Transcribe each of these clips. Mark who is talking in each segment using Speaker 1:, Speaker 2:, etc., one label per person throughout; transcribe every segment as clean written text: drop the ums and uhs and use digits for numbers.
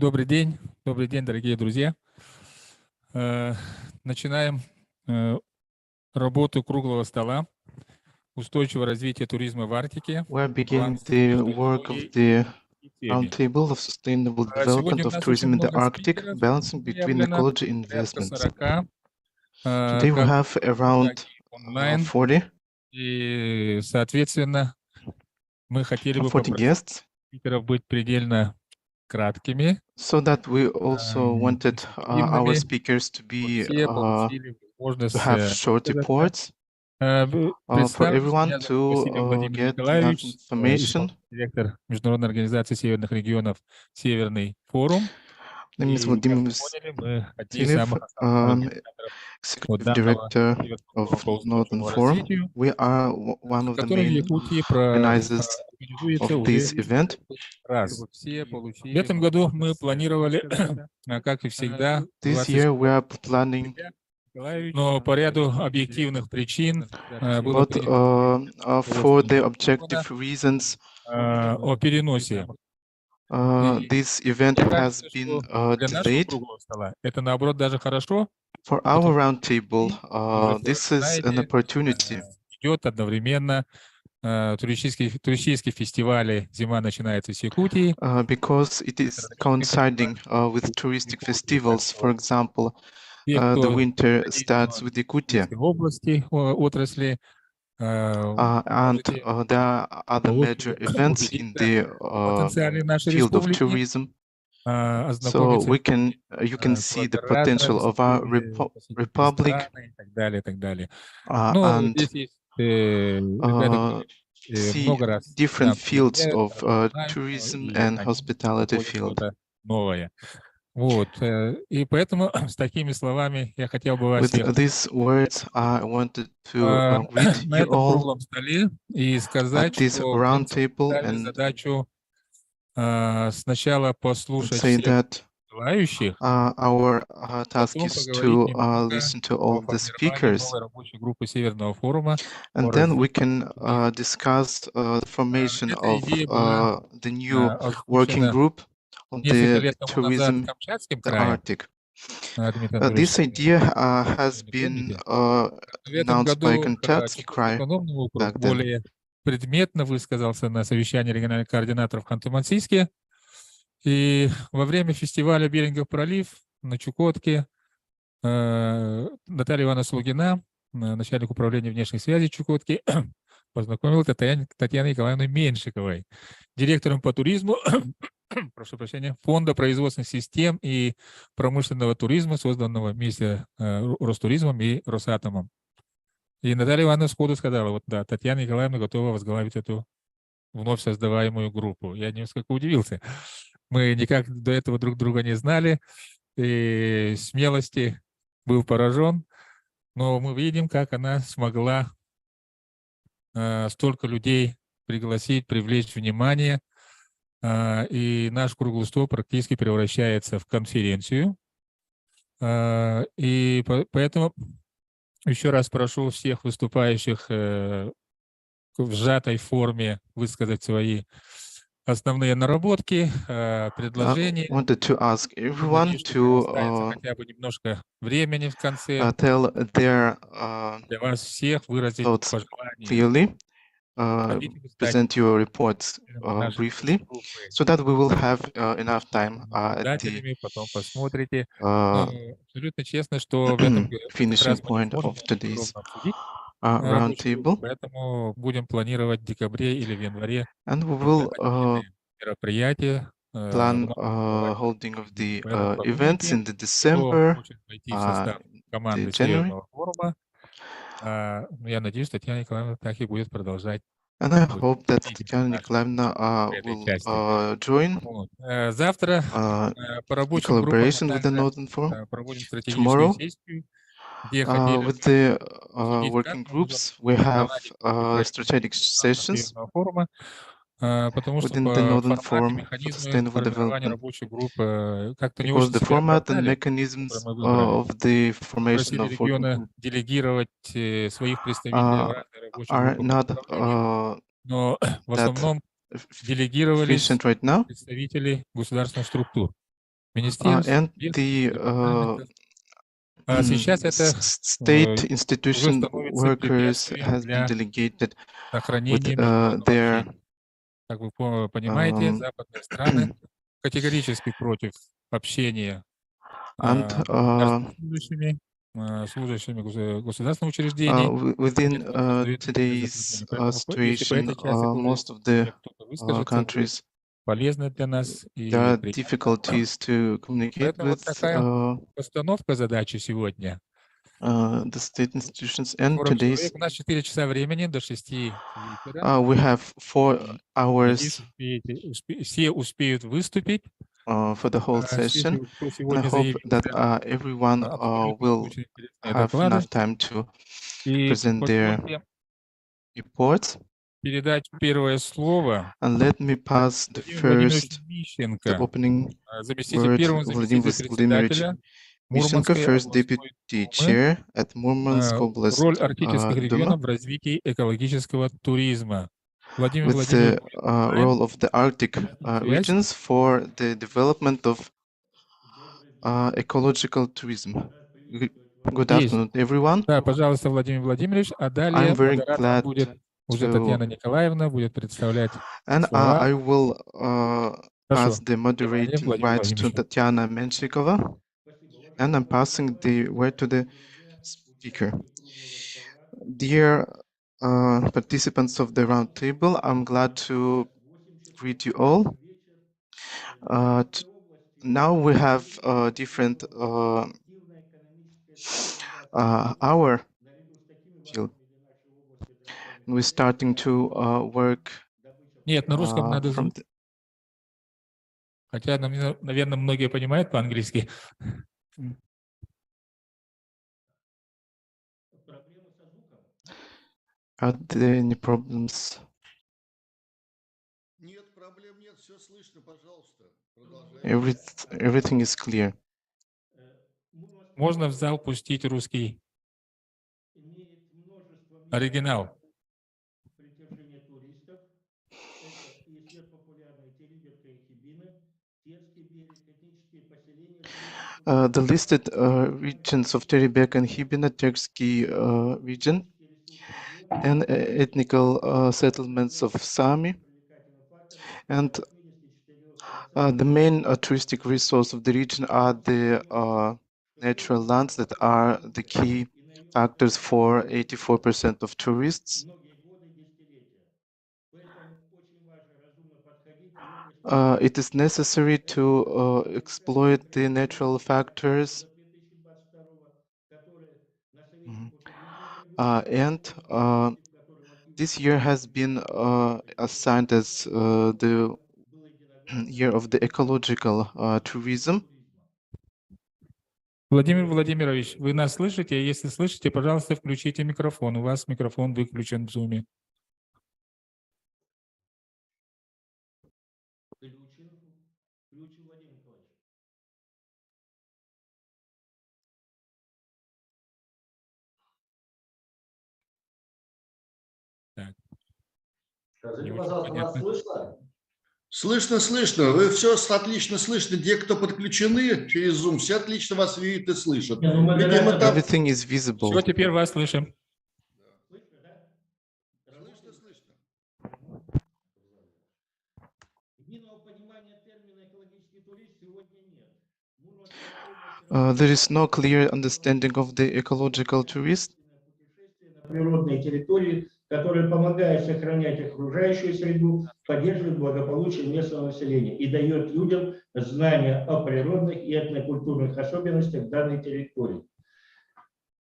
Speaker 1: Добрый день, дорогие друзья. Начинаем работу круглого стола устойчивого развития туризма в Арктике.
Speaker 2: We're beginning the work of the Roundtable of Sustainable Development of Tourism in the Arctic, balancing between ecology and investments. Today we have around 40
Speaker 1: И, соответственно, мы хотели бы
Speaker 2: 40 guests,
Speaker 1: спикеров быть предельно краткими.
Speaker 2: so that we also wanted our speakers to be to have short reports for everyone to get enough information.
Speaker 1: Директор Международной организации северных регионов «Северный форум».
Speaker 2: My name is Vladimir Vasilev, Executive Director of Northern Forum. We are one of the main organizers of this event.
Speaker 1: В этом году мы планировали, как и всегда,
Speaker 2: This year we are planning,
Speaker 1: но по ряду объективных причин
Speaker 2: but for the objective reasons,
Speaker 1: о переносе.
Speaker 2: this event has been delayed.
Speaker 1: Это, наоборот, даже хорошо.
Speaker 2: For our roundtable, this is an opportunity.
Speaker 1: Идет одновременно туристические фестивали. Зима начинается с Якутии.
Speaker 2: Because it is coinciding with touristic festivals. For example, the winter starts with Yakutia.
Speaker 1: Отрасли.
Speaker 2: And there are other major events in the field of tourism. So you can see the potential of our republic and see different fields of tourism and hospitality field.
Speaker 1: Вот, и поэтому с такими словами я хотел бы вас
Speaker 2: With these words, I wanted to greet you all at this roundtable and
Speaker 1: сначала послушать
Speaker 2: say that
Speaker 1: желающих.
Speaker 2: Our task is to listen to all the speakers, and then we can discuss the formation of the new working group on the tourism in the Arctic. This idea has been announced by Kamchatsky Krai back then.
Speaker 1: Предметно высказался на совещании региональных координаторов в Ханты-Мансийске. И во время фестиваля «Берингов пролив» на Чукотке Наталья Ивановна Слугина, начальник управления внешних связей Чукотки, познакомила Татьяну Николаевну Меньшиковой, директором по туризму, прошу прощения, Фонда производственных систем и промышленного туризма, созданного вместе Ростуризмом и Росатомом. И Наталья Ивановна сходу сказала, вот да, Татьяна Николаевна готова возглавить эту вновь создаваемую группу. Я несколько удивился. Мы никак до этого друг друга не знали, и смелости был поражен, но мы видим, как она смогла столько людей пригласить, привлечь внимание, и наш круглый стол практически превращается в конференцию. И поэтому еще раз прошу всех выступающих в сжатой форме высказать свои основные наработки, предложения.
Speaker 2: I wanted to ask everyone to
Speaker 1: хотя бы немножко времени в конце
Speaker 2: tell their
Speaker 1: для вас всех выразить пожелания.
Speaker 2: clearly, present your reports briefly, so that we will have enough time at the
Speaker 1: потом посмотрите. Абсолютно честно, что в этом
Speaker 2: finishing point of today's roundtable.
Speaker 1: Поэтому будем планировать в декабре или в январе
Speaker 2: And we will
Speaker 1: мероприятия.
Speaker 2: plan holding of the events in the December, the January.
Speaker 1: Я надеюсь, Татьяна Николаевна так и будет продолжать.
Speaker 2: And I hope that Tatьяна Николаевна will join
Speaker 1: завтра
Speaker 2: in collaboration with the Northern Forum. Tomorrow, with the working groups, we have strategic sessions within the Northern Forum for Sustainable Development, because the format and mechanisms of the formation of working group are not that efficient right now. and the state institution workers has been delegated with their
Speaker 1: Как вы понимаете, западные страны категорически против общения служащими государственных учреждений.
Speaker 2: Within today's situation, most of the countries,
Speaker 1: полезно для нас
Speaker 2: there are difficulties to communicate with
Speaker 1: постановка задачи сегодня.
Speaker 2: The state institutions, and today's
Speaker 1: У нас 4 часа времени до 6 вечера.
Speaker 2: We have 4 hours
Speaker 1: все успеют выступить
Speaker 2: for the whole session, and I hope that everyone will have enough time to present their reports.
Speaker 1: Передать первое слово
Speaker 2: and let me pass the opening word Vladimir Vladimirovich Мищенко, first deputy chair at Murmansk Oblast
Speaker 1: роль арктических регионов в развитии экологического туризма.
Speaker 2: With the role of the Arctic regions for the development of ecological tourism. Good afternoon, everyone.
Speaker 1: Да, пожалуйста, Владимир Владимирович, а далее модератором будет уже Татьяна Николаевна, будет представлять слова.
Speaker 2: I will pass the moderating rights to Tatiana Menshikova, and I'm passing the word to the speaker. Dear participants of the Roundtable, I'm glad to greet you all. Now we have different hour field. We're starting to work.
Speaker 1: Нет, на русском надо звук. Хотя, наверное, многие понимают по-английски.
Speaker 2: Are there any problems?
Speaker 3: Нет, проблем нет, все слышно, пожалуйста.
Speaker 2: Everything is clear.
Speaker 1: Можно в зал пустить русский оригинал.
Speaker 2: The listed regions of Teribek and Hibina, Tersky region, and ethnical settlements of Sami, and the main touristic resource of the region are the natural lands that are the key factors for 84% of tourists. It is necessary to exploit the natural factors, and this year has been assigned as the year of the ecological tourism.
Speaker 1: Владимир Владимирович, вы нас слышите? Если слышите, пожалуйста, включите микрофон. У вас микрофон выключен в Zoom. Так.
Speaker 3: Скажите, пожалуйста, вас слышно? Слышно, слышно. Вы все отлично слышно. Те, кто подключены через Zoom, все отлично вас видят и слышат.
Speaker 2: Everything is visible.
Speaker 1: Все, теперь вас слышим.
Speaker 3: Слышно, слышно.
Speaker 2: There is no clear understanding of the ecological tourist.
Speaker 4: Природные территории, которые помогают сохранять окружающую среду, поддерживают благополучие местного населения и дает людям знания о природных и этнокультурных особенностях данной территории.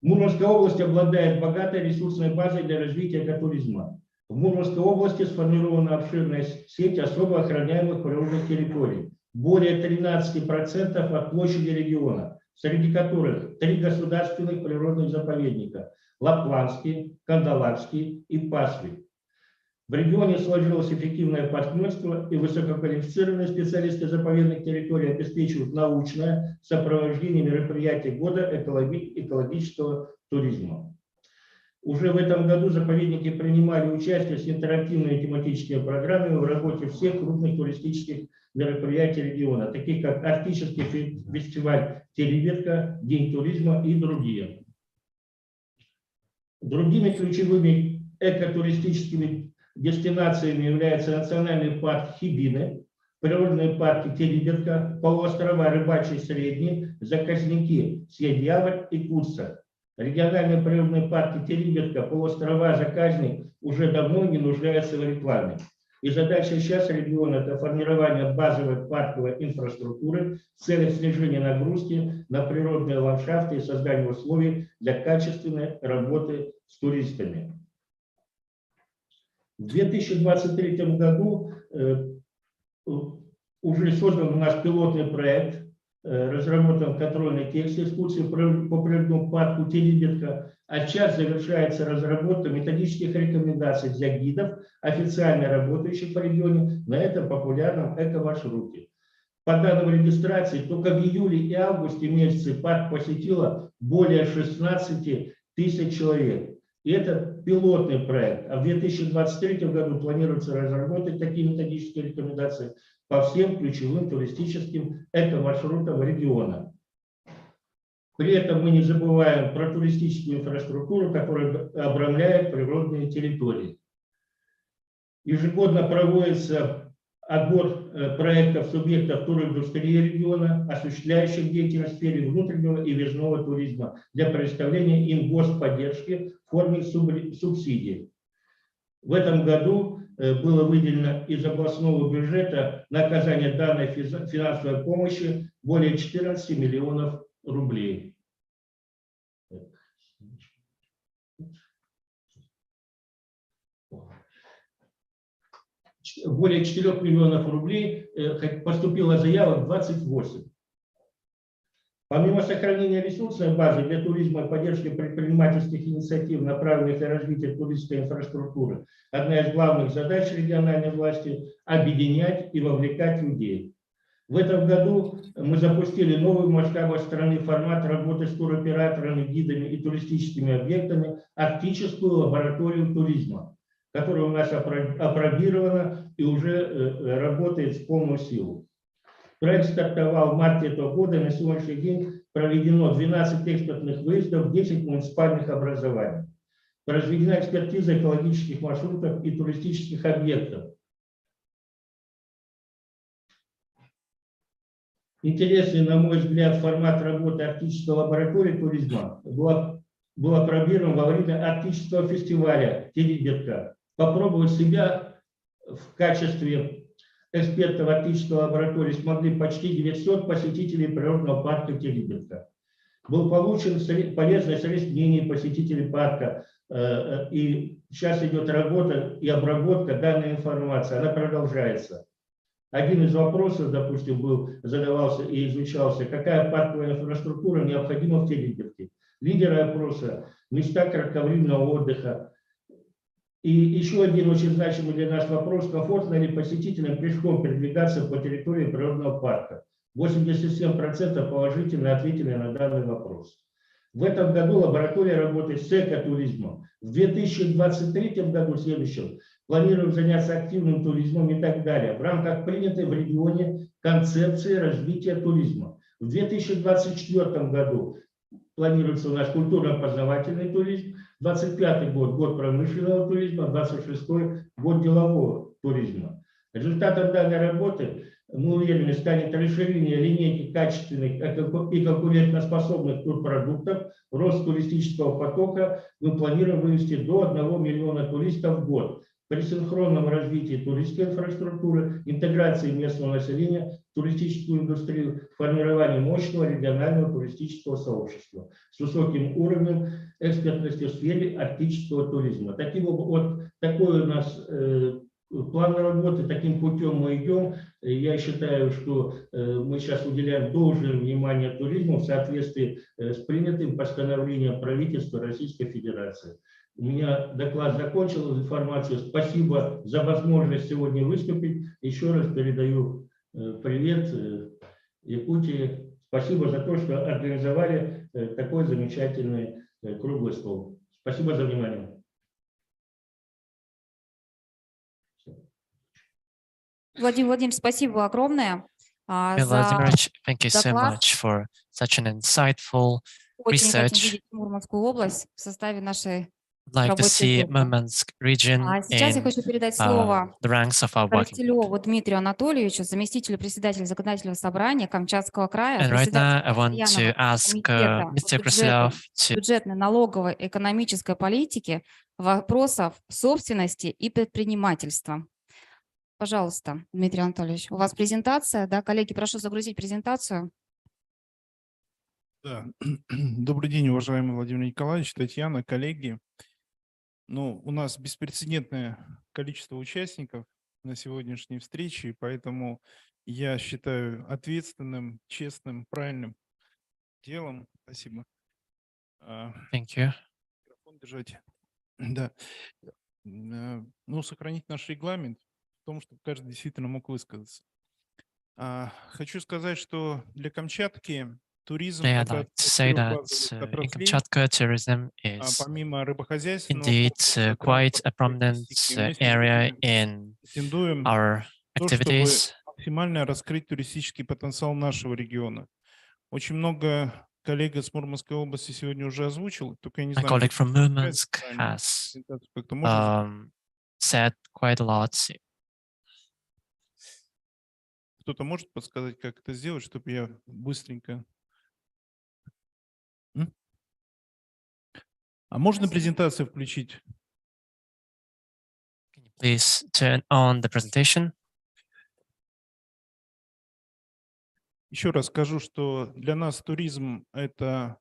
Speaker 4: Мурманская область обладает богатой ресурсной базой для развития экотуризма. В Мурманской области сформирована обширная сеть особо охраняемых природных территорий, более 13% от площади региона, среди которых 3 государственных природных заповедника – Лапландский, Кандалакский и Пасви. В регионе сложилось эффективное партнерство, и высококвалифицированные специалисты заповедных территорий обеспечивают научное сопровождение мероприятий года экологического туризма. Уже в этом году заповедники принимали участие с интерактивными тематическими программами в работе всех крупных туристических мероприятий региона, таких как Арктический фестиваль «Тереберка», День туризма и другие. Другими ключевыми экотуристическими дестинациями являются национальный парк Хибины, природные парки Тереберка, полуострова Рыбачий Средний, Заказники, Сьедьяволь и Курса. Региональные природные парки Тереберка, полуострова Заказник уже давно не нуждаются в рекламе. И задача сейчас региона – это формирование базовой парковой инфраструктуры в целях снижения нагрузки на природные ландшафты и создания условий для качественной работы с туристами. В 2023 году уже создан у нас пилотный проект, разработан контрольный текст экскурсии по природному парку Тереберка, а сейчас завершается разработка методических рекомендаций для гидов, официально работающих в регионе на этом популярном эко-маршруте. По данным регистрации, только в июле и августе месяце парк посетило более 16 тысяч человек. И это пилотный проект. А в 2023 году планируется разработать такие методические рекомендации по всем ключевым туристическим эко-маршрутам региона. При этом мы не забываем про туристическую инфраструктуру, которая обрамляет природные территории. Ежегодно проводится отбор проектов субъектов туриндустрии региона, осуществляющих деятельность в сфере внутреннего и въездного туризма для предоставления им господдержки в форме субсидий. В этом году было выделено из областного бюджета на оказание данной финансовой помощи более 14 миллионов рублей. Более 4 миллионов рублей поступило заявок 28. Помимо сохранения ресурсной базы для туризма и поддержки предпринимательских инициатив, направленных на развитие туристской инфраструктуры, одна из главных задач региональной власти – объединять и вовлекать людей. В этом году мы запустили новый в масштабах страны формат работы с туроператорами, гидами и туристическими объектами «Арктическую лабораторию туризма», которая у нас апробирована и уже работает в полную силу. Проект стартовал в марте этого года, и на сегодняшний день проведено 12 экспертных выездов в 10 муниципальных образований. Произведена экспертиза экологических маршрутов и туристических объектов. Интересный, на мой взгляд, формат работы Арктической лаборатории туризма был апробирован во время Арктического фестиваля Тереберка. Попробовать себя в качестве экспертов Арктической лаборатории смогли почти 900 посетителей природного парка Тереберка. Был получен полезный средств мнений посетителей парка, и сейчас идет работа и обработка данной информации, она продолжается. Один из вопросов, допустим, задавался и изучался, какая парковая инфраструктура необходима в Тереберке. Лидеры опроса – места кратковременного отдыха. И еще один очень значимый для нас вопрос – комфортно ли посетителям пешком передвигаться по территории природного парка. 87% положительно ответили на данный вопрос. В этом году лаборатория работает с экотуризмом. В 2023 году, следующем, планируем заняться активным туризмом и так далее в рамках принятой в регионе концепции развития туризма. В 2024 году планируется у нас культурно-познавательный туризм, 2025 год – год промышленного туризма, 2026 – год делового туризма. Результатом данной работы, мы уверены, станет расширение линейки качественных и конкурентоспособных турпродуктов, рост туристического потока. Мы планируем вывести до 1 миллиона туристов в год. При синхронном развитии туристской инфраструктуры, интеграции местного населения в туристическую индустрию, формировании мощного регионального туристического сообщества с высоким уровнем экспертности в сфере арктического туризма. Такой у нас план работы, таким путем мы идем. Я считаю, что мы сейчас уделяем должное внимание туризму в соответствии с принятым постановлением правительства Российской Федерации. У меня доклад закончил, информацию. Спасибо за возможность сегодня выступить. Еще раз передаю привет Якутии. Спасибо за то, что организовали такой замечательный круглый стол. Спасибо за внимание.
Speaker 5: Владимир Владимирович, спасибо огромное за
Speaker 6: Vladimirovich, thank you so
Speaker 5: доклад.
Speaker 6: much for such an insightful
Speaker 5: Очень хотим
Speaker 6: research.
Speaker 5: видеть Мурманскую область в составе нашей
Speaker 6: I'd like to
Speaker 5: рабочей
Speaker 6: see
Speaker 5: группы.
Speaker 6: Murmansk region
Speaker 5: Сейчас я
Speaker 6: in
Speaker 5: хочу передать слово
Speaker 6: the ranks of our working group.
Speaker 5: Коростелеву Дмитрию Анатольевичу, заместителю председателя законодательного собрания Камчатского края,
Speaker 6: And right now, I
Speaker 5: председателю
Speaker 6: want to
Speaker 5: постоянного
Speaker 6: ask
Speaker 5: комитета
Speaker 6: Mr.
Speaker 5: по
Speaker 6: Kreslov to
Speaker 5: бюджетной, налоговой, экономической политике, вопросов собственности и предпринимательства. Пожалуйста, Дмитрий Анатольевич, у вас презентация, да? Коллеги, прошу загрузить презентацию.
Speaker 7: Да. Добрый день, уважаемый Владимир Николаевич, Татьяна, коллеги. Ну, у нас беспрецедентное количество участников на сегодняшней встрече, и поэтому я считаю ответственным, честным, правильным делом. Спасибо.
Speaker 6: thank you.
Speaker 7: Микрофон держать. Да. Ну, сохранить наш регламент в том, чтобы каждый действительно мог высказаться. Хочу сказать, что для Камчатки туризм
Speaker 6: Today, I'd
Speaker 7: это
Speaker 6: like to say that in Kamchatka, tourism is
Speaker 7: помимо рыбохозяйственного
Speaker 6: indeed quite a prominent area in
Speaker 7: претендуем
Speaker 6: our
Speaker 7: то, чтобы
Speaker 6: activities.
Speaker 7: максимально раскрыть туристический потенциал нашего региона. Очень много коллег из Мурманской области сегодня уже озвучил, только я не
Speaker 6: My
Speaker 7: знаю,
Speaker 6: colleague from Murmansk has
Speaker 7: как-то можно,
Speaker 6: said quite a lot.
Speaker 7: кто-то может подсказать, как это сделать, чтобы я быстренько... А можно презентацию включить?
Speaker 6: Can you please turn on the presentation?
Speaker 7: Еще раз скажу, что для нас туризм – это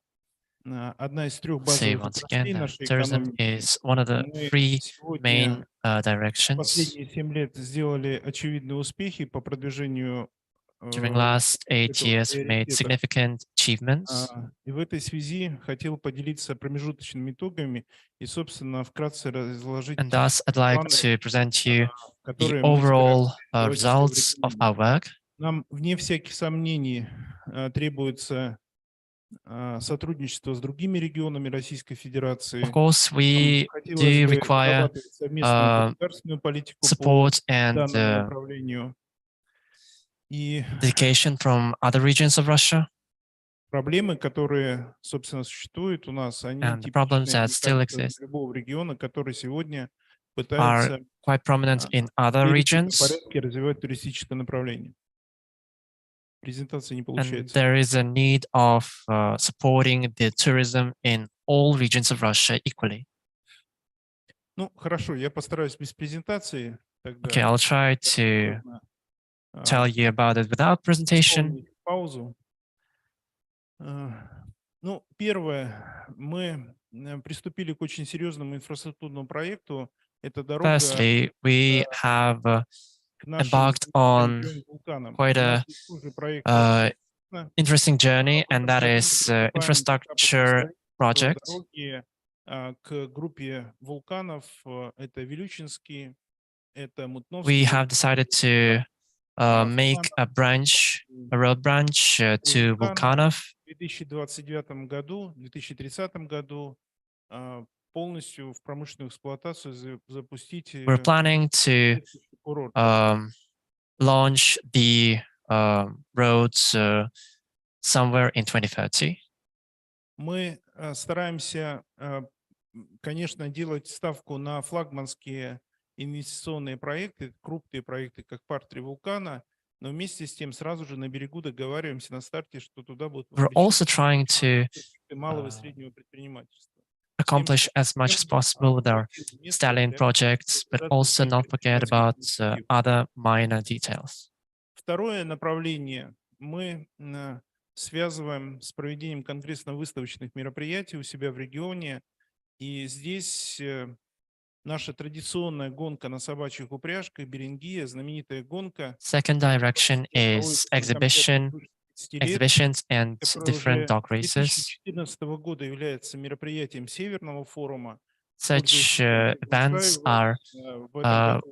Speaker 7: одна из трех
Speaker 6: Say
Speaker 7: базовых
Speaker 6: once
Speaker 7: отраслей
Speaker 6: again that
Speaker 7: нашей
Speaker 6: tourism
Speaker 7: экономики.
Speaker 6: is one of the
Speaker 7: Мы
Speaker 6: three
Speaker 7: сегодня
Speaker 6: main directions.
Speaker 7: последние 7 лет сделали очевидные успехи по продвижению
Speaker 6: During last 8
Speaker 7: этого
Speaker 6: years, we've made
Speaker 7: приоритета.
Speaker 6: significant achievements.
Speaker 7: И в этой связи хотел поделиться промежуточными итогами и, собственно, вкратце разложить
Speaker 6: And thus, I'd like
Speaker 7: планы,
Speaker 6: to present you the
Speaker 7: которые мы
Speaker 6: overall
Speaker 7: собираемся сделать в
Speaker 6: results of
Speaker 7: регионе.
Speaker 6: our work.
Speaker 7: Нам, вне всяких сомнений, требуется сотрудничество с другими регионами Российской Федерации.
Speaker 6: Of course, we
Speaker 7: Хотелось
Speaker 6: do
Speaker 7: бы
Speaker 6: require
Speaker 7: разрабатывать совместную государственную политику по
Speaker 6: support and
Speaker 7: данному направлению. И
Speaker 6: dedication from other regions of Russia.
Speaker 7: проблемы, которые, собственно, существуют у нас, они
Speaker 6: And the problems
Speaker 7: типичны,
Speaker 6: that
Speaker 7: мне
Speaker 6: still
Speaker 7: кажется,
Speaker 6: exist
Speaker 7: для любого региона, который сегодня
Speaker 6: are
Speaker 7: пытается
Speaker 6: quite prominent in
Speaker 7: в
Speaker 6: other
Speaker 7: приоритетном
Speaker 6: regions.
Speaker 7: порядке развивать туристическое направление. Презентация не
Speaker 6: And
Speaker 7: получается.
Speaker 6: there is a need of supporting the tourism in all regions of Russia equally.
Speaker 7: Ну, хорошо, я постараюсь без презентации. Тогда
Speaker 6: Okay, I'll try to
Speaker 7: можно,
Speaker 6: tell you about it without presentation.
Speaker 7: исполнить паузу. Ну, первое, мы приступили к очень серьезному инфраструктурному проекту. Это дорога
Speaker 6: Firstly, we have
Speaker 7: к нашим
Speaker 6: embarked on
Speaker 7: вулканам.
Speaker 6: quite
Speaker 7: У нас
Speaker 6: a
Speaker 7: есть уже проект
Speaker 6: interesting journey, and that is infrastructure project.
Speaker 7: дороги к группе вулканов. Это Вилючинский, это Мутновский.
Speaker 6: We have decided to make a branch, a road branch to Vulkanov.
Speaker 7: В 2029 году, в 2030 году полностью в промышленную эксплуатацию запустить
Speaker 6: We're planning to
Speaker 7: курорт.
Speaker 6: launch the roads somewhere in 2030.
Speaker 7: Мы стараемся, конечно, делать ставку на флагманские инвестиционные проекты, крупные проекты, как парк 3 вулкана, но вместе с тем сразу же на берегу договариваемся на старте, что туда будут
Speaker 6: We're also trying to
Speaker 7: малого и среднего предпринимательства.
Speaker 6: accomplish as much as possible with our stallion projects, but also not forget about other minor details.
Speaker 7: Второе направление мы связываем с проведением конгрессно-выставочных мероприятий у себя в регионе. И здесь наша традиционная гонка на собачьих упряжках, Берингия, знаменитая гонка.
Speaker 6: Second direction is exhibitions and different dog races.
Speaker 7: С 2014 года является мероприятием Северного форума.
Speaker 6: Such events are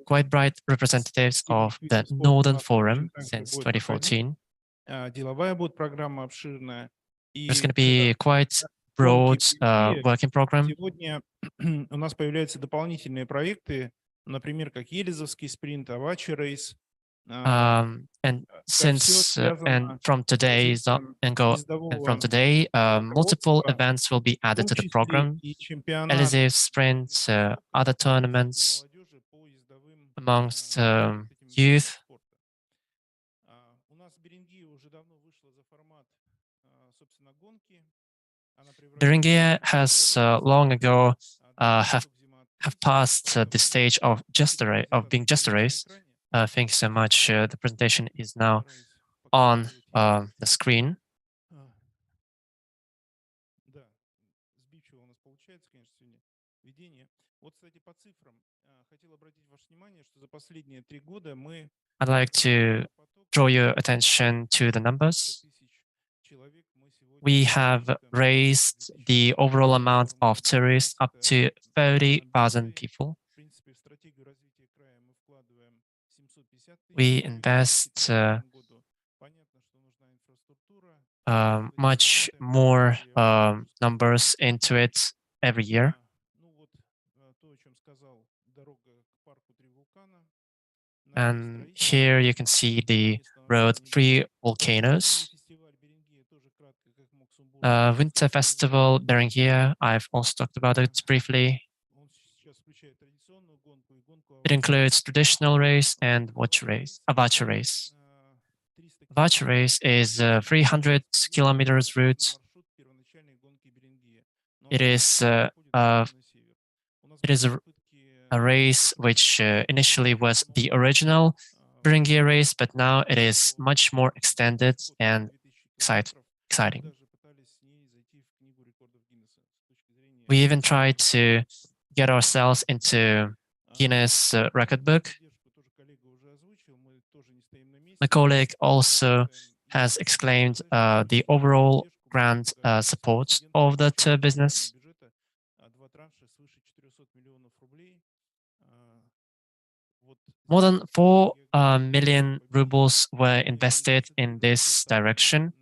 Speaker 6: quite bright representatives of the Northern Forum since 2014.
Speaker 7: Деловая будет программа обширная.
Speaker 6: There's going to be quite broad
Speaker 7: Бельгии
Speaker 6: working program.
Speaker 7: сегодня у нас появляются дополнительные проекты, например, как Елизовский спринт, Авачи рейс.
Speaker 6: And from today multiple events will be added to the program. Elysee sprint, other tournaments amongst youth. Berenguer has long ago have passed the stage of being just a race. Thank you so much. The presentation is now on the screen. I'd like to draw your attention to the numbers. We have raised the overall amount of tourists up to 30,000 people. We invest much more numbers into it every year. And here you can see the road 3 volcanoes. Winter Festival Berenguer, I've also talked about it briefly. It includes traditional race and Avachi race. Avachi race is a 300 kilometers route. It is a race which initially was the original Berenguer race, but now it is much more extended and exciting. We even tried to get ourselves into Guinness record book. My colleague also has exclaimed the overall grant support of the tour business. More than 4 million rubles were invested in this direction.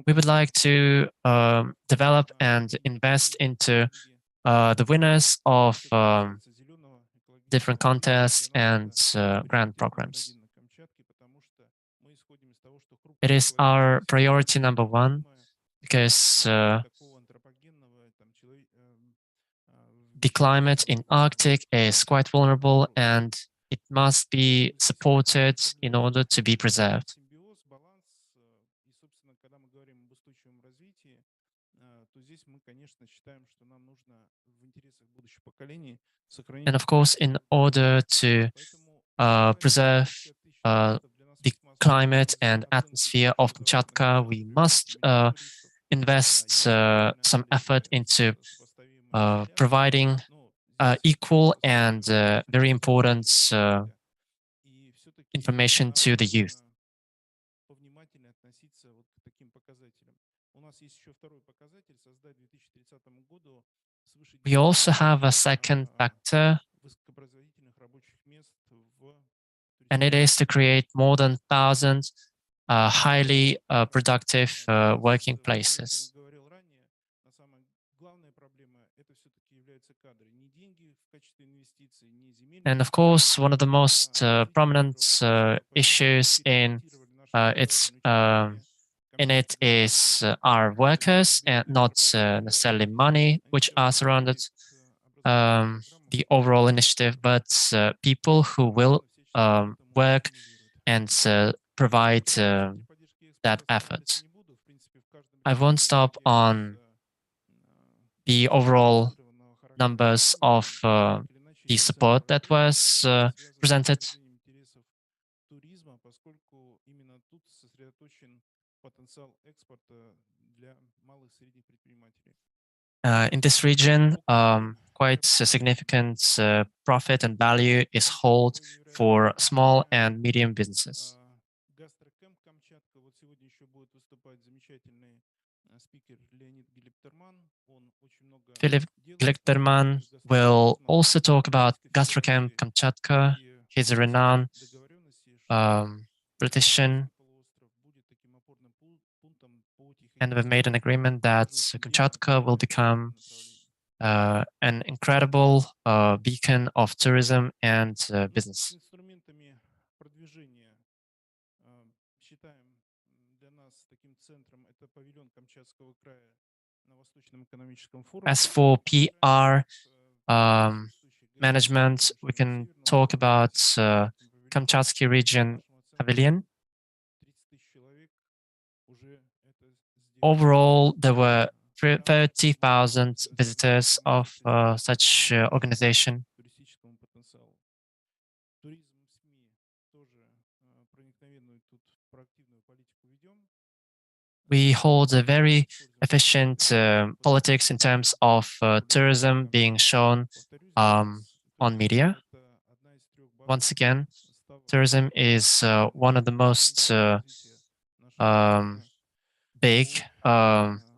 Speaker 6: We would like to develop and invest into the winners of different contests and grant programs. It is our priority number 1 because the climate in Arctic is quite vulnerable and it must be supported in order to be preserved. And of course, in order to preserve the climate and atmosphere of Kamchatka, we must invest some effort into providing equal and very important information to the youth. We also have a second factor, and it is to create more than 1,000 highly productive working places. And of course, one of the most prominent issues in it is our workers and not necessarily money, which are surrounded the overall initiative, but people who will work and provide that effort. I won't stop on the overall numbers of the support that was presented. In this region, quite a significant profit and value is held for small and medium businesses. Philip Glickterman will also talk about Gastrochem Kamchatka. He's a renowned politician, and we've made an agreement that Kamchatka will become an incredible beacon of tourism and business. As for PR management, we can talk about Kamchatsky region pavilion. Overall, there were 30,000 visitors of such organization. We hold a very efficient politics in terms of tourism being shown on media. Once again, tourism is one of the most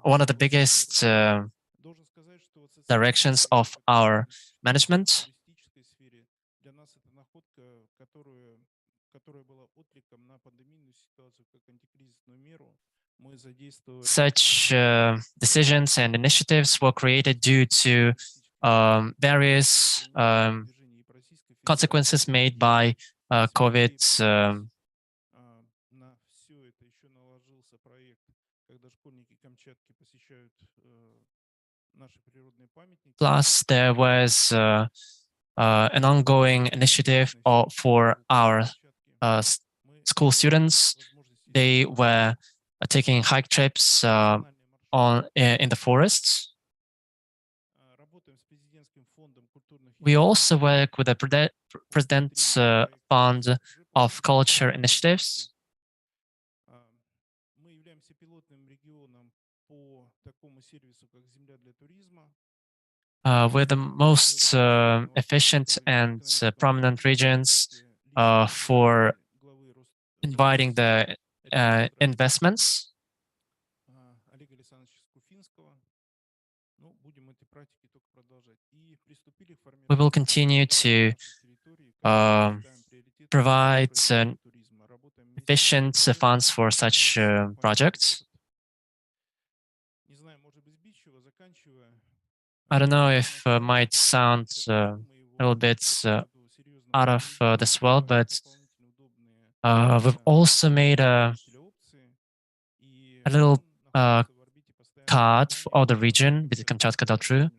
Speaker 6: one of the biggest directions of our management. Such decisions and initiatives were created due to various consequences made by COVID. Plus, there was an ongoing initiative for our school students. They were taking hike trips in the forests. We also work with the President's Fund of Culture Initiatives. We're the most efficient and prominent regions for inviting the investments. We will continue to provide efficient funds for such projects. I don't know if might sound a little bit out of this world, but we've also made a little card for the region, with Kamchatka.ru.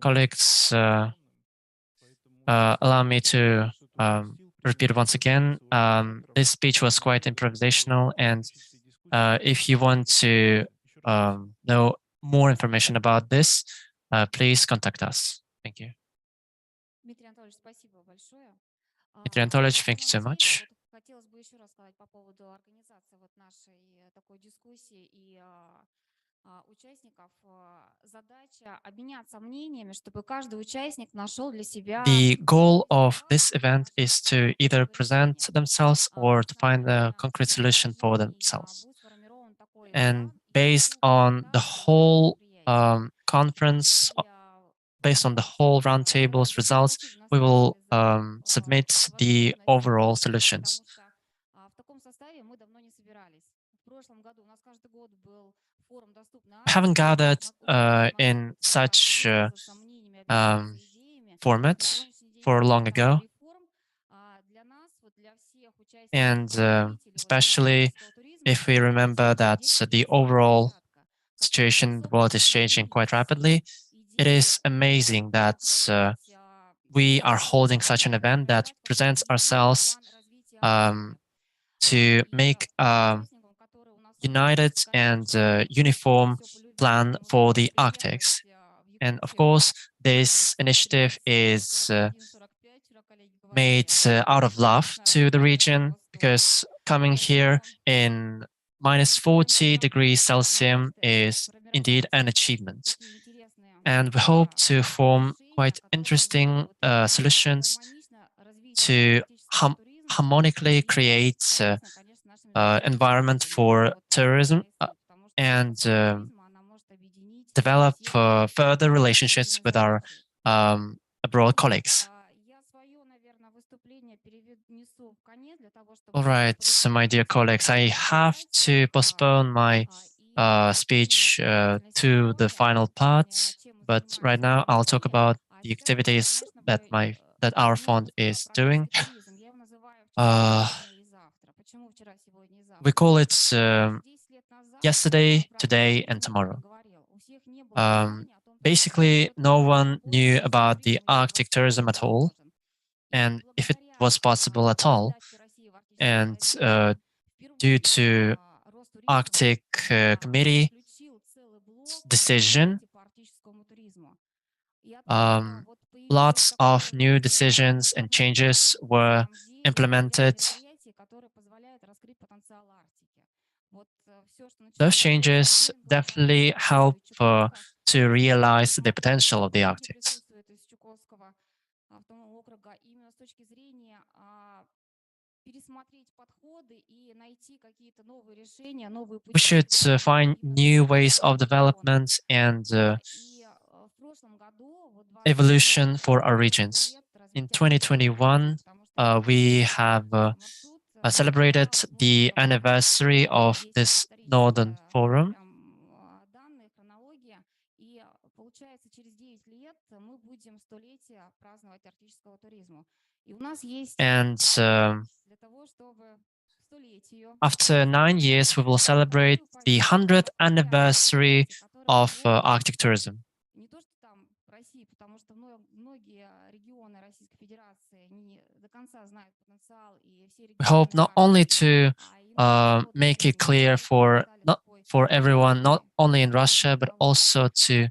Speaker 6: Colleagues, allow me to repeat once again. This speech was quite improvisational, and if you want to know more information about this, please contact us. Thank you. Dmitry Anatolyevich, thank you so much. The goal of this event is to either present themselves or to find a concrete solution for themselves. And based on the whole conference, based on the whole roundtable's results, we will submit the overall solutions. We haven't gathered in such format for long ago. And especially if we remember that the overall situation in the world is changing quite rapidly, it is amazing that we are holding such an event that presents ourselves to make a united and uniform plan for the Arctics. And of course, this initiative is made out of love to the region, because coming here in -40°C is indeed an achievement. And we hope to form quite interesting solutions to harmonically create environment for tourism and develop further relationships with our abroad colleagues. All right, so my dear colleagues, I have to postpone my speech to the final part, but right now I'll talk about the activities that our fund is doing. We call it yesterday, today, and tomorrow. Basically, no one knew about the Arctic tourism at all, and if it was possible at all. And due to Arctic Committee decision, lots of new decisions and changes were implemented. Those changes definitely help to realize the potential of the Arctic. We should find new ways of development and evolution for our regions. In 2021, we have celebrated the anniversary of this Northern Forum. And after 9 years, we will celebrate the 100th anniversary of Arctic tourism. We hope not only to make it clear for everyone, not only in Russia, but also to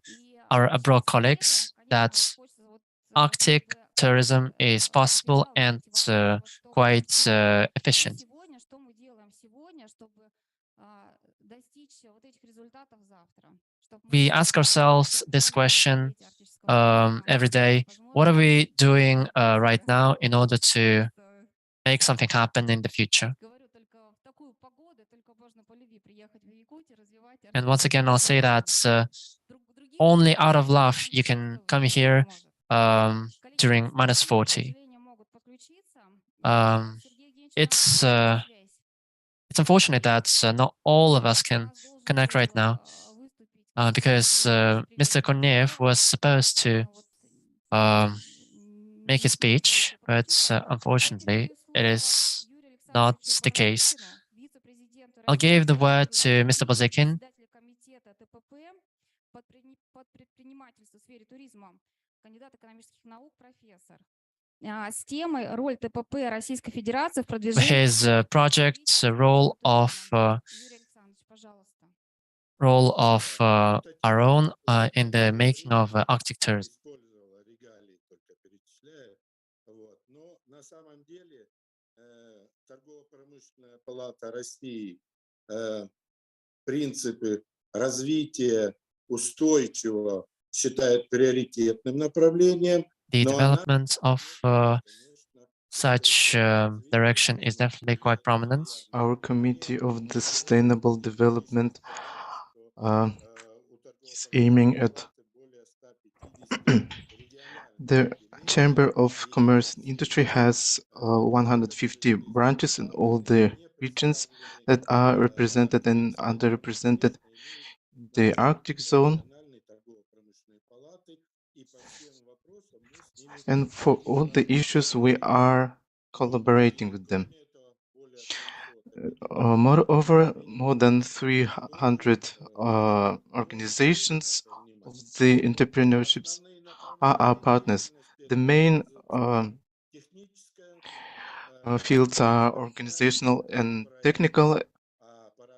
Speaker 6: our abroad colleagues that Arctic tourism is possible and quite efficient. We ask ourselves this question every day: what are we doing right now in order to make something happen in the future? And once again, I'll say that only out of love you can come here during -40. It's unfortunate that not all of us can connect right now because Mr. Korneev was supposed to make his speech, but unfortunately, it is not the case. I'll give the word to Mr. Bozekin. His project role of our own in the making of Arctic tourism.
Speaker 8: Принципы развития устойчивого считает приоритетным направлением.
Speaker 6: The development of such direction is definitely quite prominent.
Speaker 2: Our Committee of the Sustainable Development is aiming at the Chamber of Commerce and Industry has 150 branches in all the regions that are represented and underrepresented in the Arctic zone. And for all the issues, we are collaborating with them. Moreover, more than 300 organizations of the entrepreneurships are our partners. The main fields are organizational and technical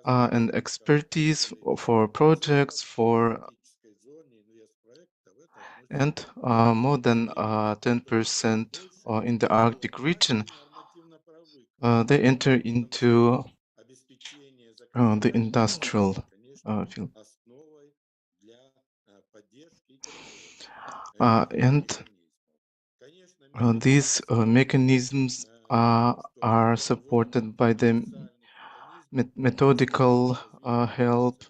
Speaker 2: and expertise for projects, and more than 10% in the Arctic region. They enter into the industrial field. And These mechanisms are supported by the methodical help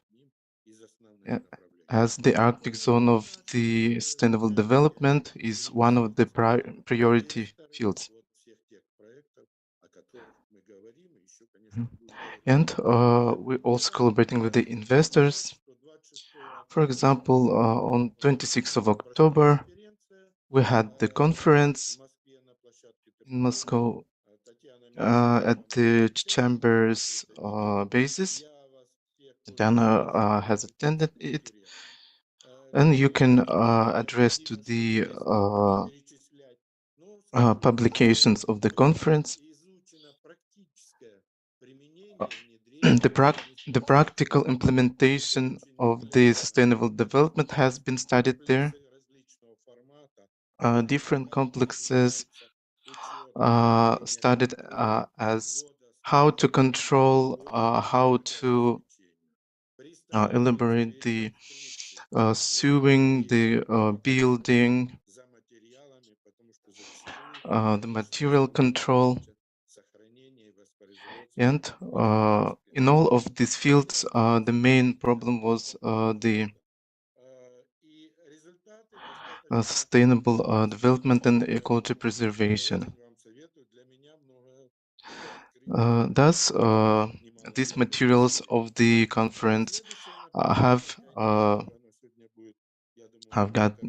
Speaker 2: as the Arctic zone of the sustainable development is one of the priority fields. And we're also collaborating with the investors. For example, on 26th of October, we had the conference in Moscow at the chamber's basis. Tatiana has attended it, and you can address to the publications of the conference. The practical implementation of the sustainable development has been studied there. Different complexes studied as how to control, how to elaborate the sewing, the building, the material control. And in all of these fields, the main problem was the sustainable development and ecology preservation. Thus, these materials of the conference have got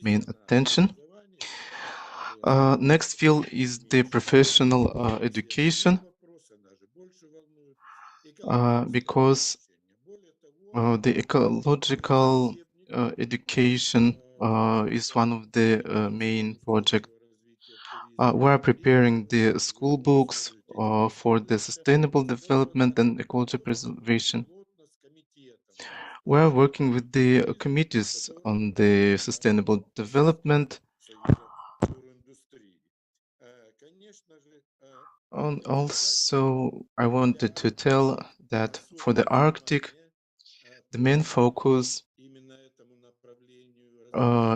Speaker 2: main attention. Next field is the professional education, because the ecological education is one of the main projects. We're preparing the school books for the sustainable development and ecology preservation. We're working with the committees on the sustainable development. Also, I wanted to tell that for the Arctic, the main focus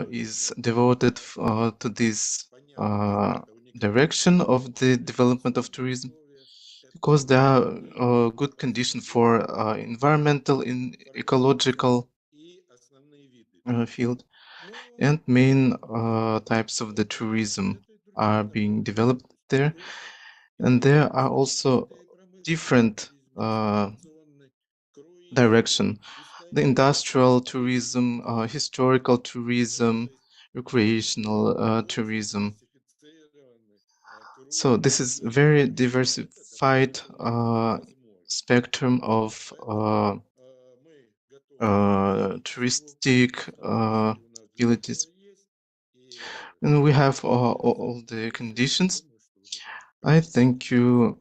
Speaker 2: is devoted to this direction of the development of tourism, because there are good conditions for environmental and ecological field, and main types of the tourism are being developed there. And there are also different direction: the industrial tourism, historical tourism, recreational tourism. So this is very diversified spectrum of touristic abilities, and we have all the conditions. I thank you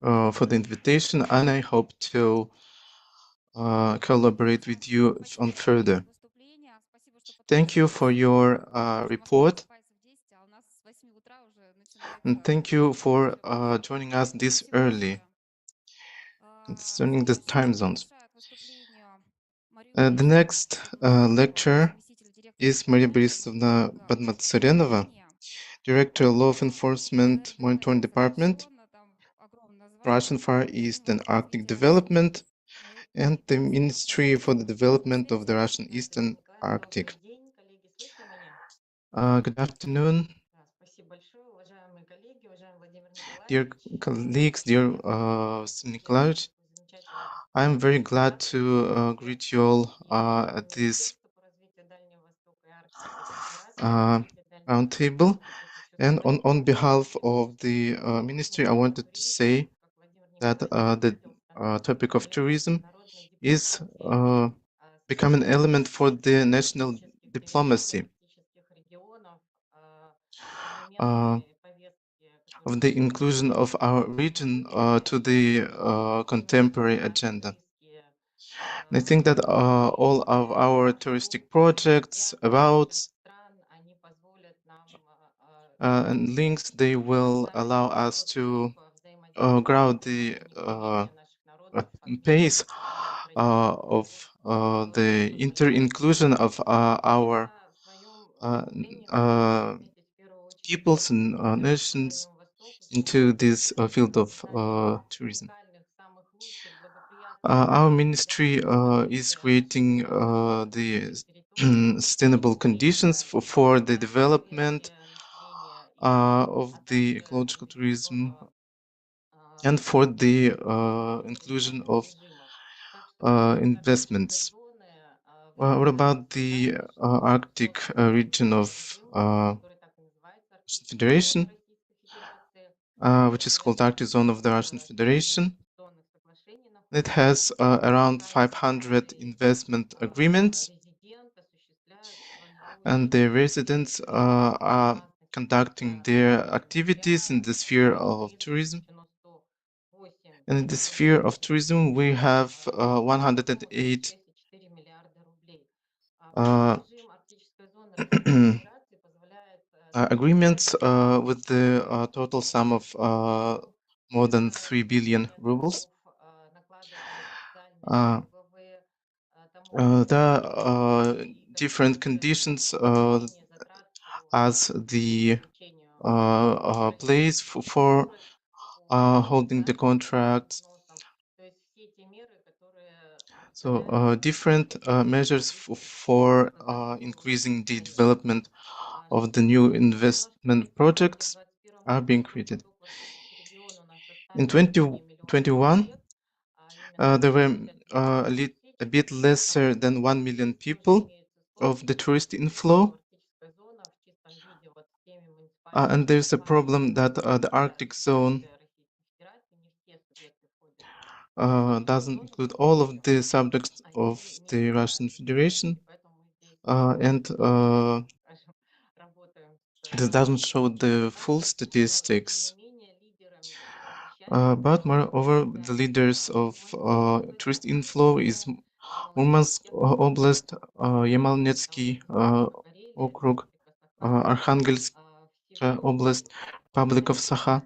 Speaker 2: for the invitation, and I hope to collaborate with you on further. Thank you for your report, and thank you for joining us this early concerning the time zones. The next lecture is Maria Borisovna Badmatsurenova, Director of Law Enforcement Monitoring Department, Russian Far East and Arctic Development, and the Ministry for the Development of the Russian Eastern Arctic. Good afternoon, dear colleagues, dear Nicolaevich. I'm very glad to greet you all at this roundtable. And on behalf of the ministry, I wanted to say that the topic of tourism is become an element for the national diplomacy of the inclusion of our region to the contemporary agenda. And I think that all of our touristic projects, routes, and links, they will allow us to grow the pace of the inter-inclusion of our peoples and nations into this field of tourism. Our ministry is creating the sustainable conditions for the development of the ecological tourism and for the inclusion of investments. What about the Arctic region of Russian Federation, which is called Arctic Zone of the Russian Federation? It has around 500 investment agreements, and the residents are conducting their activities in the sphere of tourism. And in the sphere of tourism, we have 108 agreements with the total sum of more than 3 billion rubles. There are different conditions as the place for holding the contracts. So different measures for increasing the development of the new investment projects are being created. In 2021, there were a bit lesser than 1 million people of the tourist inflow. And there's a problem that the Arctic zone doesn't include all of the subjects of the Russian Federation, and this doesn't show the full statistics. But moreover, the leaders of tourist inflow is Murmansk Oblast, Yamalnetsky Okrug, Arkhangelsk Oblast, Republic of Sakha,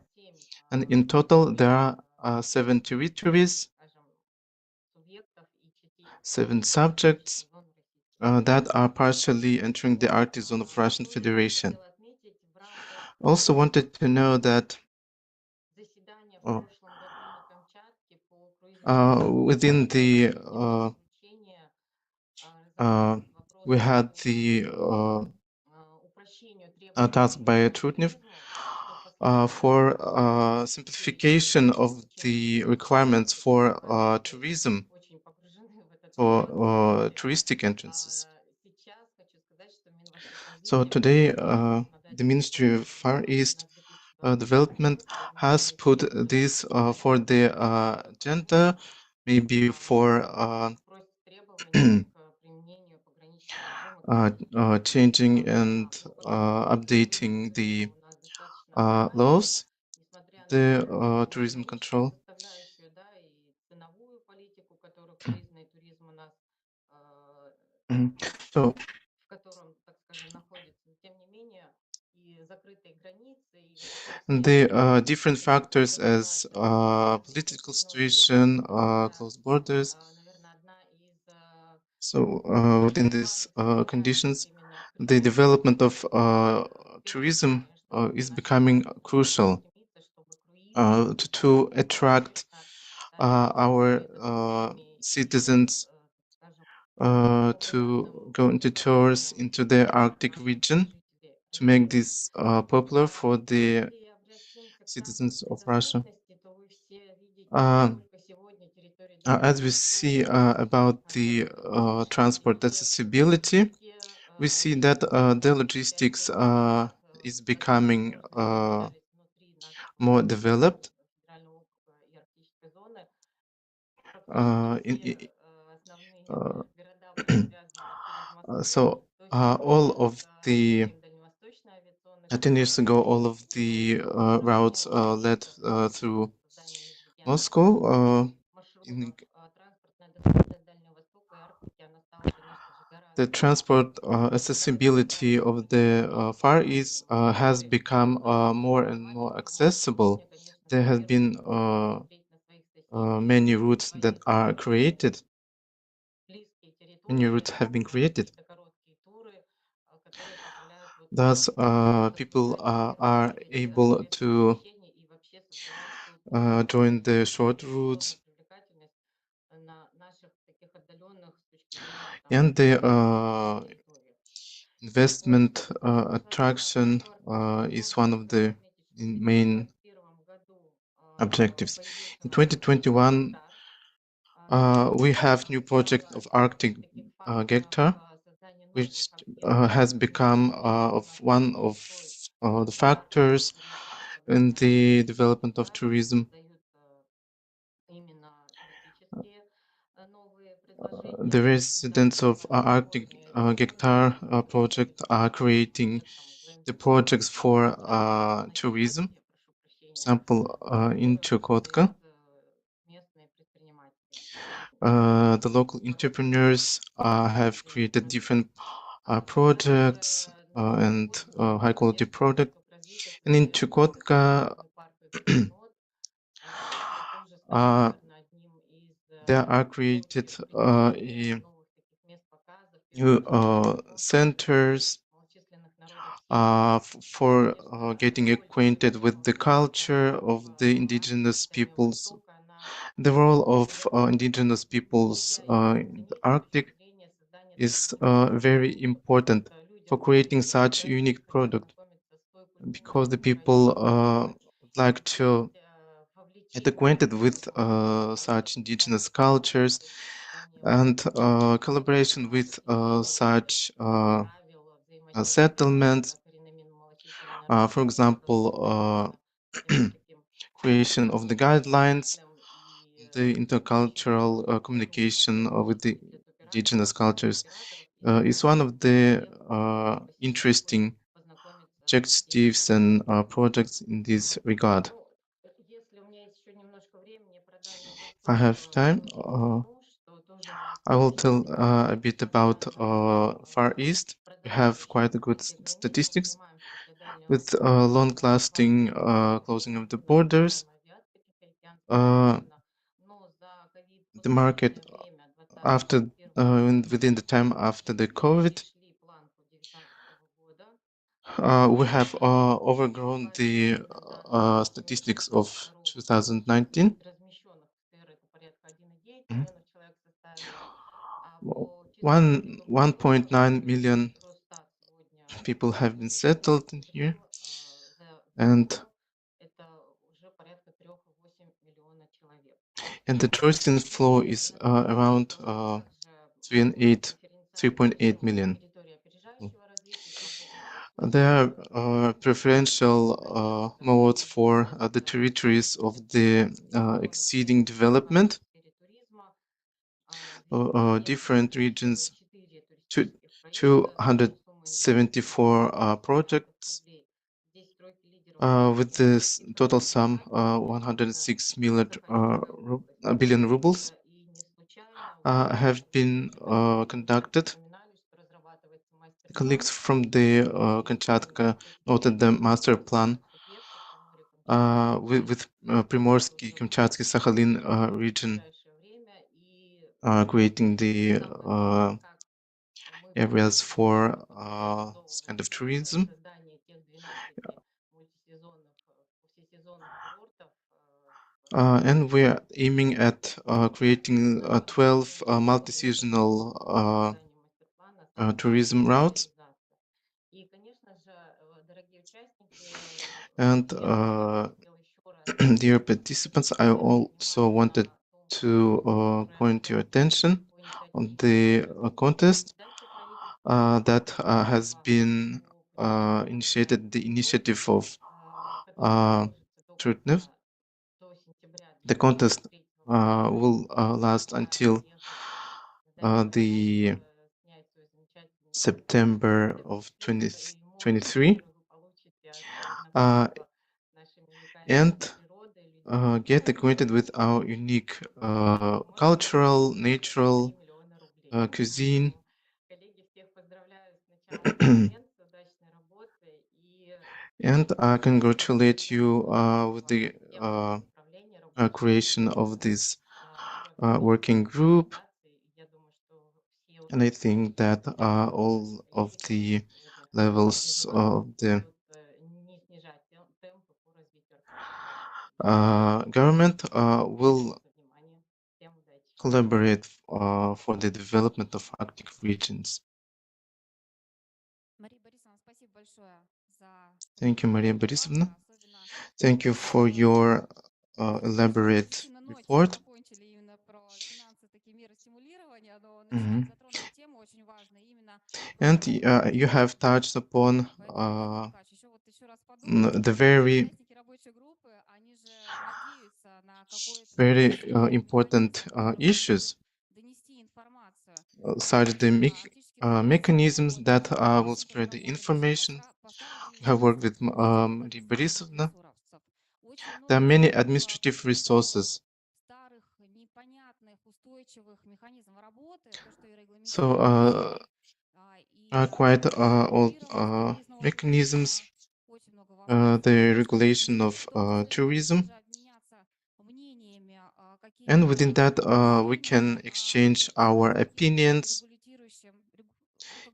Speaker 2: and in total there are 7 territories, 7 subjects that are partially entering the Arctic zone of Russian Federation. Also wanted to know that within the we had the task by Trutnev for simplification of the requirements for tourism, for touristic entrances. So today, the Ministry of Far East Development has put this for the agenda, maybe for changing and updating the laws, the tourism control. So the different factors as political situation, closed borders. So within these conditions, the development of tourism is becoming crucial to attract our citizens to go into tours into the Arctic region, to make this popular for the citizens of Russia. As we see about the transport accessibility, we see that the logistics is becoming more developed. So all of the 10 years ago, all of the routes led through Moscow. The transport accessibility of the Far East has become more and more accessible. There have been many routes that are created. Many routes have been created. Thus, people are able to join the short routes, and the investment attraction is one of the main objectives. In 2021, we have new project of Arctic Hectare, which has become one of the factors in the development of tourism. The residents of Arctic Hectare project are creating the projects for tourism. For example, in Chukotka, the local entrepreneurs have created different projects and high quality product. And in Chukotka, there are created new centers for getting acquainted with the culture of the indigenous peoples. The role of indigenous peoples in the Arctic is very important for creating such unique product, because the people like to get acquainted with such indigenous cultures, and collaboration with such settlements, for example, creation of the guidelines, the intercultural communication with the indigenous cultures is one of the interesting objectives and projects in this regard. If I have time, I will tell a bit about Far East. We have quite good statistics with long-lasting closing of the borders. The market after within the time after the COVID, we have overgrown the statistics of 2019. 1.9 million people have been settled in here, and the tourist inflow is around 3.8 million. There are preferential modes for the territories of the exceeding development. Different regions, 274 projects with this total sum 106 billion rubles have been conducted. Colleagues from the Kamchatka noted the master plan with Primorsky, Kamchatsky, Sakhalin region creating the areas for this kind of tourism. And we are aiming at creating 12 multi-seasonal tourism routes. And dear participants, I also wanted to point your attention on the contest that has been initiated, the initiative of Trutnev. The contest will last until the September of 2023, and get acquainted with our unique cultural, natural cuisine. And I congratulate you with the creation of this working group. And I think that all of the levels of the government will collaborate for the development of Arctic regions. Thank you, Maria Borisovna. Thank you for your elaborate report. And you have touched upon the very important issues, such the mechanisms that will spread the information. I have worked with Maria Borisovna. There are many administrative resources. So quite old mechanisms, the regulation of tourism. And within that, we can exchange our opinions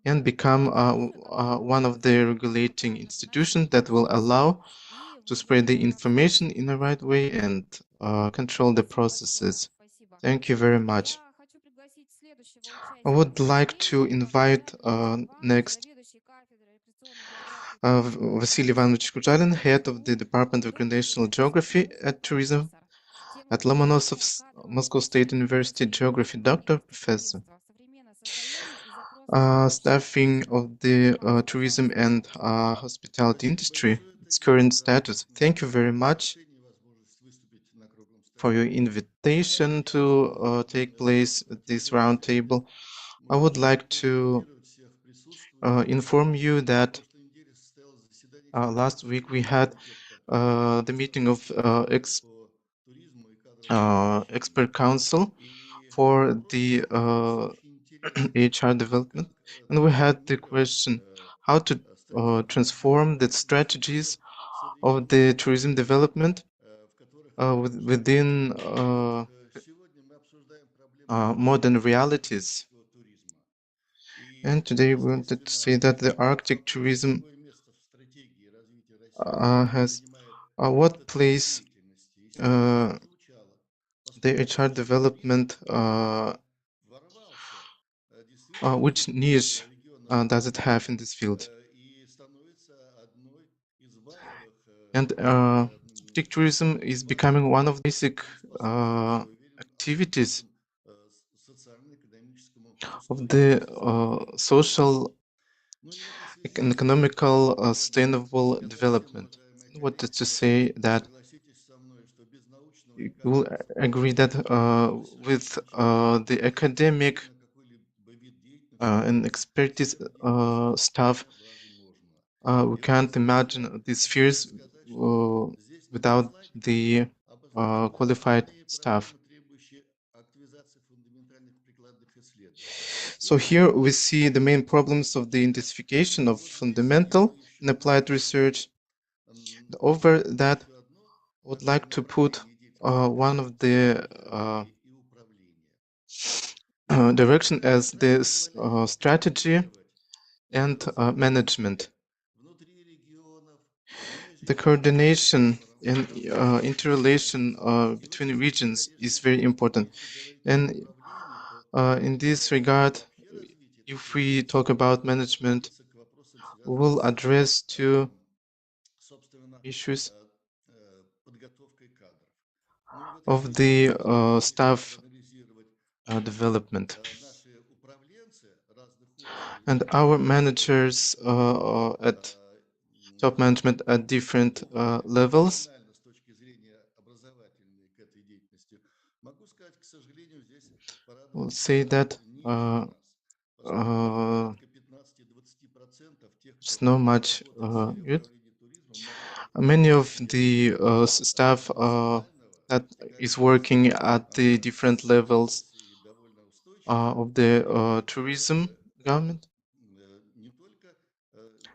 Speaker 2: and become one of the regulating institutions that will allow to spread the information in the right way and control the processes. Thank you very much. I would like to invite next Vasily Ivanovich Kujalin, head of the Department of International Geography at Tourism at Lomonosov Moscow State University, Geography Doctor, Professor. Staffing of the tourism and hospitality industry, its current status. Thank you very much for your invitation to take place at this roundtable. I would like to inform you that last week we had the meeting of expert council for the HR development, and we had the question how to transform the strategies of the tourism development within modern realities. And today we wanted to say that the Arctic tourism has what place the HR development, which niche does it have in this field? And Arctic tourism is becoming one of the basic activities of the social and economical sustainable development. What is to say that you will agree that with the academic and expertise staff, we can't imagine these spheres without the qualified staff. So here we see the main problems of the intensification of fundamental and applied research. Over that, I would like to put one of the direction as this strategy and management. The coordination and interrelation between regions is very important. And in this regard, if we talk about management, we will address two issues of the staff development. And our managers at top management at different levels will say that it's not much good. Many of the staff that is working at the different levels of the tourism government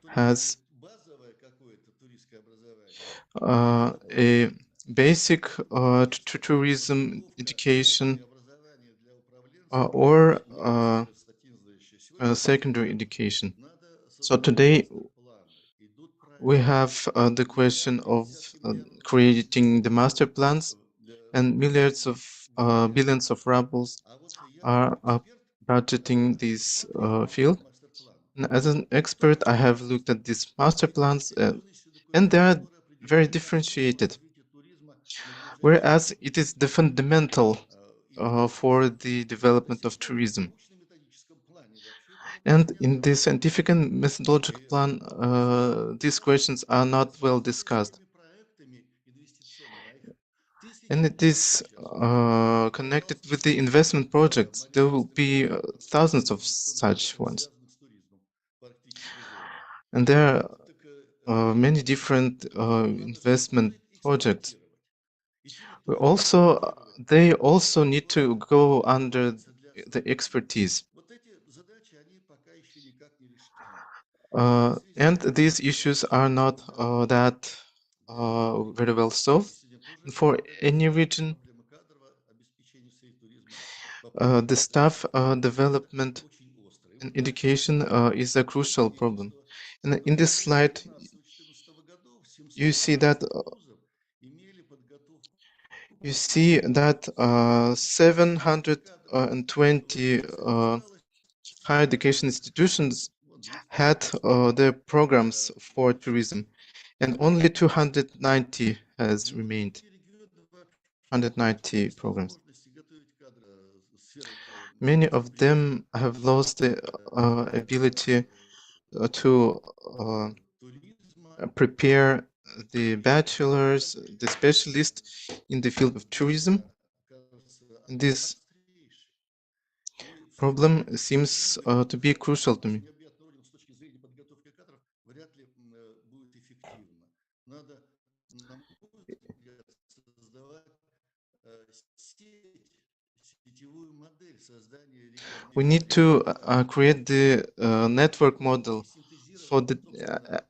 Speaker 2: has a basic tourism education or secondary education. So today we have the question of creating the master plans, and billions of rubles are budgeting this field. And as an expert, I have looked at these master plans, and they are very differentiated. Whereas it is the fundamental for the development of tourism. And in the scientific and methodological plan, these questions are not well discussed. And it is connected with the investment projects. There will be thousands of such ones. And there are many different investment projects. They also need to go under the expertise. And these issues are not that very well solved. For any region, the staff development and education is a crucial problem. And in this slide, you see that 720 higher education institutions had their programs for tourism, and only 290 has remained. 190 programs. Many of them have lost the ability to prepare the bachelors, the specialists in the field of tourism. This problem seems to be crucial to me. We need to create the network model for the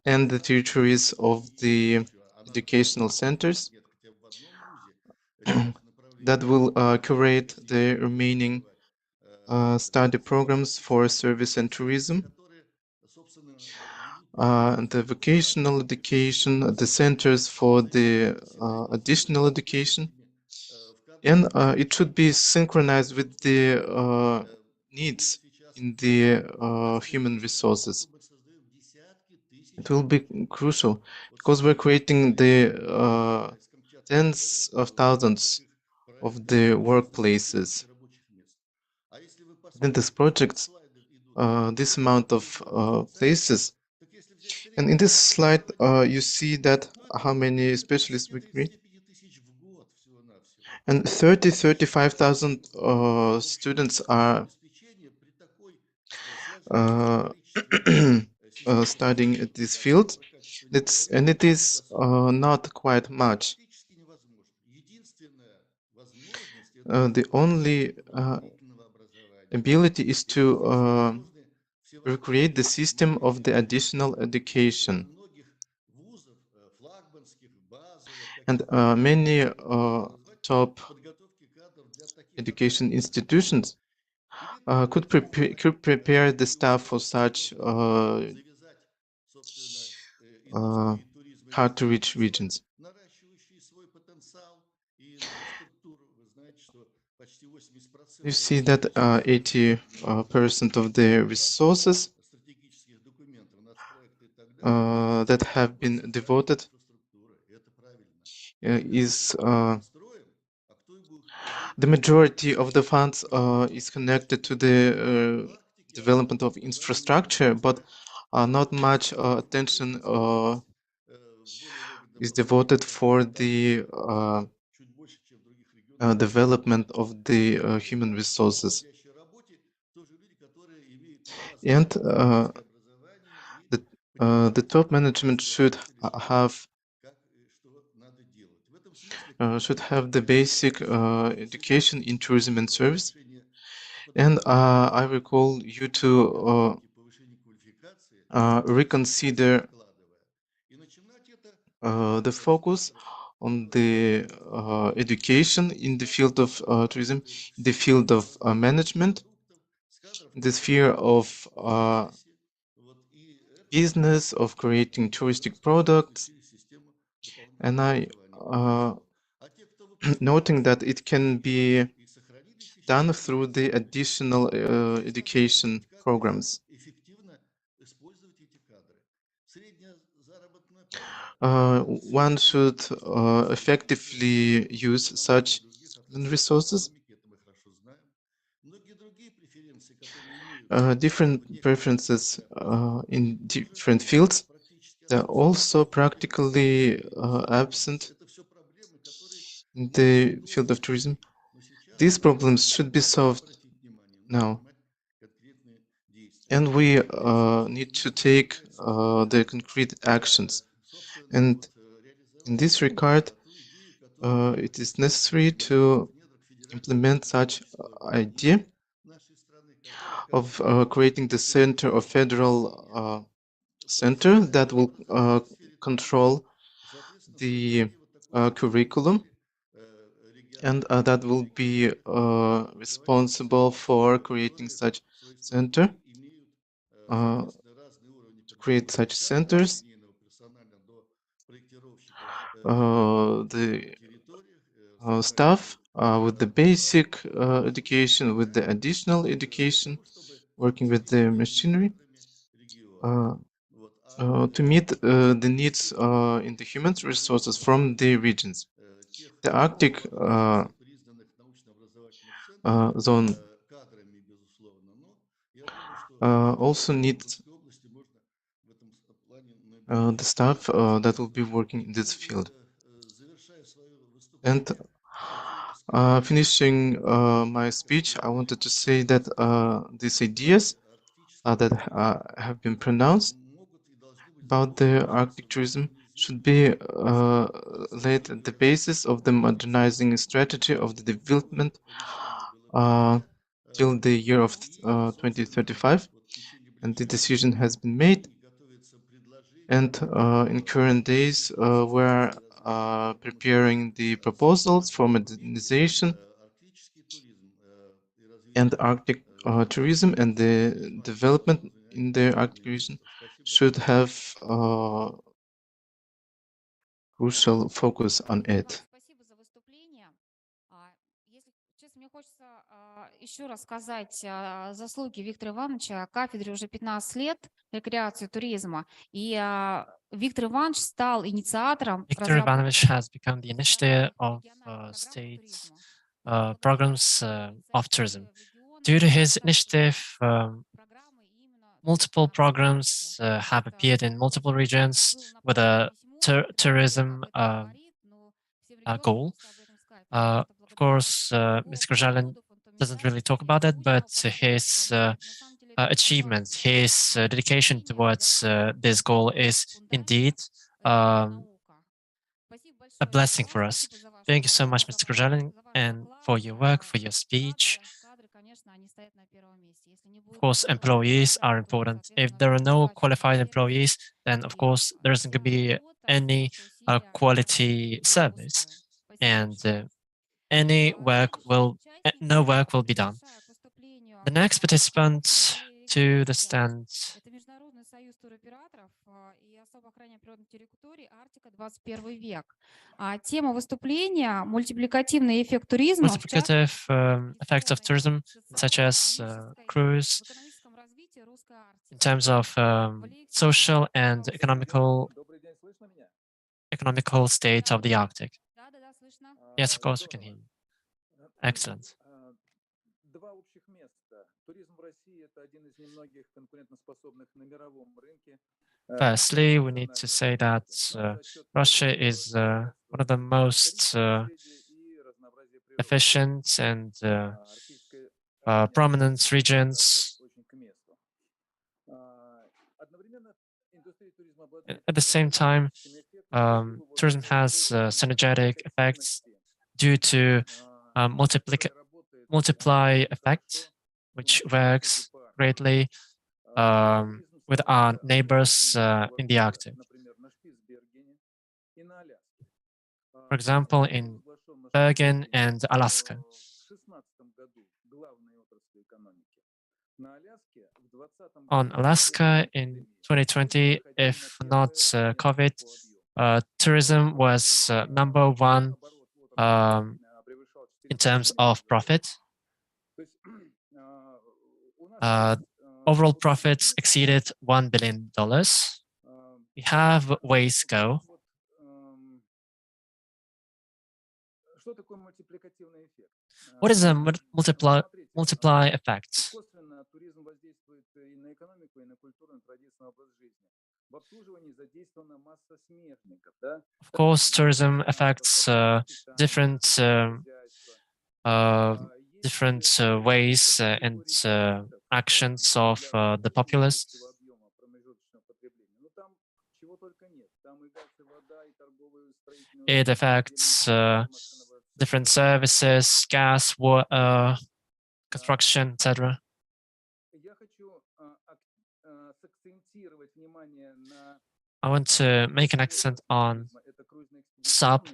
Speaker 2: and the territories of the educational centers that will curate the remaining study programs for service and tourism, the vocational education, the centers for the additional education, and it should be synchronized with the needs in the human resources. It will be crucial because we're creating the tens of thousands of the workplaces. Then this project, this amount of places. And in this slide, you see that how many specialists we create. And 35,000 students are studying at this field. It is not quite much. The only ability is to recreate the system of the additional education. And many top education institutions could prepare the staff for such hard-to-reach regions. You see that 80% of the resources that have been devoted is the majority of the funds is connected to the development of infrastructure, but not much attention is devoted for the development of the human resources. And the top management should have the basic education in tourism and service. And I recall you to reconsider the focus on the education in the field of tourism, the field of management, the sphere of business, of creating touristic products, and I noting that it can be done through the additional education programs. One should effectively use such resources. Different preferences in different fields, they're also practically absent in the field of tourism. These problems should be solved now. And we need to take the concrete actions. And in this regard, it is necessary to implement such idea of creating the center of federal center that will control the curriculum, and that will be responsible for creating such center, to create such centers. The staff with the basic education, with the additional education, working with the machinery, to meet the needs in the human resources from the regions. The Arctic zone also needs the staff that will be working in this field. And finishing my speech, I wanted to say that these ideas that have been pronounced about the Arctic tourism should be laid at the basis of the modernizing strategy of the development till the year of 2035, and the decision has been made. And in current days, we're preparing the proposals for modernization and Arctic tourism, and the development in the Arctic region should have crucial focus on it.
Speaker 5: Честно, мне хочется еще рассказать заслуги Виктора Ивановича. Кафедре уже 15 лет рекреации и туризма. И Виктор Иванович стал инициатором.
Speaker 6: Viktor Ivanovich has become the initiator of state programs of tourism. Due to his initiative, multiple programs have appeared in multiple regions with a tourism goal. Of course, Mr. Kruzhalin doesn't really talk about it, but his achievements, his dedication towards this goal is indeed a blessing for us. Thank you so much, Mr. Kruzhalin, and for your work, for your speech. Of course, employees are important. If there are no qualified employees, then of course there isn't going to be any quality service, and no work will be done. The next participant to the stand.
Speaker 5: Тема выступления мультипликативный эффект туризма.
Speaker 6: Multiplicative effects of tourism, such as cruise, in terms of social and economical state of the Arctic. Yes, of course, we can hear you. Excellent. Firstly, we need to say that Russia is one of the most efficient and prominent regions. At the same time, tourism has synergetic effects due to multiply effect, which works greatly with our neighbors in the Arctic. For example, in Bergen and Alaska. On Alaska in 2020, if not COVID, tourism was #1 in terms of profit. Overall profits exceeded $1 billion. We have ways to go. What is a multiply effect? Of course, tourism affects different ways and actions of the populace. It affects different services, gas, water, construction, etc. I want to make an accent on sub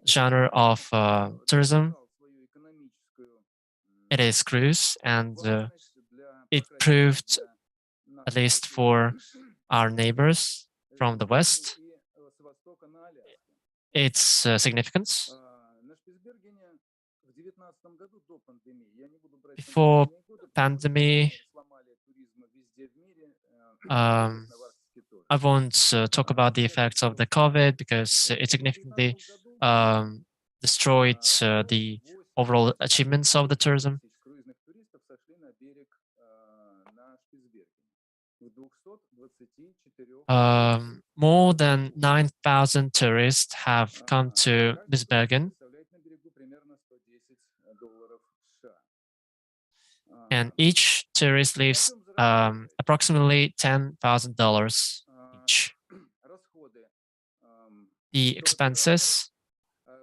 Speaker 6: genre of tourism. It is cruise, and it proved, at least for our neighbors from the West, its significance. Before pandemic, I won't talk about the effects of the COVID because it significantly destroyed the overall achievements of the tourism. More than 9,000 tourists have come to Spitsbergen, and each tourist leaves approximately $10,000 each. The expenses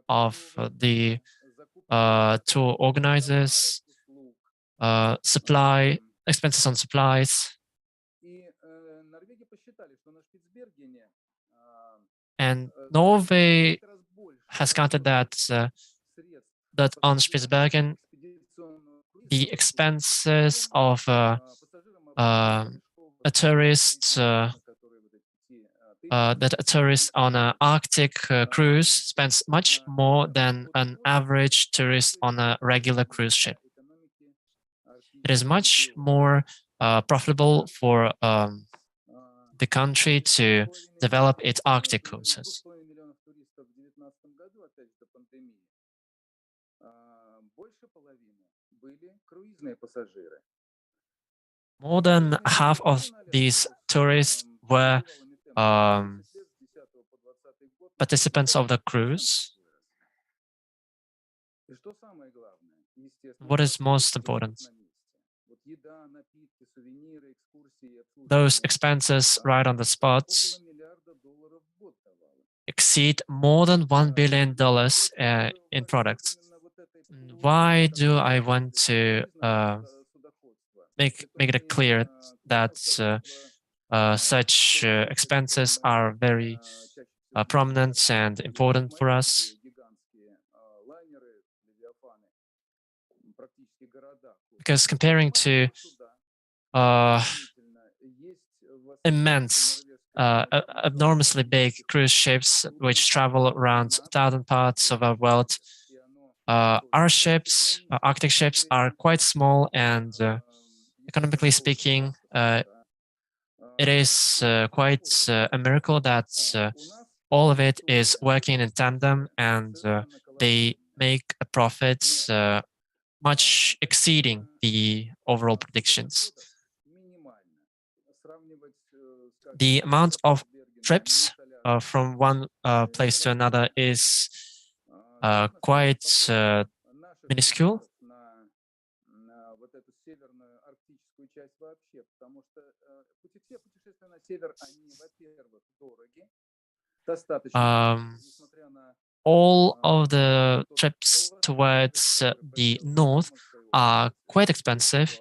Speaker 6: of the tour organizers, expenses on supplies, and Norway has counted that on Spitsbergen, the expenses of a tourist on an Arctic cruise spends much more than an average tourist on a regular cruise ship. It is much more profitable for the country to develop its Arctic cruises. More than half of these tourists were participants of the cruise. What is most important? Those expenses right on the spot exceed more than $1 billion in products. Why do I want to make it clear that such expenses are very prominent and important for us? Because comparing to immense, enormously big cruise ships which travel around 1,000 parts of our world, our ships, Arctic ships, are quite small, and economically speaking, it is quite a miracle that all of it is working in tandem, and they make a profit much exceeding the overall predictions. The amount of trips from one place to another is quite minuscule. All of the trips towards the north are quite expensive.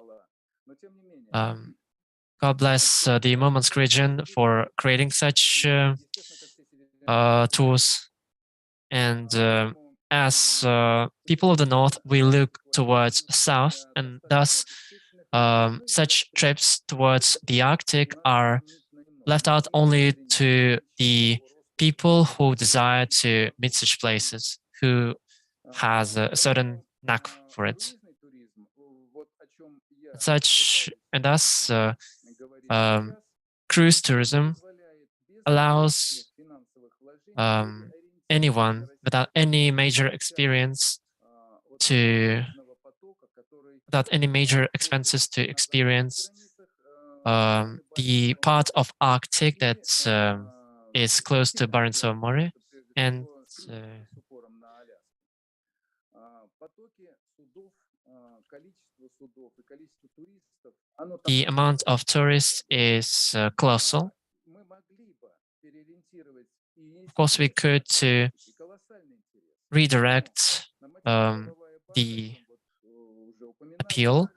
Speaker 6: God bless the Murmansk region for creating such tours. And as people of the north, we look towards south, and thus such trips towards the Arctic are left out only to the people who desire to meet such places, who has a certain knack for it. And thus, cruise tourism allows anyone without any major experience without any major expenses to experience the part of Arctic that is close to Barents Sea Mare, and the amount of tourists is colossal. Of course, we could redirect the appeal,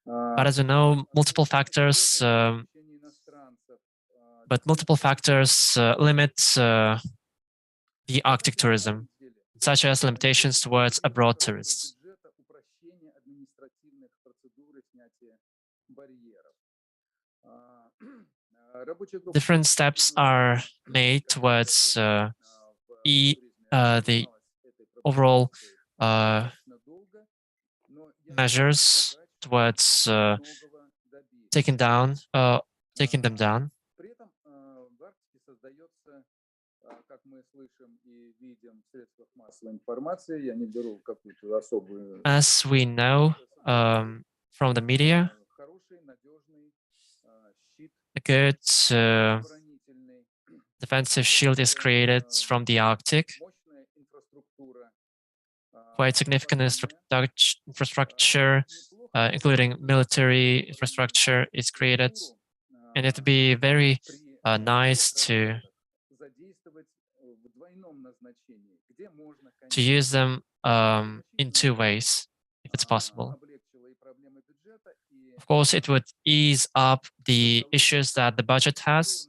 Speaker 6: but as you know, multiple factors limit the Arctic tourism, such as limitations towards abroad tourists. Different steps are made towards the overall measures towards taking them down. As we know from the media, a good defensive shield is created from the Arctic. Quite significant infrastructure, including military infrastructure, is created. And it would be very nice to use them in two ways, if it's possible. Of course, it would ease up the issues that the budget has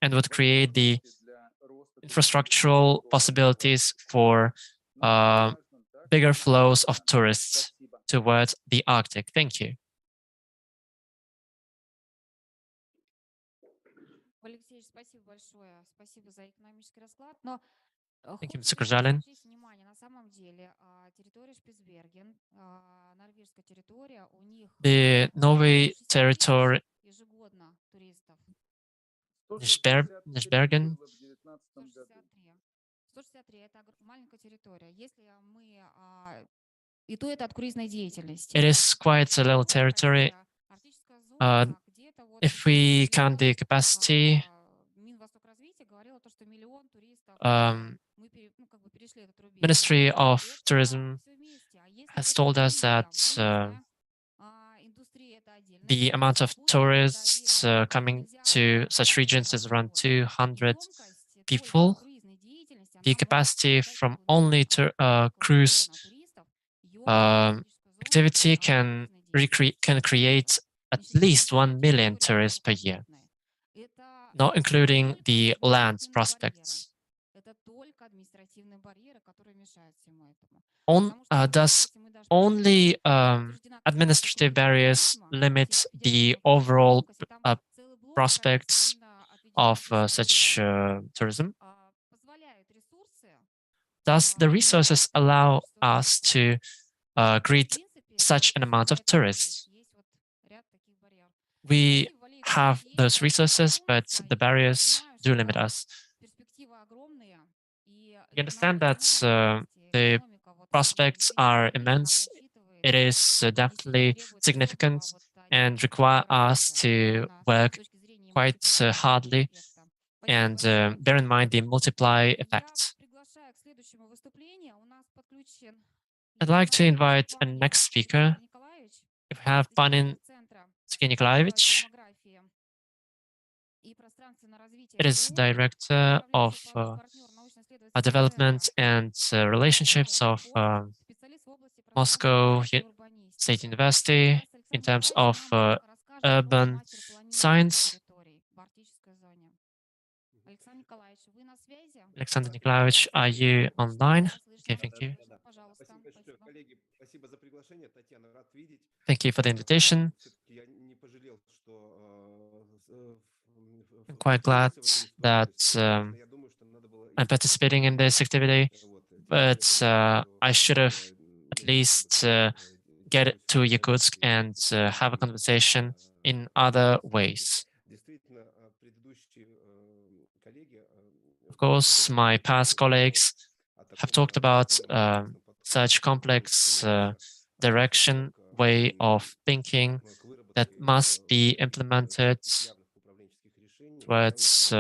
Speaker 6: and would create the infrastructural possibilities for bigger flows of tourists towards the Arctic. Thank you. Thank you, Mr. Krzyzalin. The Norway territory, Nishbergen, it is quite a little territory. If we count the capacity, Ministry of Tourism has told us that the amount of tourists coming to such regions is around 200 people. The capacity from only cruise activity can create at least 1 million tourists per year, not including the land prospects. Thus, only administrative barriers limit the overall prospects of such tourism. Thus, the resources allow us to greet such an amount of tourists. We have those resources, but the barriers do limit us. We understand that the prospects are immense. It is definitely significant and require us to work quite hardly and bear in mind the multiply effect. I'd like to invite a next speaker. If we have Panin Nikolaevich, it is Director of Development and Relationships of Moscow State University in terms of urban science. Alexander Nikolaevich, are you online? Okay, thank you. Thank you for the invitation. I'm quite glad that I'm participating in this activity, but I should have at least get to Yakutsk and have a conversation in other ways. Of course, my past colleagues have talked about such complex direction, way of thinking that must be implemented towards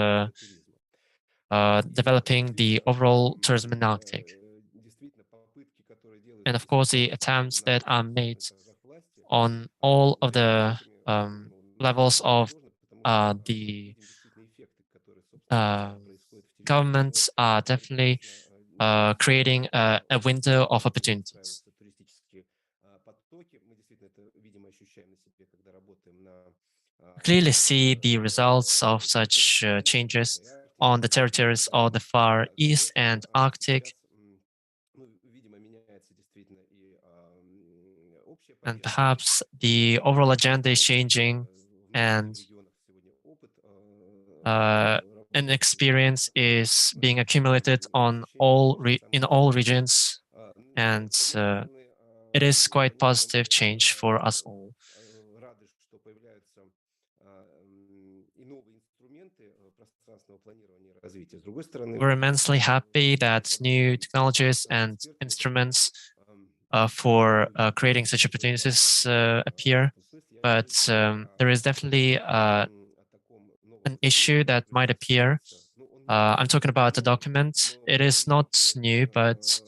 Speaker 6: developing the overall tourism in Arctic. And of course, the attempts that are made on all of the levels of the governments are definitely creating a window of opportunities. Clearly see the results of such changes on the territories of the Far East and Arctic. And perhaps the overall agenda is changing, and an experience is being accumulated on in all regions, and it is quite positive change for us all. We're immensely happy that new technologies and instruments for creating such opportunities appear, but there is definitely an issue that might appear. I'm talking about the document. It is not new, but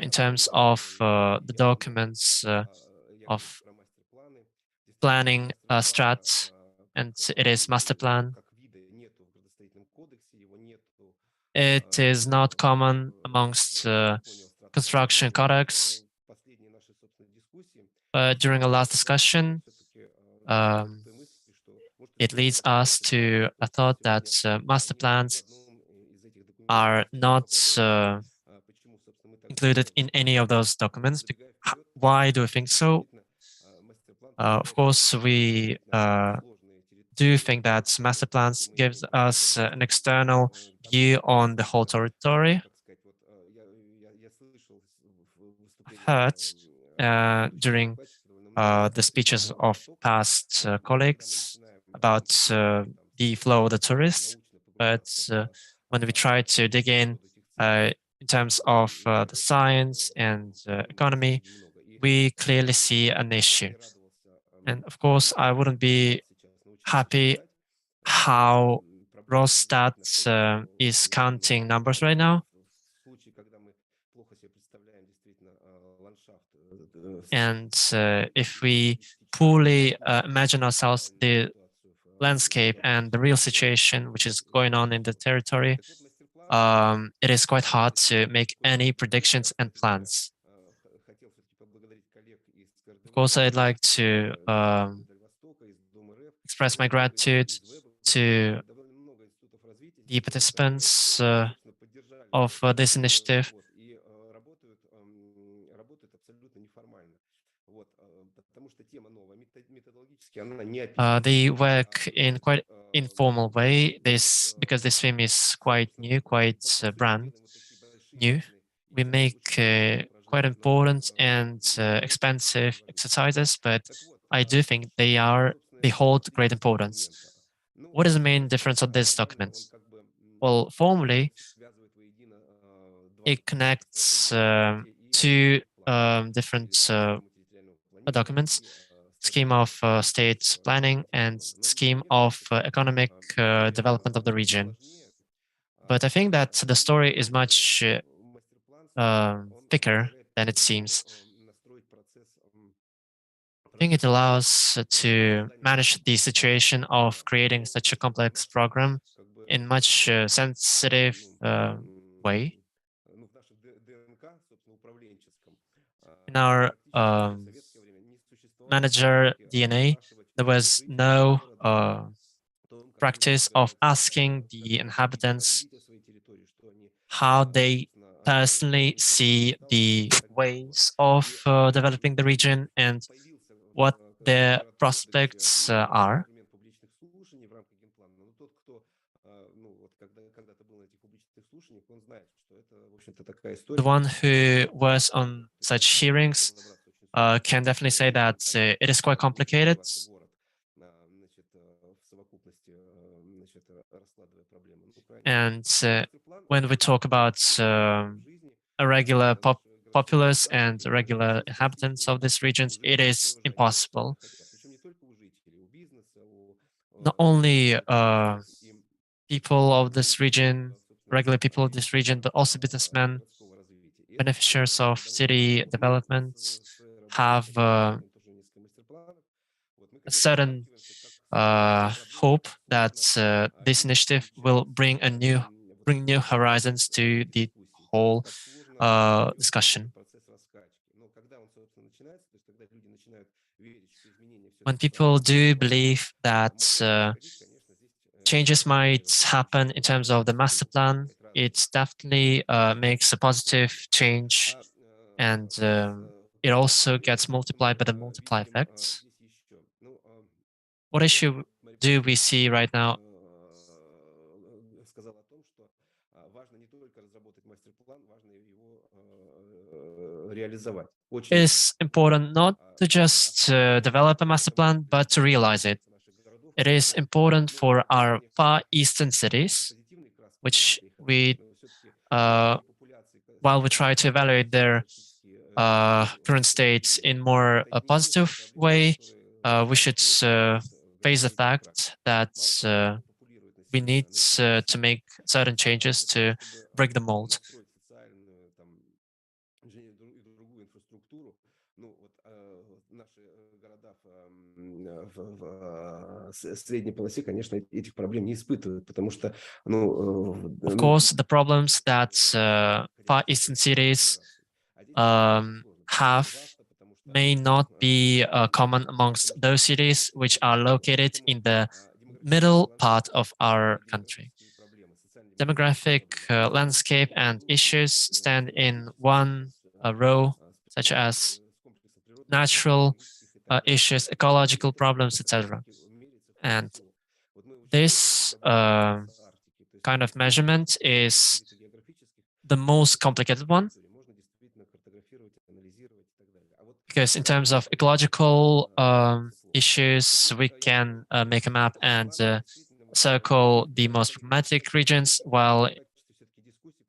Speaker 6: in terms of the documents of planning strat, and it is master plan. It is not common amongst construction codex. During a last discussion, it leads us to a thought that master plans are not included in any of those documents. Why do I think so? Of course, we do think that master plans gives us an external view on the whole territory. I've heard during the speeches of past colleagues about the flow of the tourists, but when we try to dig in terms of the science and economy, we clearly see an issue. And of course, I wouldn't be happy how Rosstat is counting numbers right now. And if we poorly imagine ourselves the landscape and the real situation which is going on in the territory, it is quite hard to make any predictions and plans. Of course, I'd like to express my gratitude to the participants of this initiative. They work in quite informal way. Because this theme is quite new, quite brand new. We make quite important and expensive exercises, but I do think they hold great importance. What is the main difference of this document? Well, formally, it connects two different documents: scheme of state planning and scheme of economic development of the region. But I think that the story is much thicker than it seems. I think it allows to manage the situation of creating such a complex program in much sensitive way. In our manager DNA, there was no practice of asking the inhabitants how they personally see the ways of developing the region and what their prospects are. The one who was on such hearings can definitely say that it is quite complicated. And when we talk about irregular populace and regular inhabitants of these regions, it is impossible. Not only people of this region, regular people of this region, but also businessmen, beneficiaries of city development have a certain hope that this initiative will bring new horizons to the whole discussion. When people do believe that changes might happen in terms of the master plan, it definitely makes a positive change, and it also gets multiplied by the multiply effect. What issue do we see right now? It is important not to just develop a master plan, but to realize it. It is important for our far eastern cities, which we, while we try to evaluate their current state in more a positive way, we should face the fact that we need to make certain changes to break the mold. Of course, the problems that far eastern cities have may not be common amongst those cities which are located in the middle part of our country. Demographic landscape and issues stand in one row, such as natural issues, ecological problems, etc. And this kind of measurement is the most complicated one, because in terms of ecological issues, we can make a map and circle the most problematic regions, while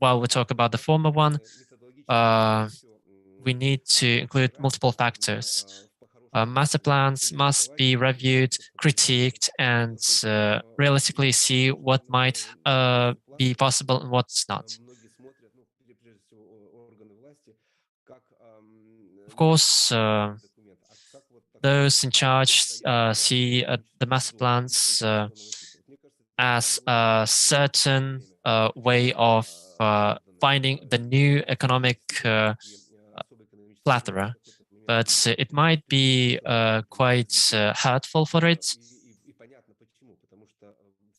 Speaker 6: we talk about the former one, we need to include multiple factors. Master plans must be reviewed, critiqued, and realistically see what might be possible and what's not. Of course, those in charge see the master plans as a certain way of finding the new economic plethora, but it might be quite hurtful for it.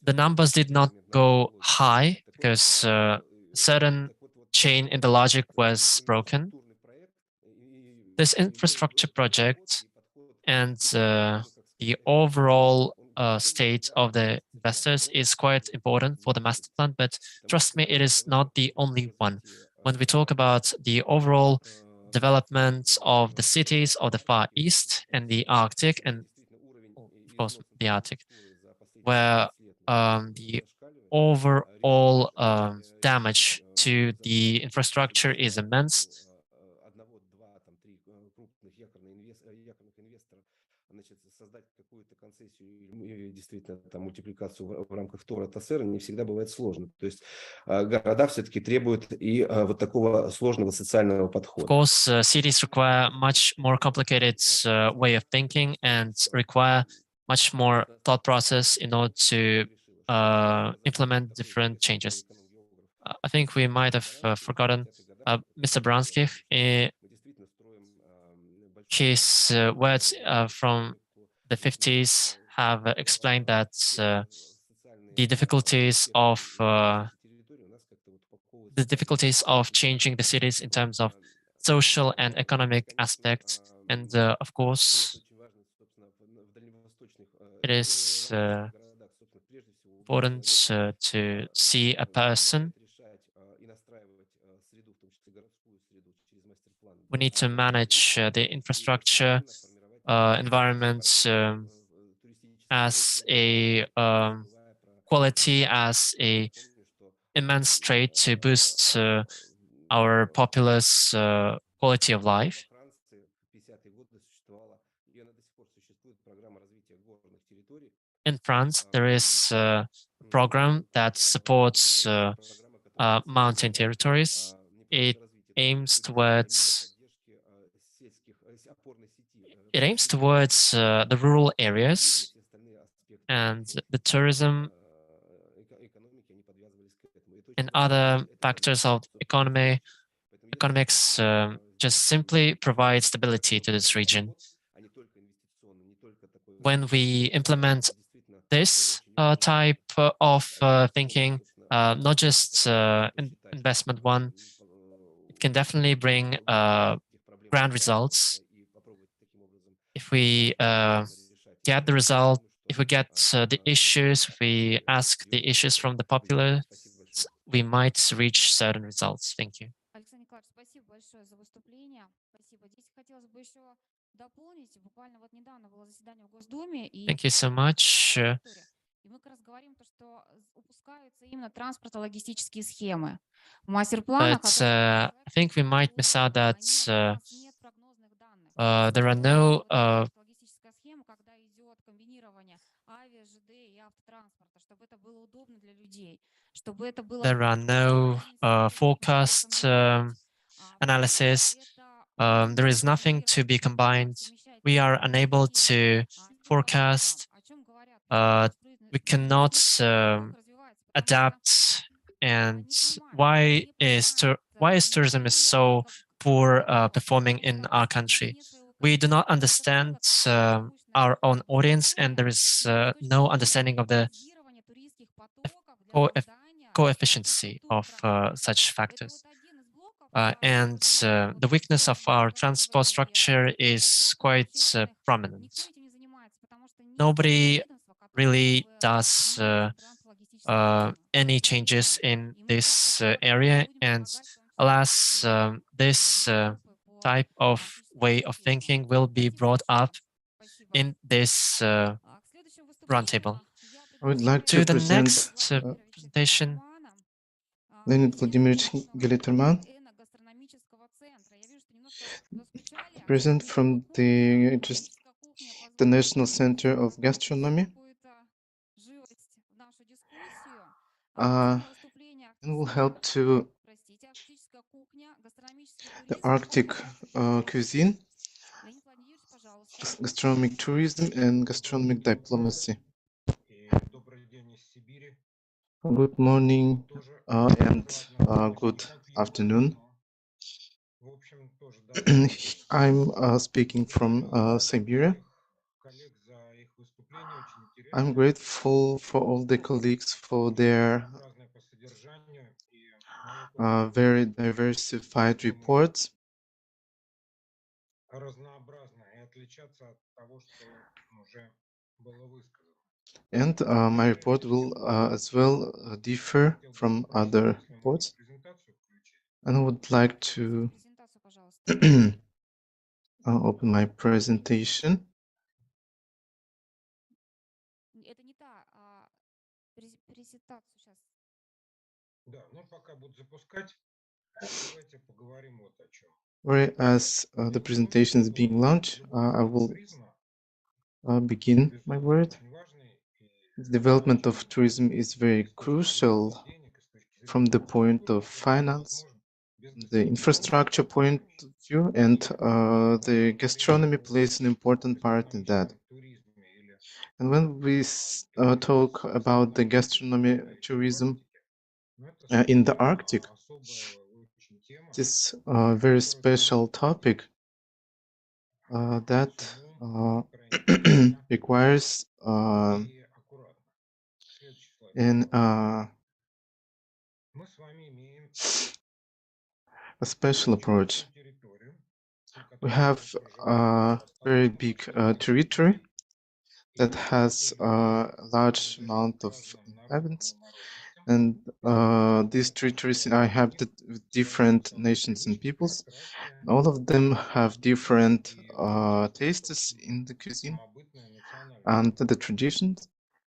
Speaker 6: The numbers did not go high because certain chain in the logic was broken. This infrastructure project and the overall state of the investors is quite important for the master plan, but trust me, it is not the only one. When we talk about the overall development of the cities of the Far East and the Arctic, and of course the Arctic, where the overall damage to the infrastructure is immense,
Speaker 9: действительно там мультипликацию в рамках Тора Тассера не всегда бывает сложно. То есть города все-таки требуют и вот такого сложного социального подхода.
Speaker 6: Of course, cities require much more complicated way of thinking and require much more thought process in order to implement different changes. I think we might have forgotten Mr. Bransky. His words from the 50s have explained that the difficulties of the difficulties of changing the cities in terms of social and economic aspects. And of course, it is important to see a person. We need to manage the infrastructure, environment as a quality, as a immense trait to boost our populace quality of life. In France, there is a program that supports mountain territories. It aims towards the rural areas, and the tourism and other factors of economics just simply provide stability to this region. When we implement this type of thinking, not just investment one, it can definitely bring grand results. If we get the result, if we get the issues, if we ask the issues from the populace, we might reach certain results. Thank you.
Speaker 5: Александр Николаевич, спасибо большое за выступление. Спасибо. Здесь хотелось бы еще дополнить. Буквально вот недавно было заседание в Госдуме.
Speaker 6: Thank you so much.
Speaker 5: И мы как раз говорим то, что упускаются именно транспортно-логистические схемы. В мастер-планах.
Speaker 6: But I think we might miss out that there are no
Speaker 5: логистическая схема, когда идет комбинирование авиа, ЖД и автотранспорта, чтобы это было удобно для людей, чтобы это было.
Speaker 6: There are no forecast analysis. There is nothing to be combined. We are unable to forecast. We cannot adapt. And why is tourism is so poor performing in our country? We do not understand our own audience, and there is no understanding of the coefficiency of such factors. And the weakness of our transport structure is quite prominent. Nobody really does any changes in this area, and alas, this type of way of thinking will be brought up in this roundtable.
Speaker 2: I would like
Speaker 6: to the
Speaker 2: present
Speaker 6: next presentation.
Speaker 2: Leonid Vladimirovich Geliterman, present from the National Center of Gastronomy. And will help to the Arctic cuisine, gastronomic tourism, and gastronomic diplomacy. Good morning and good afternoon. I'm speaking from Siberia. I'm grateful for all the colleagues for their very diversified reports. And my report will as well differ from other reports. And I would like to open my presentation. Whereas the presentation is being launched, I will begin my word. The development of tourism is very crucial from the point of finance, the infrastructure point of view, and the gastronomy plays an important part in that. And when we talk about the gastronomy tourism in the Arctic, this very special topic that requires an a special approach. We have a very big territory that has a large amount of inhabitants, and these territories are inhabited with different nations and peoples. All of them have different tastes in the cuisine and the traditions,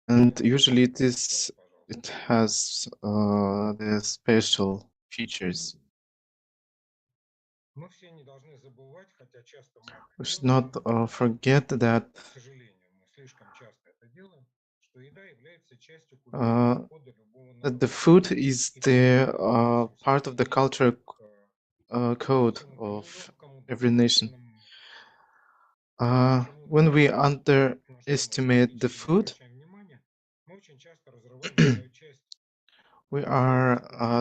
Speaker 2: and usually it has the special features. We should not forget that the food is the part of the culture code of every nation. When we underestimate the food, we are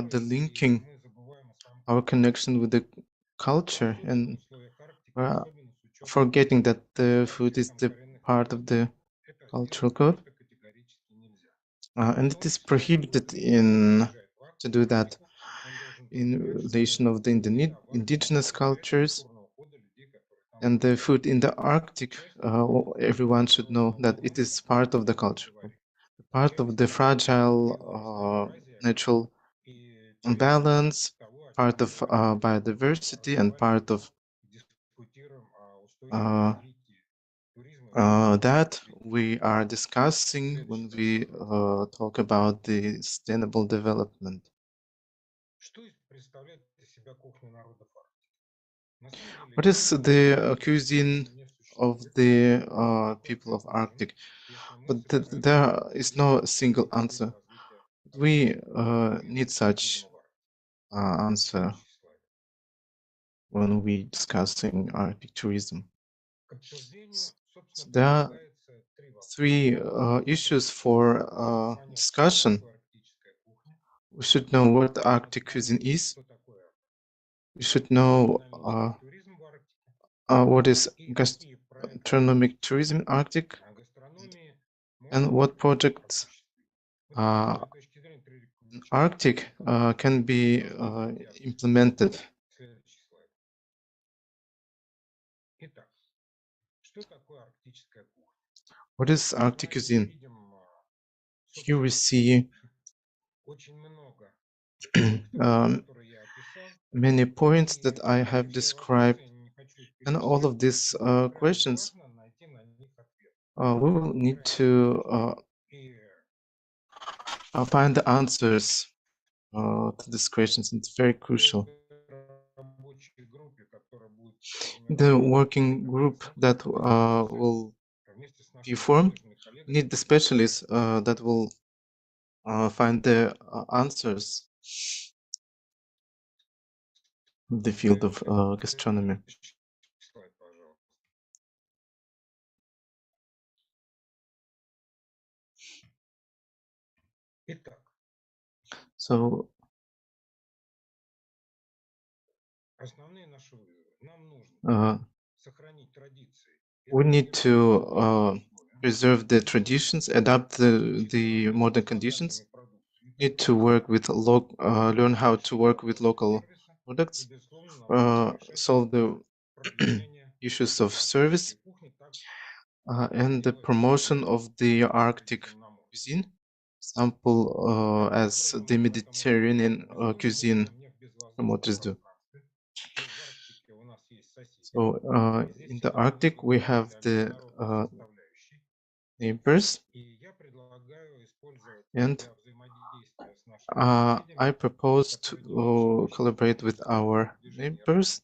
Speaker 2: delinking our connection with the culture and forgetting that the food is the part of the cultural code. And it is prohibited to do that in relation of the indigenous cultures and the food in the Arctic. Everyone should know that it is part of the culture, part of the fragile natural balance, part of biodiversity, and part of that we are discussing when we talk about the sustainable development. What is the cuisine of the people of Arctic? But there is no single answer. We need such answer when we discussing Arctic tourism. So there are three issues for discussion. We should know what Arctic cuisine is. We should know what is gastronomic tourism in Arctic and what projects in Arctic can be implemented. What is Arctic cuisine? Here we see many points that I have described, and all of these questions we will need to find the answers to these questions. It's very crucial. The working group that will be formed need the specialists that will find the answers in the field of gastronomy. So we need to preserve the traditions, adapt the modern conditions, need to work with learn how to work with local products, solve the issues of service, and the promotion of the Arctic cuisine, example as the Mediterranean cuisine promoters do. So in the Arctic we have the neighbors, and I propose to collaborate with our neighbors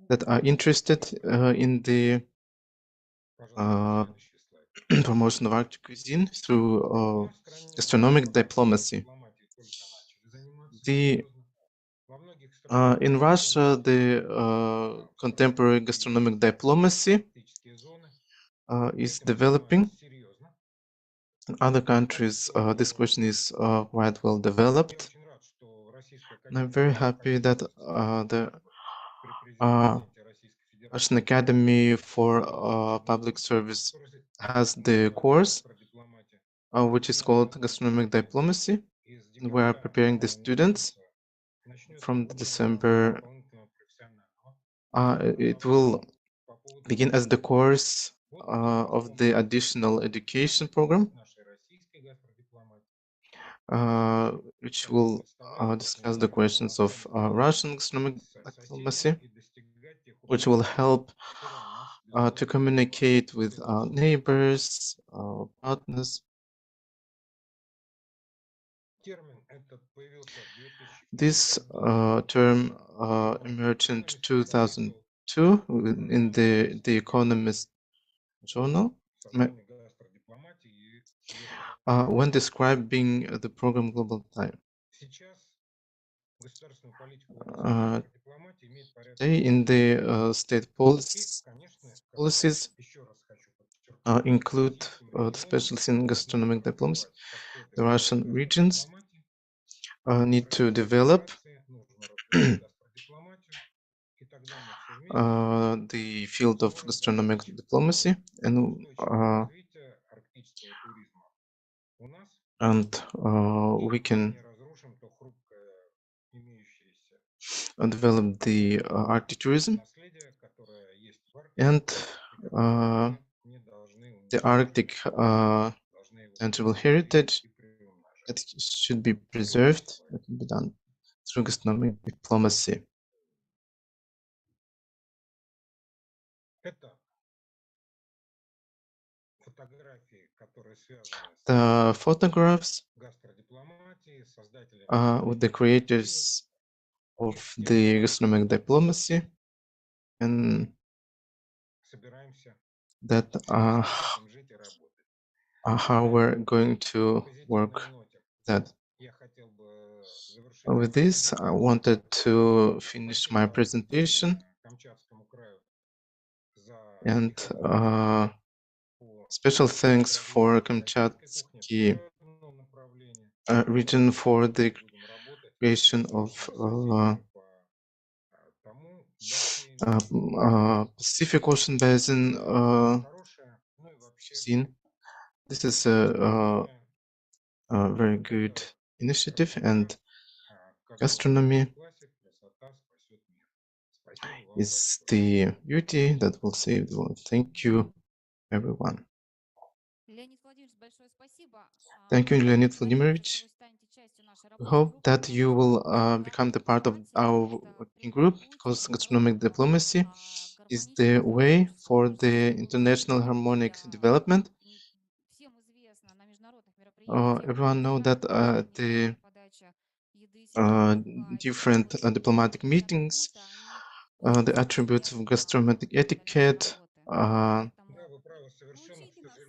Speaker 2: that are interested in the promotion of Arctic cuisine through gastronomic diplomacy. In Russia, the contemporary gastronomic diplomacy is developing. In other countries, this question is quite well developed. And I'm very happy that the Russian Academy for Public Service has the course which is called gastronomic diplomacy, we are preparing the students from December. It will begin as the course of the additional education program, which will discuss the questions of Russian gastronomic diplomacy, which will help to communicate with our neighbors, our partners. This term emerged in 2002 in the Economist journal when describing the program Global Time. Today in the state policies include the specialties in gastronomic diplomacy. The Russian regions need to develop the field of gastronomic diplomacy and we can develop the Arctic tourism and the Arctic tangible heritage that should be preserved. That can be done through gastronomic diplomacy. The photographs with the creators of the gastronomic diplomacy and that how we're going to work that. With this, I wanted to finish my presentation and special thanks for Kamchatsky region for the creation of Pacific Ocean Basin scene. This is a very good initiative, and gastronomy is the beauty that will save the world. Thank you, everyone. Thank you, Leonid Vladimirovich. We hope that you will become the part of our working group, because gastronomic diplomacy is the way for the international harmonic development. Everyone knows that the different diplomatic meetings, the attributes of gastronomic etiquette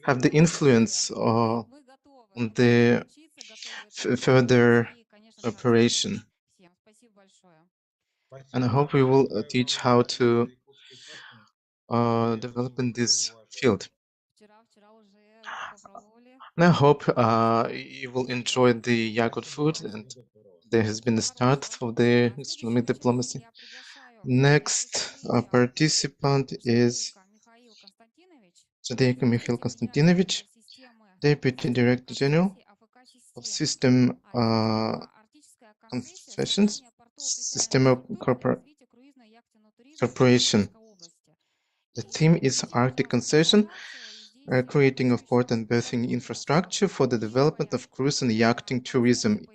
Speaker 2: have the influence on the further operation. And I hope we will teach how to develop in this field. And I hope you will enjoy the Yakut food, and there has been a start for the gastronomic diplomacy. Next participant is Zadeyko Mikhail Konstantinovich, Deputy Director General of System Concessions, System of Corporation. The theme is Arctic Concession, creating of port and berthing infrastructure for the development of cruise and yachting tourism.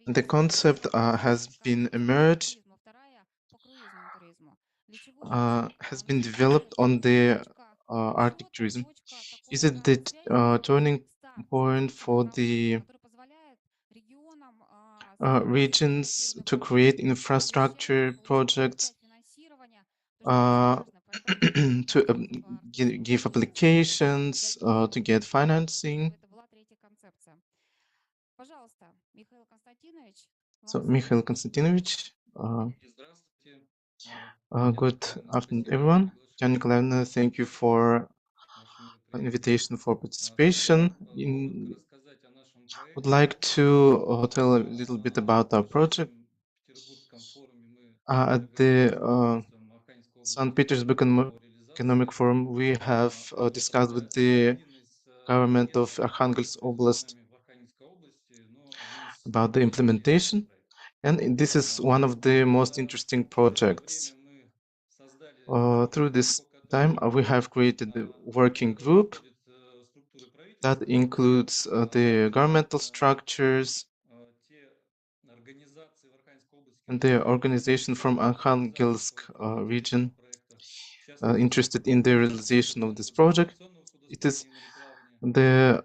Speaker 2: The concept has been developed on the Arctic tourism. Is it the turning point for the regions to create infrastructure projects, to give applications, to get financing? So, Mikhail Konstantinovich, good afternoon, everyone. Jan Nikolaevna, thank you for an invitation for participation. Would like to tell a little bit about our project. At the St. Petersburg Economic Forum, we have discussed with the government of Arkhangelsk Oblast about the implementation. And this is one of the most interesting projects. Through this time, we have created the working group that includes the governmental structures and the organization from Arkhangelsk region interested in the realization of this project. It is the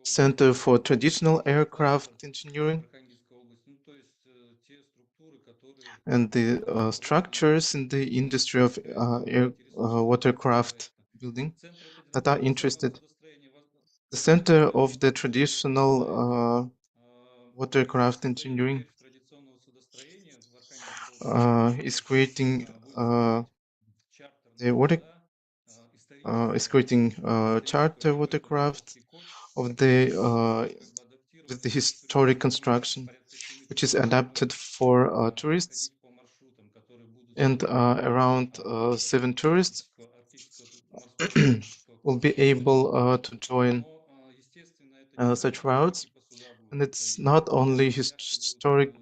Speaker 2: Center for Traditional Aircraft Engineering, and the structures in the industry of watercraft building that are interested. The Center of the Traditional Watercraft Engineering is creating charter watercraft of the with the historic construction, which is adapted for tourists, and around 7 tourists will be able to join such routes. And it's not only historic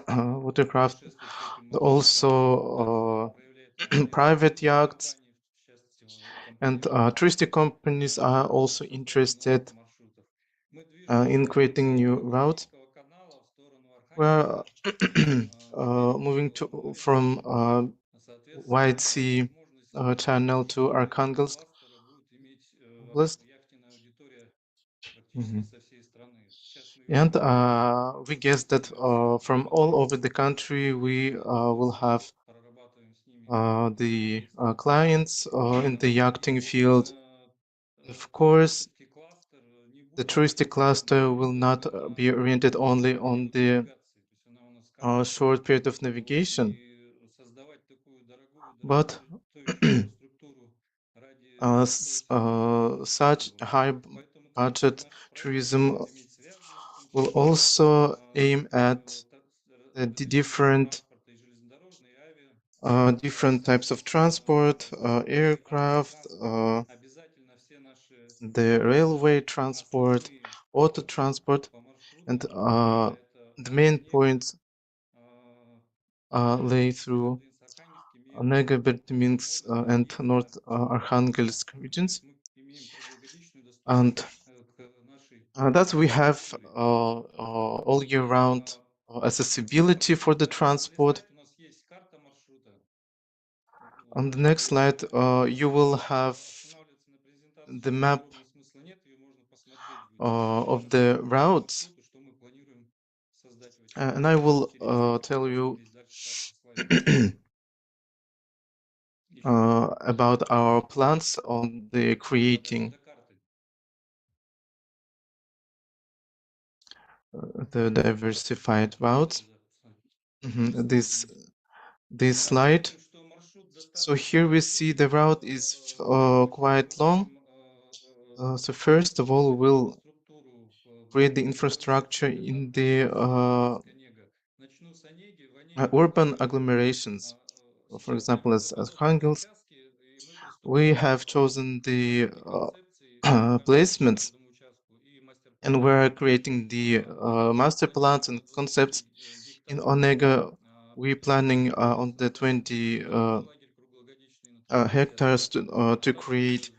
Speaker 2: watercraft, but also private yachts, and touristic companies are also interested in creating new routes. We're moving from White Sea Channel to Arkhangelsk Oblast. And we guess that from all over the country, we will have the clients in the yachting field. Of course, the touristic cluster will not be oriented only on the short period of navigation, but such high budget tourism will also aim at the different types of transport, aircraft, the railway transport, auto transport, and the main points lay through Onega, Berdiminsk, and North Arkhangelsk regions. And thus we have all year round accessibility for the transport. On the next slide, you will have the map of the routes, and I will tell you about our plans on the creating the diversified routes. This slide. So here we see the route is quite long. So first of all, we'll create the infrastructure in the urban agglomerations. For example, as Arkhangelsk, we have chosen the placements, and we're creating the master plans and concepts. In Onega, we're planning on the 20 hectares to create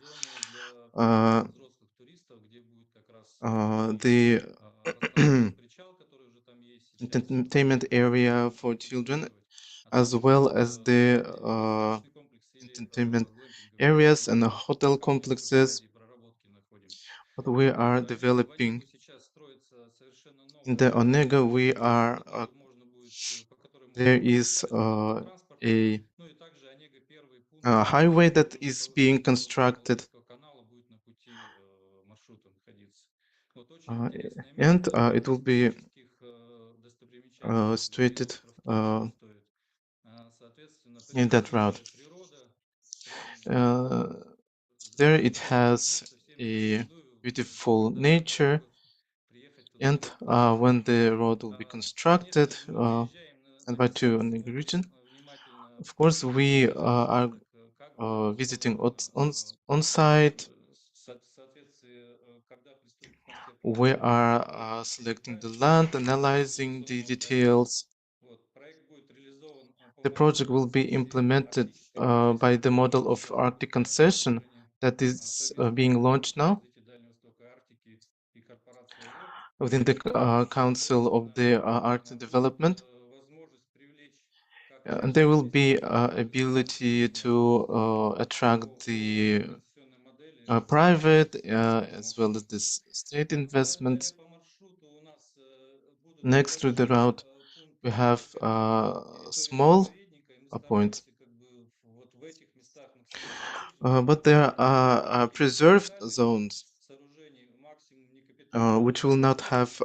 Speaker 2: the entertainment area for children, as well as the entertainment areas and hotel complexes that we are developing. In the Onega, there is a highway that is being constructed, and it will be situated in that route. There it has a beautiful nature, and when the road will be constructed and by to an region, of course we are visiting on site We are selecting the land, analyzing the details. The project will be implemented by the model of Arctic concession that is being launched now within the Council of the Arctic Development. And there will be ability to attract the private as well as this state investments. Next to the route, we have small points, but there are preserved zones which will not have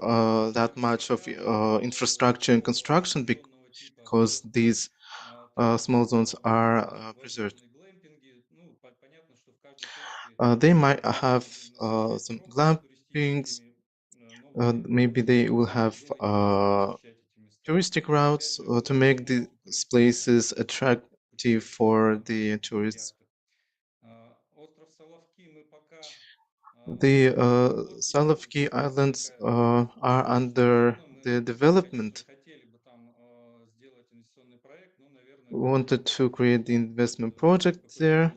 Speaker 2: that much of infrastructure and construction because these small zones are preserved. They might have some glampings. Maybe they will have touristic routes to make these places attractive for the tourists. The Solovki Islands are under the development. We wanted to create the investment project there,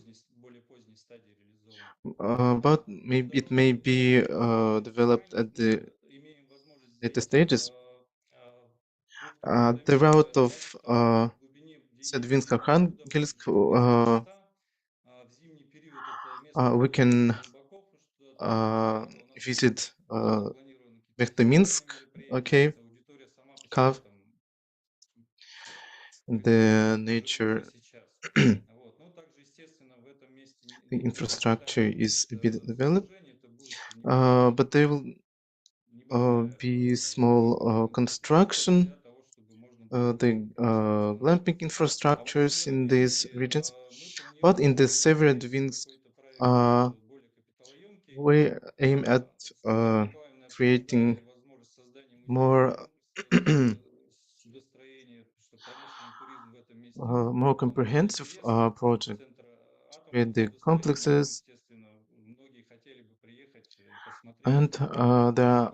Speaker 2: but maybe it may be developed at the later stages. The route of Sedvinsk-Arkhangelsk, we can visit Vertominsk, okay, cave, the nature, the infrastructure is a bit developed, but there will be small construction, the glamping infrastructures in these regions, but in the Severodvinsk, we aim at creating more more comprehensive project with the complexes, and there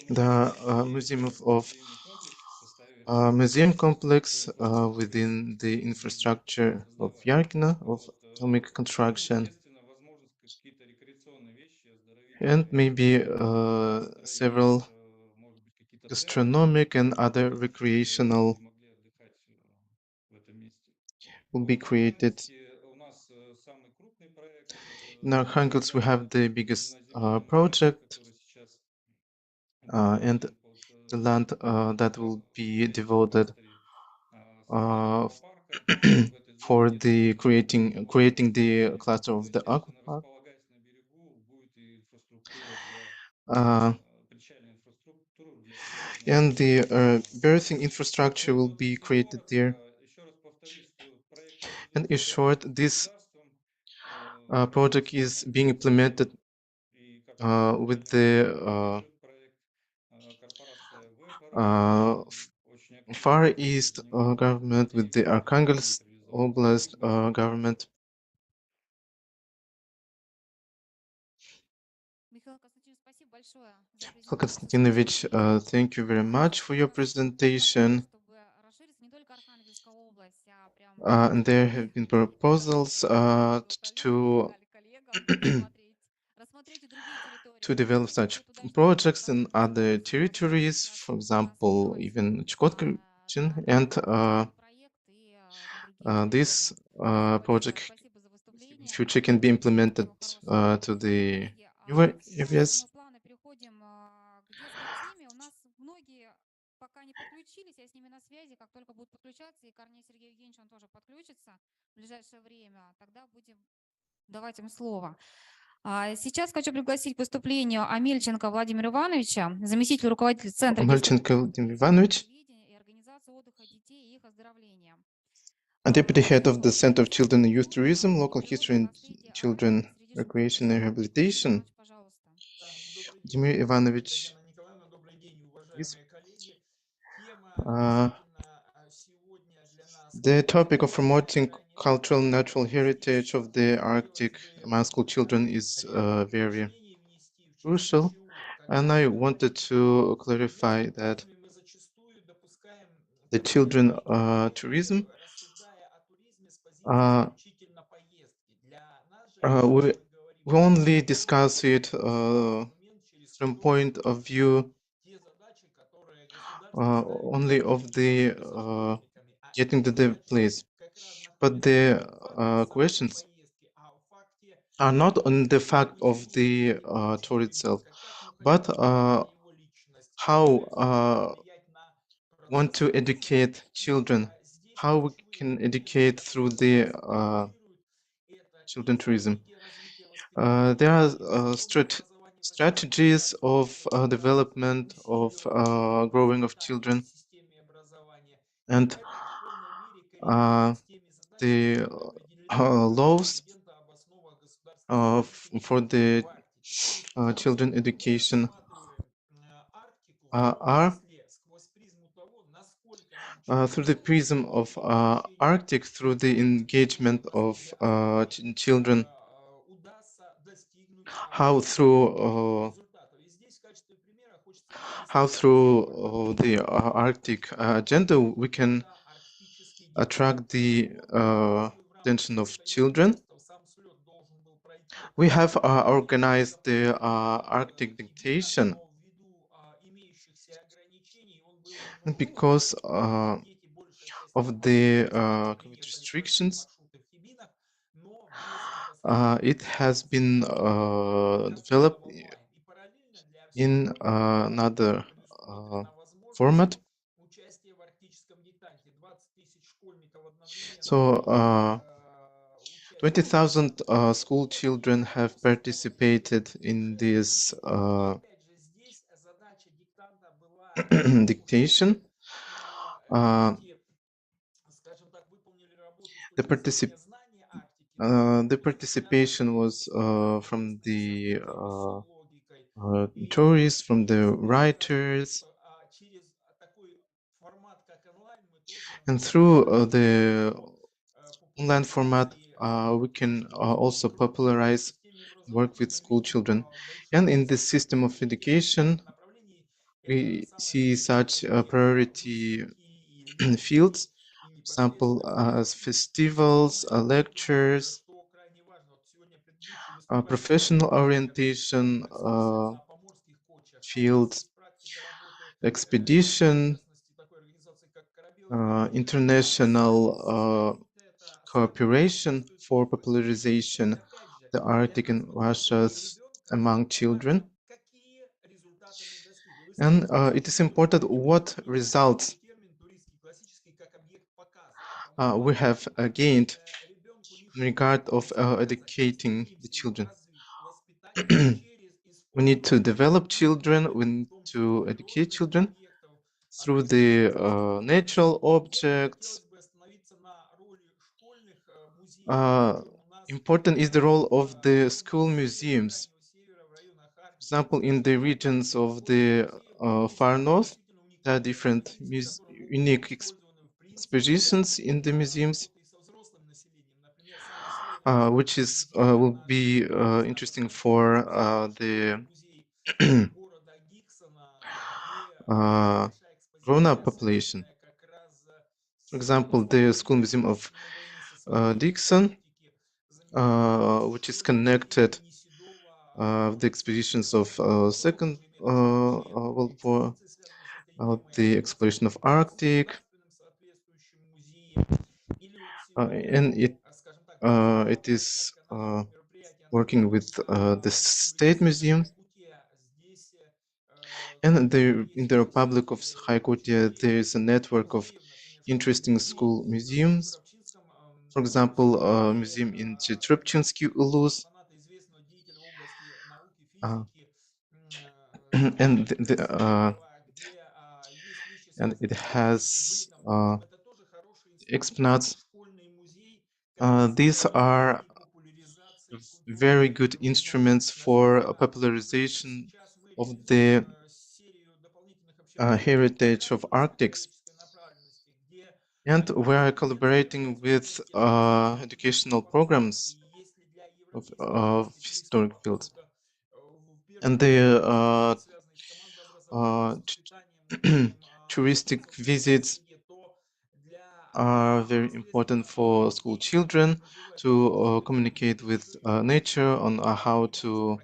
Speaker 2: the museum of museum complex within the infrastructure of Yarkina of atomic construction, and maybe several gastronomic and other recreational will be created. In Arkhangelsk, we have the biggest project and the land that will be devoted for the creating the cluster of the aqua park. And the berthing infrastructure will be created there. And in short, this project is being implemented with the Far East government, with the Arkhangelsk Oblast government. Mikhail Konstantinovich, thank you very much for your presentation. And there have been proposals to develop such projects in other territories, for example, even Chukotka region, and this project in future can be implemented to the newer areas.
Speaker 5: Пока не подключились, я с ними на связи, как только будут подключаться, и Корней Сергей Евгеньевич, он тоже подключится в ближайшее время, тогда будем давать им слово. Сейчас хочу пригласить к выступлению Амельченко Владимира Ивановича, заместитель руководителя Центра
Speaker 2: Амельченко Владимир Иванович,
Speaker 5: и организации отдыха детей и их оздоровления.
Speaker 2: Deputy Head of the Center of Children and Youth Tourism, Local History and Children Recreation and Rehabilitation. Владимир Иванович, the topic of promoting cultural natural heritage of the Arctic among school children is very crucial. And I wanted to clarify that the children tourism, we only discuss it from point of view only of the getting to the place. But the questions are not on the fact of the tour itself, but how want to educate children, how we can educate through the children tourism. There are strategies of development of growing of children, and the laws for the children education are through the prism of Arctic, through the engagement of children, how through the Arctic agenda we can attract the attention of children. We have organized the Arctic dictation because of the COVID restrictions. It has been developed in another format. So 20,000 school children have participated in this dictation. The participation was from the tourists, from the writers, and through the online format we can also popularize work with school children. And in this system of education we see such priority fields, for example, as festivals, lectures, professional orientation fields, expedition, international cooperation for popularization the Arctic and Russia among children. And it is important what results we have gained in regard of educating the children. We need to develop children, we need to educate children through the natural objects. Important is the role of the school museums. For example, in the regions of the far north, there are different unique expositions in the museums, which is will be interesting for the grown-up population. For example, the School Museum of Dixon, which is connected with the expeditions of Second World War, the exploration of Arctic, and it is working with the state museum. And in the Republic of Yakutия, there is a network of interesting school museums. For example, a museum in Chertopchinsky Ulus, and it has exponents. These are very good instruments for popularization of the heritage of Arctics. And we are collaborating with educational programs of historic fields. And the touristic visits are very important for school children to communicate with nature on how to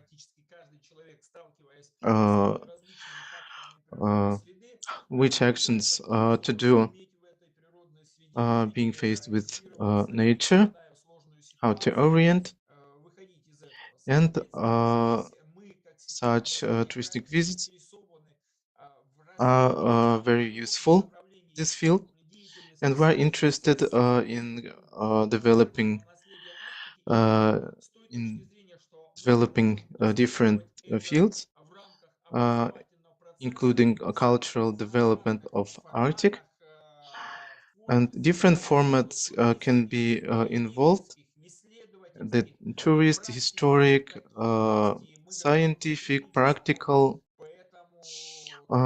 Speaker 2: which actions to do being faced with nature, how to orient, and such touristic visits are very useful in this field, and we're interested in developing different fields, including cultural development of Arctic, and different formats can be involved: the tourist, historic, scientific, practical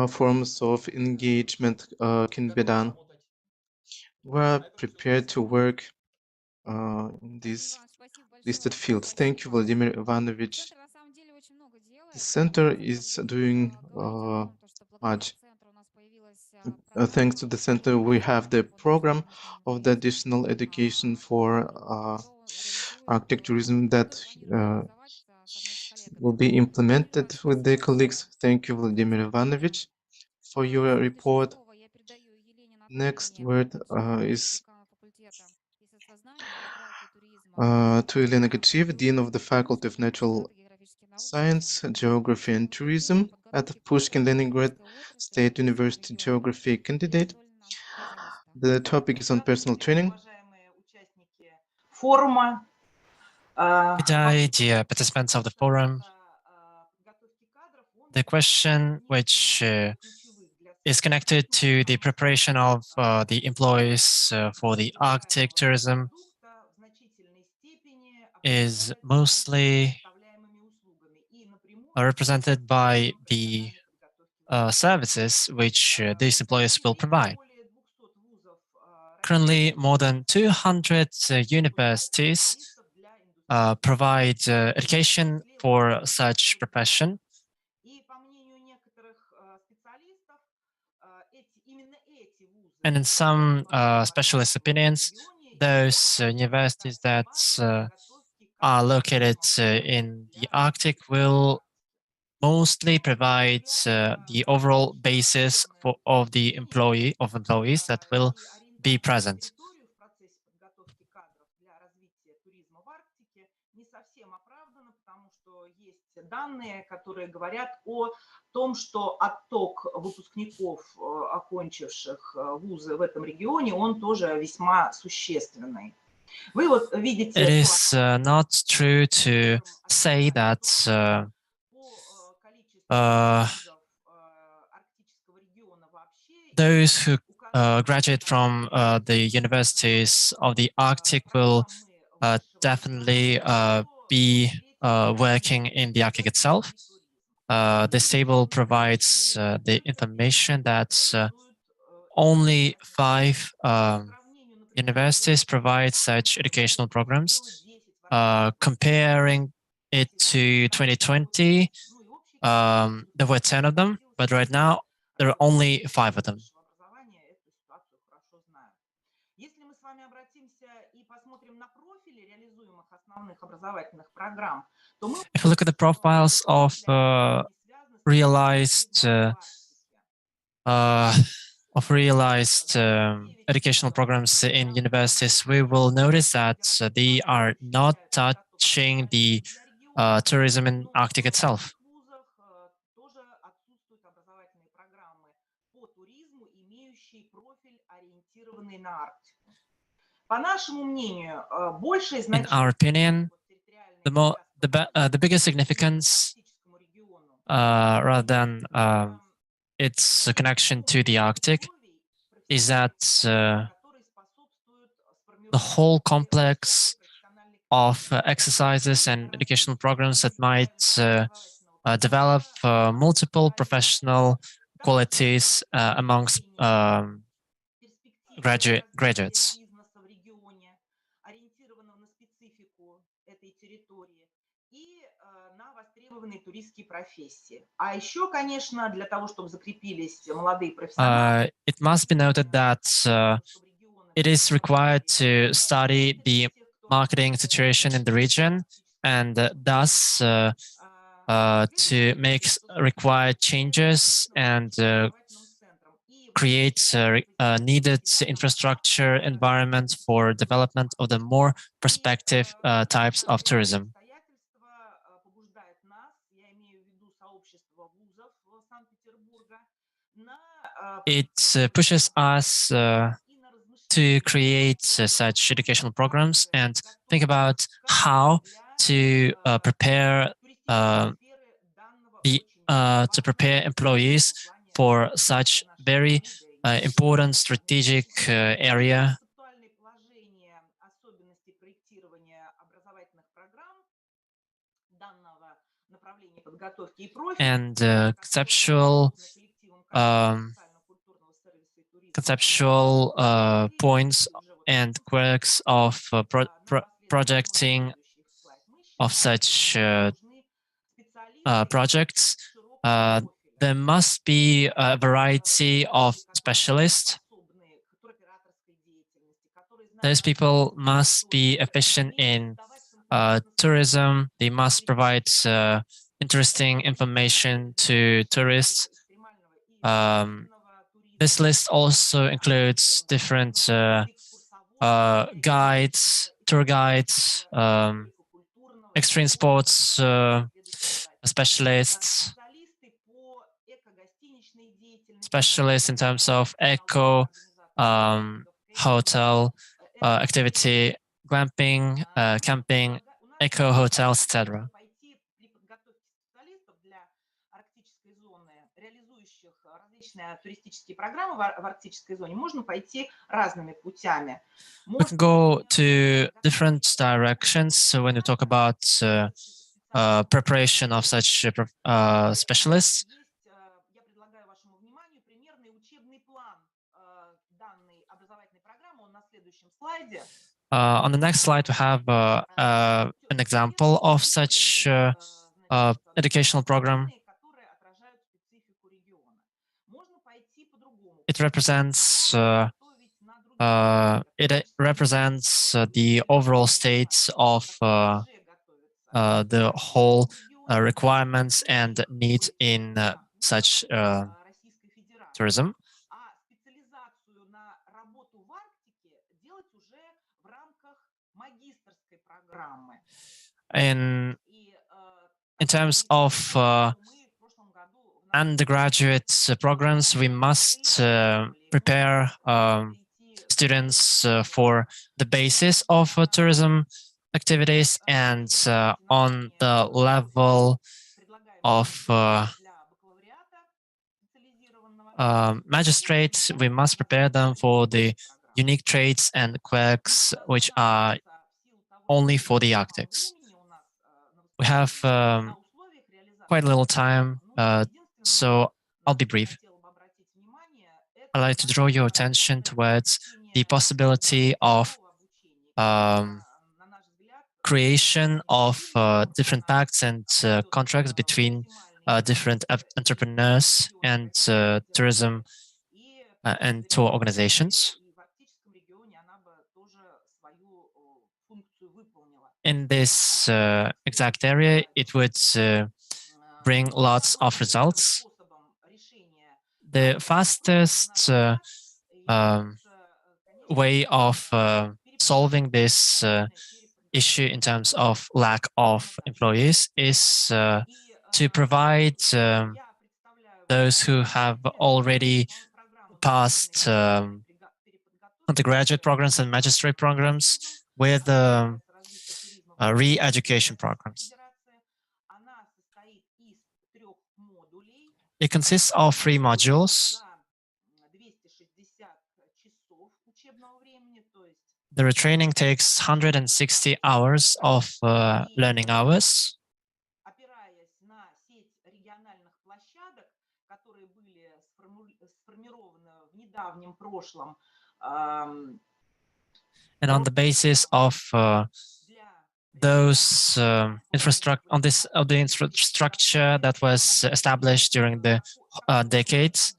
Speaker 2: forms of engagement can be done. We're prepared to work in these listed fields. Thank you, Vladimir Ivanovich. The center is doing much. Thanks to the center, we have the program of the additional education for Arctic tourism that will be implemented with the colleagues. Thank you, Vladimir Ivanovich, for your report. Next word is to Elena Gachieva, Dean of the Faculty of Natural Science, Geography and Tourism at Pushkin Leningrad State University Geography candidate. The topic is on personal training.
Speaker 6: Good day, dear participants of the forum. The question which is connected to the preparation of the employees for the Arctic tourism is mostly represented by the services which these employees will provide. Currently, more than 200 universities provide education for such profession. And in some specialist opinions, those universities that are located in the Arctic will mostly provide the overall basis of the employees that will be present.
Speaker 10: Данные, которые говорят о том, что отток выпускников, окончивших вузы в этом регионе, он тоже весьма существенный. Вы вот видите...
Speaker 6: It is not true to say that those who graduate from the universities of the Arctic will definitely be working in the Arctic itself. This table provides the information that only 5 universities provide such educational programs. Comparing it to 2020, there were 10 of them, but right now there are only 5 of them. If you look at the profiles of realized educational programs in universities, we will notice that they are not touching the tourism in Arctic itself. In our opinion, the biggest significance, rather than its connection to the Arctic, is that the whole complex of exercises and educational programs that might develop multiple professional qualities amongst graduates. It must be noted that it is required to study the marketing situation in the region and thus to make required changes and create needed infrastructure environment for development of the more prospective types of tourism. It pushes us to create such educational programs and think about how to prepare employees for such very important strategic area. And conceptual points and quirks of projecting of such projects. There must be a variety of specialists. Those people must be efficient in tourism. They must provide interesting information to tourists. This list also includes different guides, tour guides, extreme sports specialists, specialists in terms of eco, hotel activity, glamping, camping, eco hotels, etc. We can go to different directions. So when you talk about preparation of such specialists, on the next slide, we have an example of such educational program. It represents the overall state of the whole requirements and need in such tourism. In terms of undergraduate programs, we must prepare students for the basis of tourism activities, and on the level of magistrates, we must prepare them for the unique traits and quirks which are only for the Arctics. We have quite a little time, so I'll be brief. I'd like to draw your attention towards the possibility of creation of different pacts and contracts between different entrepreneurs and tourism and tour organizations. In this exact area, it would bring lots of results. The fastest way of solving this issue in terms of lack of employees is to provide those who have already passed undergraduate programs and magistrate programs with re-education programs. It consists of 3 modules. The retraining takes 160 hours of learning hours.
Speaker 10: которые были сформированы в недавнем прошлом.
Speaker 6: And on the basis of those infrastructure that was established during the decades,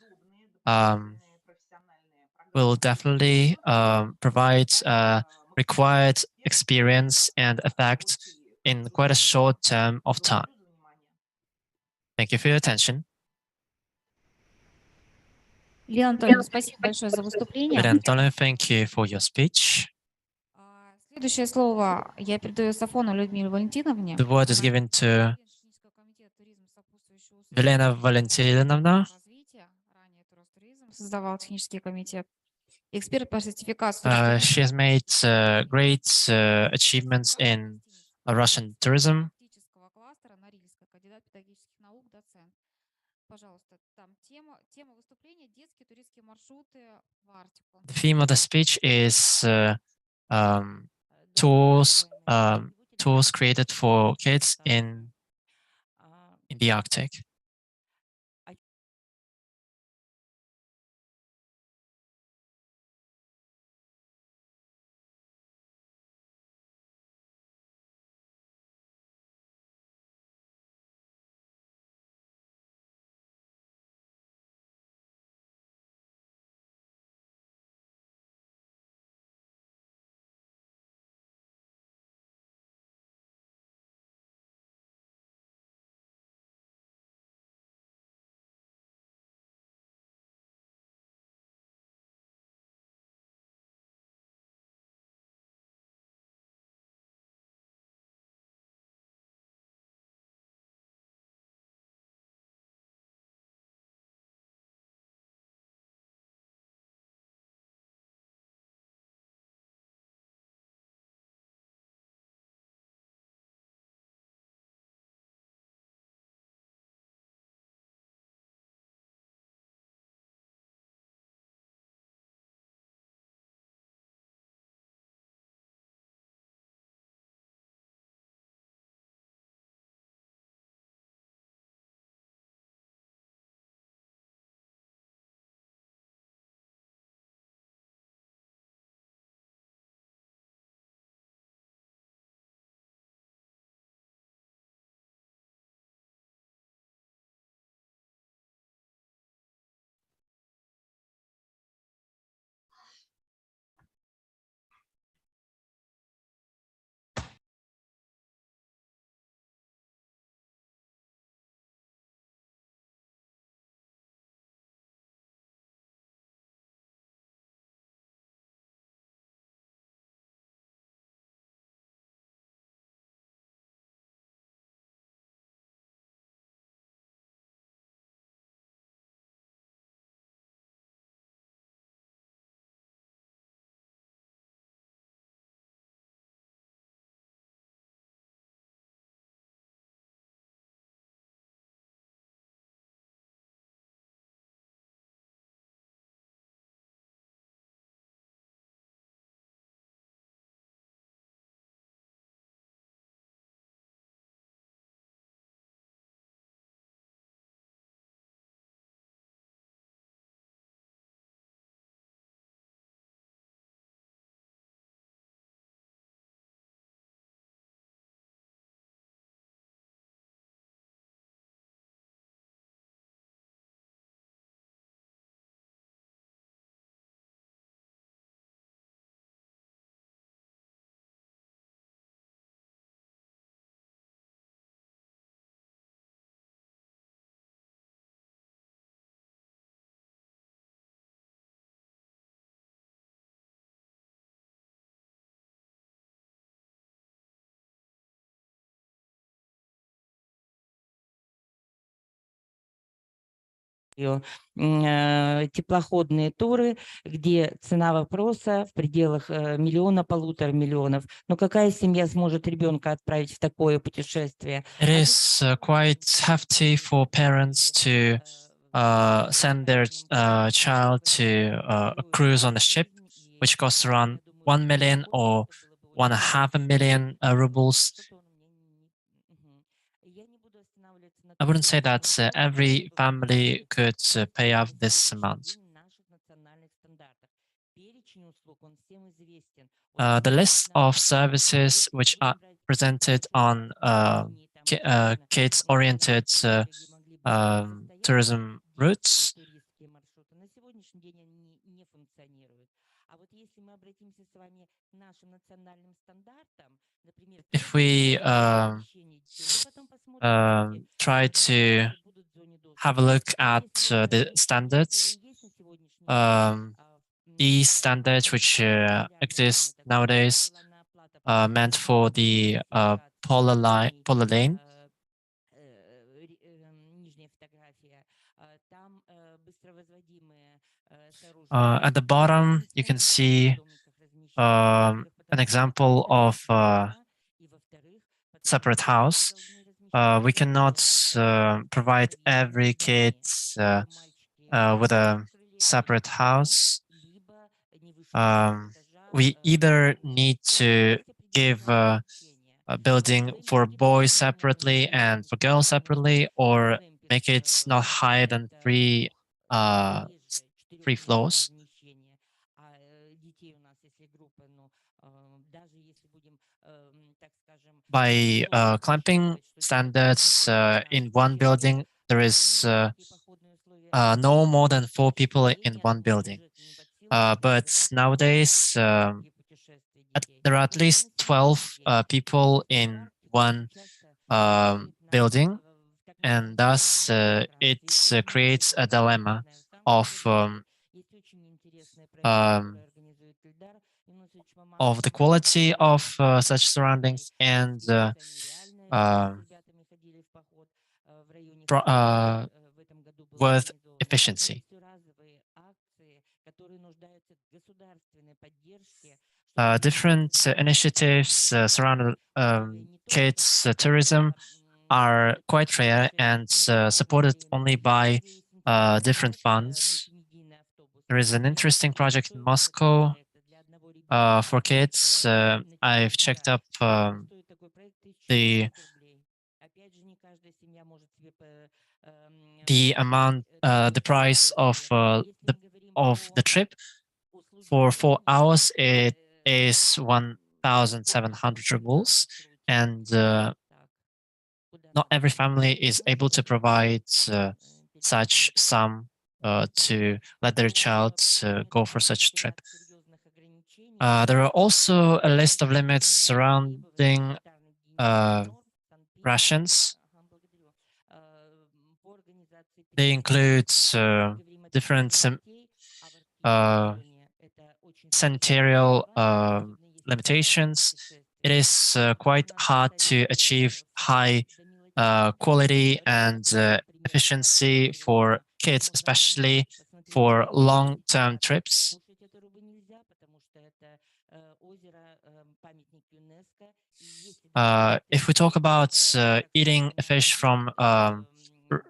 Speaker 6: will definitely provide required experience and effect in quite a short term of time. Thank you for your attention.
Speaker 5: Елена Анатольевна, спасибо большое за выступление.
Speaker 6: Antonio, thank you for your speech.
Speaker 5: Следующее слово я передаю Сафону Людмиле Валентиновне.
Speaker 6: The word is given to Елена Валентиновна.
Speaker 5: Создавал технический комитет. Эксперт по сертификации.
Speaker 6: She has made great achievements in Russian tourism. The theme of the speech is tours created for kids in the Arctic.
Speaker 11: теплоходные туры, где цена вопроса в пределах 1–1,5 миллиона. Но какая семья сможет ребенка отправить в такое путешествие?
Speaker 6: It is quite hefty for parents to send their child to a cruise on a ship, which costs around 1 million or 1.5 million rubles. I wouldn't say that every family could pay up this amount. The list of services which are presented on kids-oriented tourism routes. If we try to have a look at the standards, these standards which exist nowadays meant for the polar lane. At the bottom, you can see an example of separate house. We cannot provide every kid with a separate house. We either need to give a building for boys separately and for girls separately, or make it not higher than three floors. By clamping standards in one building, there is no more than 4 people in one building. But nowadays, there are at least 12 people in one building, and thus it creates a dilemma of the quality of such surroundings and with efficiency. Different initiatives surrounding kids tourism are quite rare and supported only by different funds. There is an interesting project in Moscow for kids. I've checked up the amount, the price of the trip. For 4 hours, it is 1,700 rubles, and not every family is able to provide such sum to let their child go for such a trip. There are also a list of limits surrounding rations. They include different sanitarial limitations. It is quite hard to achieve high quality and efficiency for kids, especially for long-term trips. If we talk about eating a fish from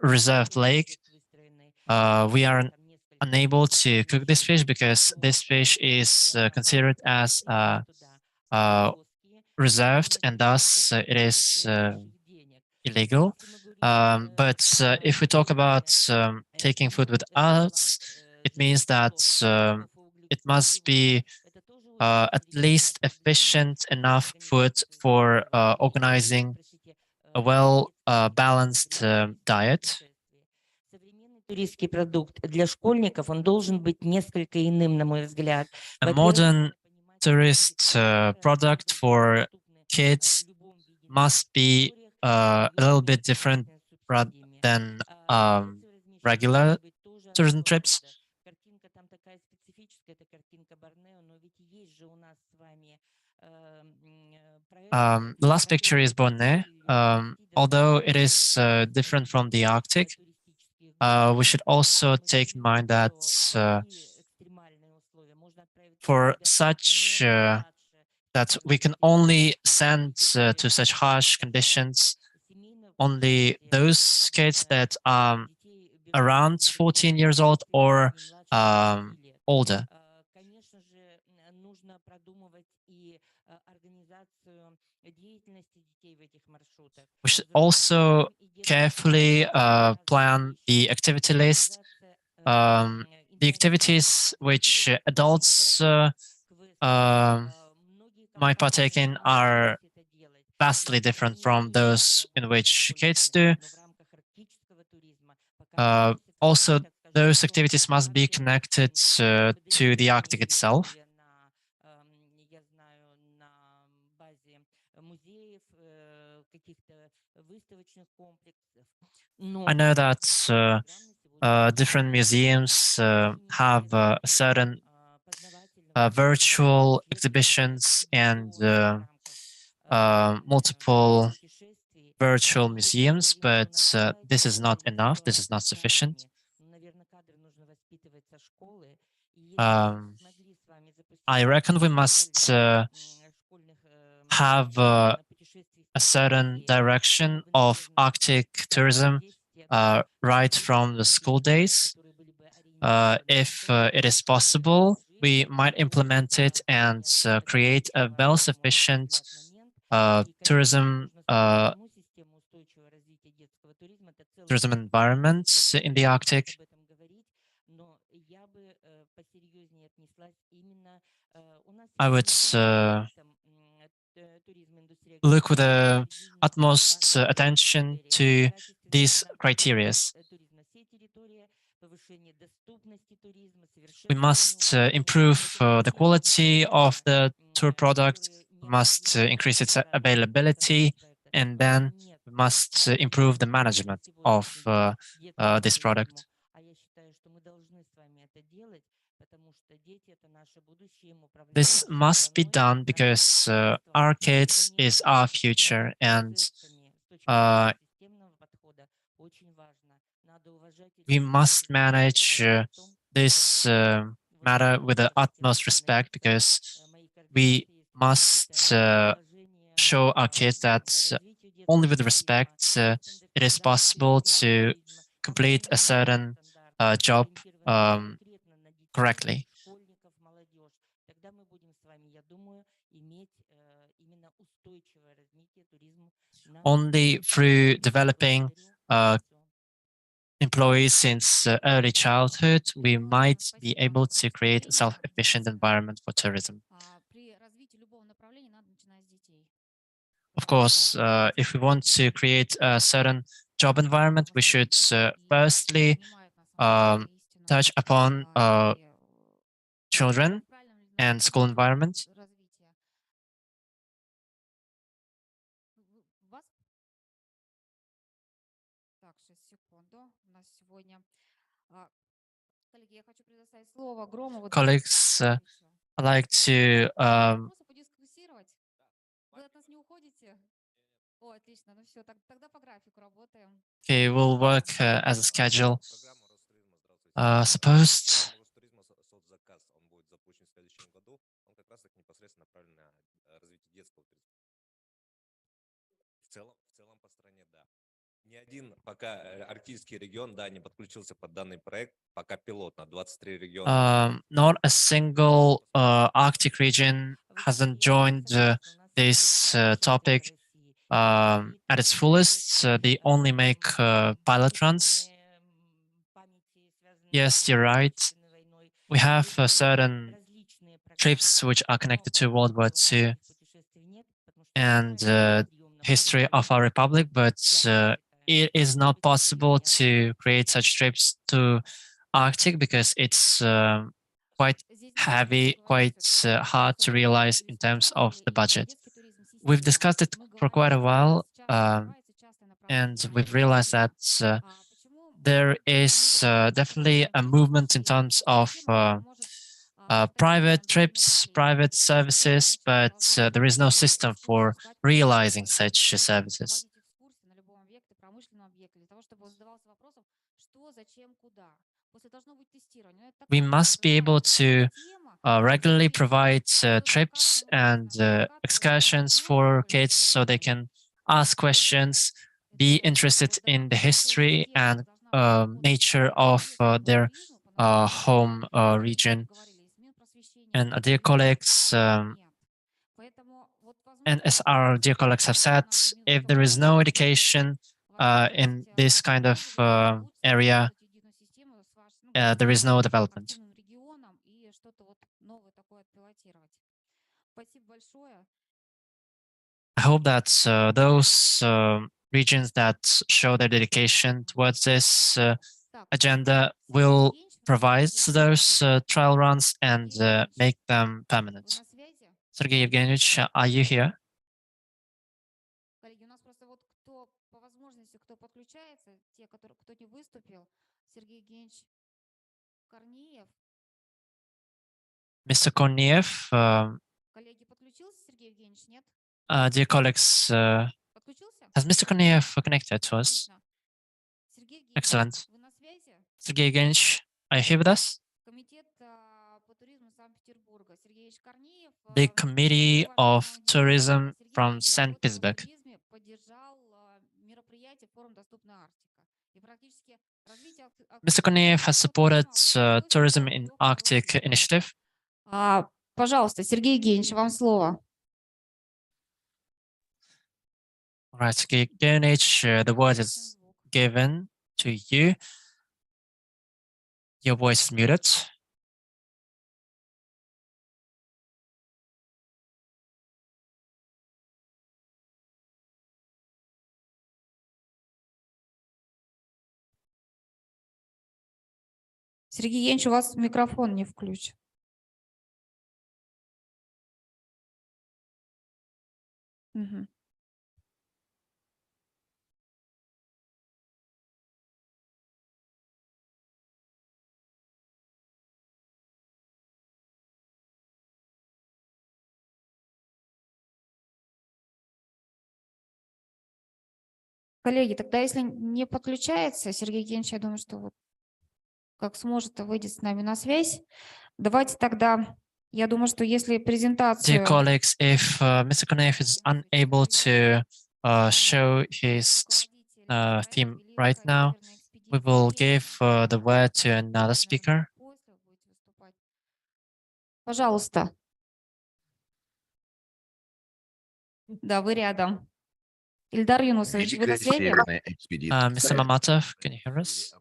Speaker 6: reserved lake, we are unable to cook this fish because this fish is considered as reserved, and thus it is illegal. But if we talk about taking food with us, it means that it must be at least efficient enough food for organizing a well balanced diet.
Speaker 11: Туристский продукт для школьников, он должен быть несколько иным, на мой взгляд.
Speaker 6: A modern tourist product for kids must be a little bit different than regular tourism trips. The last picture is Borneo. Although it is different from the Arctic, we should also take in mind that for such that we can only send to such harsh conditions only those kids that are around 14 years old or older. We should also carefully plan the activity list. The activities which adults might partake in are vastly different from those in which kids do. Also, those activities must be connected to the Arctic itself. I know that different museums have certain virtual exhibitions and multiple virtual museums, but this is not enough. This is not sufficient. I reckon we must have a certain direction of Arctic tourism right from the school days. If it is possible, we might implement it and create a well-sufficient tourism environment in the Arctic. I would look with the utmost attention to these criteria. We must improve the quality of the tour product, we must increase its availability, and then we must improve the management of this product. This must be done because our kids is our future, and we must manage this matter with the utmost respect, because we must show our kids that only with respect it is possible to complete a certain job correctly. Only through developing employees since early childhood, we might be able to create a self-efficient environment for tourism. Of course, if we want to create a certain job environment, we should firstly touch upon children and school environment. Colleagues, I'd like to okay, we'll work as a schedule. Suppose
Speaker 12: Ни один пока арктический регион, да, не подключился под данный проект, пока пилотно, 23 региона.
Speaker 6: Not a single Arctic region hasn't joined this topic at its fullest. They only make pilot runs. Yes, you're right. We have certain trips which are connected to World War II and history of our republic, but it is not possible to create such trips to Arctic because it's quite heavy, quite hard to realize in terms of the budget. We've discussed it for quite a while, and we've realized that there is definitely a movement in terms of private trips, private services, but there is no system for realizing such services. We must be able to regularly provide trips and excursions for kids so they can ask questions, be interested in the history and nature of their home region. And dear colleagues, And as our dear colleagues have said, if there is no education in this kind of area, there is no development. I hope that those regions that show their dedication towards this agenda will provide those trial runs and make them permanent. Sergey Evgenievich, are you here?
Speaker 5: Коллеги, у нас просто вот кто по возможности, кто подключается, те, кто не выступил, Сергей Евгеньевич Корнеев.
Speaker 6: Mr. Korniev,
Speaker 5: Коллеги, подключился Сергей Евгеньевич, нет?
Speaker 6: Dear colleagues, has Mr. Korniev connected to us? Excellent.
Speaker 5: Вы на связи?
Speaker 6: Sergey Evgenievich, are you here with us?
Speaker 5: Комитет по туризму Санкт-Петербурга. Сергей Евгеньевич Корнеев.
Speaker 6: The Committee of Tourism from St. Petersburg.
Speaker 5: Поддержал мероприятие форум «Доступная Арктика». И практически развитие
Speaker 6: Mr. Korniev has supported tourism in Arctic initiative.
Speaker 5: Пожалуйста, Сергей Евгеньевич, вам слово.
Speaker 6: All right, Sergey Evgenievich, the word is given to you. Your voice is muted.
Speaker 5: Сергей Евгеньевич, у вас микрофон не включен. Угу. Коллеги, тогда если не подключается, Сергей Евгеньевич, я думаю, что вот как сможет, выйдет с нами на связь. Давайте тогда, я думаю, что если презентацию...
Speaker 6: Dear colleagues, if Mr. Korniev is unable to show his theme right now, we will give the word to another speaker.
Speaker 5: Пожалуйста. Да, вы рядом. Ильдар Юнусович, вы на связи?
Speaker 6: Mr. Mamatov, can you hear us?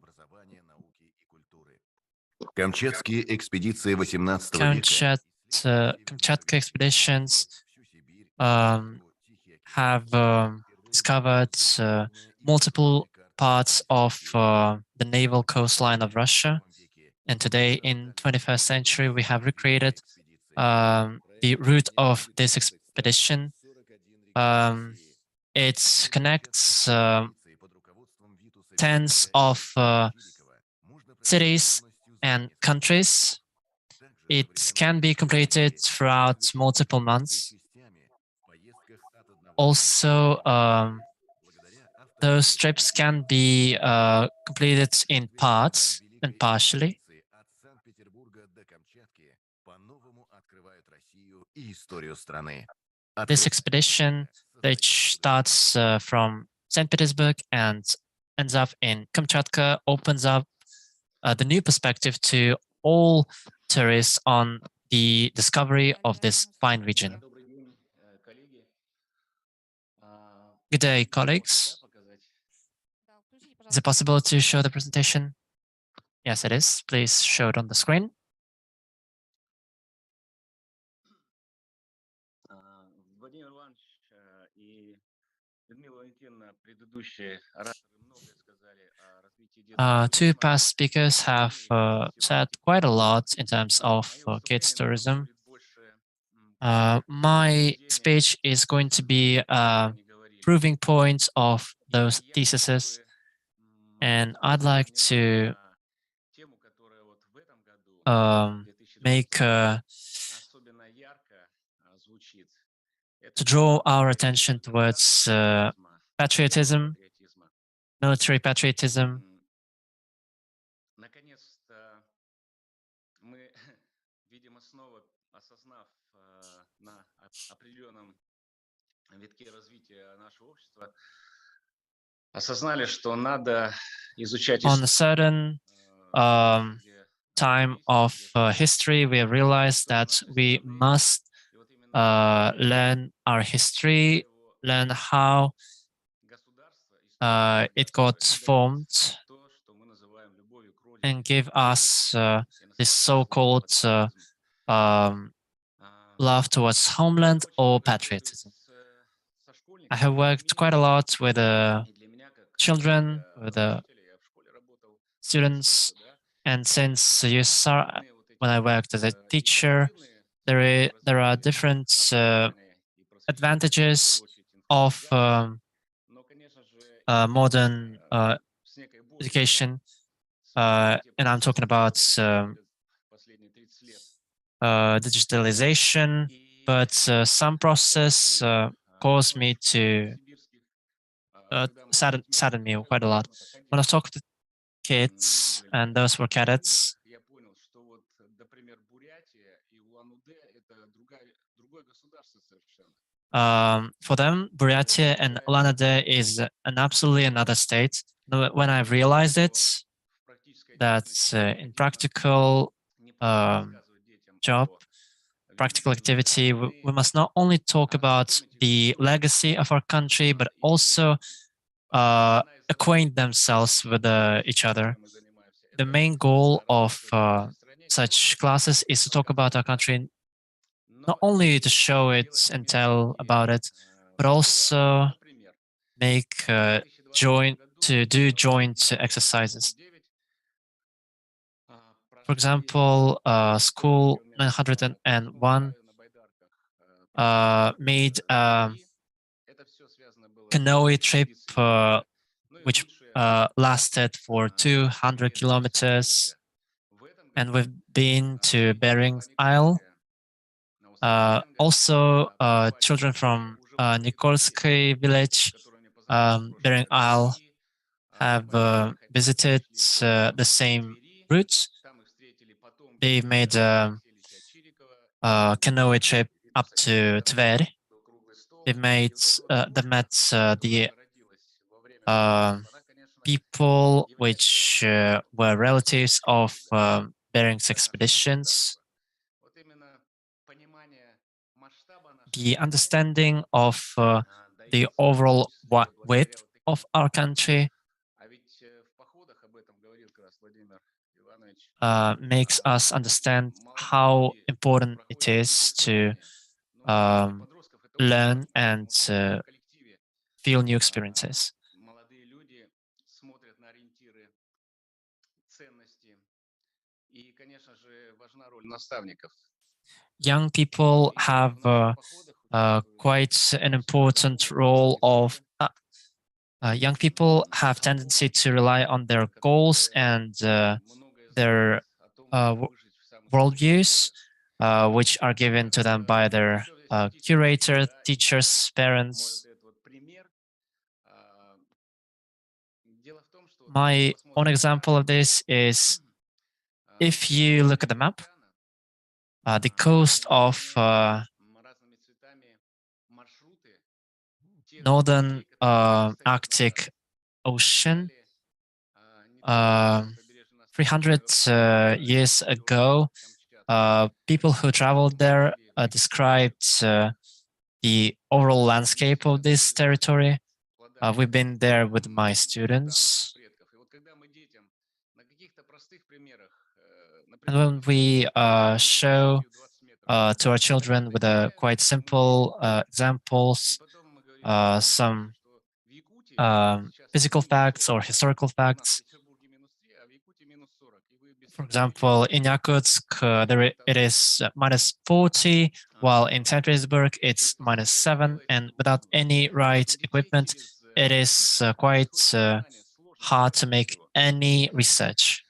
Speaker 13: Камчатские экспедиции 18 века.
Speaker 6: Kamchatka expeditions have discovered multiple parts of the naval coastline of Russia. And today, in 21st century, we have recreated the route of this expedition. It connects tens of cities and countries. It can be completed throughout multiple months. Also, those trips can be completed in parts and partially. This expedition, which starts from St. Petersburg and ends up in Kamchatka, opens up the new perspective to all tourists on the discovery of this fine region. Good day, colleagues. Is it possible to show the presentation? Yes, it is. Please show it on the screen. Two past speakers have said quite a lot in terms of kids tourism. My speech is going to be a proving point of those theses, and I'd like to to draw our attention towards patriotism, military patriotism. On a certain time of history, we realized that we must learn our history, learn how it got formed, and give us this so-called love towards homeland or patriotism. I have worked quite a lot with children, with students, and since when I worked as a teacher, there are different advantages of modern education, and I'm talking about digitalization, but some process caused me to sadden me quite a lot. When I talk to kids, and those were cadets, for them, Buryatia and Ulan-Ude is an absolutely another state. When I realized it, that in practical job, practical activity, we must not only talk about the legacy of our country, but also acquaint themselves with each other. The main goal of such classes is to talk about our country, not only to show it and tell about it, but also make joint exercises. For example, School 901 made a canoe trip which lasted for 200 kilometers, and we've been to Bering Isle. Also, children from Nikolsky village, Bering Isle, have visited the same route. They made a canoe trip up to Tver. They met the people which were relatives of Bering's expeditions. The understanding of the overall width of our country makes us understand how important it is to learn and feel new experiences. Young people have quite an important role of young people have tendency to rely on their goals and their worldviews, which are given to them by their curator, teachers, parents. My own example of this is, if you look at the map, the coast of northern Arctic Ocean 300 years ago, people who traveled there described the overall landscape of this territory. We've been there with my students. And when we show to our children with quite simple examples, some physical facts or historical facts. For example, in Yakutsk, it is -40, while in St. Petersburg it's -7, and without any right equipment, it is quite hard to make any research.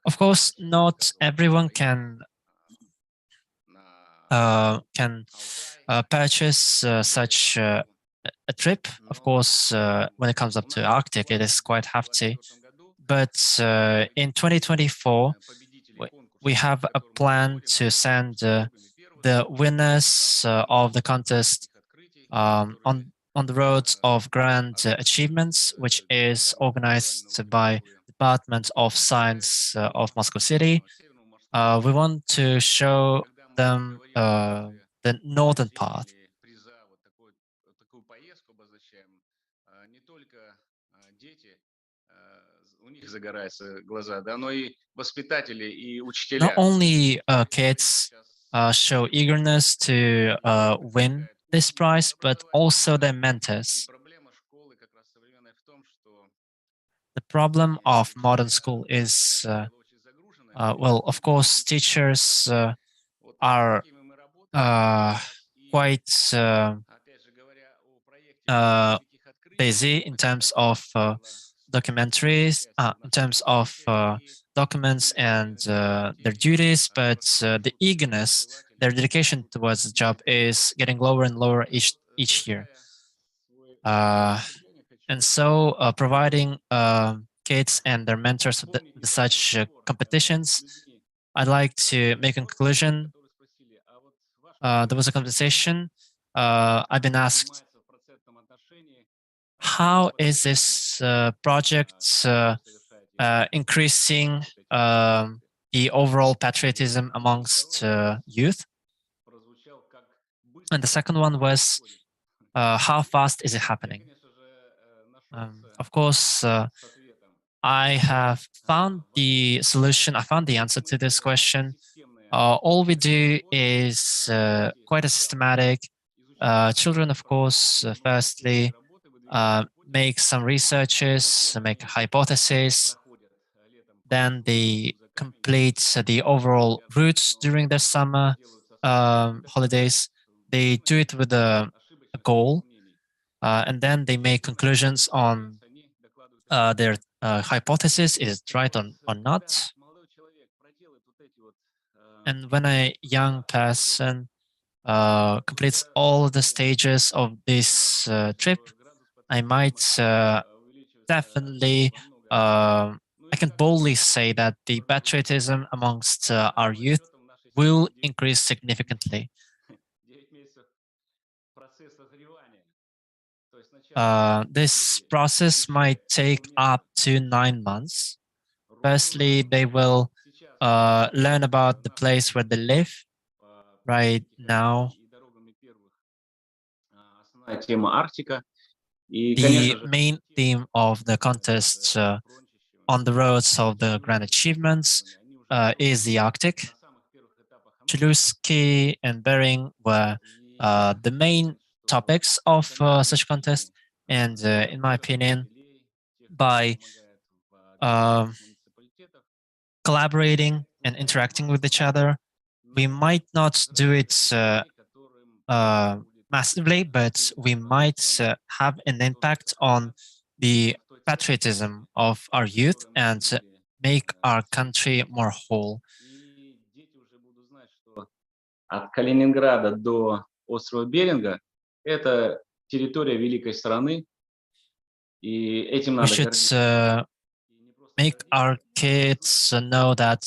Speaker 6: Of course, not everyone can purchase such a trip. Of course, when it comes up to Arctic, it is quite hefty. But in 2024, we have a plan to send the winners of the contest on the road of grand achievements, which is organized by Department of Science of Moscow City. we want to show them the northern part. Not only kids show eagerness to win this prize, but also their mentors. The problem of modern school is, well, of course, teachers are quite busy in terms of documentaries, in terms of documents and their duties, but the eagerness, their dedication towards the job is getting lower and lower each year. And so providing kids and their mentors with such competitions, I'd like to make a conclusion. There was a conversation. I've been asked, how is this project increasing the overall patriotism amongst youth? And the second one was, how fast is it happening? Of course, I have found the solution. I found the answer to this question. All we do is quite a systematic. Children, of course, firstly, make some researches, make a hypothesis, then they complete the overall routes during their summer holidays. They do it with a goal, and then they make conclusions on their hypothesis, is it right or not? And when a young person completes all the stages of this trip, I might definitely, I can boldly say that the patriotism amongst our youth will increase significantly. This process might take up to 9 months. Firstly, they will learn about the place where they live right now. The main theme of the contest on the roads of the grand achievements is the Arctic. Chelyusky and Bering were the main topics of such contest, and in my opinion, by collaborating and interacting with each other, we might not do it massively, but we might have an impact on the patriotism of our youth and make our country more whole.
Speaker 14: От Калининграда до острова Беринга – это территория великой страны, и этим надо
Speaker 6: гордиться. We should make our kids know that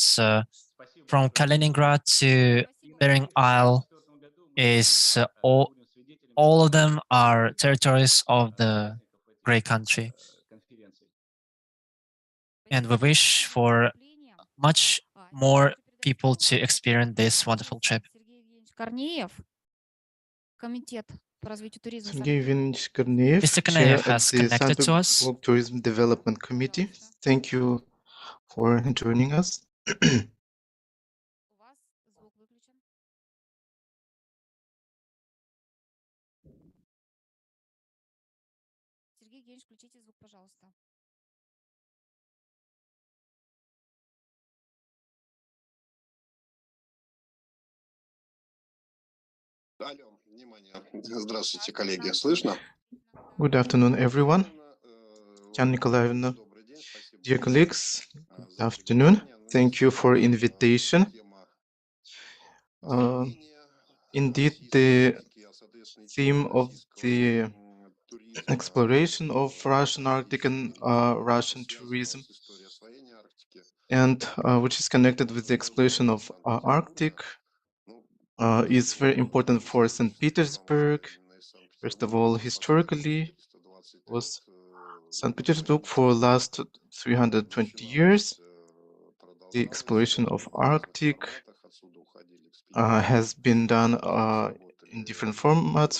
Speaker 6: from Kaliningrad to Bering Isle is all of them are territories of the great country. And we wish for much more people to experience this wonderful trip.
Speaker 2: Sergey Ivanovich Korneev,
Speaker 6: Mr.
Speaker 2: Chair
Speaker 6: Korneev has
Speaker 2: of the
Speaker 6: connected to us.
Speaker 2: Sankt-Petersburg Tourism Development Committee. Thank you for joining us.
Speaker 15: Здравствуйте, коллеги. Слышно?
Speaker 2: Good afternoon, everyone. Yana Nikolaevna, dear colleagues, good afternoon. Thank you for invitation. Indeed, the theme of the exploration of Russian Arctic and Russian tourism, and which is connected with the exploration of Arctic, is very important for St. Petersburg. First of all, historically, was St. Petersburg for last 320 years. the exploration of Arctic has been done in different formats.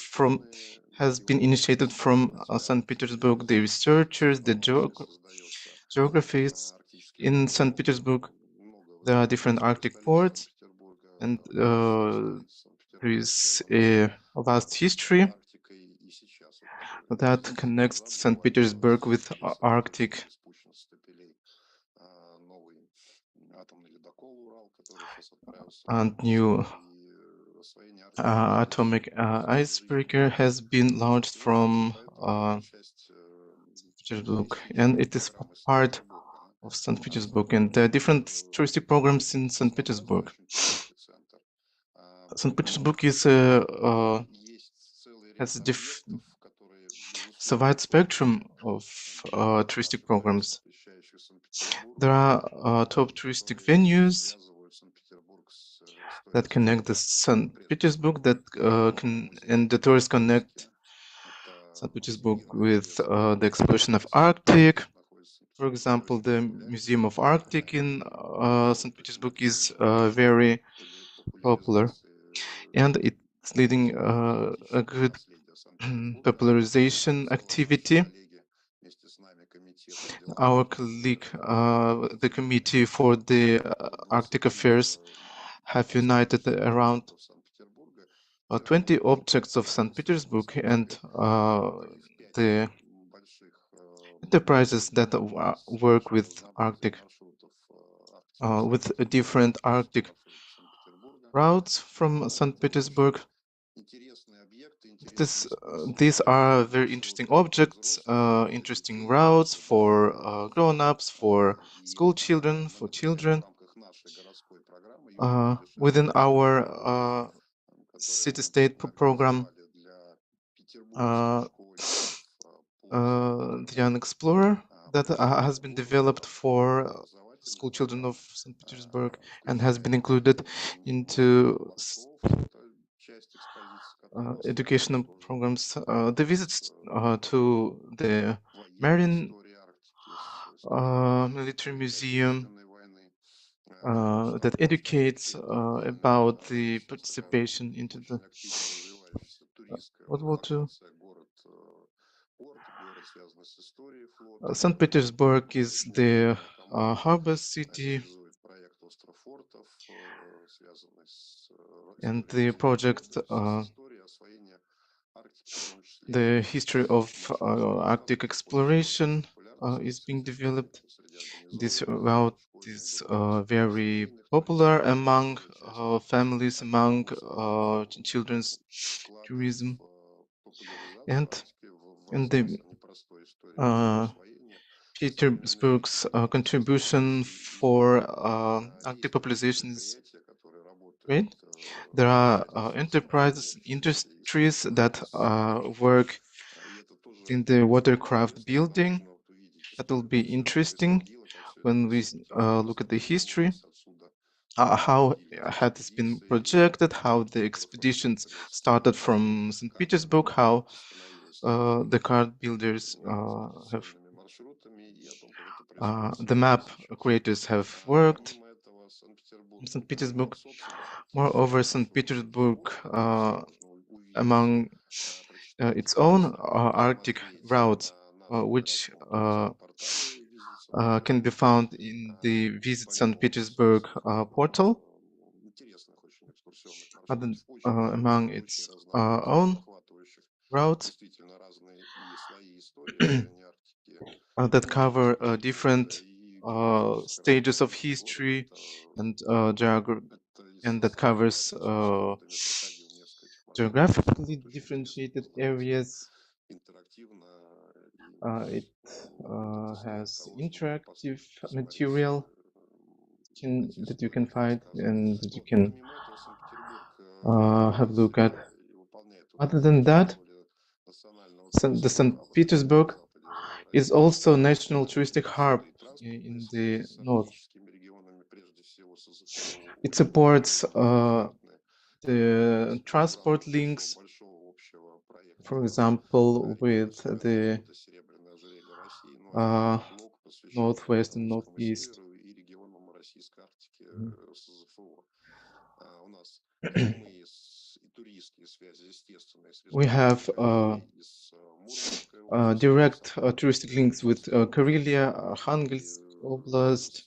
Speaker 2: Has been initiated from St. Petersburg. The researchers, the geographists in St. Petersburg. There are different Arctic ports, and there is a vast history that connects St. Petersburg with Arctic. And new atomic icebreaker has been launched from St. Petersburg, and it is part of St. Petersburg, and there are different touristic programs in St. Petersburg. St. Petersburg is has a wide spectrum of touristic programs. There are top touristic venues that connect the St. Petersburg and the tourists connect St. Petersburg with the exploration of Arctic. For example, the Museum of Arctic in St. Petersburg is very popular, and it's leading a good popularization activity. Our colleague, the Committee for the Arctic Affairs, have united around 20 objects of St. Petersburg, and the enterprises that work with Arctic, with different Arctic routes from St. Petersburg. These are very interesting objects, interesting routes for grown-ups, for school children, for children. Within our city-state program, the Young Explorer, that has been developed for school children of St. Petersburg and has been included into educational programs. The visits to the Marine Military Museum that educates about the participation into the World War II. St. Petersburg is the harbor city, and the project, the history of Arctic exploration is being developed. This route is very popular among families, among children's tourism, and the Petersburg's contribution for Arctic population is great. There are enterprises, industries that work in the watercraft building. That will be interesting when we look at the history. How had this been projected, how the expeditions started from St. Petersburg, how the card builders have, the map creators have worked in St. Petersburg. Moreover, St. Petersburg, among its own Arctic routes, which can be found in the Visit St. Petersburg portal. Among its own routes that cover different stages of history and geography, and that covers geographically differentiated areas. It has interactive material that you can find and that you can have a look at. Other than that, the St. Petersburg is also national touristic hub in the north. It supports the transport links, for example, with the northwest and northeast. We have direct touristic links with Karelia, Archangelsk Oblast,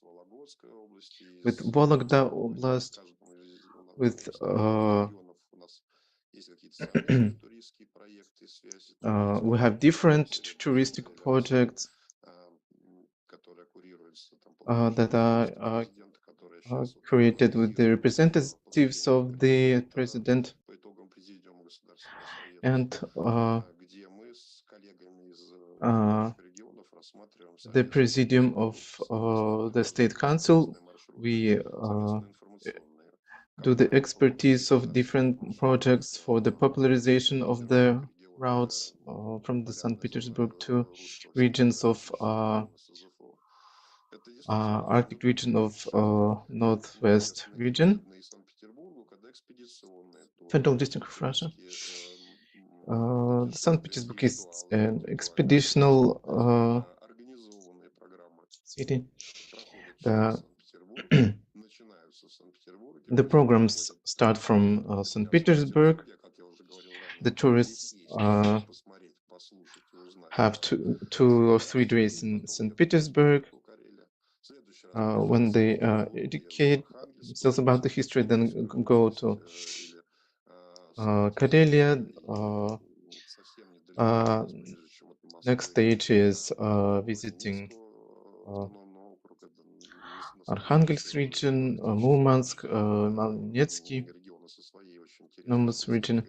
Speaker 2: with Vologda Oblast, with we have different touristic projects that are created with the representatives of the president and the presidium of the state council. We do the expertise of different projects for the popularization of the routes from the St. Petersburg to regions of Arctic region of Northwest region, Federal District of Russia. The St. Petersburg is an expeditional city. The programs start from St. Petersburg. The tourists have 2 or 3 days in St. Petersburg. When they educate themselves about the history, then go to Karelia. Next stage is visiting Archangelsk region, Murmansk, Malnetsky, Nomus region,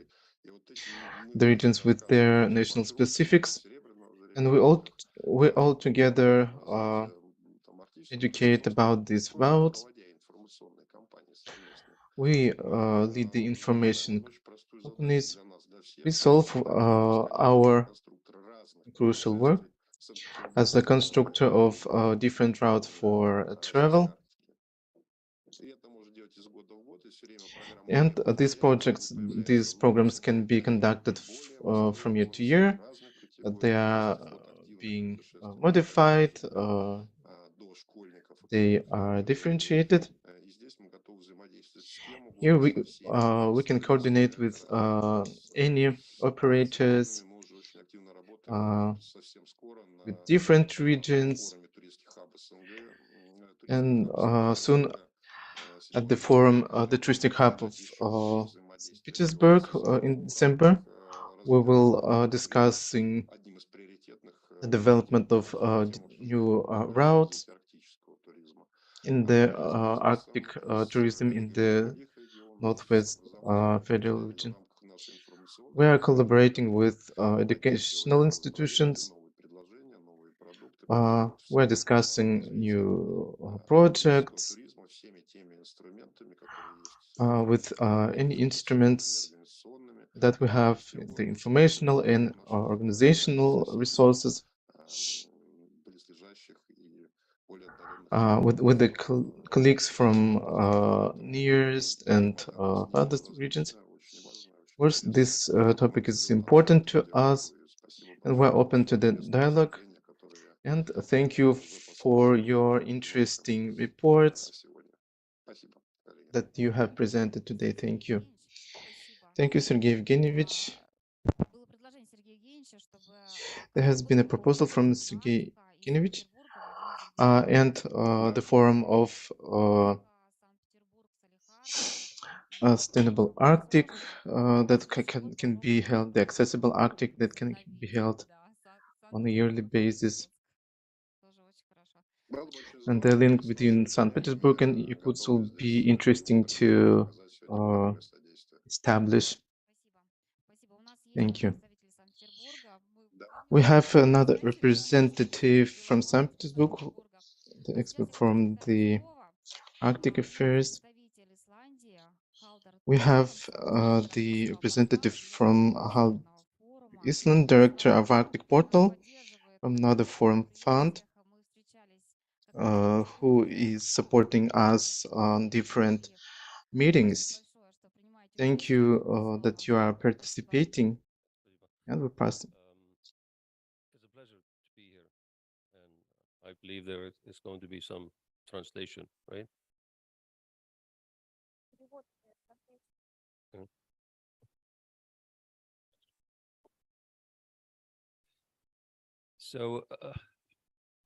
Speaker 2: the regions with their national specifics, and we all together educate about these routes. We lead the information companies. We solve our crucial work as a constructor of different routes for travel. And these programs can be conducted from year to year. They are being modified. They are differentiated. Here we can coordinate with any operators with different regions, and soon at the forum, the touristic hub of St. Petersburg in December, we will discussing the development of new routes in the Arctic tourism in the Northwest Federal region. We are collaborating with educational institutions. We're discussing new projects with any instruments that we have, the informational and organizational resources, with the colleagues from nearest and farthest regions. Of course, this topic is important to us, and we're open to the dialogue. And thank you for your interesting reports that you have presented today. Thank you. Thank you, Sergey Evgenievich. There has been a proposal from Sergey Evgenievich and the forum of sustainable Arctic that can be held, the accessible Arctic that can be held on a yearly basis. And the link between St. Petersburg and Yakutsk will be interesting to establish. Thank you. We have another representative from St. Petersburg, the expert from the Arctic Affairs. We have the representative from Iceland, director of Arctic Portal, from another forum fund, who is supporting us on different meetings. Thank you that you are participating, and we pass.
Speaker 15: It's a pleasure to be here, and I believe there is going to be some translation, right? So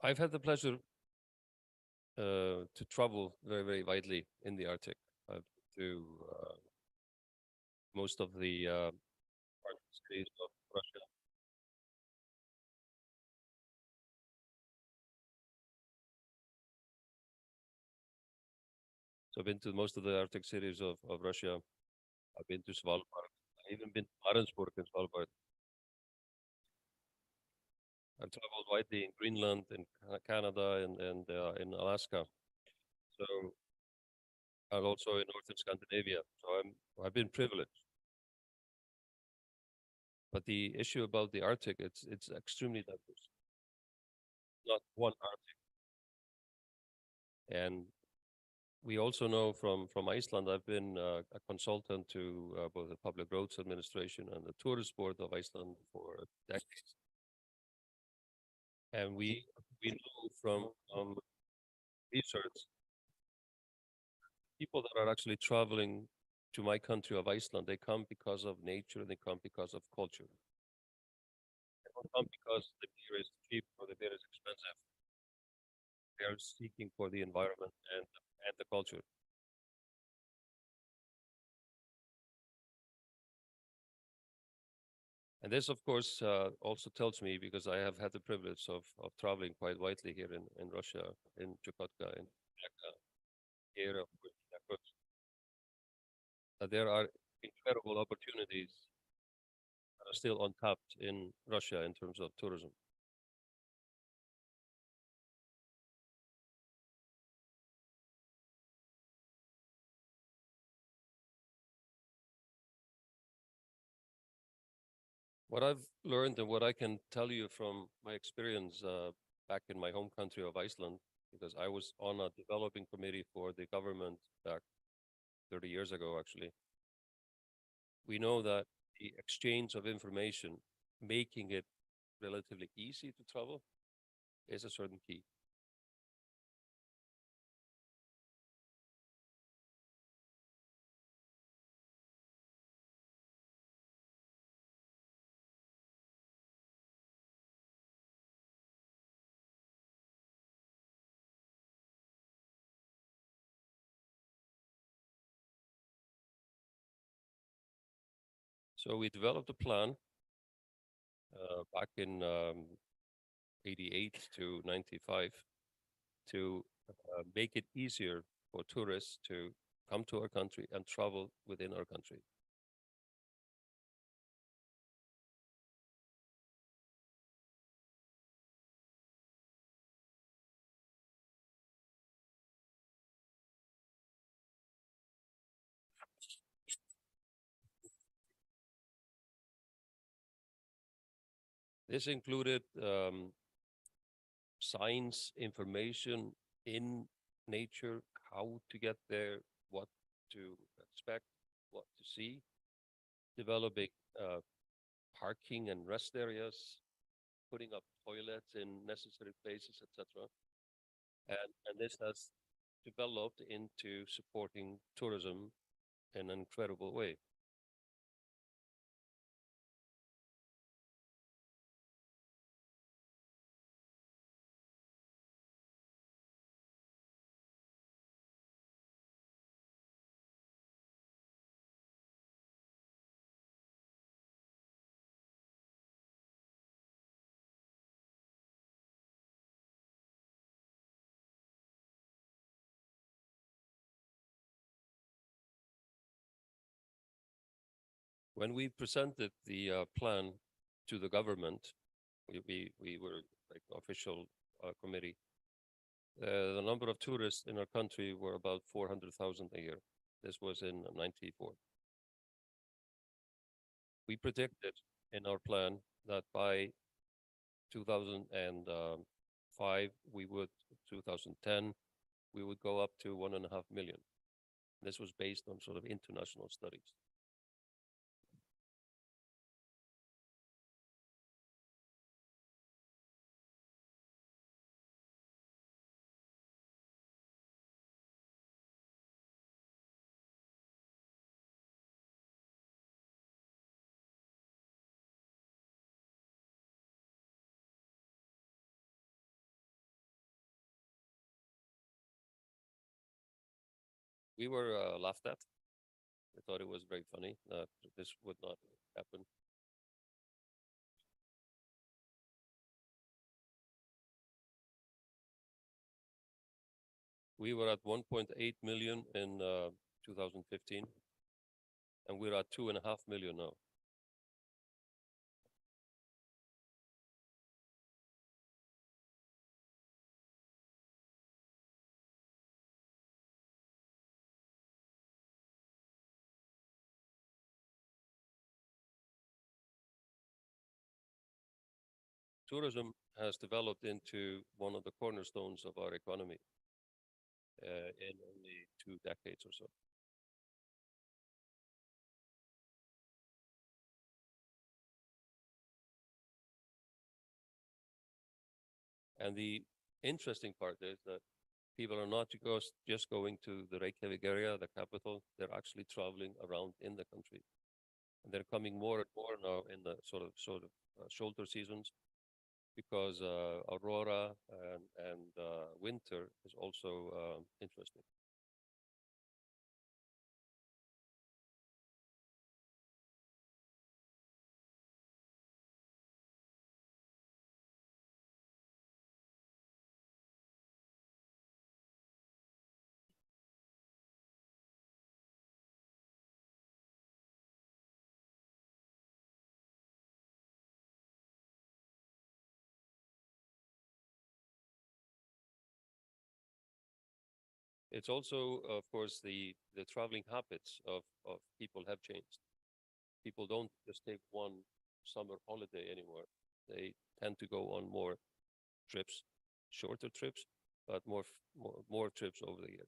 Speaker 15: I've had the pleasure to travel very, very widely in the Arctic. To most of the Arctic cities of Russia. So I've been to most of the Arctic cities of Russia. I've been to Svalbard. I've even been to Barentsburg and Svalbard. I've traveled widely in Greenland, in Canada, and in Alaska. So, and also in northern Scandinavia. So I've been privileged. But the issue about the Arctic, it's extremely diverse. Not one Arctic. And we also know from Iceland, I've been a consultant to both the Public Roads Administration and the Tourist Board of Iceland for decades. And we know from research, people that are actually traveling to my country of Iceland, they come because of nature, they come because of culture. They don't come because the beer is cheap or the beer is expensive. They are seeking for the environment and the culture. And this, of course, also tells me, because I have had the privilege of traveling quite widely here in Russia, in Chukotka, in here, that there are incredible opportunities that are still untapped in Russia in terms of tourism. What I've learned and what I can tell you from my experience back in my home country of Iceland, because I was on a developing committee for the government back 30 years ago, actually. We know that the exchange of information, making it relatively easy to travel, is a certain key. So we developed a plan back in 88 to 95 to make it easier for tourists to come to our country and travel within our country. This included science information in nature, how to get there, what to expect, what to see, developing parking and rest areas, putting up toilets in necessary places, etc. And this has developed into supporting tourism in an incredible way. When we presented the plan to the government, we were like official committee. The number of tourists in our country were about 400,000 a year. This was in '94. We predicted in our plan that by 2005, 2010, we would go up to 1.5 million. This was based on sort of international studies. we were laughed at. We thought it was very funny that this would not happen. We were at 1.8 million in 2015, and we're at 2.5 million now. Tourism has developed into one of the cornerstones of our economy in only 2 decades or so. And the interesting part is that people are not just going to the Reykjavik area, the capital, they're actually traveling around in the country. And they're coming more and more now in the sort of shoulder seasons, because Aurora and winter is also interesting. It's also, of course, the traveling habits of people have changed. People don't just take one summer holiday anymore. They tend to go on more trips, shorter trips, but more trips over the year.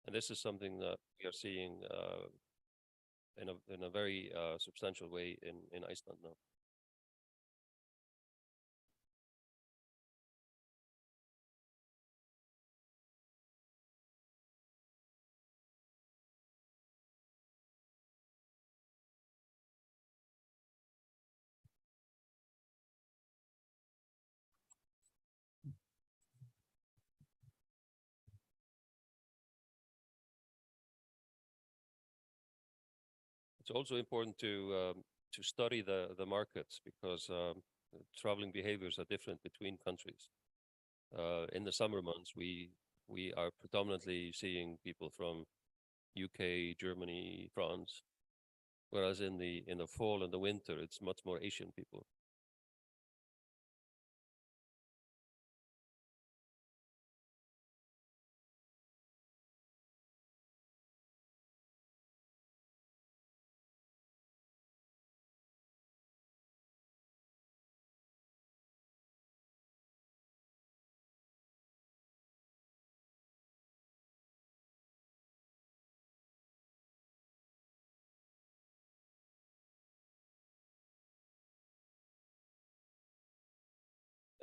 Speaker 15: And this is something that we are seeing in a very substantial way in Iceland now. It's also important to study the markets, because traveling behaviors are different between countries. In the summer months, we are predominantly seeing people from UK, Germany, France, whereas in the fall and the winter, it's much more Asian people.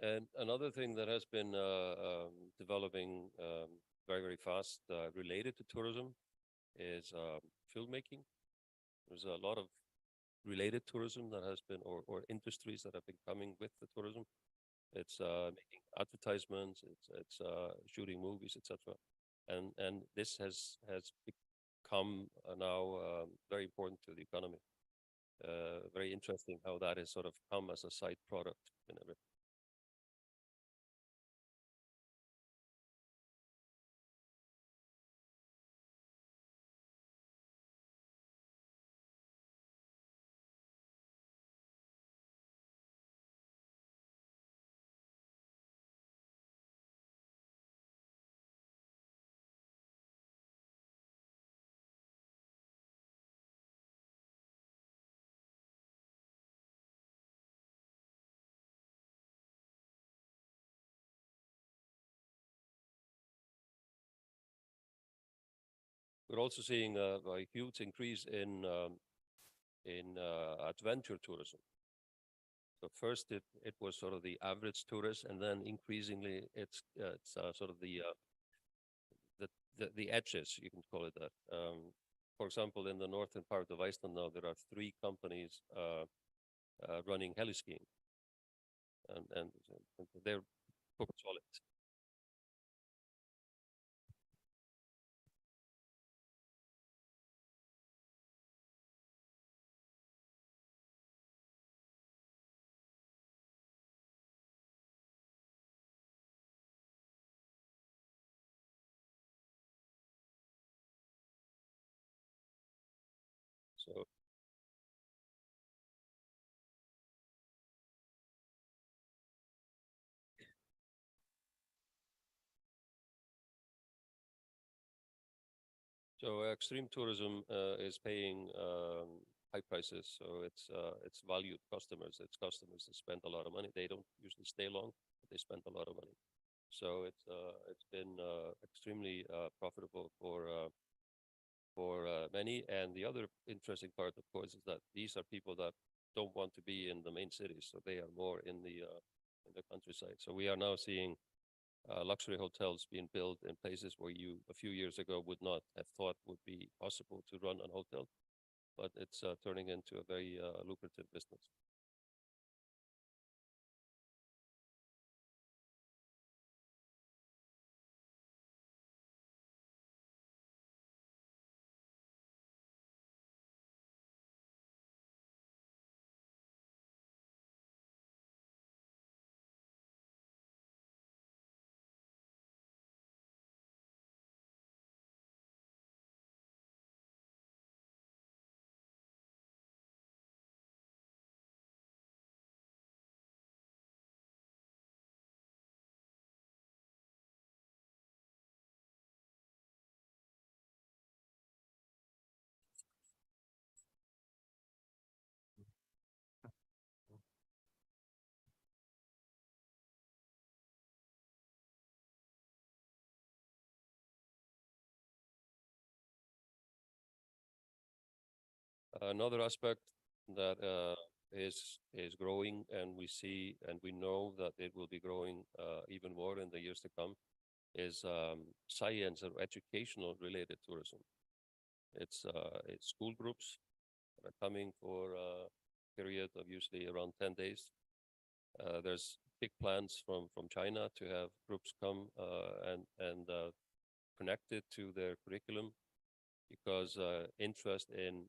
Speaker 15: And another thing that has been developing very, very fast related to tourism is filmmaking. There's a lot of related tourism that has been, or industries that have been coming with the tourism. It's making advertisements, it's shooting movies, etc. And this has become now very important to the economy. Very interesting how that has sort of come as a side product in everything. We're also seeing a huge increase in adventure tourism. So first it was sort of the average tourist, and then increasingly it's sort of the edges, you can call it that. For example, in the northern part of Iceland now, there are 3 companies running heli skiing, and they're solid. So extreme tourism is paying high prices. So it's valued customers. It's customers that spend a lot of money. They don't usually stay long, but they spend a lot of money. So it's been extremely profitable for many. And the other interesting part, of course, is that these are people that don't want to be in the main cities, so they are more in the countryside. So we are now seeing luxury hotels being built in places where you a few years ago would not have thought would be possible to run a hotel, but it's turning into a very lucrative business. Another aspect that is growing, and we see and we know that it will be growing even more in the years to come, is science or educational related tourism. It's school groups that are coming for a period of usually around 10 days. There's big plans from China to have groups come and connect it to their curriculum, because interest in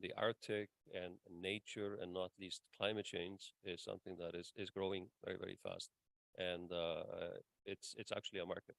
Speaker 15: the Arctic and nature, and not least climate change, is something that is growing very, very fast. And it's actually a market.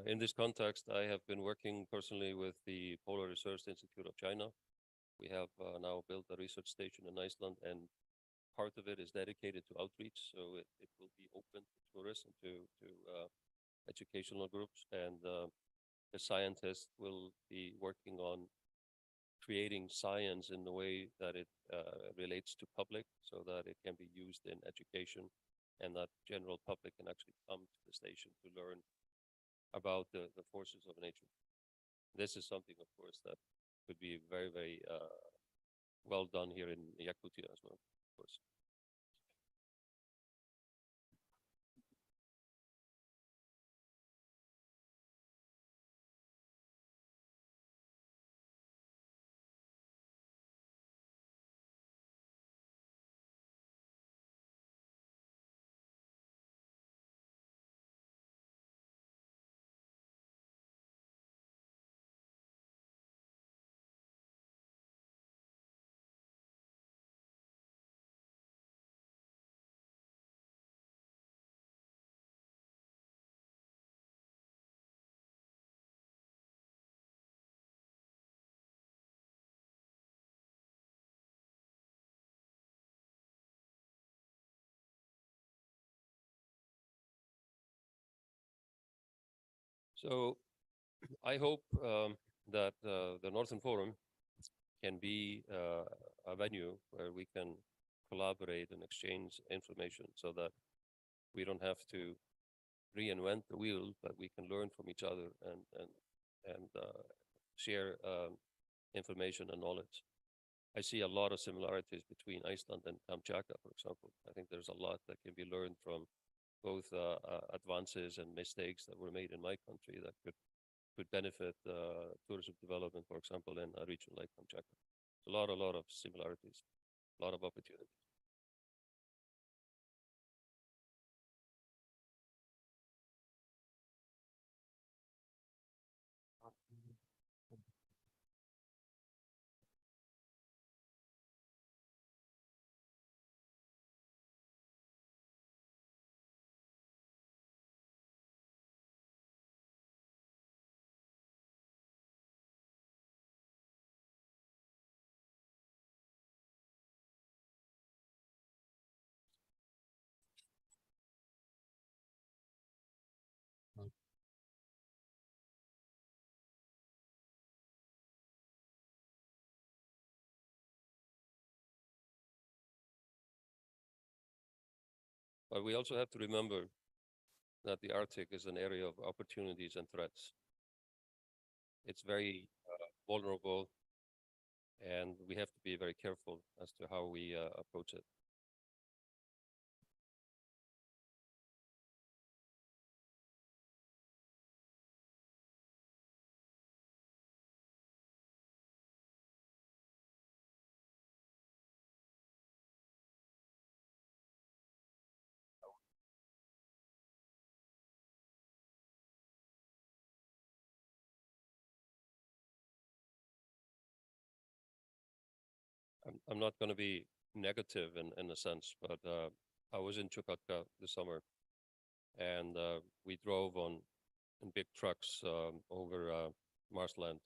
Speaker 15: In this context, I have been working personally with the Polar Research Institute of China. We have now built a research station in Iceland, and part of it is dedicated to outreach. So it will be open to tourists and to educational groups. And the scientists will be working on creating science in the way that it relates to public, so that it can be used in education, and that general public can actually come to the station to learn about the forces of nature. This is something, of course, that could be very, very well done here in Yakutia as well, of course. So I hope that the Northern Forum can be a venue where we can collaborate and exchange information, so that we don't have to reinvent the wheel, but we can learn from each other and share information and knowledge. I see a lot of similarities between Iceland and Kamchatka, for example. I think there's a lot that can be learned from both advances and mistakes that were made in my country that could benefit tourism development, for example, in a region like Kamchatka. A lot of similarities, a lot of opportunities. But we also have to remember that the Arctic is an area of opportunities and threats. It's very vulnerable, and we have to be very careful as to how we approach it. I'm not going to be negative in a sense, but I was in Chukotka this summer, and we drove in big trucks over marshland,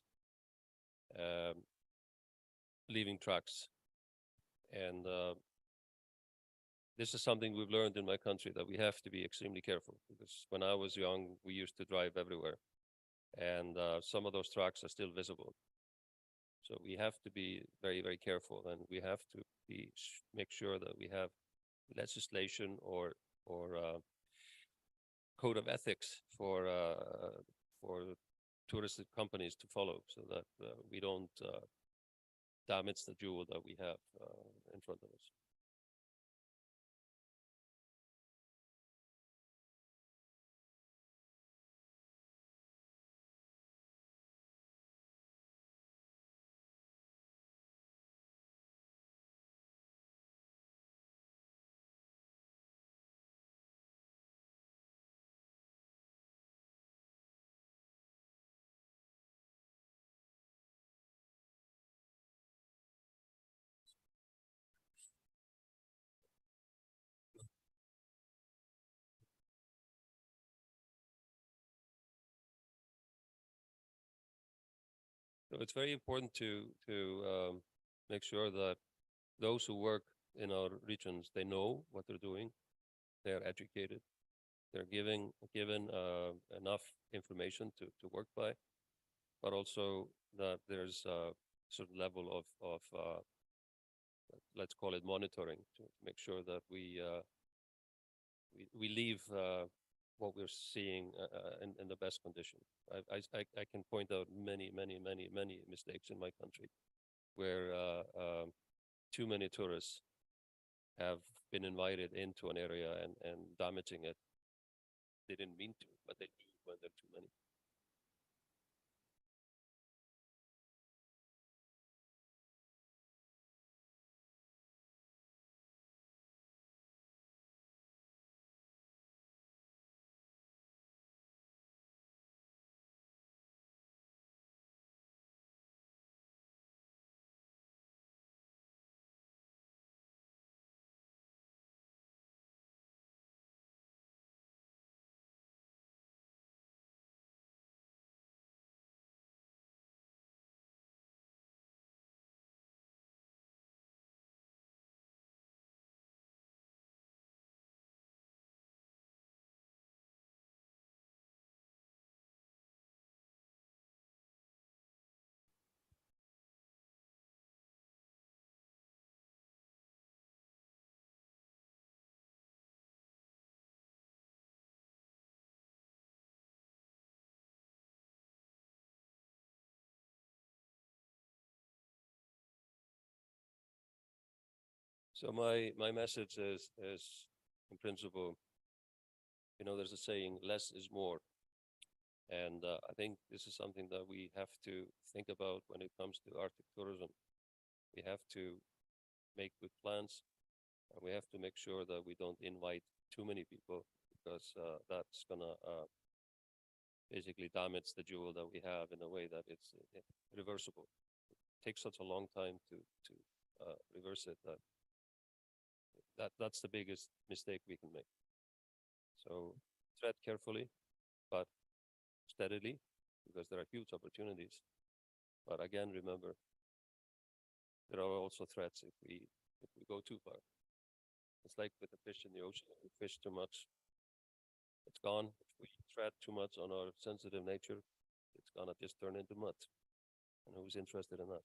Speaker 15: leaving tracks. And this is something we've learned in my country, that we have to be extremely careful, because when I was young, we used to drive everywhere, and some of those tracks are still visible. So we have to be very, very careful, and we have to make sure that we have legislation or code of ethics for tourist companies to follow, so that we don't damage the jewel that we have in front of us. So it's very important to make sure that those who work in our regions, they know what they're doing, they're educated, they're given enough information to work by, but also that there's a certain level of let's call it monitoring, to make sure that we leave what we're seeing in the best condition. I can point out many mistakes in my country where too many tourists have been invited into an area and damaging it. They didn't mean to, but they do when there are too many. So my message is in principle, you know, there's a saying, less is more. And I think this is something that we have to think about when it comes to Arctic tourism. We have to make good plans. And we have to make sure that we don't invite too many people, because that's gonna basically damage the jewel that we have in a way that it's reversible. It takes such a long time to reverse it that's the biggest mistake we can make. So tread carefully, but steadily, because there are huge opportunities. But again, remember, there are also threats if we go too far. It's like with the fish in the ocean. If we fish too much, it's gone. If we tread too much on our sensitive nature, it's gonna just turn into mud. And who's interested in that?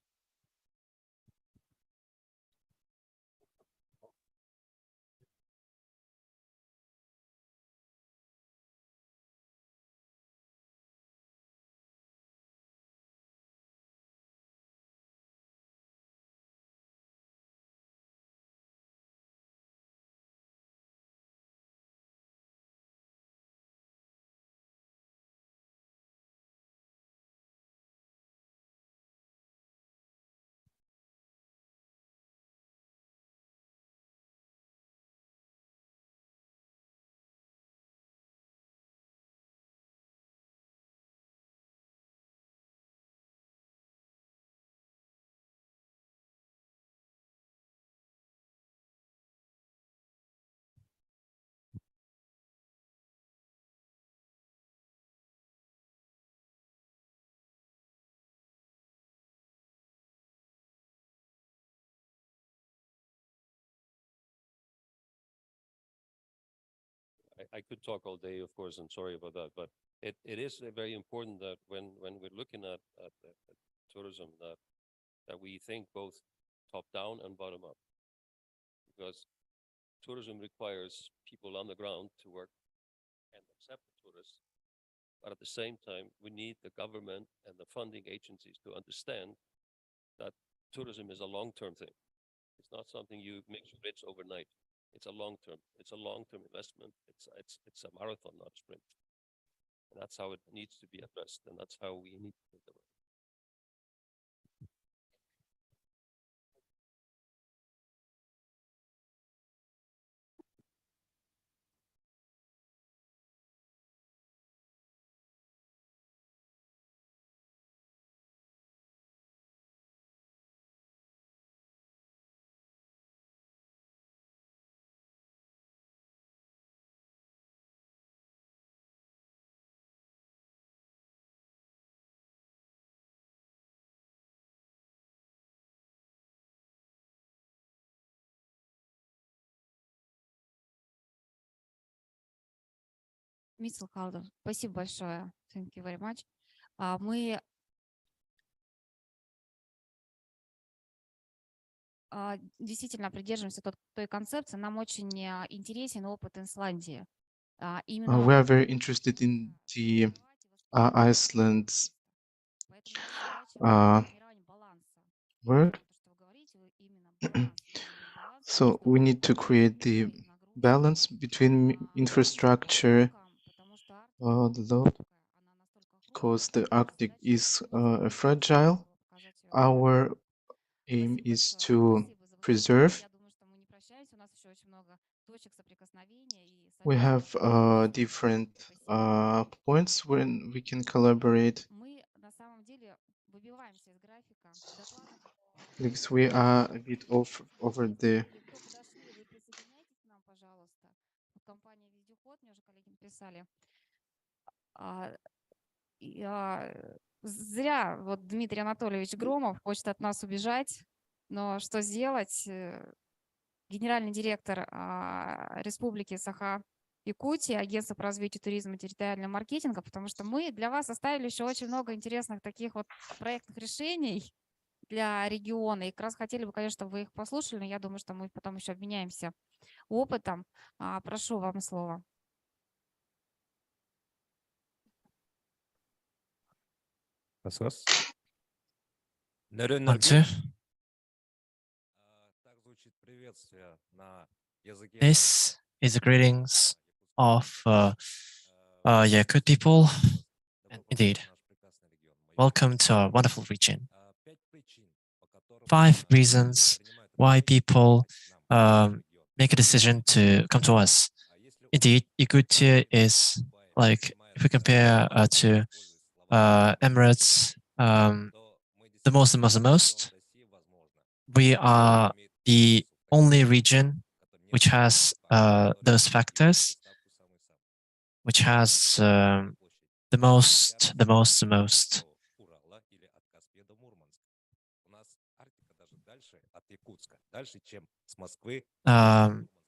Speaker 15: I could talk all day, of course, I'm sorry about that, but it is very important that when we're looking at tourism, that we think both top down and bottom up, because tourism requires people on the ground to work and accept the tourists. But at the same time, we need the government and the funding agencies to understand that tourism is a long-term thing. It's not something you make you rich overnight. It's a long-term. It's a long-term investment. It's a marathon, not a sprint. And that's how it needs to be addressed, and that's how we need to think about it.
Speaker 5: Мистер Халдер, спасибо большое. Thank you very much. Мы действительно придерживаемся той концепции. Нам очень интересен опыт Исландии.
Speaker 2: We are very interested in the Iceland's work. So we need to create the balance between infrastructure, the load, because the Arctic is fragile. Our aim is to preserve. We have different points when we can collaborate. Because we are a bit over the.
Speaker 5: Зря вот Дмитрий Анатольевич Громов хочет от нас убежать, но что сделать? Генеральный директор Республики Саха-Якутия, Агентство по развитию туризма и территориального маркетинга, потому что мы для вас оставили еще очень много интересных таких вот проектных решений для региона. И как раз хотели бы, конечно, чтобы вы их послушали, но я думаю, что мы потом еще обменяемся опытом. Прошу, вам слово.
Speaker 12: Нарен
Speaker 6: Want to? This is the greetings of Yakut people, and indeed, welcome to our wonderful region. 5 reasons why people make a decision to come to us. Indeed, Yakutia is like, if we compare to Emirates, the most, we are the only region which has those factors, which has the most.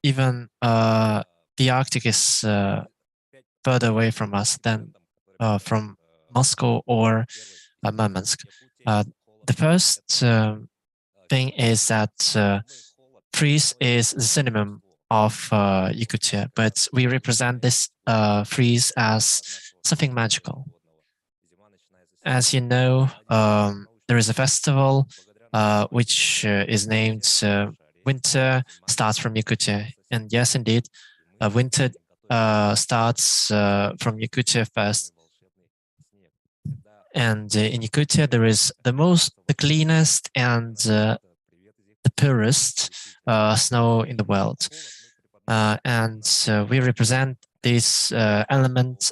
Speaker 6: Even the Arctic is further away from us than from Moscow or Murmansk. The first thing is that freeze is the synonym of Yakutia, but we represent this freeze as something magical. As you know, there is a festival which is named Winter Starts from Yakutia. And yes, indeed, winter starts from Yakutia first. And in Yakutia, there is the cleanest and the purest snow in the world. And we represent this element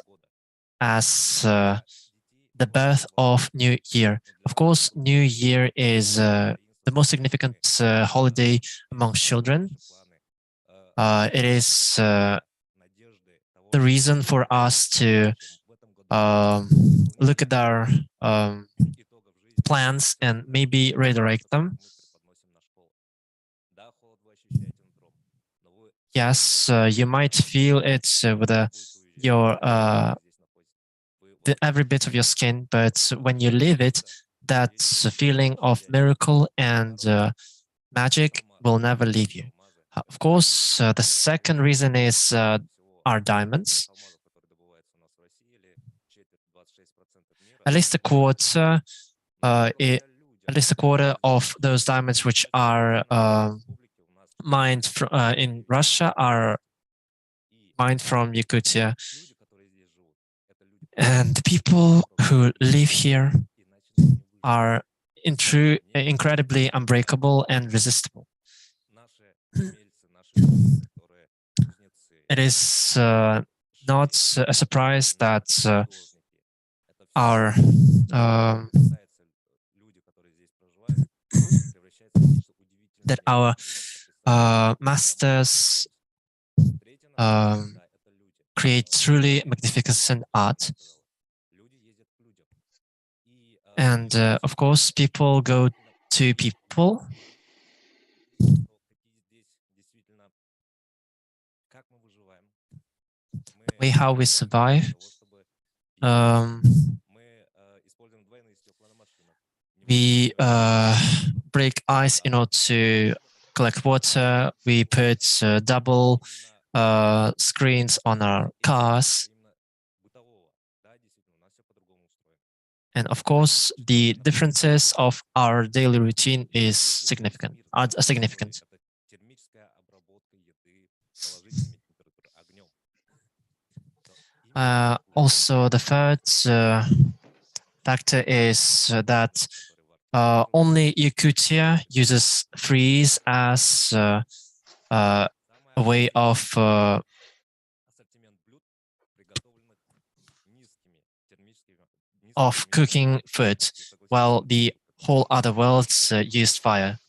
Speaker 6: as the birth of New Year. Of course, New Year is the most significant holiday among children. It is the reason for us to look at our plans and maybe redirect them. Yes, you might feel it with every bit of your skin, but when you live it, that feeling of miracle and magic will never leave you. Of course, the second reason is our diamonds. At least a quarter of those diamonds which are mined in Russia are mined from Yakutia. And the people who live here are incredibly unbreakable and resistible. It is not a surprise that our masters create truly magnificent art. And of course, people go to people. The way how we survive. We break ice in order to collect water. We put double screens on our cars. And of course, the differences of our daily routine is significant. Also, the third factor is that only Yakutia uses freeze as a way of cooking food, while the whole other world used fire.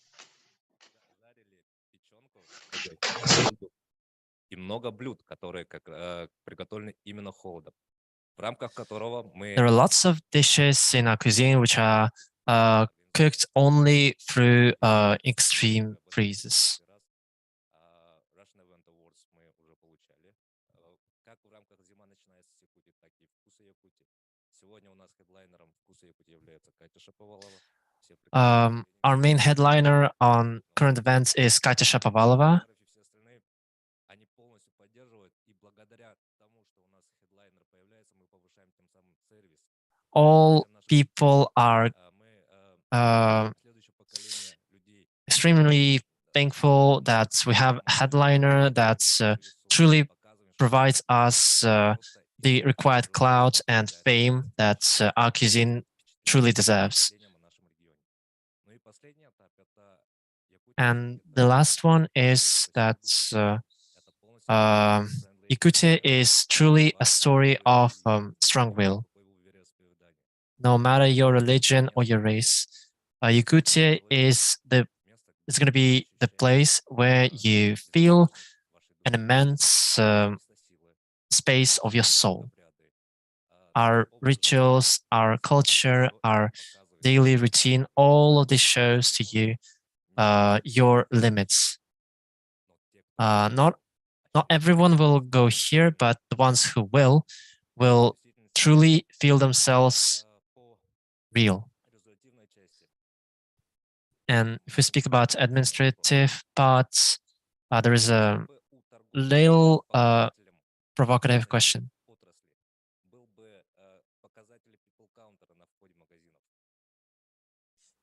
Speaker 6: There are lots of dishes in our cuisine which are cooked only through extreme freezes. Our main headliner on current events is Katya Shapovalova. All people are extremely thankful that we have a headliner that truly provides us the required clout and fame that our cuisine truly deserves. And the last one is that Yakutia is truly a story of strong will. No matter your religion or your race, Yakutia is it's going to be the place where you feel an immense space of your soul. Our rituals, our culture, our daily routine, all of this shows to you your limits. Not everyone will go here, but the ones who will truly feel themselves real. And if we speak about administrative parts, there is a little provocative question.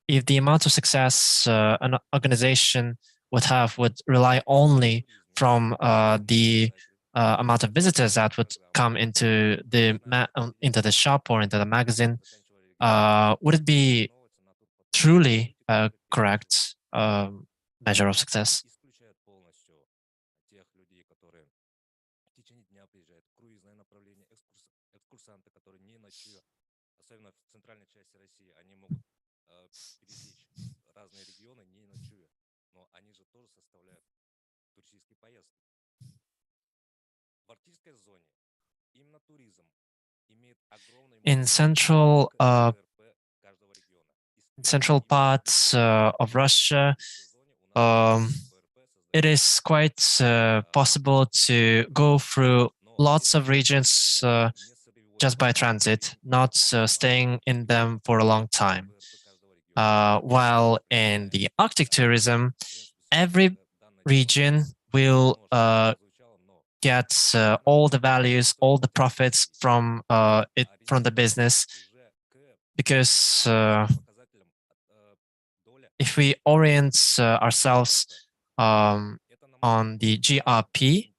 Speaker 6: If the amount of success an organization would have would rely only from the amount of visitors that would come into the shop or into the magazine, would it be truly a correct measure of success? In central parts of Russia, it is quite possible to go through lots of regions just by transit, not staying in them for a long time. While in the Arctic tourism, every region will get all the values, all the profits from from the business, because if we orient ourselves on the GRP,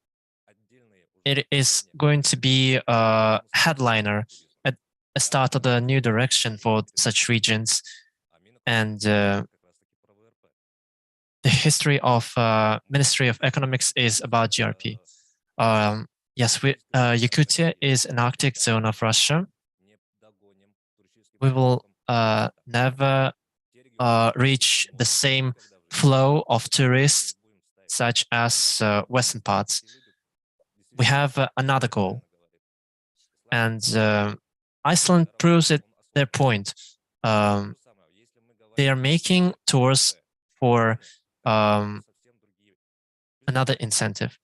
Speaker 6: it is going to be a headliner at a start of the new direction for such regions. And the history of Ministry of Economics is about GRP. Yes, Yakutia is an Arctic zone of Russia. We will never reach the same flow of tourists such as Western parts. We have another goal. And Iceland proves their point. They are making tours for another incentive.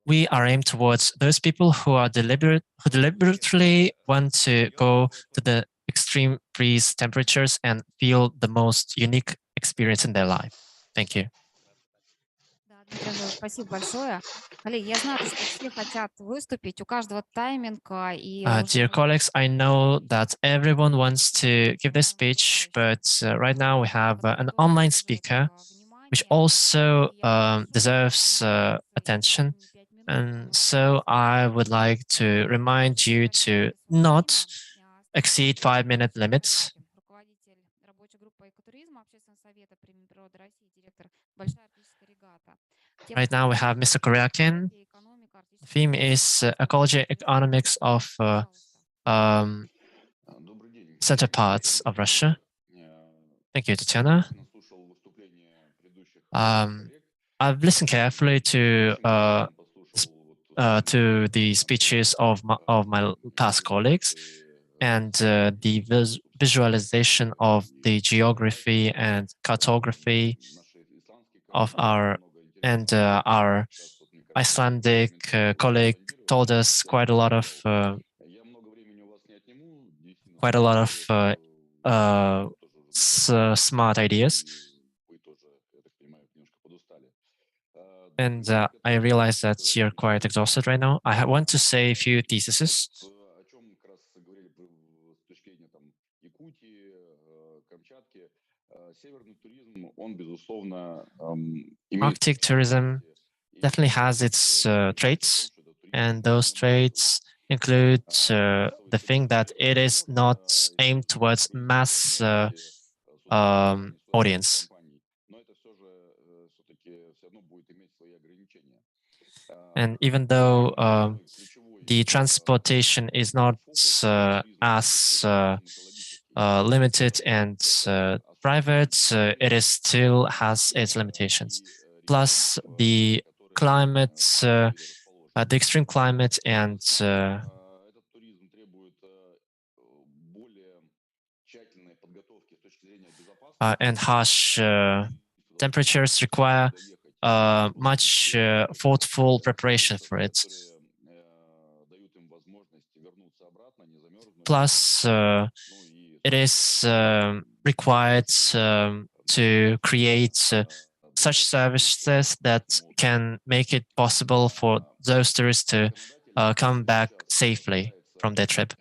Speaker 6: We are aimed towards those people who deliberately want to go to the extreme freeze temperatures and feel the most unique experience in their life. Thank you.
Speaker 5: Дмитрий Анатольевич, спасибо большое. Коллеги, я знаю, что все хотят выступить, у каждого тайминг.
Speaker 6: Dear colleagues, I know that everyone wants to give their speech, but right now we have an online speaker, which also deserves attention. And so I would like to remind you to not exceed 5-minute limits. Right now we have Mr. Koryakin. The theme is Ecology, Economics of Center Parts of Russia. Thank you, Tatiana. I've listened carefully to the speeches of my past colleagues, and the visualization of the geography and cartography of our Icelandic colleague told us quite a lot of smart ideas. And I realize that you're quite exhausted right now. I want to say a few theses. Arctic tourism definitely has its traits, and those traits include the thing that it is not aimed towards mass audience. And even though the transportation is not as limited and private, it is still has its limitations. Plus the climate, the extreme climate and harsh temperatures require much thoughtful preparation for it. Plus, it is required to create such services that can make it possible for those tourists to come back safely from their trip.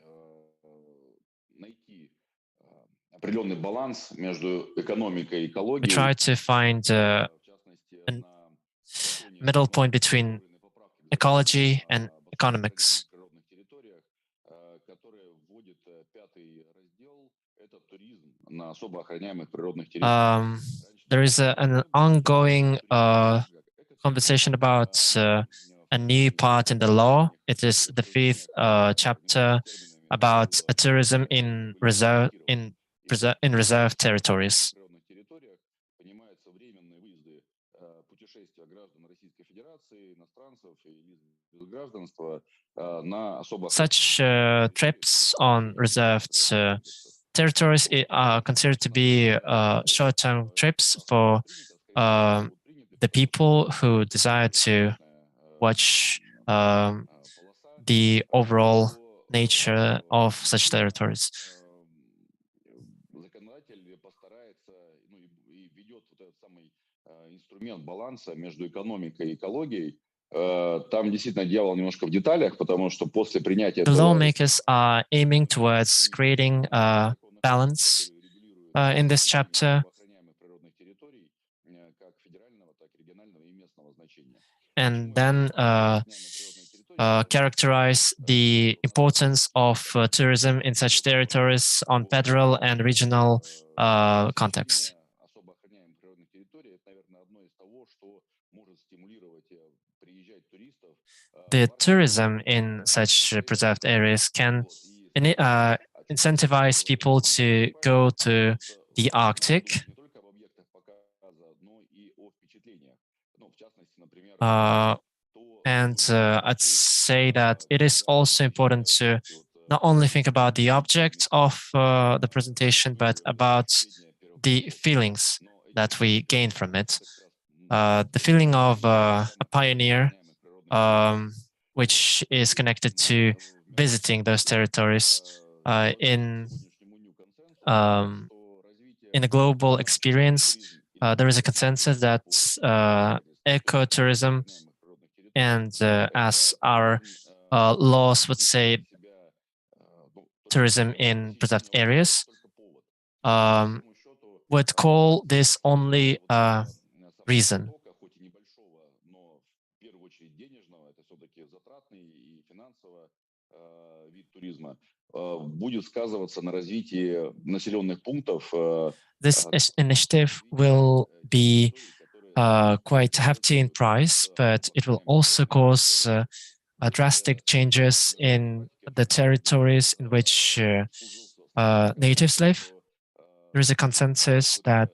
Speaker 6: We try to find a middle point between ecology and economics. There is an ongoing conversation about a new part in the law. It is the 5th chapter about tourism in reserve territories. Such trips on reserved territories are considered to be short-term trips for the people who desire to watch the overall nature of such territories. The lawmakers are aiming towards creating a balance in this chapter, and then characterize the importance of tourism in such territories on federal and regional context. The tourism in such preserved areas can incentivize people to go to the Arctic, and I'd say that it is also important to not only think about the object of the presentation, but about the feelings that we gain from it. The feeling of a pioneer, which is connected to visiting those territories in a global experience. There is a consensus that ecotourism, and as our laws would say, tourism in preserved areas, would call this only a reason. This initiative will be quite hefty in price, but it will also cause drastic changes in the territories in which natives live. There is a consensus that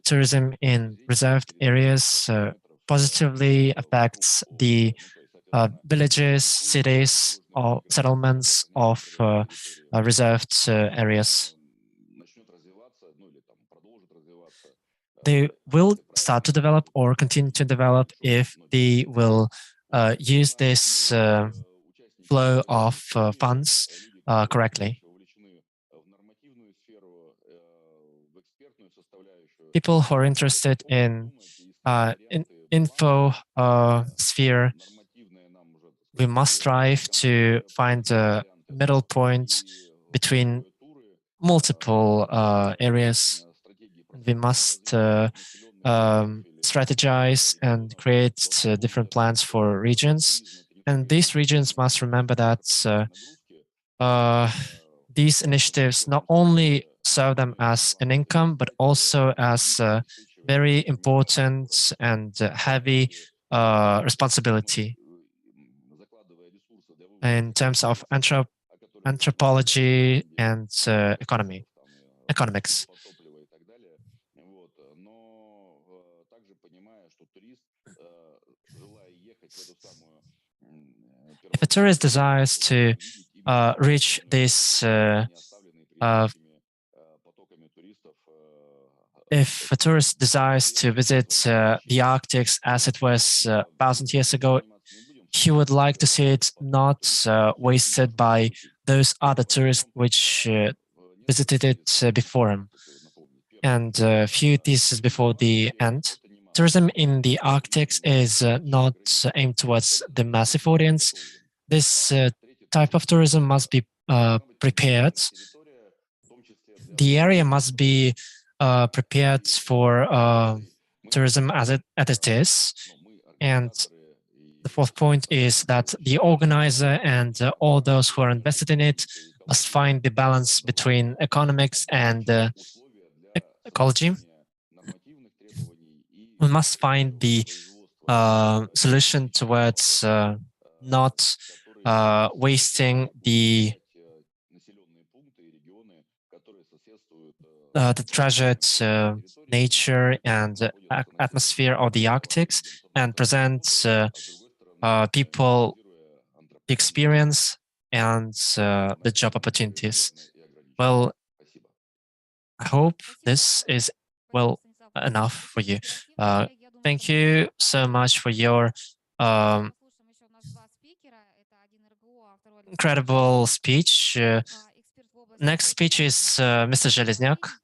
Speaker 6: tourism in reserved areas positively affects the villages, cities, or settlements of reserved areas. They will start to develop or continue to develop if they will use this flow of funds correctly. People who are interested in info sphere, we must strive to find a middle point between multiple areas. We must strategize and create different plans for regions. And these regions must remember that these initiatives not only serve them as an income, but also as a very important and heavy responsibility in terms of anthropology and economics. If a tourist desires to reach this, if a tourist desires to visit the Arctic as it was 1,000 years ago, he would like to see it not wasted by those other tourists which visited it before him. And a few theses before the end. Tourism in the Arctic is not aimed towards the massive audience. This type of tourism must be prepared. The area must be prepared for tourism as it is. And the fourth point is that the organizer and all those who are invested in it must find the balance between economics and ecology. We must find the solution towards not wasting the treasured nature and atmosphere of the Arctic, and present people the experience and the job opportunities. Well, I hope this is well enough for you. Thank you so much for your incredible speech. Next speech is Mr. Железняк.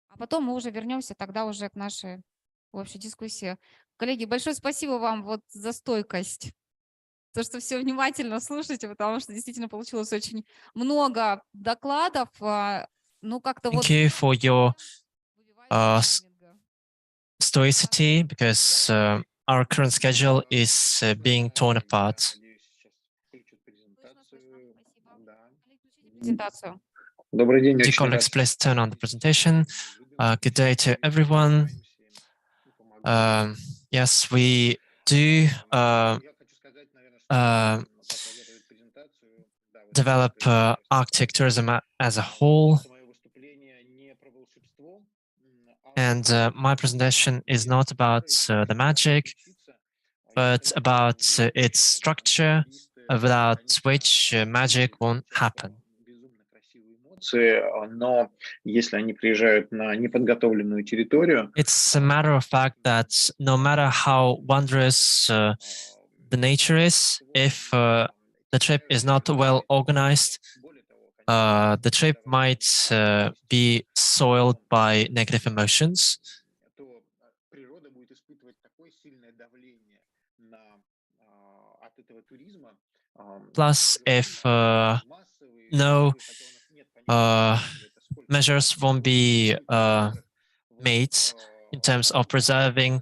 Speaker 5: А потом мы уже вернемся тогда уже к нашей общей дискуссии. Коллеги, большое спасибо вам вот за стойкость. То, что все внимательно слушаете, потому что действительно получилось очень много докладов. Ну, как-то вот...
Speaker 6: Thank you for your stoicity, because our current schedule is being torn apart. Dear colleagues, please turn on the presentation. Good day to everyone. Yes, we do develop Arctic tourism as a whole. And my presentation is not about the magic, but about its structure, without which magic won't happen.
Speaker 16: Но если они приезжают на неподготовленную территорию,
Speaker 6: it's a matter of fact that no matter how wondrous the nature is, if the trip is not well organized, the trip might be soiled by negative emotions. Plus, if no measures won't be made in terms of preserving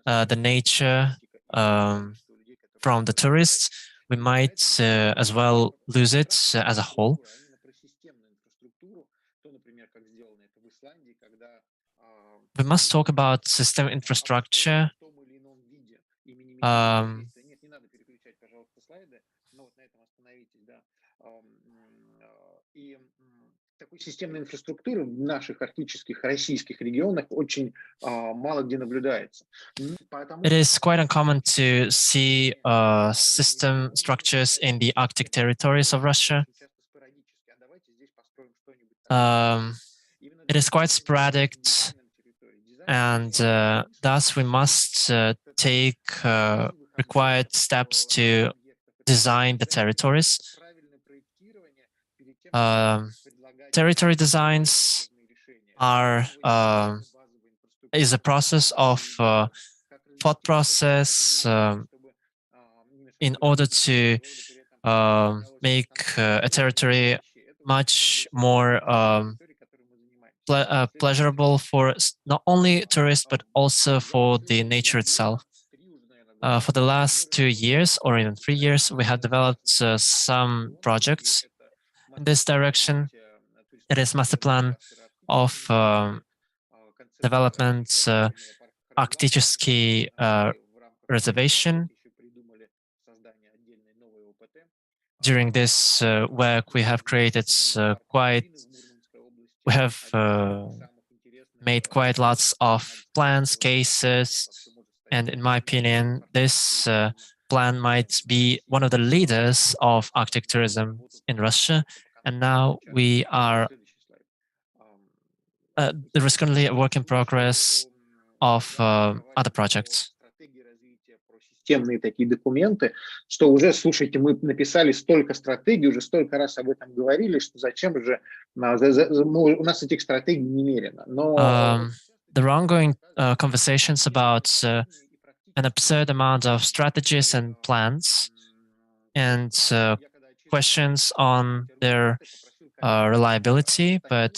Speaker 6: the nature from the tourists, we might as well lose it as a whole. We must talk about system infrastructure.
Speaker 16: Системной инфраструктуры в наших арктических российских регионах очень мало где наблюдается.
Speaker 6: It is quite uncommon to see system structures in the Arctic territories of Russia. It is quite sporadic, and thus we must take required steps to design the territories. territory designs are is a process of thought process in order to make a territory much more pleasurable for not only tourists but also for the nature itself. For the last 2 years or even 3 years, we have developed some projects in this direction. It is master plan of development Arctic reservation. During this work, we have created made quite lots of plans, cases, and in my opinion, this plan might be one of the leaders of Arctic tourism in Russia. And now we are, there is currently a work in progress of other projects.
Speaker 16: Системные такие документы, что уже, слушайте, мы написали столько стратегий, уже столько раз об этом говорили, что зачем же, у нас этих стратегий немерено. Но
Speaker 6: there are ongoing conversations about an absurd amount of strategies and plans and questions on their reliability, but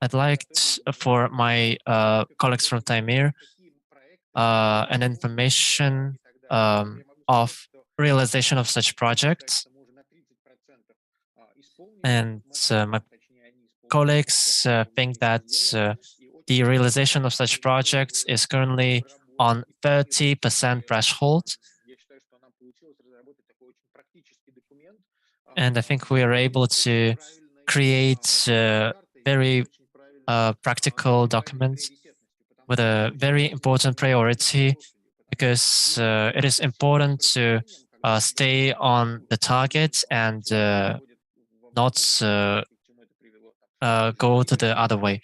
Speaker 6: I'd like for my colleagues from Taimyr an information of realization of such projects. And my colleagues think that the realization of such projects is currently on 30% threshold. And I think we are able to create very practical documents with a very important priority, because it is important to stay on the target and not go to the other way.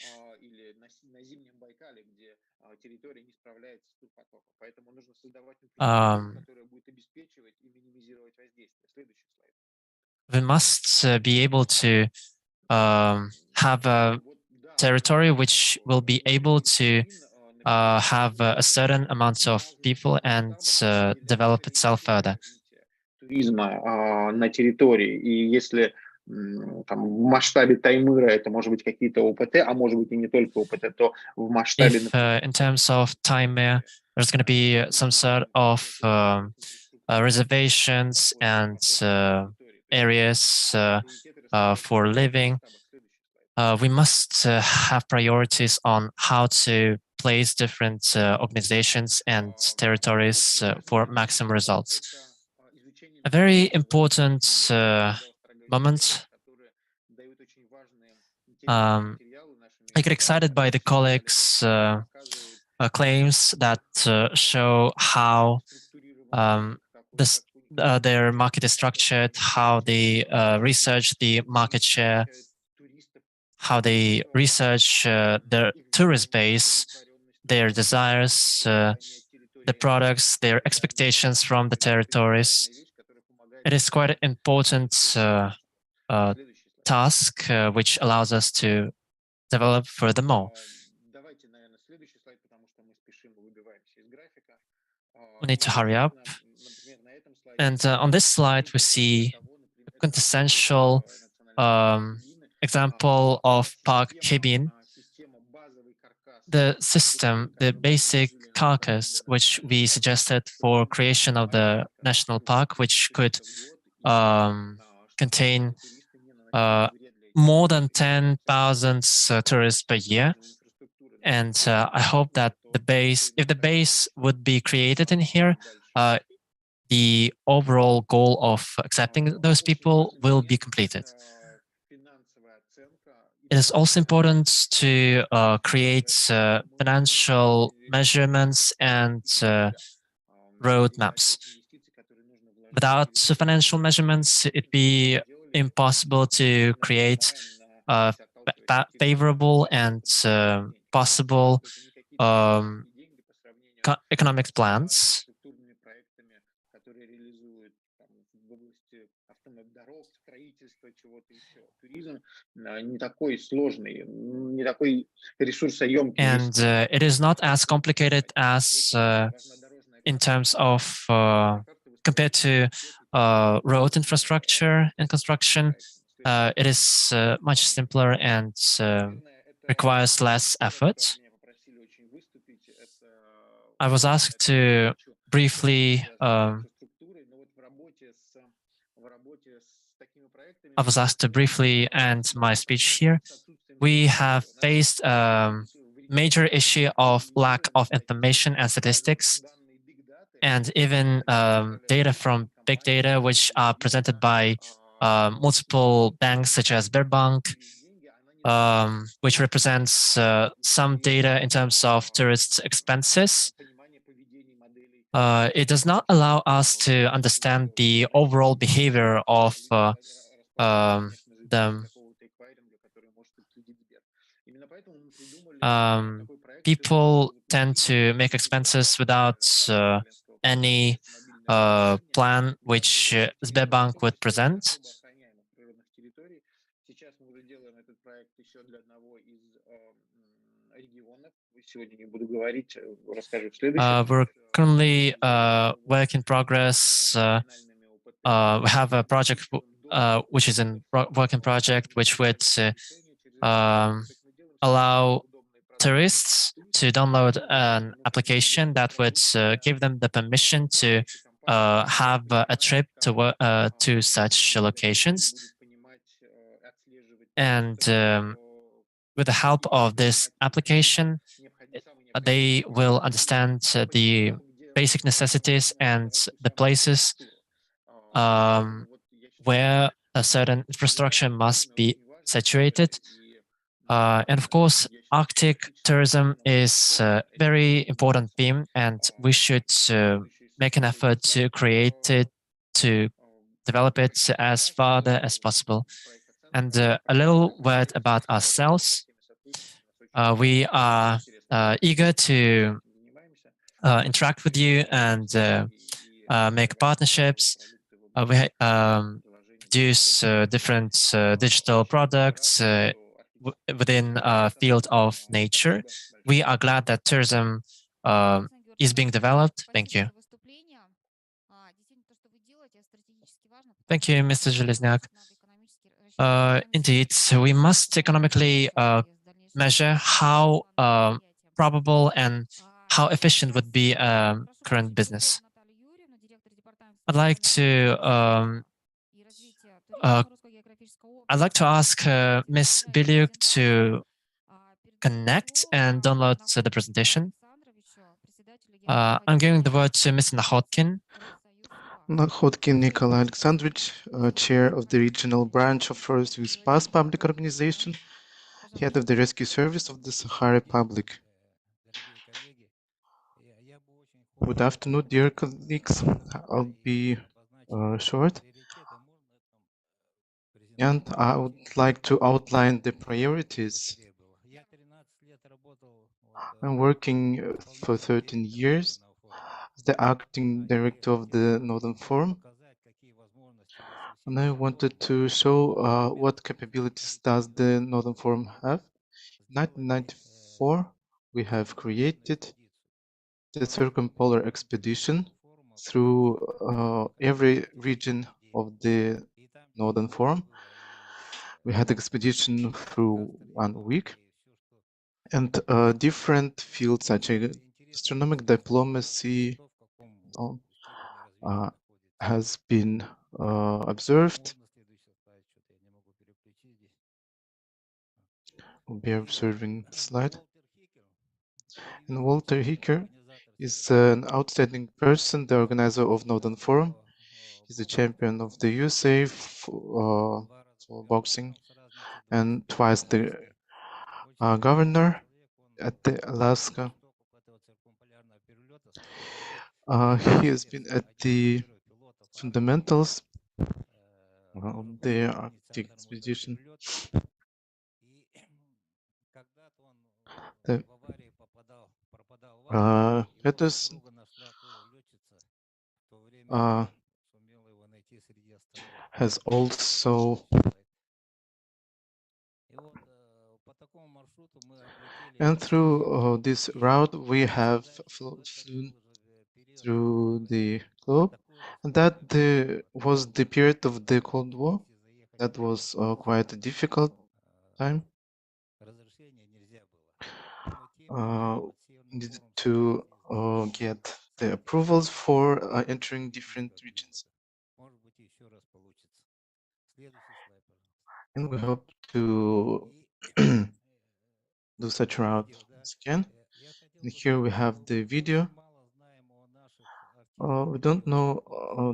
Speaker 6: We must be able to have a territory which will be able to have a certain amount of people and develop itself further.
Speaker 16: Туризма на территории, и если там, в масштабе Таймыра это может быть какие-то ОПТ, а может быть и не только ОПТ, то в масштабе...
Speaker 6: If in terms of Taimyr, there's going to be some sort of reservations and areas for living, we must have priorities on how to place different organizations and territories for maximum results. A very important moment. I get excited by the colleagues' claims that show how their market is structured, how they research the market share, how they research their tourist base, their desires, the products, their expectations from the territories. It is quite an important task which allows us to develop furthermore. We need to hurry up. And on this slide, we see a quintessential example of Park Hebin. The system, the basic carcass, which we suggested for creation of the national park, which could contain more than 10,000 tourists per year. And I hope that if the base would be created in here, the overall goal of accepting those people will be completed. It is also important to create financial measurements and roadmaps. Without financial measurements, it'd be impossible to create favorable and possible economic plans. And it is not as complicated as in terms of compared to road infrastructure and construction. It is much simpler and requires less effort. I was asked to briefly end my speech here. We have faced major issue of lack of information and statistics, and even data from big data, which are presented by multiple banks such as Sberbank, which represents some data in terms of tourist expenses. It does not allow us to understand the overall behavior of the people tend to make expenses without any plan which Sberbank would present. We're currently work in progress. We have a project which is in work in project, which would allow tourists to download an application that would give them the permission to have a trip to such locations. And with the help of this application, they will understand the basic necessities and the places where a certain infrastructure must be situated. And of course, Arctic tourism is a very important theme, and we should make an effort to create it, to develop it as farther as possible. And a little word about ourselves. We are eager to interact with you and make partnerships. We produce different digital products within a field of nature. We are glad that tourism is being developed. Thank you. Thank you, Mr. Zhelezniak. Indeed, we must economically measure how probable and how efficient would be current business. I'd like to ask Ms. Bilyuk to connect and download the presentation. I'm giving the word to Ms. Nakhotkin.
Speaker 2: Nakhotkin Nikolai Alexandrovich, Chair of the Regional Branch of Forest Use Past Public Organization, Head of the Rescue Service of the Sakha Republic. Good afternoon, dear colleagues. I'll be short. And I would like to outline the priorities. I'm working for 13 years as the acting director of the Northern Forum. And I wanted to show what capabilities does the Northern Forum have. In 1994, we have created the circumpolar expedition through every region of the Northern Forum. We had expedition through 1 week, and different fields such as astronomic diplomacy has been observed. We'll be observing the slide. And Walter Hicker is an outstanding person, the organizer of Northern Forum. He's the champion of the USA for boxing, and twice the governor at the Alaska. He has been at the fundamentals of the Arctic expedition. has also and through this route we have flown through the globe, and that was the period of the Cold War. That was quite a difficult time. Needed to get the approvals for entering different regions. And we hope to do such a route once again. And here we have the video. We don't know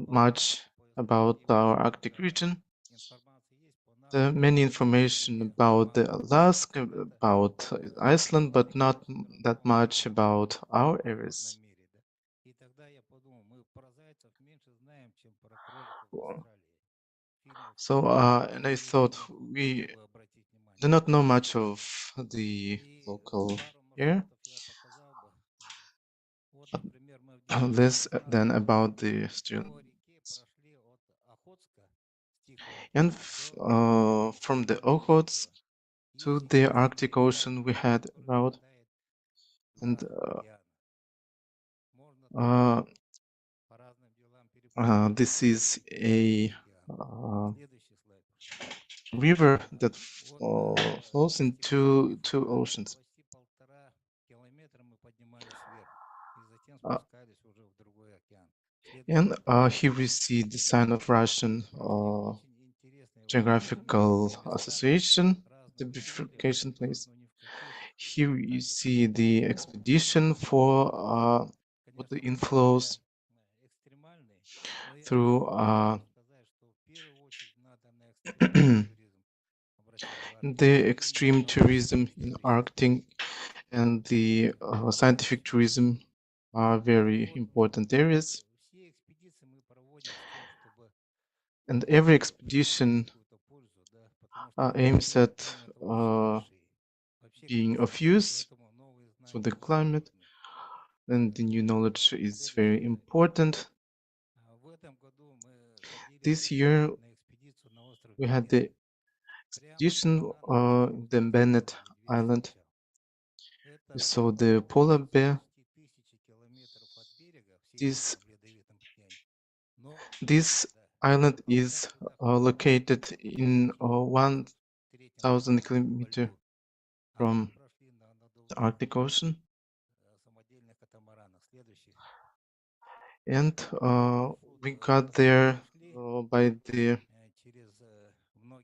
Speaker 2: much about our Arctic region. There many information about Alaska, about Iceland, but not that much about our areas. So, and I thought we do not know much of the local here, less than about the students. And from the Okhotsk to the Arctic Ocean, we had route, and this is a river that flows into two oceans. And here we see the sign of Russian Geographical Association, the bifurcation place. Here you see the expedition for the inflows through the extreme tourism in Arctic and the scientific tourism are very important areas. And every expedition aims at being of use for the climate, and the new knowledge is very important. This year we had the expedition in the Bennett Island. We saw the polar bear. This island is located in 1,000 kilometers from the Arctic Ocean. And we got there by the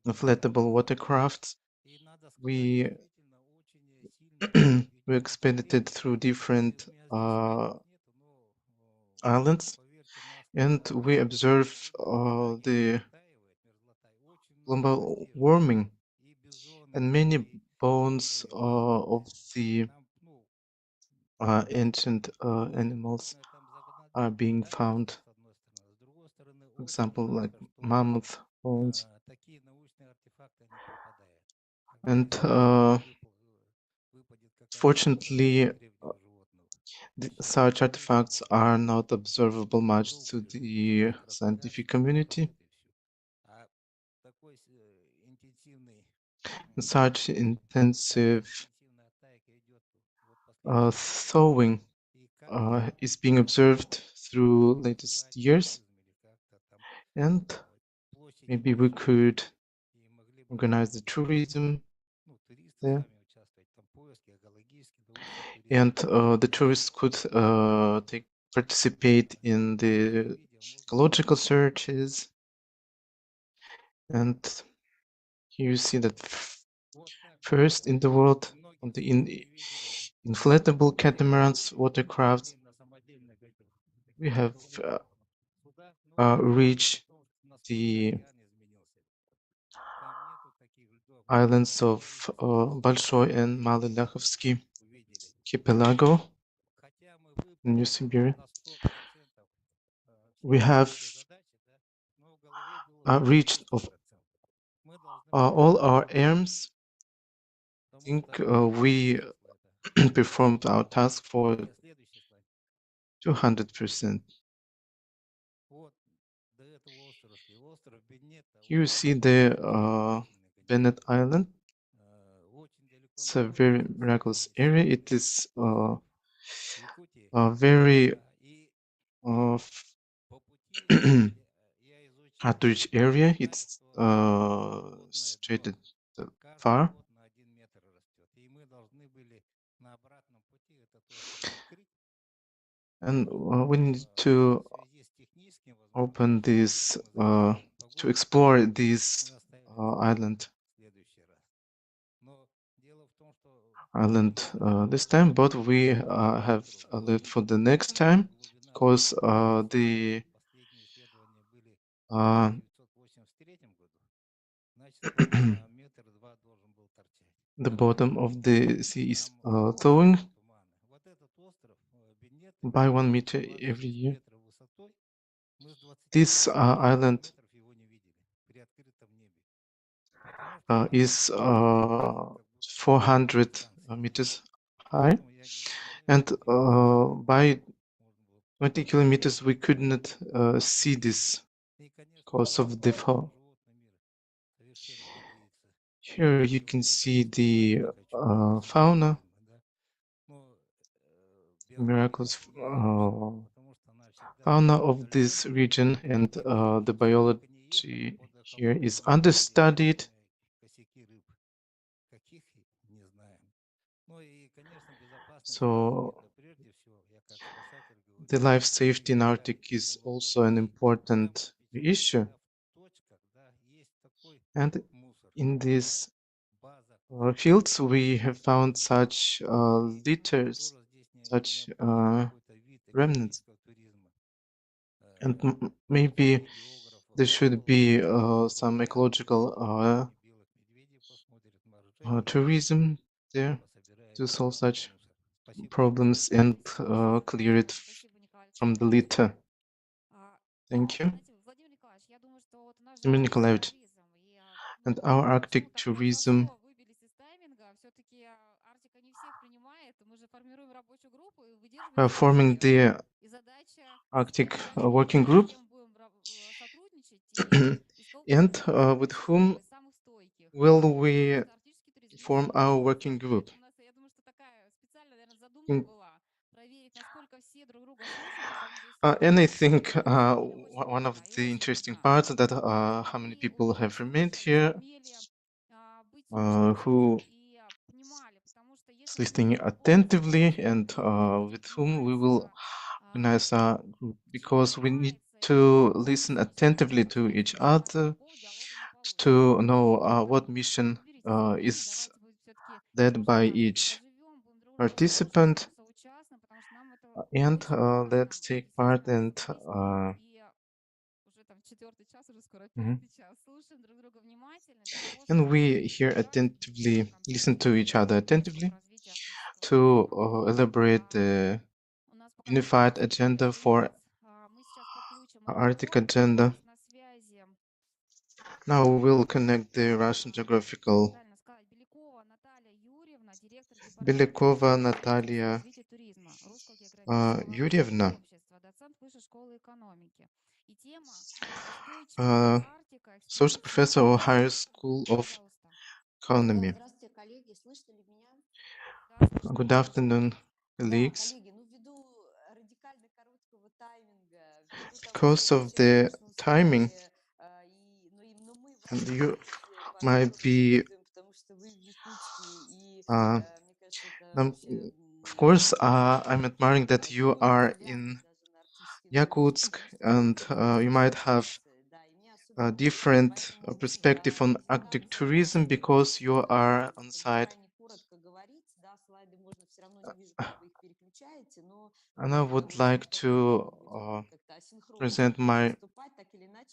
Speaker 2: inflatable watercrafts. We we expedited through different islands, and we observe the global warming, and many bones of the ancient animals are being found. For example, like mammoth bones. And fortunately, such artifacts are not observable much to the scientific community. Such intensive thawing is being observed through latest years, and maybe we could organize the tourism there, and the tourists could participate in the ecological searches. And here you see that first in the world on the inflatable catamarans watercrafts, we have reached the islands of Большой and Малый Ляховский archipelago in New Siberia. We have reached of all our aims. I think we performed our task for 200%. Here you see the Bennett Island. It's a very miraculous area. It is a very hard to reach area. It's situated far. And we need to open this, to explore this island this time, but we have left for the next time, because the the bottom of the sea is thawing by 1 meter every year. This island is 400 meters high, and by 20 kilometers we could not see this because of the fog. Here you can see the fauna, miraculous fauna of this region, and the biology here is understudied. So the life safety in Arctic is also an important issue. And in these fields, we have found such litters, such remnants. And maybe there should be some ecological tourism there to solve such problems and clear it from the litter. Thank you. Vladimir Nikolaevich. And our Arctic tourism forming the Arctic working group, and with whom will we form our working group? And I think one of the interesting parts that how many people have remained here, who is listening attentively, and with whom we will organize our group, because we need to listen attentively to each other to know what mission is led by each participant, and let's take part and and we here attentively listen to each other attentively to elaborate the unified agenda for Arctic agenda. Now we'll connect the Russian geographical. Белякова Natalia Юрьевна, Associate Professor of Higher School of Economy. Good afternoon, colleagues. Because of the timing, and you might be of course, I'm admiring that you are in Yakutsk, and you might have a different perspective on Arctic tourism because you are on site. And I would like to present my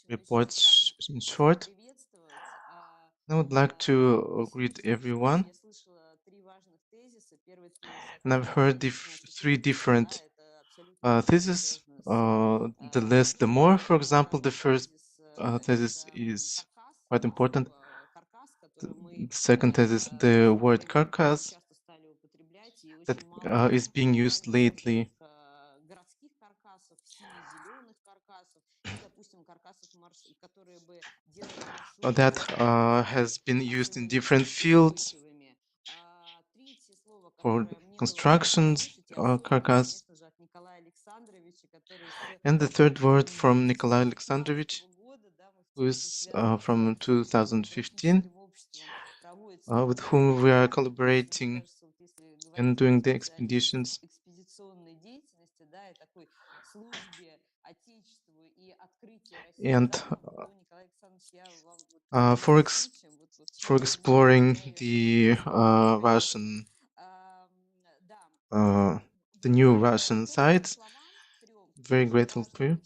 Speaker 2: reports in short. I would like to greet everyone. And I've heard three different theses, the less the more. For example, the first thesis is quite important. The second thesis, the word carcass, that is being used lately. that has been used in different fields for constructions carcass. And the third word from Nikolai Alexandrovich, who is from 2015, with whom we are collaborating and doing the expeditions. And for exploring the Russian, the new Russian sites, very grateful for you.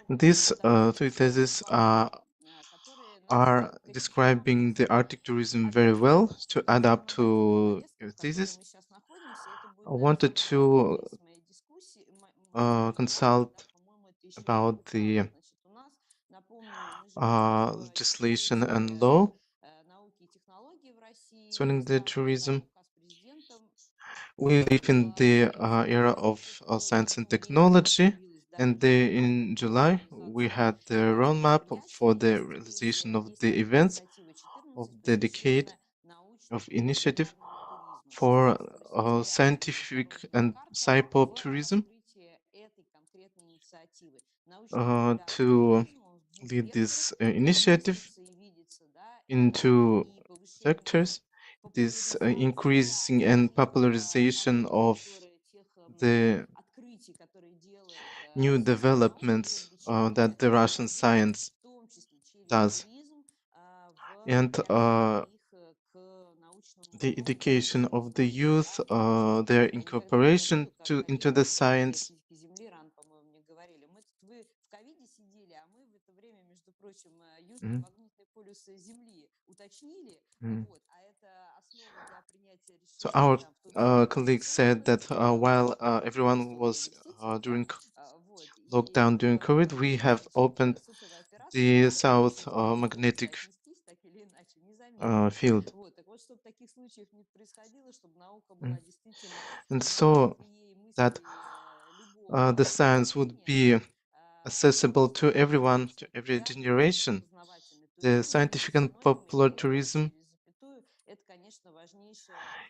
Speaker 2: These three theses are describing the Arctic tourism very well. To add up to your thesis, I wanted to consult about the legislation and law concerning the tourism. We live in the era of science and technology, and in July we had the roadmap for the realization of the events of the decade of initiative for scientific and sci-pop tourism to lead this initiative into sectors. This increasing and popularization of the new developments that the Russian science does, and the education of the youth, their incorporation into the science. So our colleagues said that while everyone was during lockdown during COVID, we have opened the South magnetic field. And so that the science would be accessible to everyone, to every generation. The scientific and popular tourism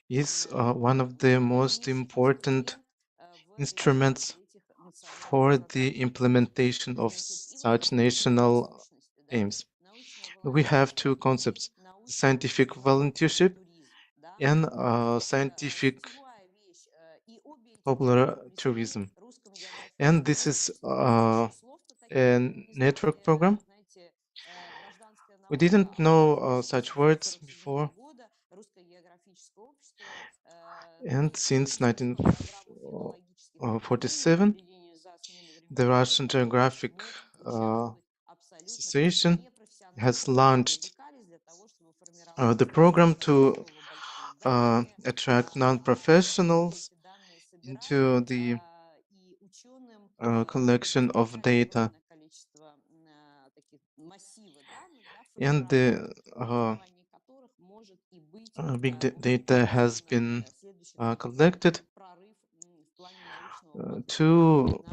Speaker 2: is one of the most important instruments for the implementation of such national aims. We have two concepts: scientific volunteership and scientific popular tourism. And this is a network program. We didn't know such words before. And since 1947, the Russian Geographic Association has launched the program to attract non-professionals into the collection of data. And the big data has been collected to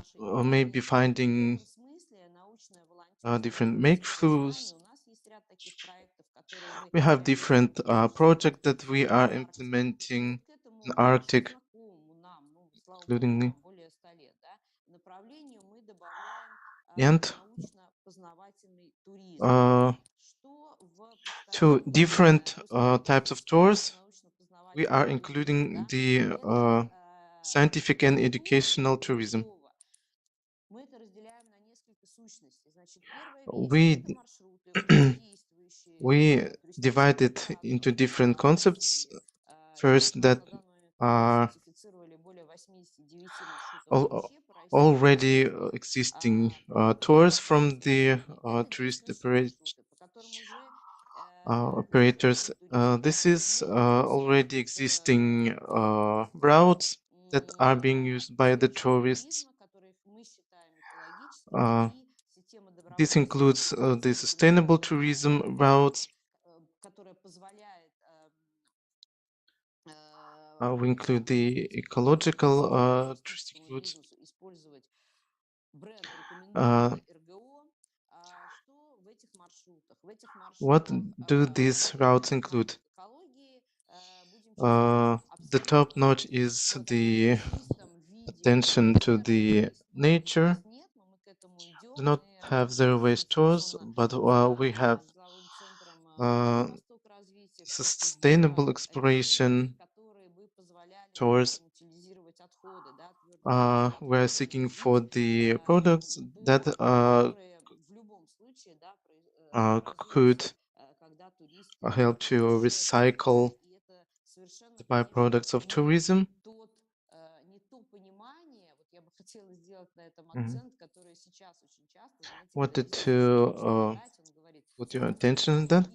Speaker 2: maybe finding different breakthroughs. We have different projects that we are implementing in Arctic, including and to different types of tours. We are including the scientific and educational tourism. We divide it into different concepts. First, that are already existing tours from the tourist operators. This is already existing routes that are being used by the tourists. This includes the sustainable tourism routes. We include the ecological touristic routes. What do these routes include? The top notch is the attention to the nature. Do not have zero waste tours, but we have sustainable exploration tours. We're seeking for the products that could help to recycle the byproducts of tourism. Wanted to put your attention on that.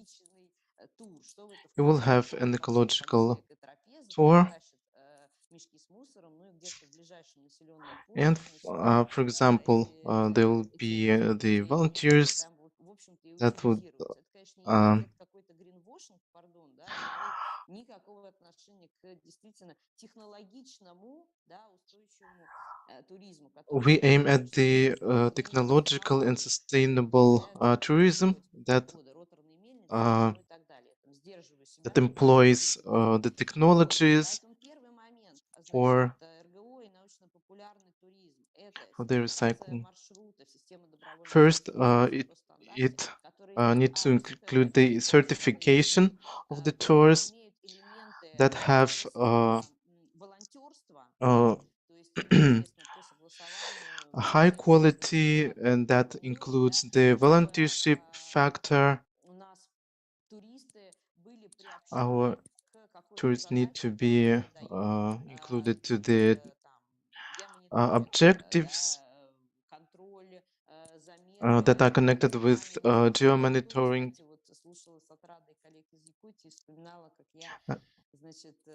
Speaker 2: You will have an ecological tour. And for example, there will be the volunteers that would we aim at the technological and sustainable tourism that employs the technologies for the recycling. First, it needs to include the certification of the tours that have a high quality, and that includes the volunteership factor. Our tours need to be included to the objectives that are connected with geo-monitoring.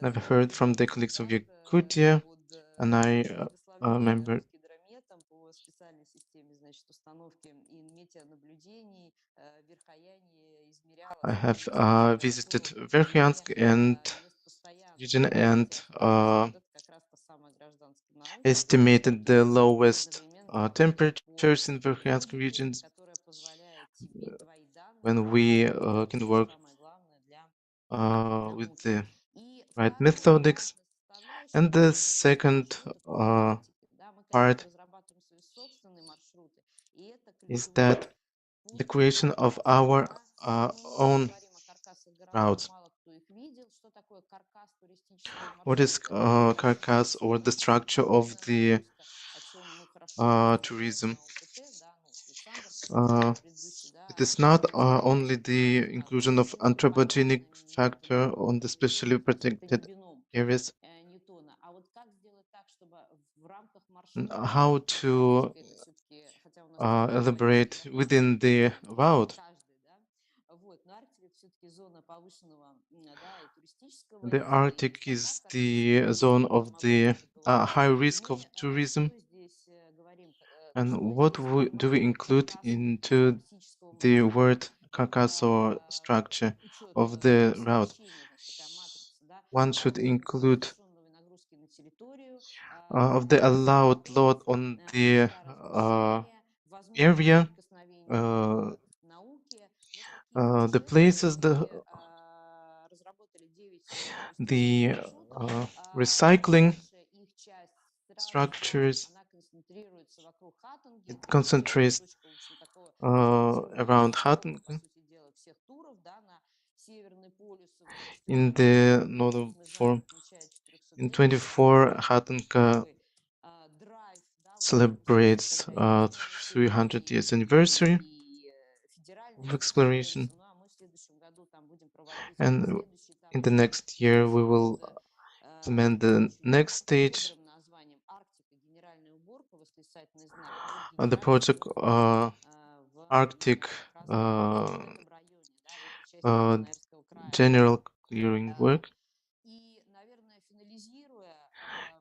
Speaker 2: I've heard from the colleagues of Yakutia, and I remember I have visited Verkhoyansk and region and estimated the lowest temperatures in Verkhoyansk regions when we can work with the right methodics. And the second part is that the creation of our own routes. What is carcass, or the structure of the tourism? It is not only the inclusion of anthropogenic factor on the specially protected areas. How to elaborate within the route. The Arctic is the zone of the high risk of tourism. And what do we include into the word carcass or structure of the route? One should include of the allowed load on the area, the places, the recycling structures. It concentrates around Khatinka in the northern form. In 24, Khatinka celebrates 300 years anniversary of exploration, and in the next year we will implement the next stage of the project, Arctic general clearing work.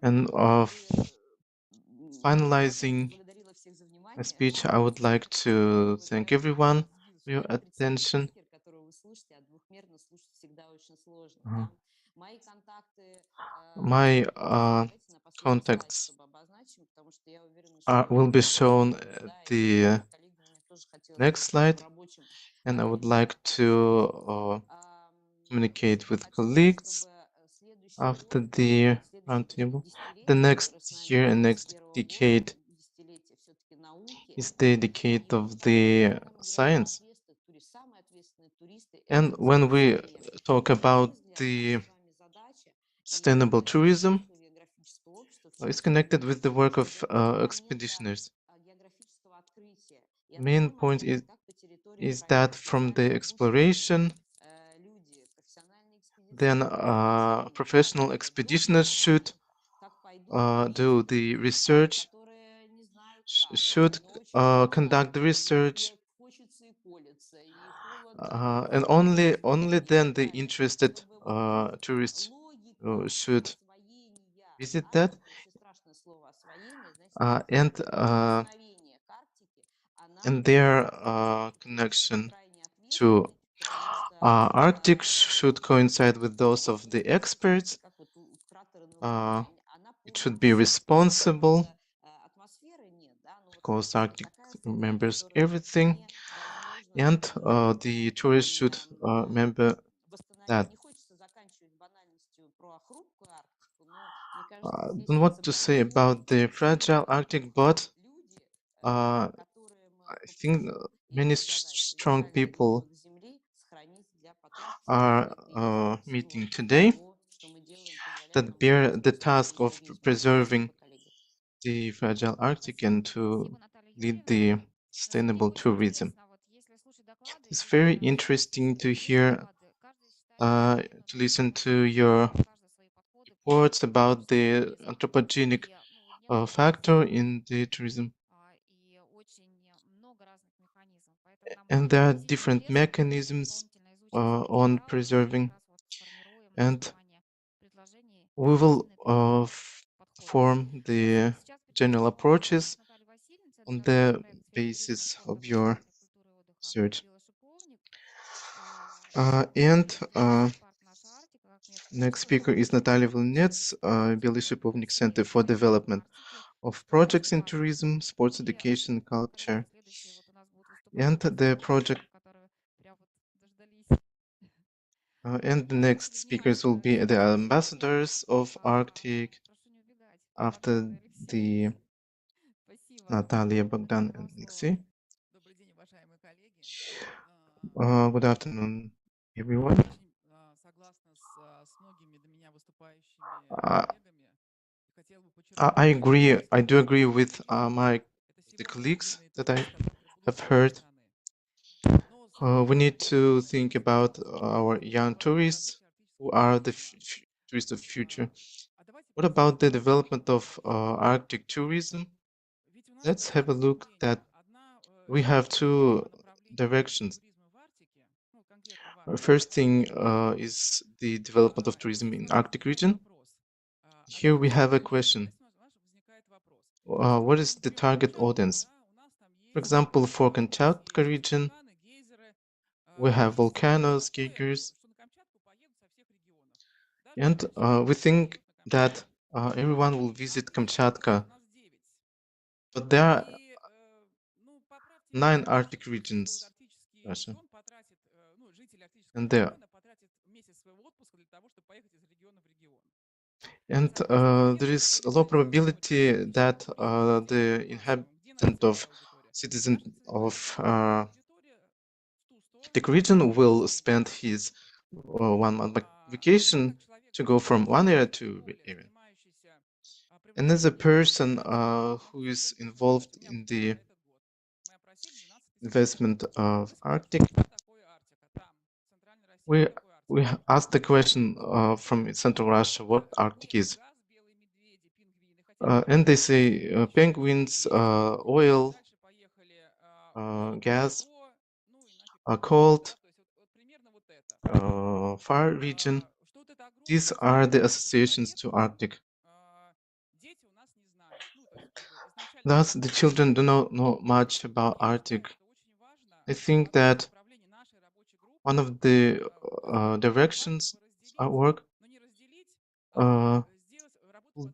Speaker 2: And finalizing my speech, I would like to thank everyone for your attention. My contacts will be shown the next slide, and I would like to communicate with colleagues after the roundtable. The next year and next decade is the decade of the science. And when we talk about the sustainable tourism, it's connected with the work of expeditioners. Main point is that from the exploration, then professional expeditioners should do the research, should conduct the research, and only then the interested tourists should visit that. And their connection to Arctic should coincide with those of the experts. It should be responsible because Arctic remembers everything, and the tourists should remember that. I don't know what to say about the fragile Arctic, but I think many strong people are meeting today that bear the task of preserving the fragile Arctic and to lead the sustainable tourism. It's very interesting to hear, to listen to your reports about the anthropogenic factor in the tourism. And there are different mechanisms on preserving, and we will form the general approaches on the basis of your search. Next speaker is Natalia Volnets, Белый Шиповник Center for Development of Projects in Tourism, Sports Education, Culture. And the project and the next speakers will be the ambassadors of Arctic after the Natalia, Bogdan, and Alexei. Good afternoon, everyone. I do agree with the colleagues that I have heard. We need to think about our young tourists who are the tourists of the future. What about the development of Arctic tourism? Let's have a look that we have two directions. First thing is the development of tourism in Arctic region. Here we have a question. What is the target audience? For example, for Kamchatka region, we have volcanoes, geysers, and we think that everyone will visit Kamchatka, but there are 9 Arctic regions in Russia, and there is a low probability that the inhabitant of citizen of Arctic region will spend his 1 month vacation to go from one area to area. Another person who is involved in the investment of Arctic, we asked the question from Central Russia what Arctic is. And they say penguins, oil, gas, cold, far region. These are the associations to Arctic. Thus, the children do not know much about Arctic. I think that one of the directions at work will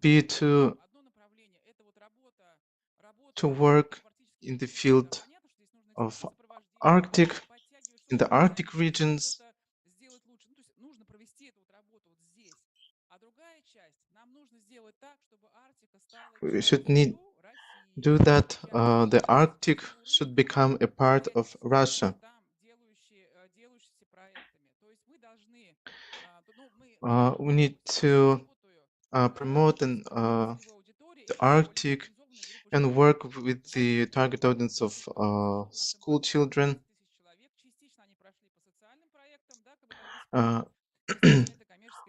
Speaker 2: be to to work in the field of Arctic, in the Arctic regions. We should do that. The Arctic should become a part of Russia. We need to promote the Arctic and work with the target audience of school children.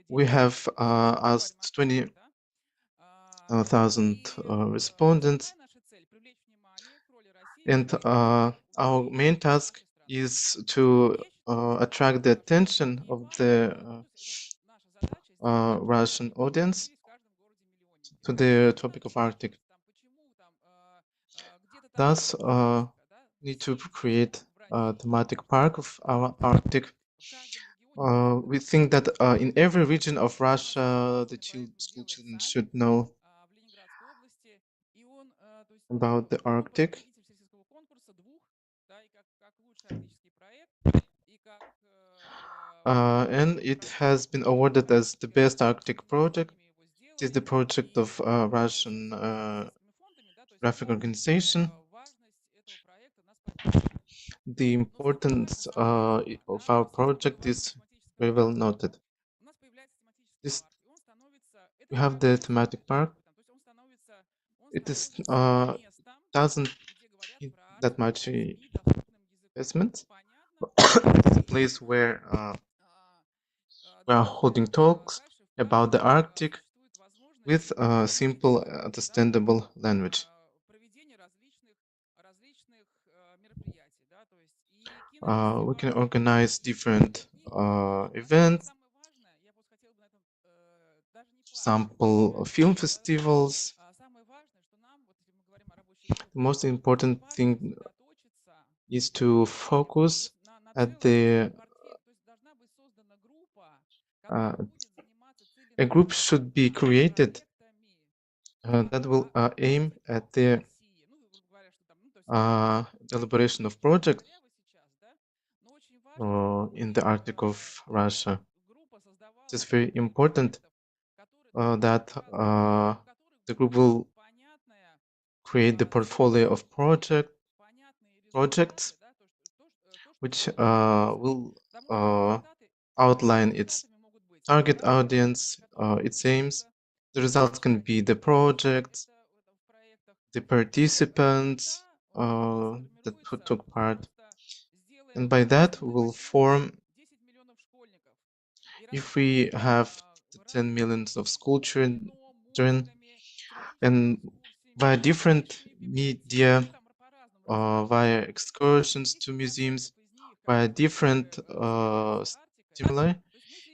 Speaker 2: We have asked 20,000 respondents, and our main task is to attract the attention of the Russian audience to the topic of Arctic. Thus, need to create a thematic park of our Arctic. We think that in every region of Russia, the school children should know about the Arctic. And it has been awarded as the best Arctic project. It is the project of Russian graphic organization. The importance of our project is very well noted. We have the thematic park. It is doesn't need that much investment. It's a place where we are holding talks about the Arctic with simple, understandable language. We can organize different events, sample film festivals. The most important thing is to focus at the a group should be created that will aim at the elaboration of projects in the Arctic of Russia. It is very important that the group will create the portfolio of projects which will outline its target audience, its aims. The results can be the projects, the participants that took part. And by that, we will form, if we have 10 million of school children, and via different media, via excursions to museums, via different stimuli,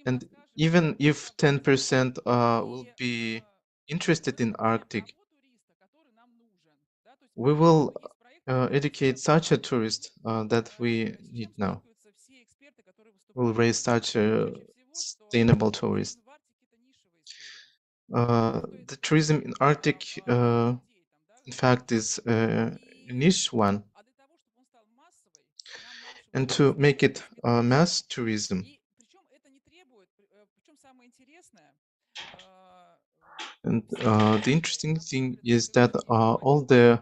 Speaker 2: and even if 10% will be interested in Arctic, we will educate such a tourist that we need now. We'll raise such a sustainable tourist. The tourism in Arctic, in fact, is a niche one. And to make it mass tourism, and the interesting thing is that all the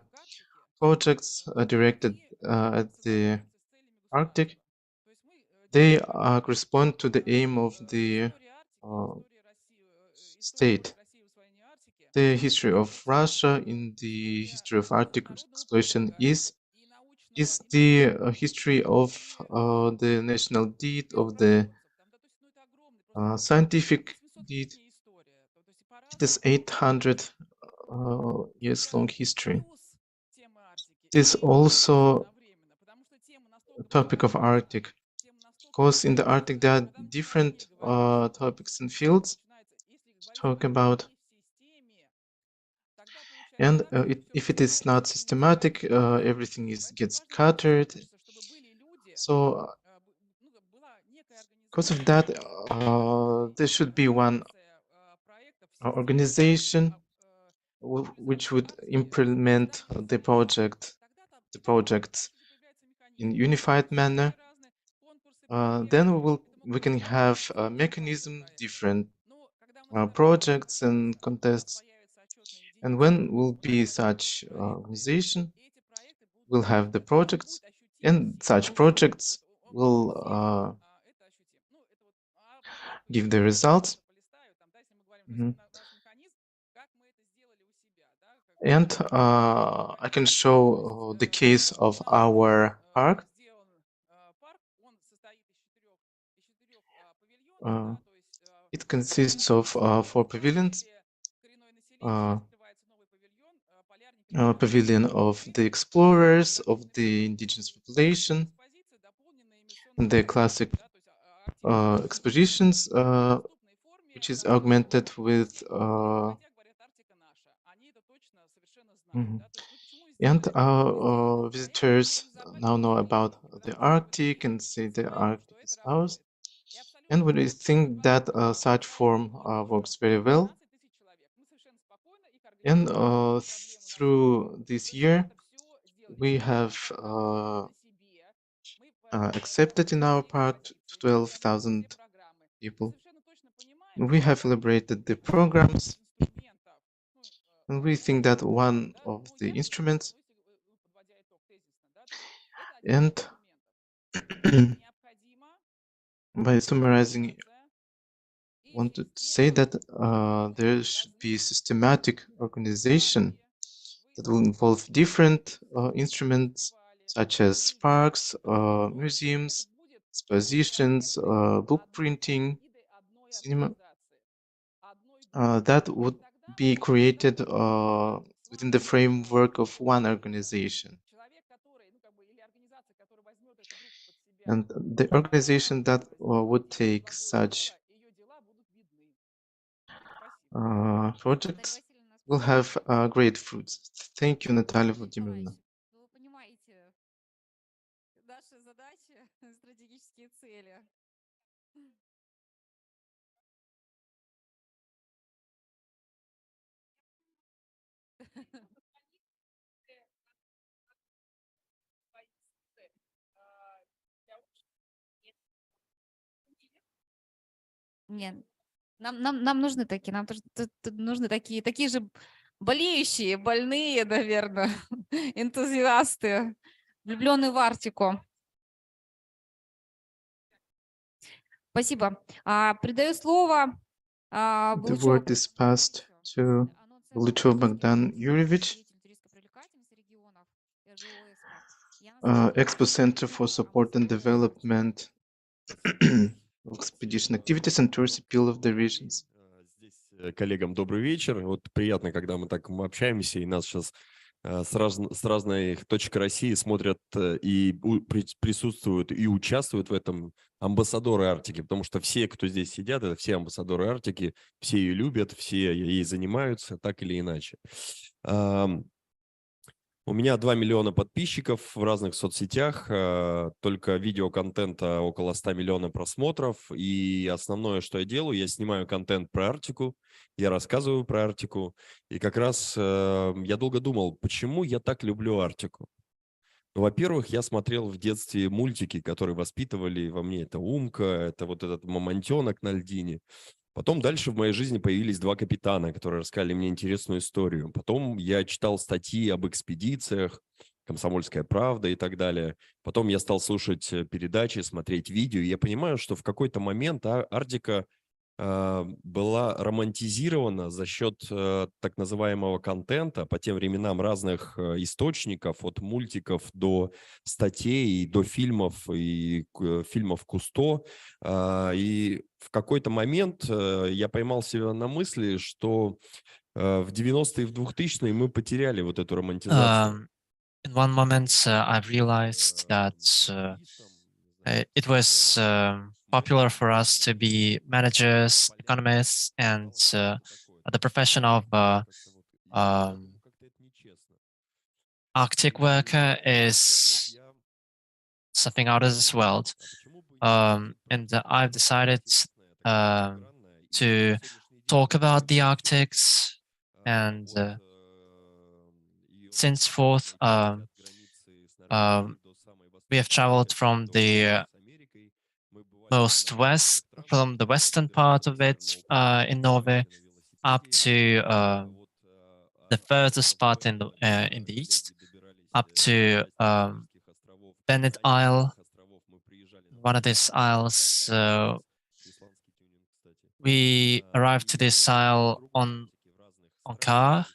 Speaker 2: projects directed at the Arctic, they correspond to the aim of the state. The history of Russia in the history of Arctic exploration is the history of the national deed, of the scientific deed. It is 800 years long history. It is also a topic of Arctic, because in the Arctic there are different topics and fields to talk about. And if it is not systematic, everything gets scattered. So because of that, there should be one organization which would implement the projects in unified manner, then we can have a mechanism, different projects and contests. And when will be such organization, we'll have the projects, and such projects will give the results. And I can show the case of our park. It consists of 4 pavilions. Pavilion of the explorers, of the indigenous population, the classic expositions, which is augmented with and our visitors now know about the Arctic and say the Arctic is ours. And we think that such form works very well. And through this year, we have accepted in our park 12,000 people. We have elaborated the programs, and we think that one of the instruments and by summarizing, I want to say that there should be systematic organization that will involve different instruments such as parks, museums, expositions, book printing, cinema, that would be created within the framework of one organization. And the organization that would take such projects will have great fruits. Thank you, Natalia Vladimirovna.
Speaker 5: Нет, нам нужны такие, нам тут нужны такие же болеющие, больные, наверное, энтузиасты, влюбленные в Арктику. Спасибо. Передаю слово.
Speaker 2: The word is passed to Luchov Bogdan Yurievich, Expo Center for Support and Development of Expedition Activities and Tourist Appeal of the Regions.
Speaker 17: Коллегам добрый вечер. Вот приятно, когда мы так общаемся, и нас сейчас с разных точек России смотрят и присутствуют и участвуют в этом амбассадоры Арктики, потому что все, кто здесь сидят, это все амбассадоры Арктики, все ее любят, все ей занимаются, так или иначе. У меня 2 миллиона подписчиков в разных соцсетях, только видеоконтента около 100 миллионов просмотров. И основное, что я делаю, я снимаю контент про Арктику, я рассказываю про Арктику. И как раз я долго думал, почему я так люблю Арктику. Ну, во-первых, я смотрел в детстве мультики, которые воспитывали во мне. Это Умка, это вот этот мамонтенок на льдине. Потом дальше в моей жизни появились 2 капитана, которые рассказали мне интересную историю. Потом я читал статьи об экспедициях, «Комсомольская правда» и так далее. Потом я стал слушать передачи, смотреть видео. И я понимаю, что в какой-то момент Арктика была романтизирована за счет так называемого контента по тем временам разных источников, от мультиков до статей, до фильмов и фильмов Кусто. И в какой-то момент я поймал себя на мысли, что в 90-е и в 2000-е мы потеряли вот эту романтизацию.
Speaker 6: In one moment, I realized that it was popular for us to be managers, economists, and the profession of Arctic worker is something out of this world. And I've decided to talk about the Arctics and since forth, we have traveled from the from the western part of it in Norway up to the furthest part in the east, up to Bennett Isle, one of these isles. We arrived to this isle on car.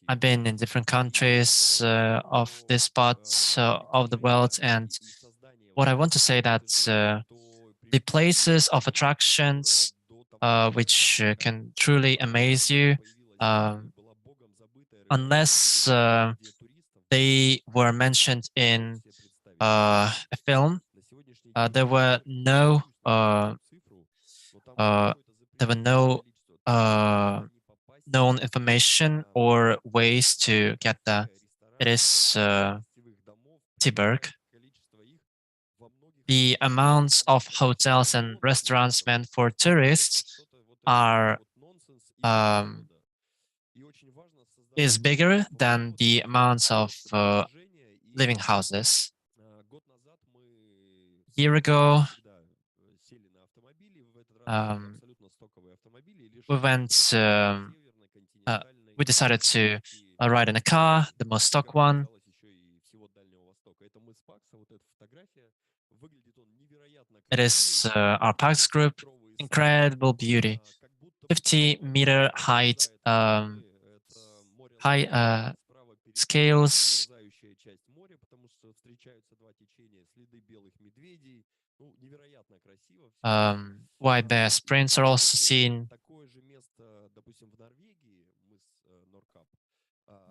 Speaker 6: I've been in different countries of this part of the world, and what I want to say that the places of attractions which can truly amaze you, unless they were mentioned in a film, there were no known information or ways to get there. It is Tiberg. The amounts of hotels and restaurants meant for tourists is bigger than the amounts of living houses. A year ago, we decided to ride in a car, the most stock one. It is our PAX group, incredible beauty, 50-meter height, high scales. White bear sprints are also seen.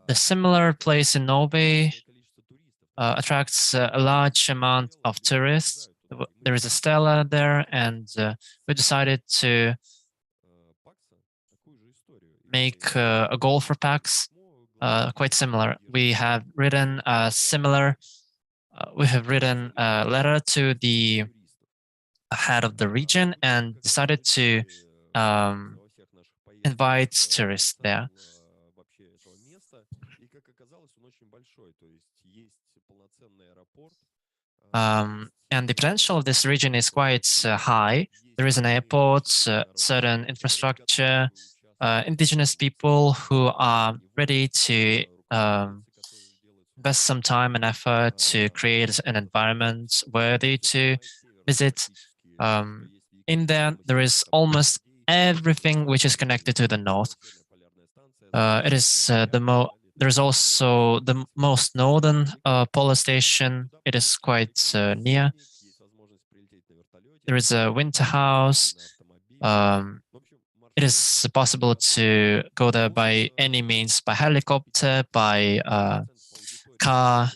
Speaker 6: The similar place in Norway attracts a large amount of tourists. There is a stela there, and we decided to make a goal for PAX quite similar. We have written a letter to the head of the region and decided to invite tourists there. And the potential of this region is quite high. There is an airport, certain infrastructure, indigenous people who are ready to invest some time and effort to create an environment worthy to visit. In there is almost everything which is connected to the north. It is there is also the most northern polar station. It is quite near. There is a winter house. It is possible to go there by any means, by helicopter, by car.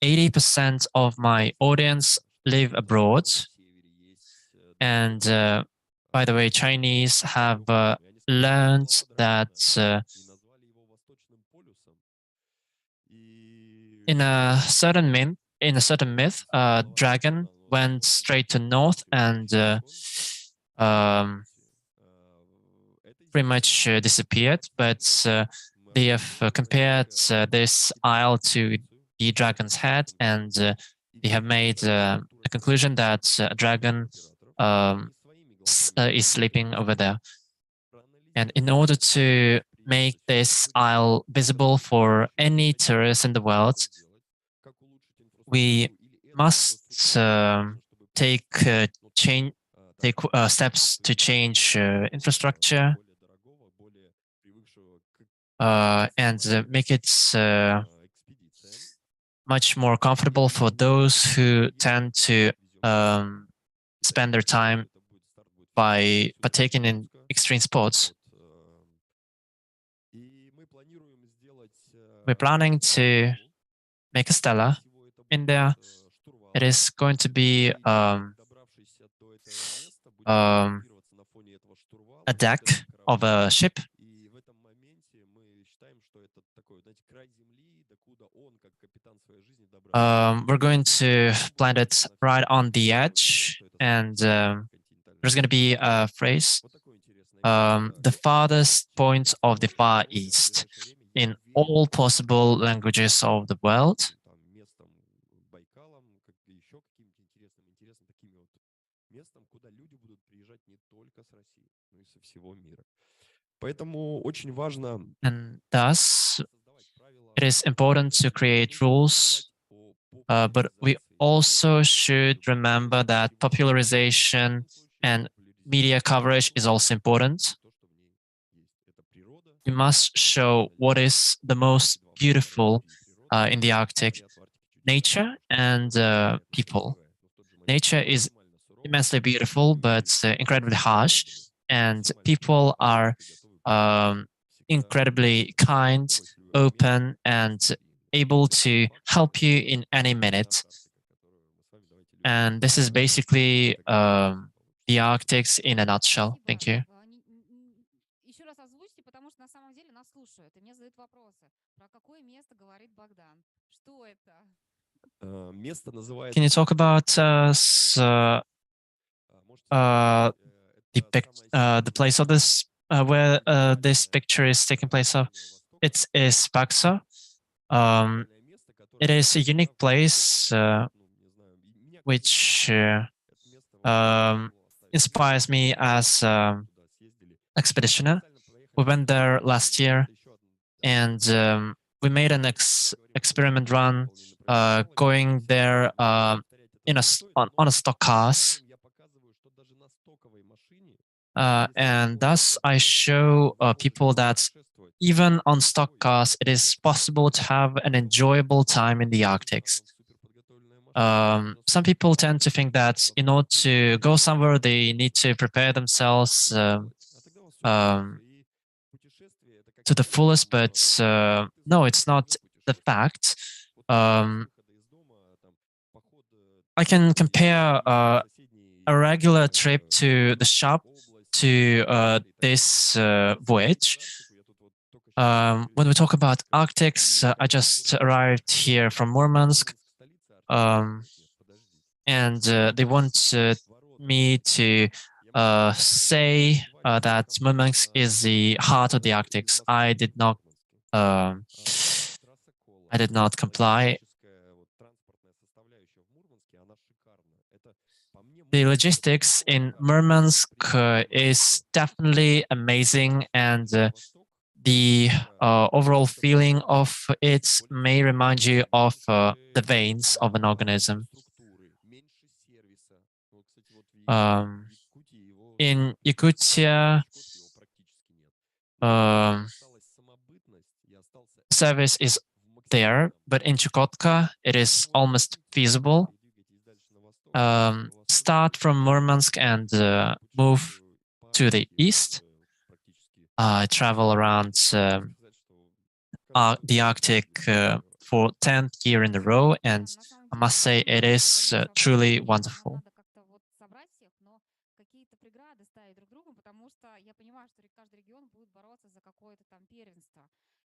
Speaker 6: 80% of my audience live abroad. And by the way, Chinese have learned that in a certain myth, dragon went straight to north and pretty much disappeared. But they have compared this isle to the dragon's head, and they have made a conclusion that a dragon is sleeping over there. And in order to make this isle visible for any tourist in the world, we must take steps to change infrastructure and make it much more comfortable for those who tend to spend their time by partaking in extreme sports. We're planning to make a stela in there. It is going to be a deck of a ship. We're going to plant it right on the edge, and there's going to be a phrase. the farthest point of the Far East in all possible languages of the world. And thus, it is important to create rules, but we also should remember that popularization and media coverage is also important. We must show what is the most beautiful in the Arctic: nature and people. Nature is immensely beautiful, but incredibly harsh, and people are incredibly kind, open, and able to help you in any minute. And this is basically the Arctics in a nutshell. Thank you.
Speaker 5: Еще раз озвучьте, потому что на самом деле нас слушают, и мне задают вопросы. Про какое место говорит Богдан? Что это?
Speaker 6: Can you talk about the place of this, where this picture is taking place of? It is Pakso. It is a unique place which inspires me as expeditioner. We went there last year, and we made an experiment run going there on a stock cars. And thus I show people that even on stock cars, it is possible to have an enjoyable time in the Arctics. Some people tend to think that in order to go somewhere, they need to prepare themselves to the fullest, but no, it's not the fact. I can compare a regular trip to the shop to this voyage. When we talk about Arctics, I just arrived here from Murmansk, and they want me to say that Murmansk is the heart of the Arctics. I did not comply. The logistics in Murmansk is definitely amazing, and the overall feeling of it may remind you of the veins of an organism. In Yakutia, service is there, but in Chukotka, it is almost feasible. Start from Murmansk and move to the east. I travel around the Arctic for 10th year in a row, and I must say it is truly wonderful.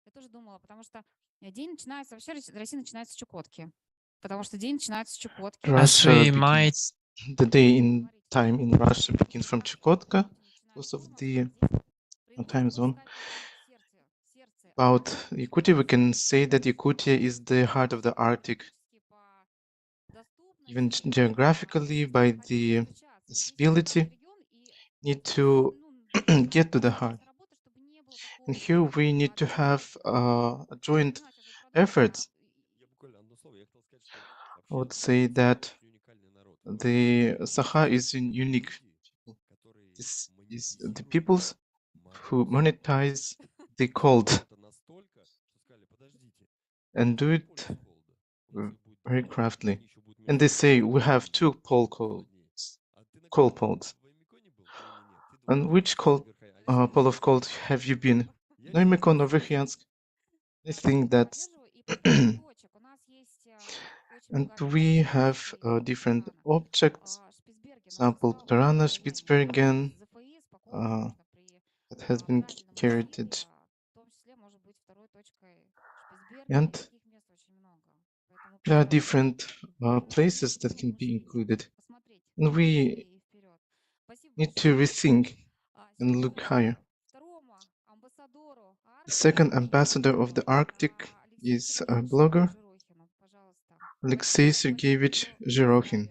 Speaker 5: Я тоже думала, потому что день начинается, вообще Россия начинается с Чукотки. Потому что день начинается с Чукотки.
Speaker 2: The day in time in Russia begins from Chukotka, because of the time zone. About Yakutia, we can say that Yakutia is the heart of the Arctic. Even geographically, by the accessibility, need to get to the heart. And here we need to have a joint efforts. I would say that the Sakha is unique. This is the peoples who monetize the cold and do it very craftily. And they say we have two cold poles. And which pole of cold have you been? Noimiko, Novikhiansk. I think that's and we have different objects, example Pterana, Spitsbergen, that has been carried. And there are different places that can be included. And we need to rethink and look higher. The second ambassador of the Arctic is a blogger, Alexei Sergeyevich Zhirokhin.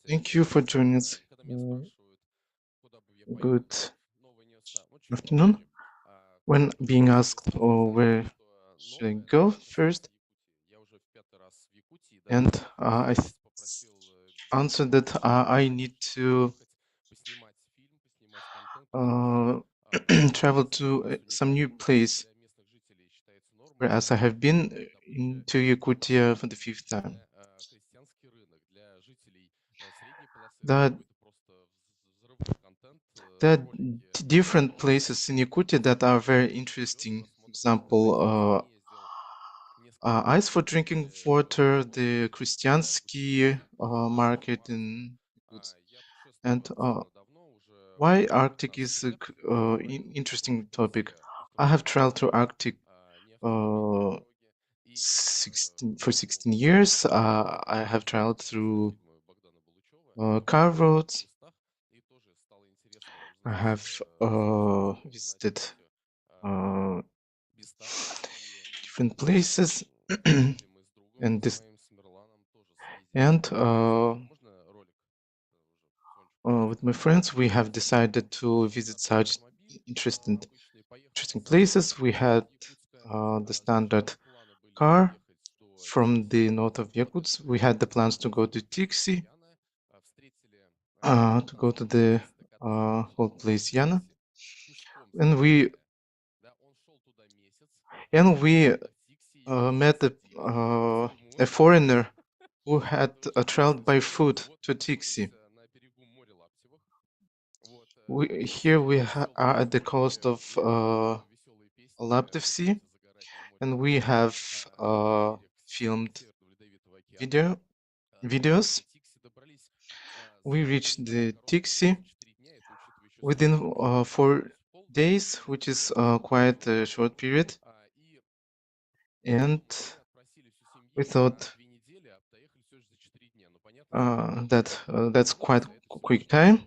Speaker 2: Thank you for joining us. Good afternoon. When being asked, where should I go first, and I answered that I need to travel to some new place, whereas I have been to Yakutia for the 5th time. There are different places in Yakutia that are very interesting. For example, ice for drinking water, the Kristiansky market in Yakutsk. And why Arctic is an interesting topic. I have traveled to Arctic for 16 years. I have traveled through car roads. I have visited different places and this with my friends we have decided to visit such interesting places. We had the standard car from the north of Yakutsk. We had the plans to go to Tixi, to go to the old place Yana, and we met a foreigner who had traveled by foot to Tixi. Here we are at the coast of Laptev Sea, and we have filmed videos. We reached the Tixi within 4 days, which is quite a short period, and we thought that's quite quick time,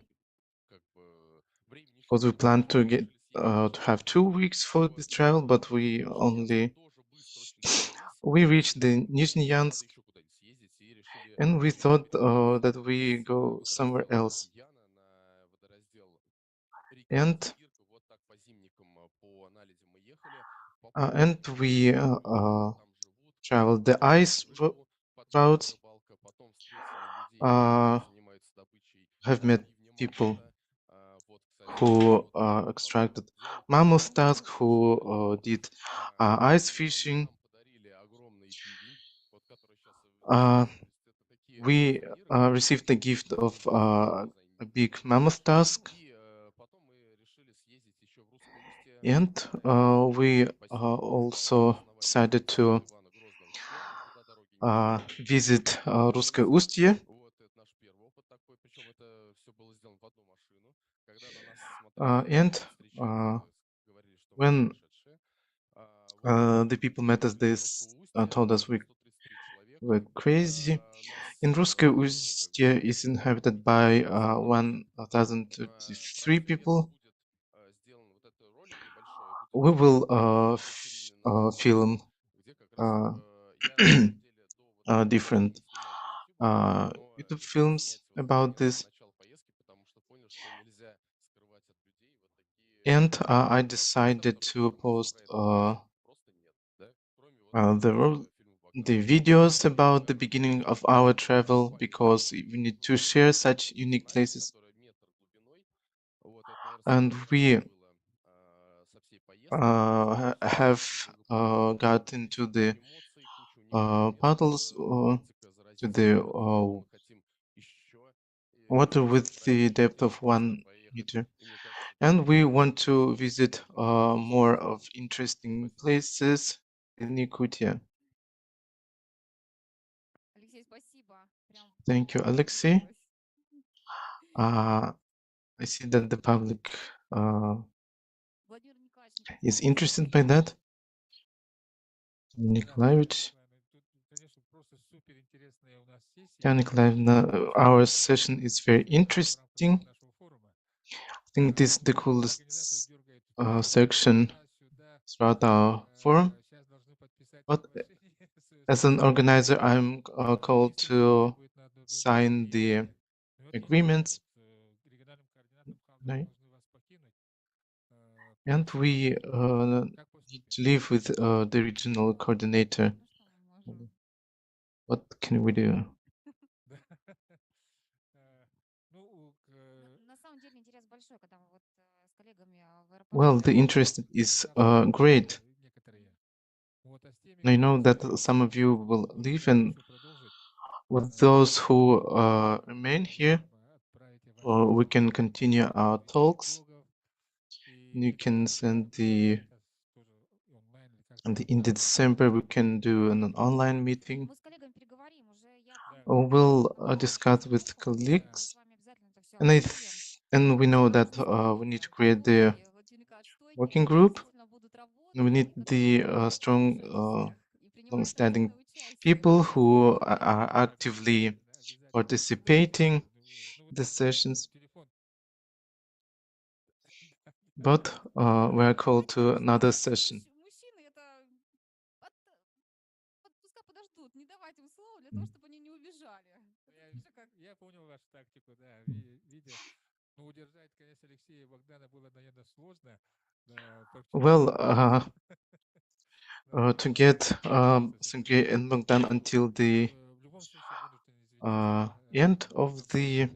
Speaker 2: because we planned to get to have 2 weeks for this travel, but we reached the Nizhneyansk, and we thought that we go somewhere else. And we traveled the ice routes. Have met people who extracted mammoth tusk, who did ice fishing. We received the gift of a big mammoth tusk, and we also decided to visit Русское Устье. When the people met us, they told us we were crazy. In Русское Устье is inhabited by 1,033 people. We will film different YouTube films about this. And I decided to post the videos about the beginning of our travel, because we need to share such unique places. And we have got into the puddles, to the water with the depth of 1 meter. And we want to visit more of interesting places in Yakutia. Thank you, Alexei. I see that the public is interested by that. Nikolaevich. Nikolaevna, our session is very interesting. think this is the coolest section throughout our forum. But as an organizer, I'm called to sign the agreements. Right? And we need to live with the regional coordinator. What can we do? Well, the interest is great. I know that some of you will leave, and with those who remain here, we can continue our talks. You can send in December we can do an online meeting. We'll discuss with colleagues, and we know that we need to create the working group. We need the strong, long-standing people who are actively participating in the sessions. But we are called to another session. Well, to get Sergey and Bogdan until the end of the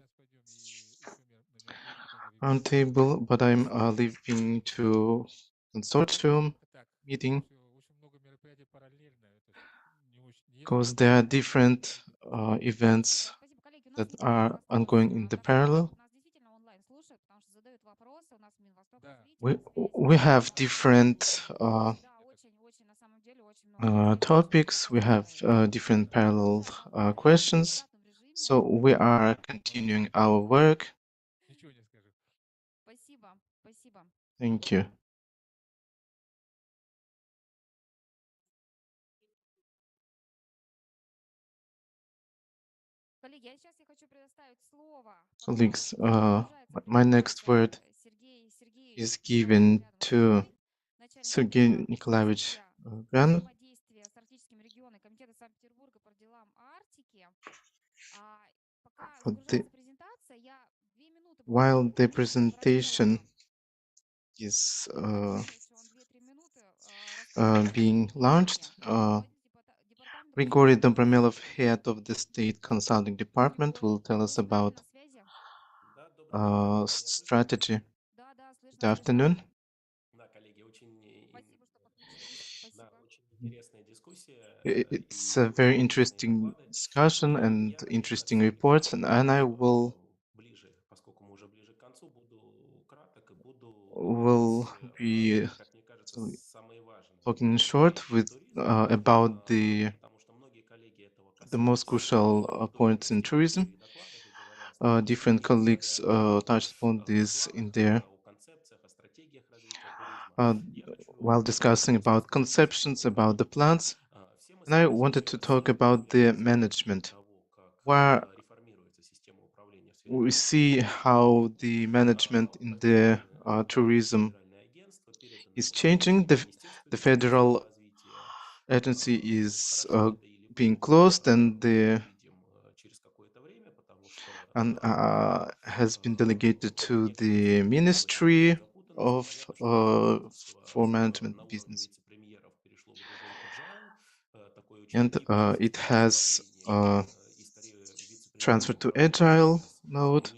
Speaker 2: roundtable, but I'm leaving to consortium meeting because there are different events that are ongoing in the parallel. We have different topics, we have different parallel questions, so we are continuing our work. Thank you. Colleagues, my next word is given to Sergey Nikolaevich Gan. While the presentation is being launched, Grigory Dobromelov, head of the State Consulting Department, will tell us about strategy. Good afternoon. It's a very interesting discussion and interesting reports, and I will be talking short with about the most crucial points in tourism. Different colleagues touched upon this in their while discussing about conceptions, about the plans, and I wanted to talk about the management, where we see how the management in the tourism is changing. The federal agency is being closed, and has been delegated to the Ministry of for Management Business, and it has transferred to agile mode,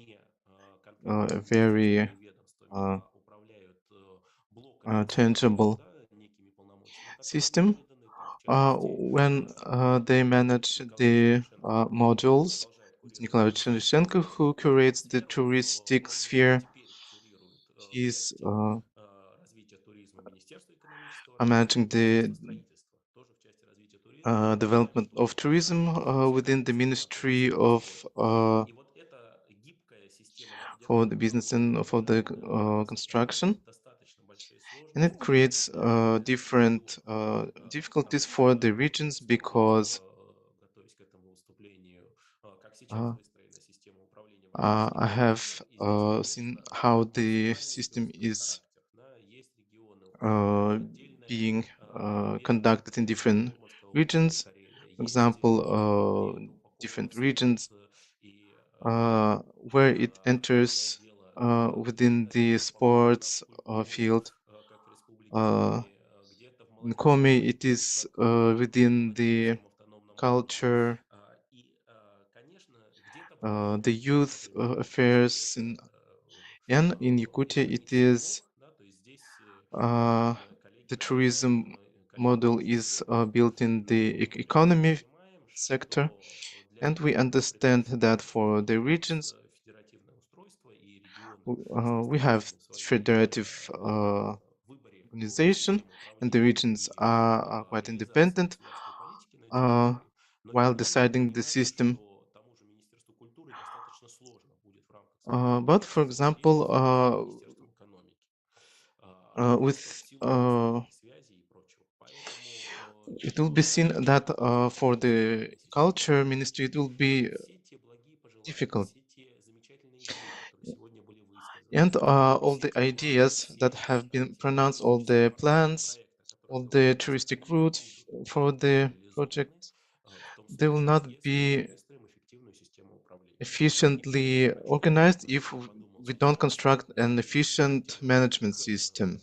Speaker 2: a very changeable system. When they manage the modules, Nikolai Chernyshchenko, who curates the touristic sphere, he's managing the development of tourism within the Ministry of for the business and for the construction, and it creates different difficulties for the regions because I have seen how the system is being conducted in different regions. For example, different regions where it enters within the sports field. In Komi, it is within the culture, the youth affairs, and in Yakutia, it is the tourism model is built in the economy sector, and we understand that for the regions, we have federative organization, and the regions are quite independent while deciding the system. But for example, it will be seen that for the culture ministry, it will be difficult. And all the ideas that have been pronounced, all the plans, all the touristic routes for the project, they will not be efficiently organized if we don't construct an efficient management system.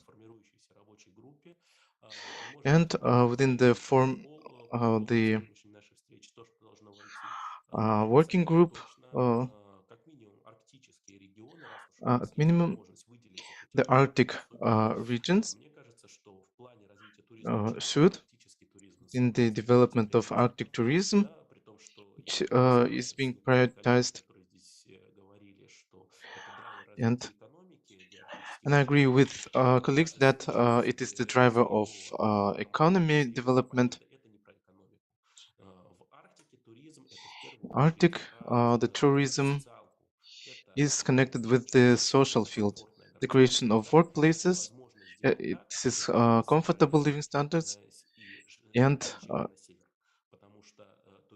Speaker 2: And within the form of the working group, at minimum, the Arctic regions should, in the development of Arctic tourism, which is being prioritized. And I agree with colleagues that it is the driver of economy development. Arctic, the tourism is connected with the social field, the creation of workplaces, it is comfortable living standards, and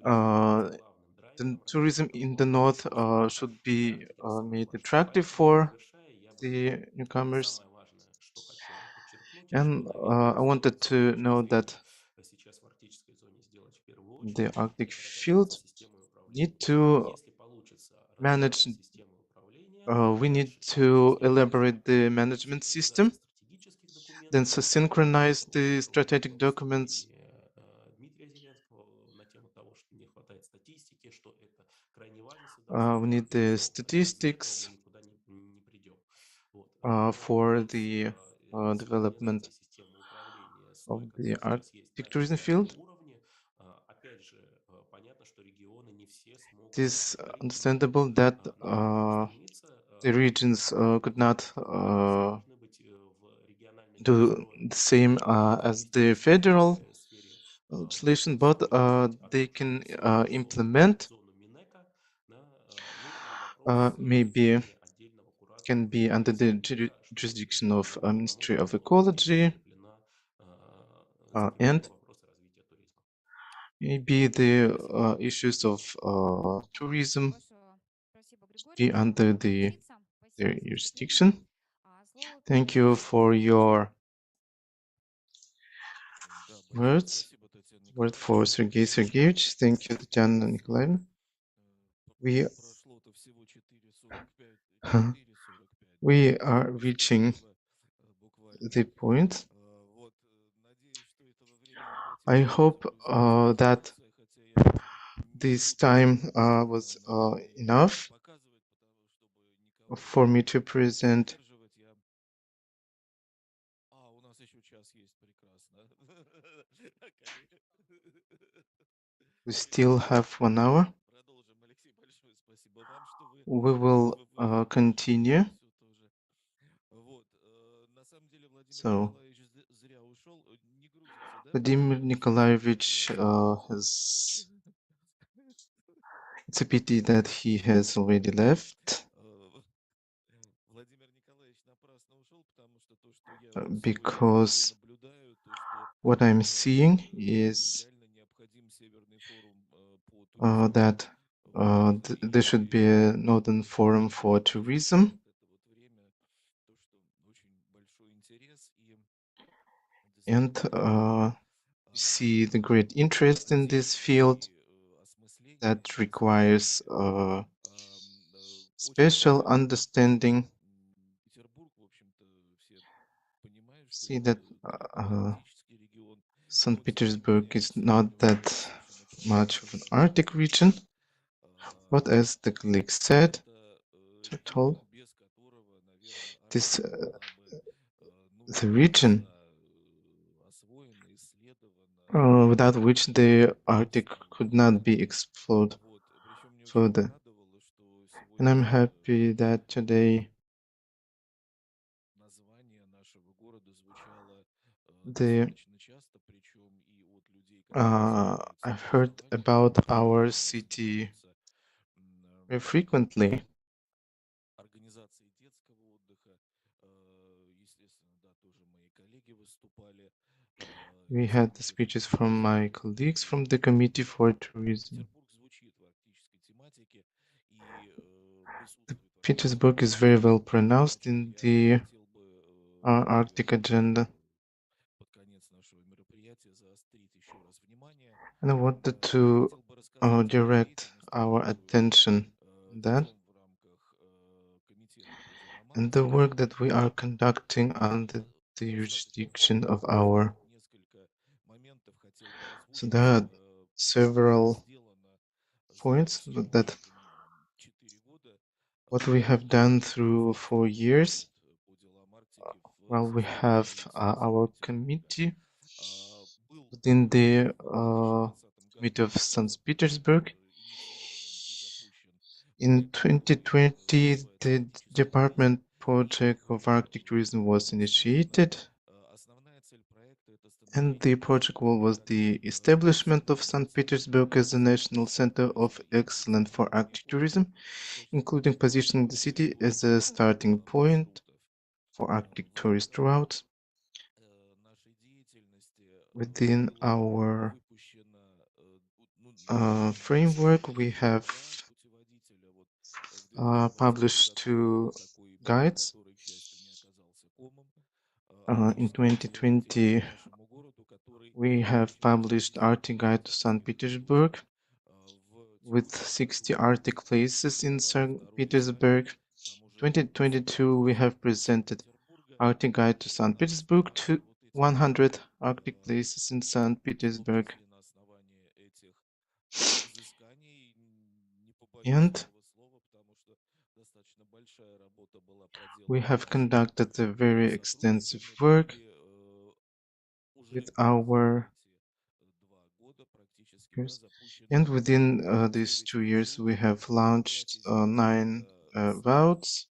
Speaker 2: the tourism in the north should be made attractive for the newcomers. And I wanted to know that the Arctic field need to manage, we need to elaborate the management system, then synchronize the strategic documents. We need the statistics for the development of the Arctic tourism field. It is understandable that the regions could not do the same as the federal legislation, but they can implement, maybe can be under the jurisdiction of Ministry of Ecology, and maybe the issues of tourism be under their jurisdiction. Thank you for your words. Word for Sergei Sergeyevich. Thank you, Tatiana Nikolaevna. We are reaching the point. I hope that this time was enough for me to present. We still have 1 hour. We will continue. So, Vladimir Nikolaevich has, it's a pity that he has already left, because what I'm seeing is that there should be a Northern Forum for Tourism. And see the great interest in this field that requires special understanding. See that St. Petersburg is not that much of an Arctic region, but as the colleague said, told, this the region without which the Arctic could not be explored further. And I'm happy that today I've heard about our city very frequently. We had the speeches from my colleagues from the Committee for Tourism. Petersburg is very well pronounced in the Arctic agenda. And I wanted to direct our attention on that and the work that we are conducting under the jurisdiction of our. So there are several points that what we have done through 4 years. Well, we have our committee within the Committee of St. Petersburg. In 2020, the Department Project of Arctic Tourism was initiated, and the project goal was the establishment of St. Petersburg as a national center of excellence for Arctic tourism, including positioning the city as a starting point for Arctic tourist routes. Within our framework, we have published 2 guides. In 2020, we have published Arctic Guide to St. Petersburg with 60 Arctic places in St. Petersburg. 2022, we have presented Arctic Guide to St. Petersburg to 100 Arctic places in St. Petersburg. And we have conducted a very extensive work with our peers. And within these 2 years, we have launched 9 routes.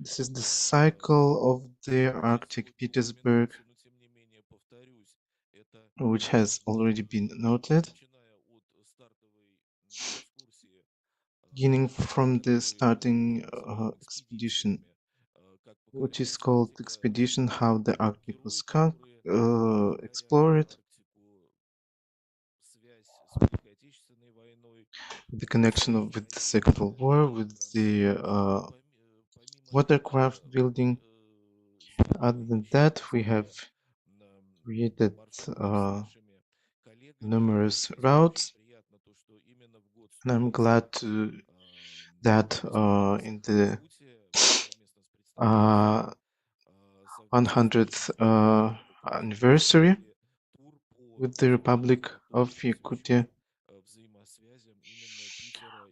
Speaker 2: This is the cycle of the Arctic Petersburg, which has already been noted. Beginning from the starting expedition, which is called Expedition How the Arctic Was Explored. The connection with the Second World War, with the watercraft building. Other than that, we have created numerous routes, and I'm glad that in the 100th anniversary with the Republic of Yakutia,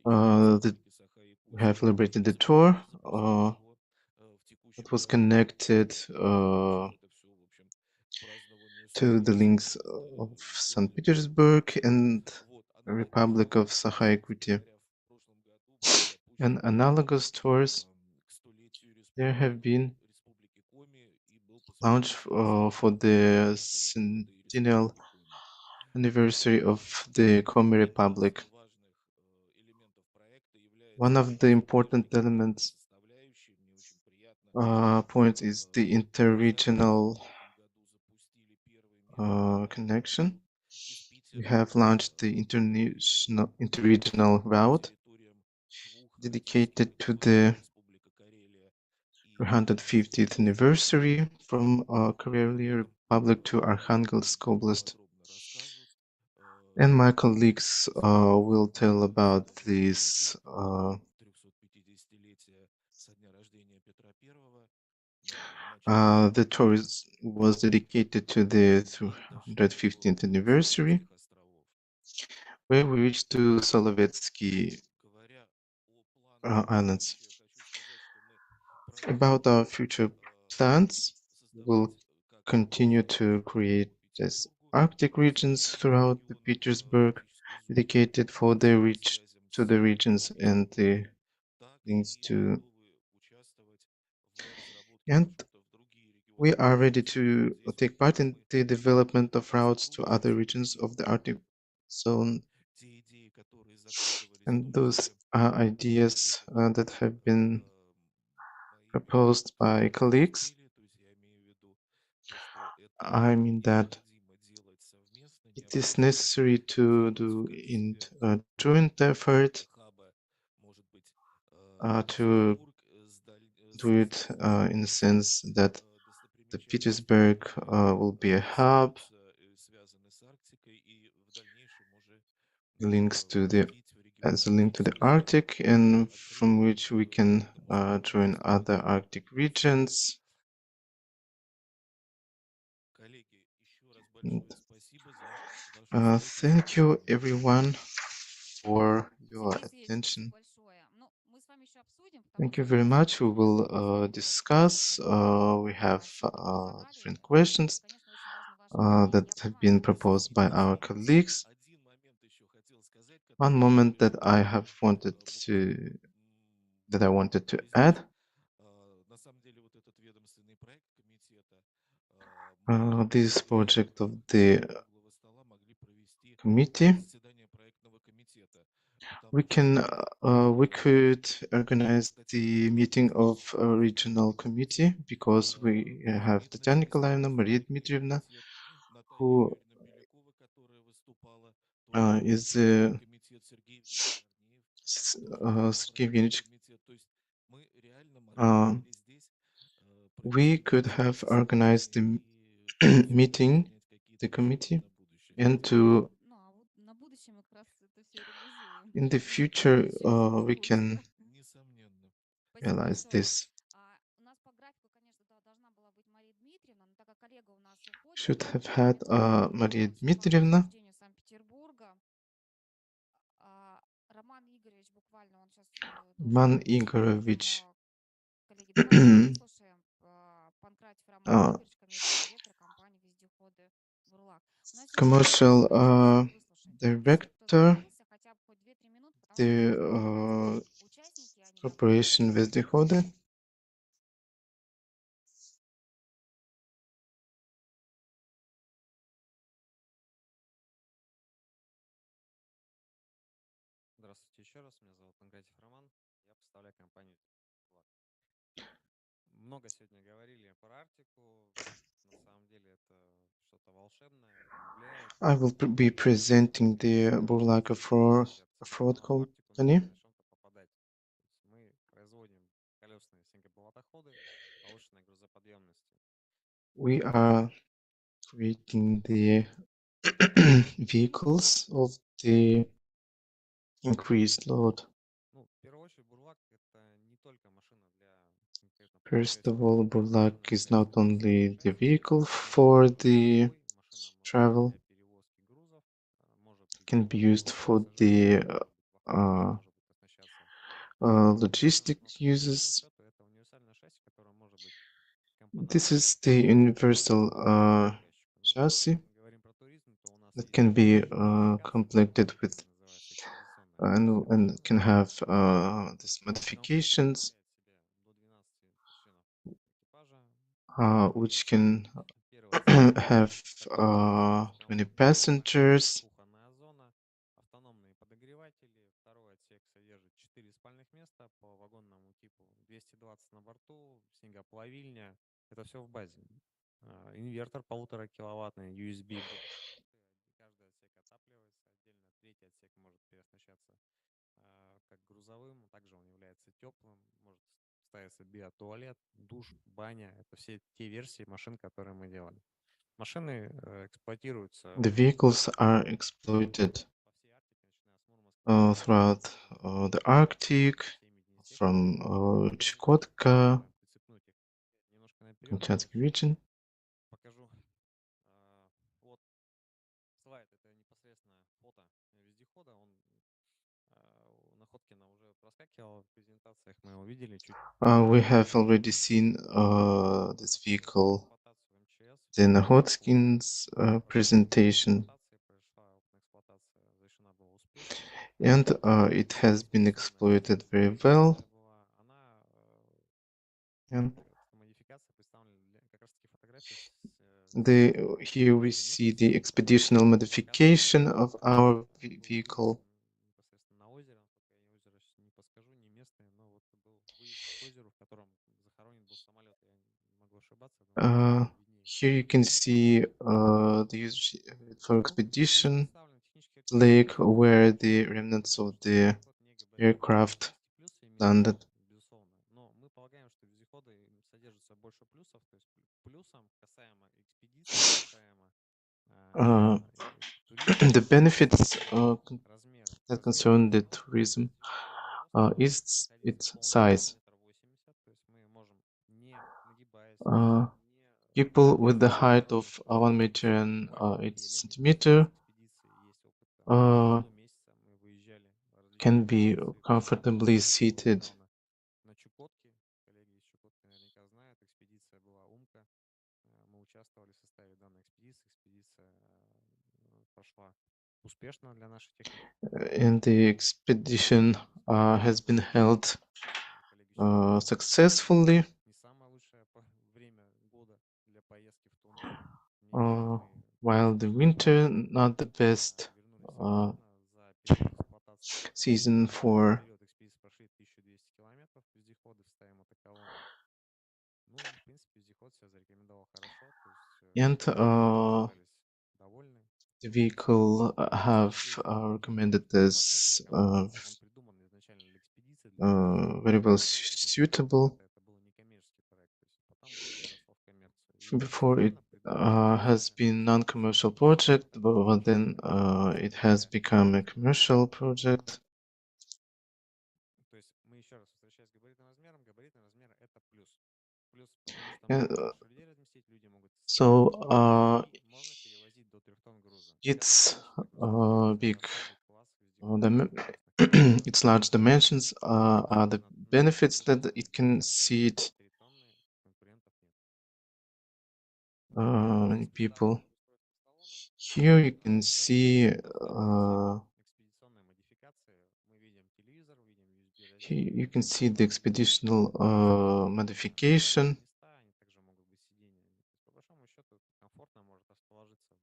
Speaker 2: we have celebrated the tour that was connected to the links of St. Petersburg and the Republic of Sakha-Yakutia. And analogous tours, there have been launched for the centennial anniversary of the Komi Republic. One of the important elements points is the interregional connection. we have launched the interregional route dedicated to the 150th anniversary from Karelian Republic to Arkhangelsk Oblast. And my colleagues will tell about this the tour was dedicated to the 215th anniversary, where we reached to Solovetsky Islands. About our future plans, we'll continue to create these Arctic regions throughout the Petersburg, dedicated for the to the regions and the links to. And we are ready to take part in the development of routes to other regions of the Arctic zone. And those are ideas that have been proposed by colleagues. I mean that it is necessary to do in a joint effort to do it in the sense that the Petersburg will be a hub, links to the as a link to the Arctic, and from which we can join other Arctic regions. And, thank you everyone for your attention. Thank you very much. We will discuss. We have different questions that have been proposed by our colleagues. One moment that I wanted to add. This project of the committee, we could organize the meeting of a regional committee, because we have Tatiana Nikolaevna, Maria Dmitrievna, who is Sergey Evgenich. We could have organized the meeting, the committee, and to in the future we can realize this. Should have had Maria Dmitrievna. Roman Igorovich commercial director, the corporation Вездеходы.
Speaker 17: Здравствуйте еще раз, меня зовут Панкратьев Роман, я представляю компанию «Develop-ment». Много сегодня говорили про Арктику, на самом деле это что-то волшебное, удивляет. I will be presenting the Burlaka Fraud Company. Мы производим колесные снегополотоходы повышенной грузоподъемности. We are creating the vehicles of the increased load. First of all, Burlak is not only the vehicle for the travel, it can be used for the logistic uses. This is the universal chassis that can be completed with and can have these modifications which can have 20 passengers. Автономные подогреватели, второй отсек содержит 4 спальных места по вагонному типу, 220 на борту, снегоплавильня, это все в базе. Инвертор 1,5 киловаттный, USB. Каждый отсек отапливается.
Speaker 18: третий отсек может переоснащаться как грузовым, также он является теплым, может ставиться биотуалет, душ, баня. Это все те версии машин, которые мы делали. Машины эксплуатируются.
Speaker 2: The vehicles are exploited throughout the Arctic, from Chukotka, Kamchatsky region.
Speaker 18: Покажу. Вот слайд, это непосредственно фото вездехода. Он Находкина уже проскакивал в презентациях, мы его видели чуть.
Speaker 2: We have already seen this vehicle in Nakhotkin's presentation, and it has been exploited very well. And here we see the expeditional modification of our vehicle. Here you can see the use for expedition lake where the remnants of the aircraft landed.
Speaker 18: Но мы полагаем, что вездеходы содержатся больше плюсов, то есть плюсом касаемо экспедиции, касаемо
Speaker 2: the benefits that concern the tourism is its size. People with the height of 1 meter and 8 centimeter can be comfortably seated.
Speaker 18: на Чукотке, коллеги из Чукотки наверняка знают, экспедиция была Умка. Мы участвовали в составе данной экспедиции. Экспедиция прошла успешно для нашей техники.
Speaker 2: And the expedition has been held successfully.
Speaker 18: Не самое лучшее время года для поездки в тундру.
Speaker 2: While the winter not the best season for
Speaker 18: Экспедиции прошли 1200 километров, вездеходы в состоянии мотоколонн. Ну, в принципе, вездеход себя зарекомендовал хорошо, то есть остались довольны.
Speaker 2: The vehicle have recommended this very well suitable. Before it has been non-commercial project, but then it has become a commercial project.
Speaker 18: То есть мы еще раз возвращаясь к габаритным размерам, габаритные размеры это плюс. Плюс потому что мы можем больше людей разместить, люди могут можно перевозить до 3 тонн груза.
Speaker 2: It's big. Its large dimensions are the benefits that it can seat many people. Here you can see here you can see the expeditional modification.
Speaker 18: По большому счету комфортно может расположиться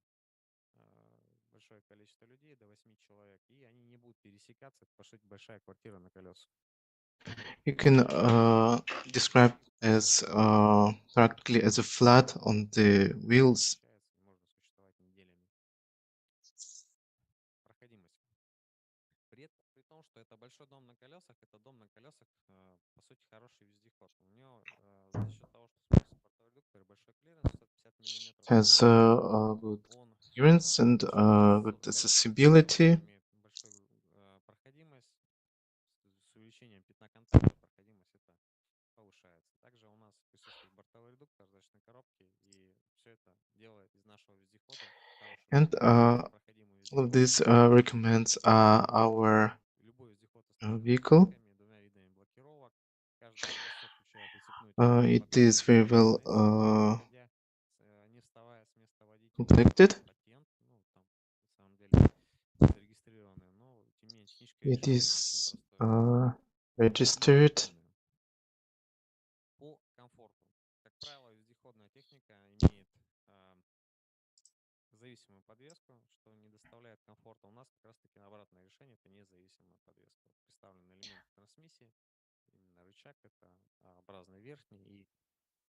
Speaker 18: большое количество людей, до 8 человек, и они не будут пересекаться, это по сути большая квартира на колесах.
Speaker 2: You can describe as practically as a flat on the wheels.
Speaker 18: Можно существовать неделями. Проходимость. При том, что это большой дом на колесах, это дом на колесах, по сути, хороший вездеход. У него за счет того, что используется бортовой редуктор, большой клиренс, 150 миллиметров.
Speaker 2: Has good clearance and good accessibility.
Speaker 18: Большую проходимость с увеличением пятна контакта, проходимость это повышается. Также у нас присутствует бортовой редуктор, различные коробки, и все это делает из нашего вездехода
Speaker 2: And all of this recommends our vehicle. It is very well completed. It is registered.
Speaker 18: По комфорту. Как правило, вездеходная техника имеет зависимую подвеску, что не доставляет комфорта. У нас как раз-таки обратное решение, это независимая подвеска. Вот представлены элементы трансмиссии, именно рычаг, это образный верхний и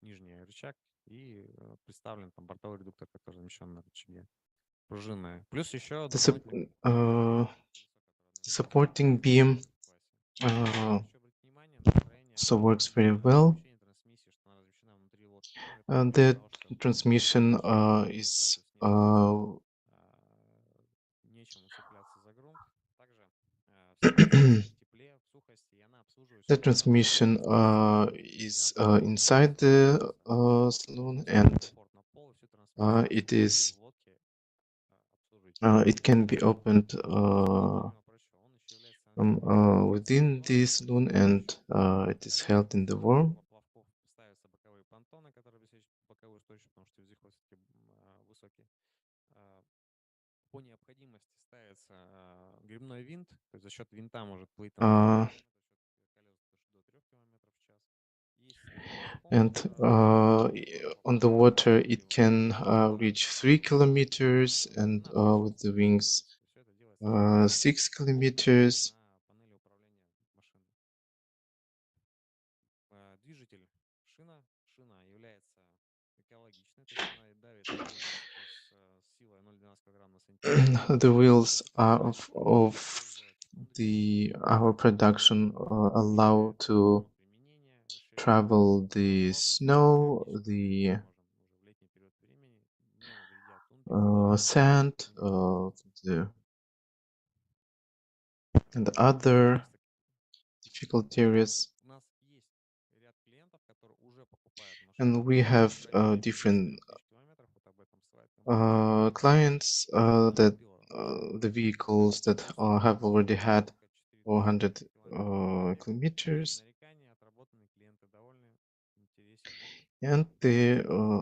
Speaker 18: нижний рычаг, и представлен там бортовой редуктор, который замещен на рычаге. пружинная. Плюс еще
Speaker 2: The,
Speaker 18: дополнительно
Speaker 2: the supporting beam so works very well. The transmission is
Speaker 18: нечем уцепляться за грунт. Также в тепле, в сухости, и она обслуживает
Speaker 2: the transmission is inside the saloon, and it is it can be opened from within the saloon, and it is held in the warm.
Speaker 18: поплавков ставятся боковые понтоны, которые обеспечивают боковую устойчивость, потому что вездеход все-таки высокий. По необходимости ставится гребной винт, то есть за счет винта может плыть там колес до 3 км в час. Есть
Speaker 2: And on the water, it can reach 3 kilometers, and with the wings, 6 kilometers.
Speaker 18: Движитель шина является экологичной, то есть она давит на грунт с силой 0,12 кг на сантиметр.
Speaker 2: The wheels of our production allow to travel the snow, the sand, and other difficult areas. And we have different clients that the vehicles that have already had 400 kilometers. And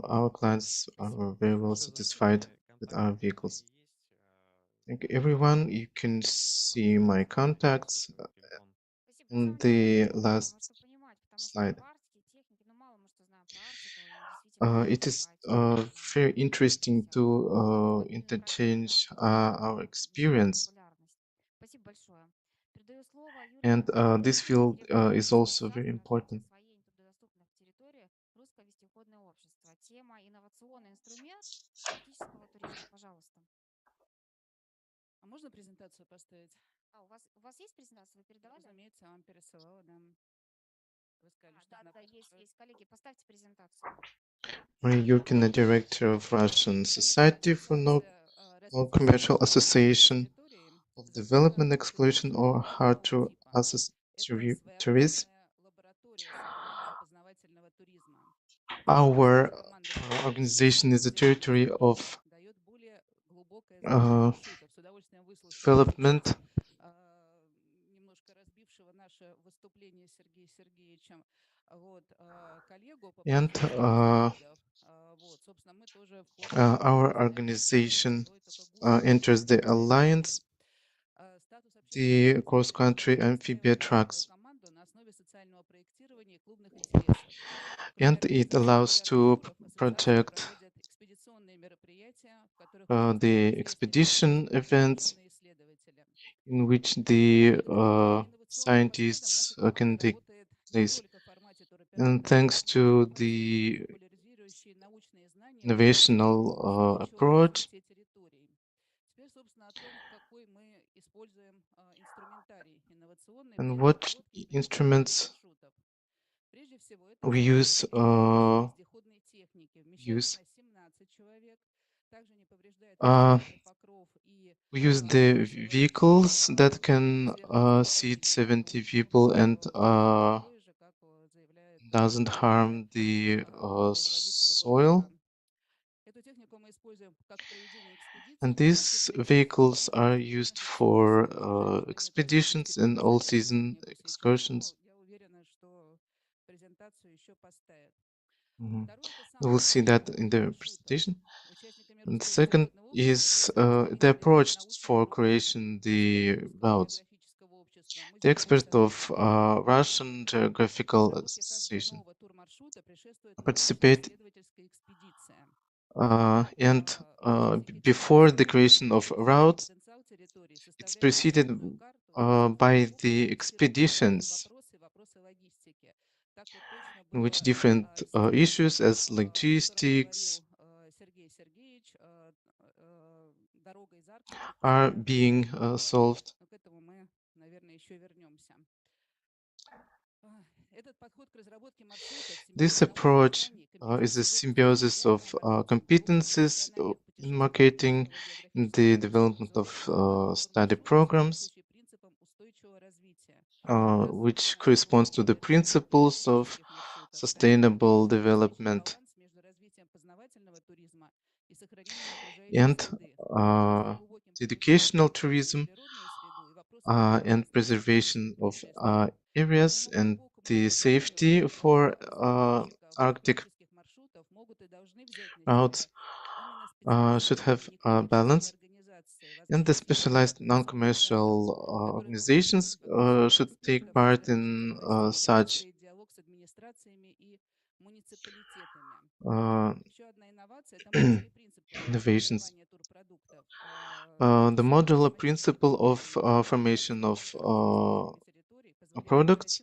Speaker 2: our clients are very well satisfied with our vehicles. Thank you, everyone. You can see my contacts in the last slide. It is very interesting to interchange our experience. And this field is also very important.
Speaker 19: А можно презентацию поставить?
Speaker 5: У вас есть презентация? Вы передавали?
Speaker 19: Разумеется, я вам пересылала, да. Вы сказали, что
Speaker 5: Да, есть. Коллеги, поставьте презентацию.
Speaker 2: Maria Yurkina, Director of Russian Society for Non-Commercial Association of Development, Exploration, or How to Assess Tourism. Our organization is a territory of development. And our organization enters the alliance, the cross-country amphibia trucks. And it allows to project the expedition events in which the scientists can take place. And thanks to the innovational approach, and what instruments we use, we use the vehicles that can seat 70 people and doesn't harm the soil. And these vehicles are used for expeditions and all-season excursions. We'll see that in the presentation. And the second is the approach for creation the routes. The expert of Russian Geographical Association participate, and before the creation of routes, it's preceded by the expeditions, in which different issues as logistics, are being solved. This approach is a symbiosis of competencies in marketing, in the development of study programs, which corresponds to the principles of sustainable development and educational tourism and preservation of areas and the safety for Arctic routes should have a balance, and the specialized non-commercial organizations should take part in such innovations. The modular principle of formation of products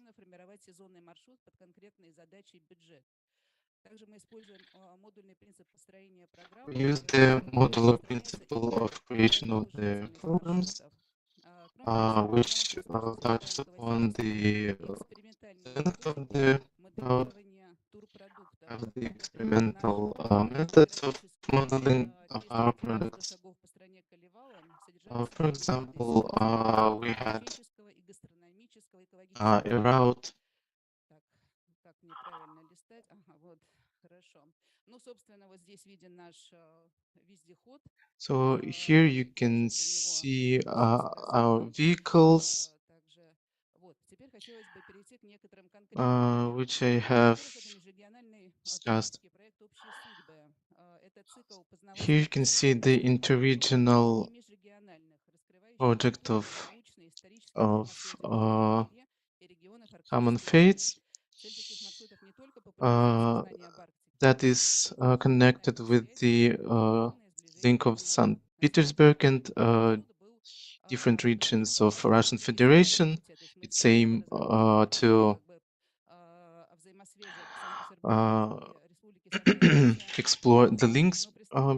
Speaker 2: we use the modular principle of creation of the programs, which touches upon the length of the route, of the experimental methods of modeling of our products. For example, we had a route so here you can see our vehicles, which I have discussed. Here you can see the interregional project of common fates that is connected with the link of St. Petersburg and different regions of Russian Federation. It's aimed to explore the links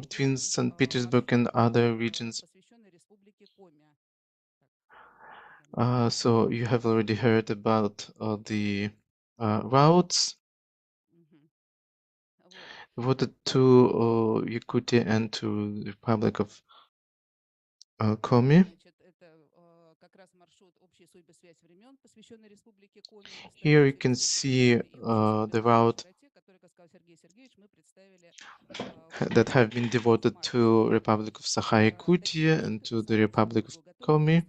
Speaker 2: between St. Petersburg and other regions. So you have already heard about the routes devoted to Yakutia and to the Republic of Komi. Here you can see the route that have been devoted to Republic of Sakha-Yakutia and to the Republic of Komi.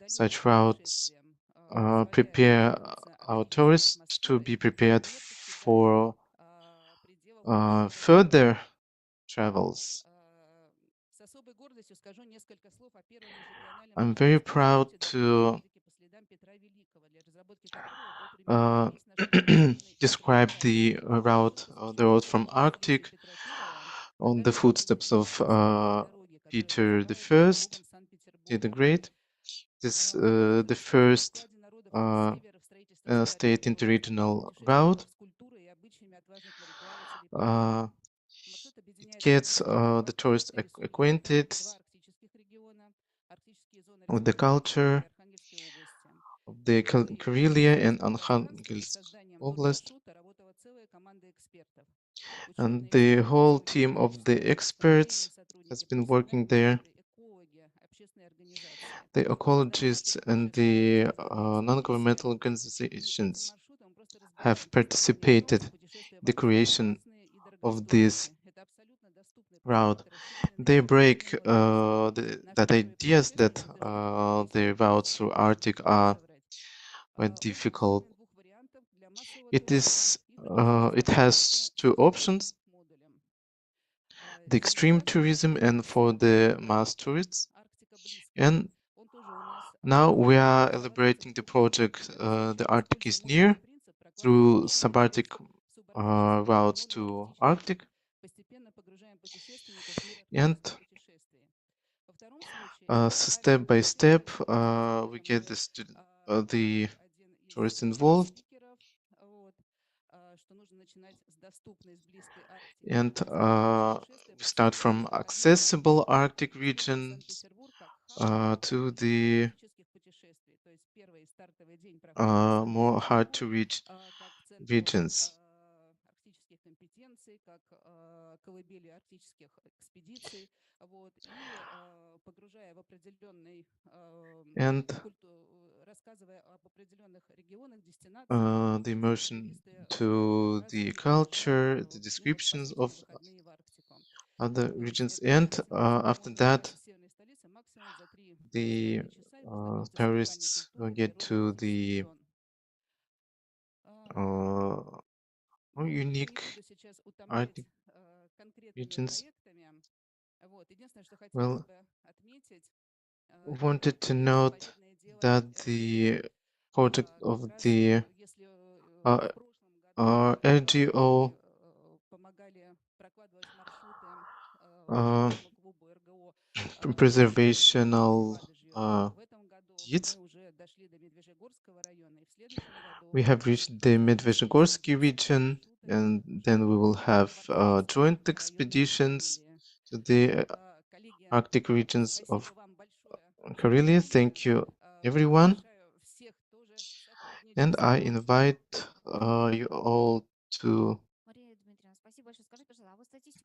Speaker 2: Such routes prepare our tourists to be prepared for further travels. I'm very proud to describe the route, the road from Arctic on the footsteps of Peter I, the Great. This the first state interregional route. It gets the tourist acquainted with the culture of the Karelia and Arkhangelsk Oblast. And the whole team of the experts has been working there. The ecologists and the non-governmental organizations have participated in the creation of this route. They break that ideas that the routes through Arctic are quite difficult. It has two options: the extreme tourism and for the mass tourists. And now we are elaborating the project The Arctic is Near through subarctic routes to Arctic. And step by step, we get the tourists involved. And we start from accessible Arctic regions to the more hard to reach regions. And the immersion to the culture, the descriptions of other regions, and after that, the tourists get to the more unique Arctic regions. Well, wanted to note that the project of the LGO preservational deeds. We have reached the Medvezhegorsky region, and then we will have joint expeditions to the Arctic regions of Karelia. Thank you, everyone. And I invite you all to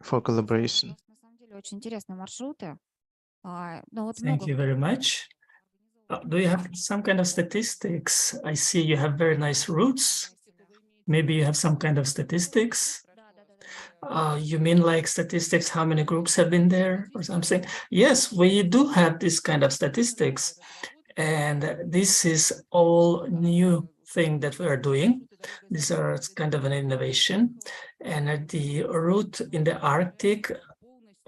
Speaker 2: for collaboration.
Speaker 20: Thank you very much. Do you have some kind of statistics? I see you have very nice routes. Maybe you have some kind of statistics. You mean like statistics, how many groups have been there or something? Yes, we do have this kind of statistics. And this is all new thing that we are doing. These are kind of an innovation. And the route in the Arctic,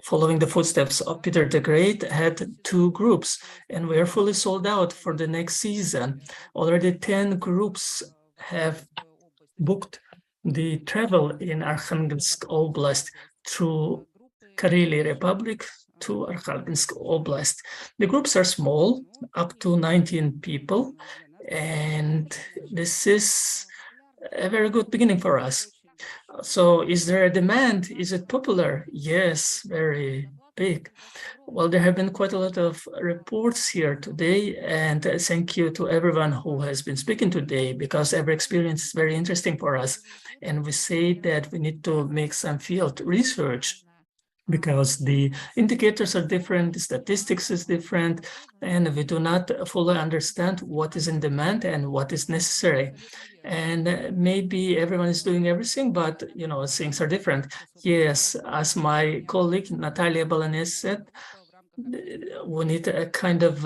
Speaker 20: following the footsteps of Peter the Great, had 2 groups, and we are fully sold out for the next season. Already 10 groups have booked the travel in Arkhangelsk Oblast through Karelia Republic to Arkhangelsk Oblast. The groups are small, up to 19 people, and this is a very good beginning for us. So is there a demand? Is it popular? Yes, very big. Well, there have been quite a lot of reports here today, and thank you to everyone who has been speaking today, because every experience is very interesting for us. And we say that we need to make some field research, because the indicators are different, the statistics is different, and we do not fully understand what is in demand and what is necessary. And maybe everyone is doing everything, but things are different. Yes, as my colleague Natalia Balanes said, we need a kind of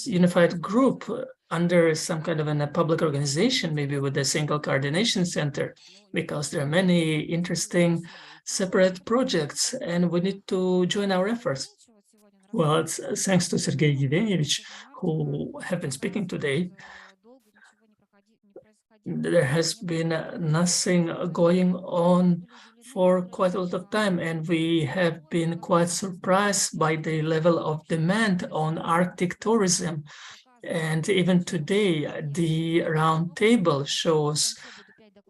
Speaker 20: unified group under some kind of a public organization, maybe with a single coordination center, because there are many interesting separate projects, and we need to join our efforts. Well, it's thanks to Sergei Yevgenyevich, who have been speaking today. There has been nothing going on for quite a lot of time, and we have been quite surprised by the level of demand on Arctic tourism. And even today, the Roundtable shows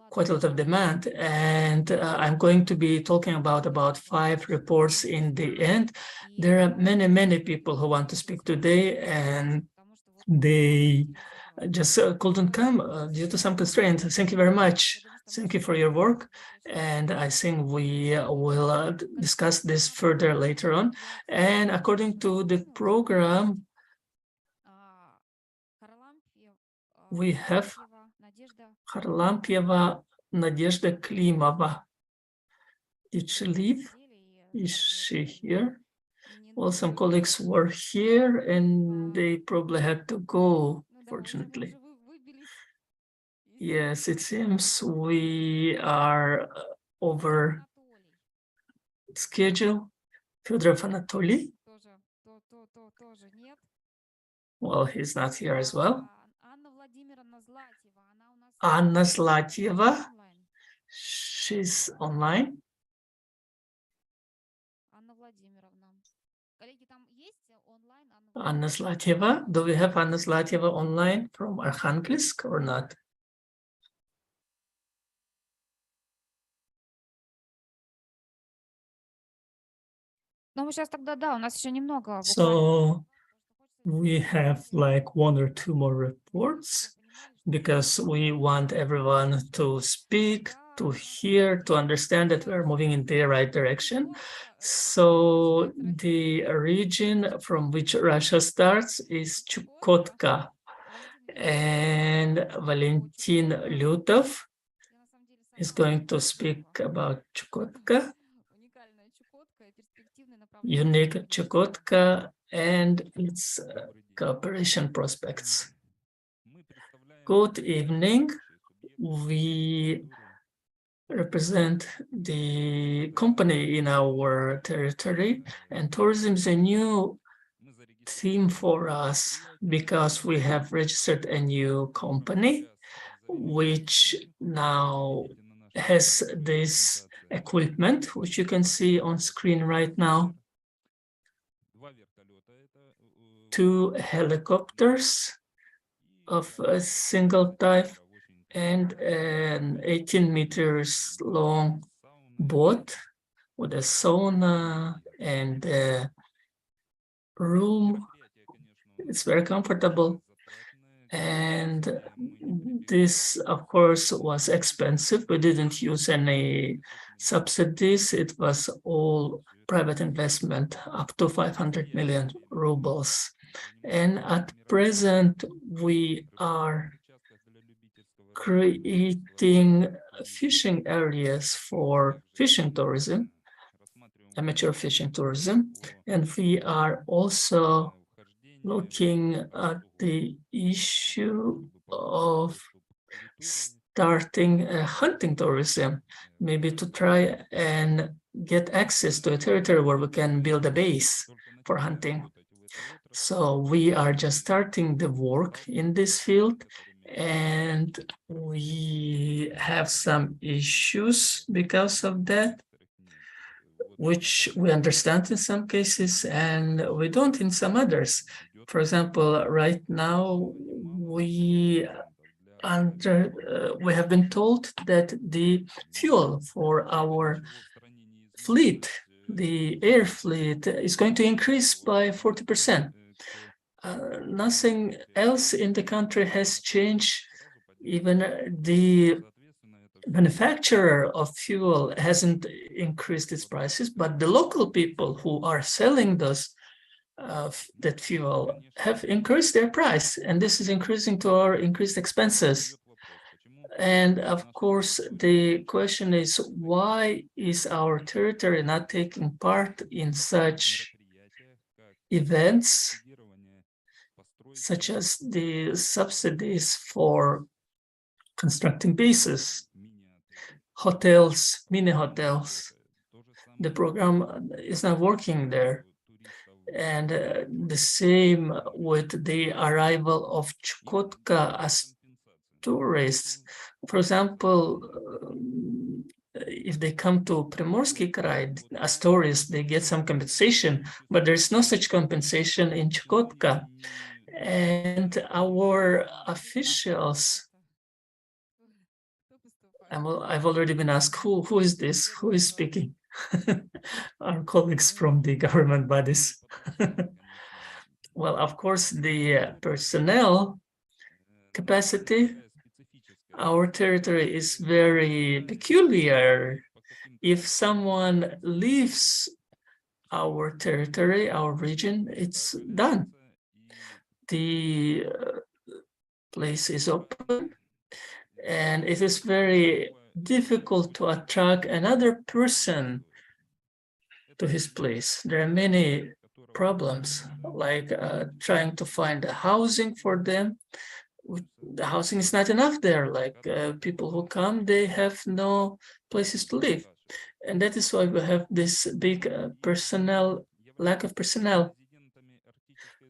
Speaker 20: quite a lot of demand, and I'm going to be talking about 5 reports in the end. There are many people who want to speak today, and they just couldn't come due to some constraints. Thank you very much. Thank you for your work, and I think we will discuss this further later on. And according to the program, we have Harlampieva Nadezhda Klimova. Did she leave? Is she here? Well, some colleagues were here and they probably had to go, fortunately. Yes, it seems we are over schedule. Fedorov Anatoly. Well, he's not here as well. Anna Zlatieva. She's online. Anna Zlatieva. Do we have Anna Zlatieva online from Arkhangelsk or not?
Speaker 5: Ну, мы сейчас тогда, да, у нас еще немного.
Speaker 20: So we have like 1 or 2 more reports because we want everyone to speak, to hear, to understand that we're moving in the right direction. So the region from which Russia starts is Chukotka, and Valentin Lyutov is going to speak about Chukotka, unique Chukotka, and its cooperation prospects. Good evening. We represent the company in our territory, and tourism is a new theme for us because we have registered a new company which now has this equipment, which you can see on screen right now. 2 helicopters of a single type and an 18 meters long boat with a sauna and a room. It's very comfortable. And this, of course, was expensive. We didn't use any subsidies. It was all private investment, up to 500 million rubles. And at present, we are creating fishing areas for fishing tourism, amateur fishing tourism. And we are also looking at the issue of starting a hunting tourism, maybe to try and get access to a territory where we can build a base for hunting. So we are just starting the work in this field, and we have some issues because of that, which we understand in some cases and we don't in some others. For example, right now we have been told that the fuel for our fleet, the air fleet, is going to increase by 40%. Nothing else in the country has changed. Even the manufacturer of fuel hasn't increased its prices, but the local people who are selling those that fuel have increased their price, and this is increasing to our increased expenses. And of course, the question is, why is our territory not taking part in such events, such as the subsidies for constructing bases, hotels, mini hotels? The program is not working there. And the same with the arrival of Chukotka as tourists. For example, if they come to Primorsky Krai as tourists, they get some compensation, but there's no such compensation in Chukotka. And our officials, I've already been asked, who is this? Who is speaking? Our colleagues from the government bodies. Well, of course, the personnel capacity, our territory is very peculiar. If someone leaves our territory, our region, it's done. The place is open, and it is very difficult to attract another person to his place. There are many problems, like trying to find a housing for them. The housing is not enough there. Like people who come, they have no places to live. And that is why we have this big lack of personnel,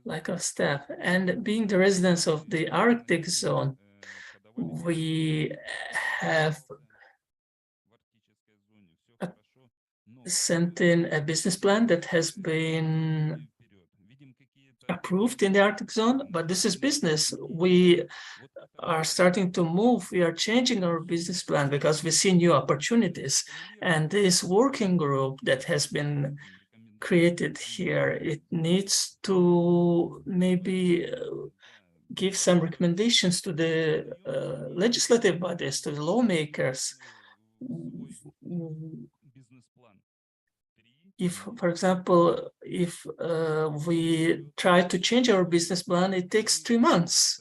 Speaker 20: lack of staff. And being the residents of the Arctic zone, we have sent in a business plan that has been approved in the Arctic zone, but this is business. We are starting to move. We are changing our business plan because we see new opportunities. And this working group that has been created here. It needs to maybe give some recommendations to the legislative bodies, to the lawmakers. If, for example, if we try to change our business plan, it takes 3 months.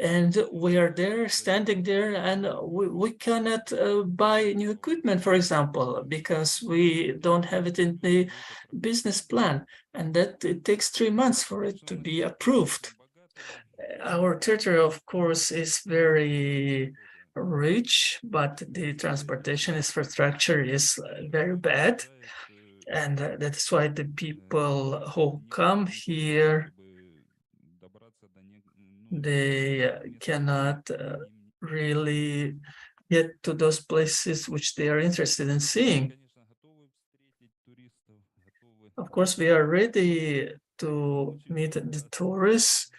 Speaker 20: And we are there, standing there, and we cannot buy new equipment, for example, because we don't have it in the business plan. And that it takes 3 months for it to be approved. Our territory, of course, is very rich, but the transportation infrastructure is very bad. And that's why the people who come here, they cannot really get to those places which they are interested in seeing. Of course, we are ready to meet the tourists,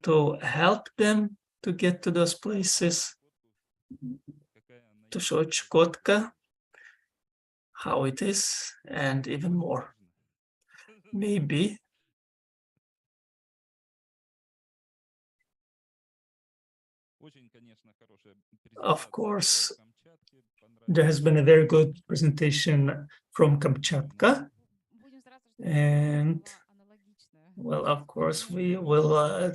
Speaker 20: to help them to get to those places, to show Chukotka how it is, and even more. Maybe of course, there has been a very good presentation from Kamchatka. And, well, of course, we will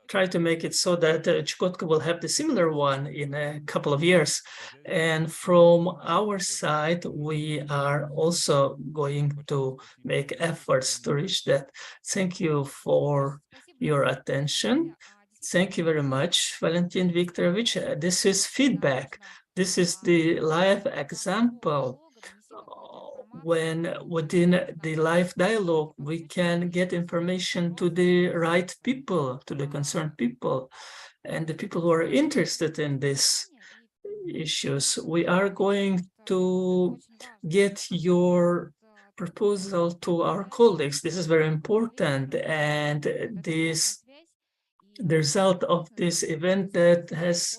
Speaker 20: try to make it so that Chukotka will have the similar one in a couple of years. And from our side, we are also going to make efforts to reach that. Thank you for your attention. Thank you very much, Valentin Viktorovich. This is feedback. This is the live example. When within the live dialogue, we can get information to the right people, to the concerned people, and the people who are interested in these issues. We are going to get your proposal to our colleagues. This is very important, and the result of this event that has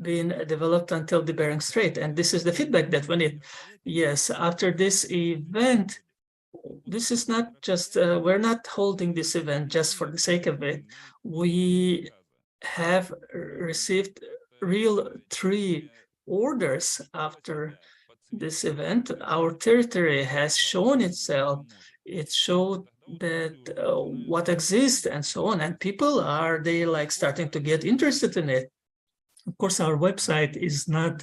Speaker 20: been developed until the Bering Strait, and this is the feedback that we need. Yes, after this event, this is not just, we're not holding this event just for the sake of it. We have received real 3 orders after this event. Our territory has shown itself. It showed that what exists and so on, and people are, they like starting to get interested in it. Of course, our website is not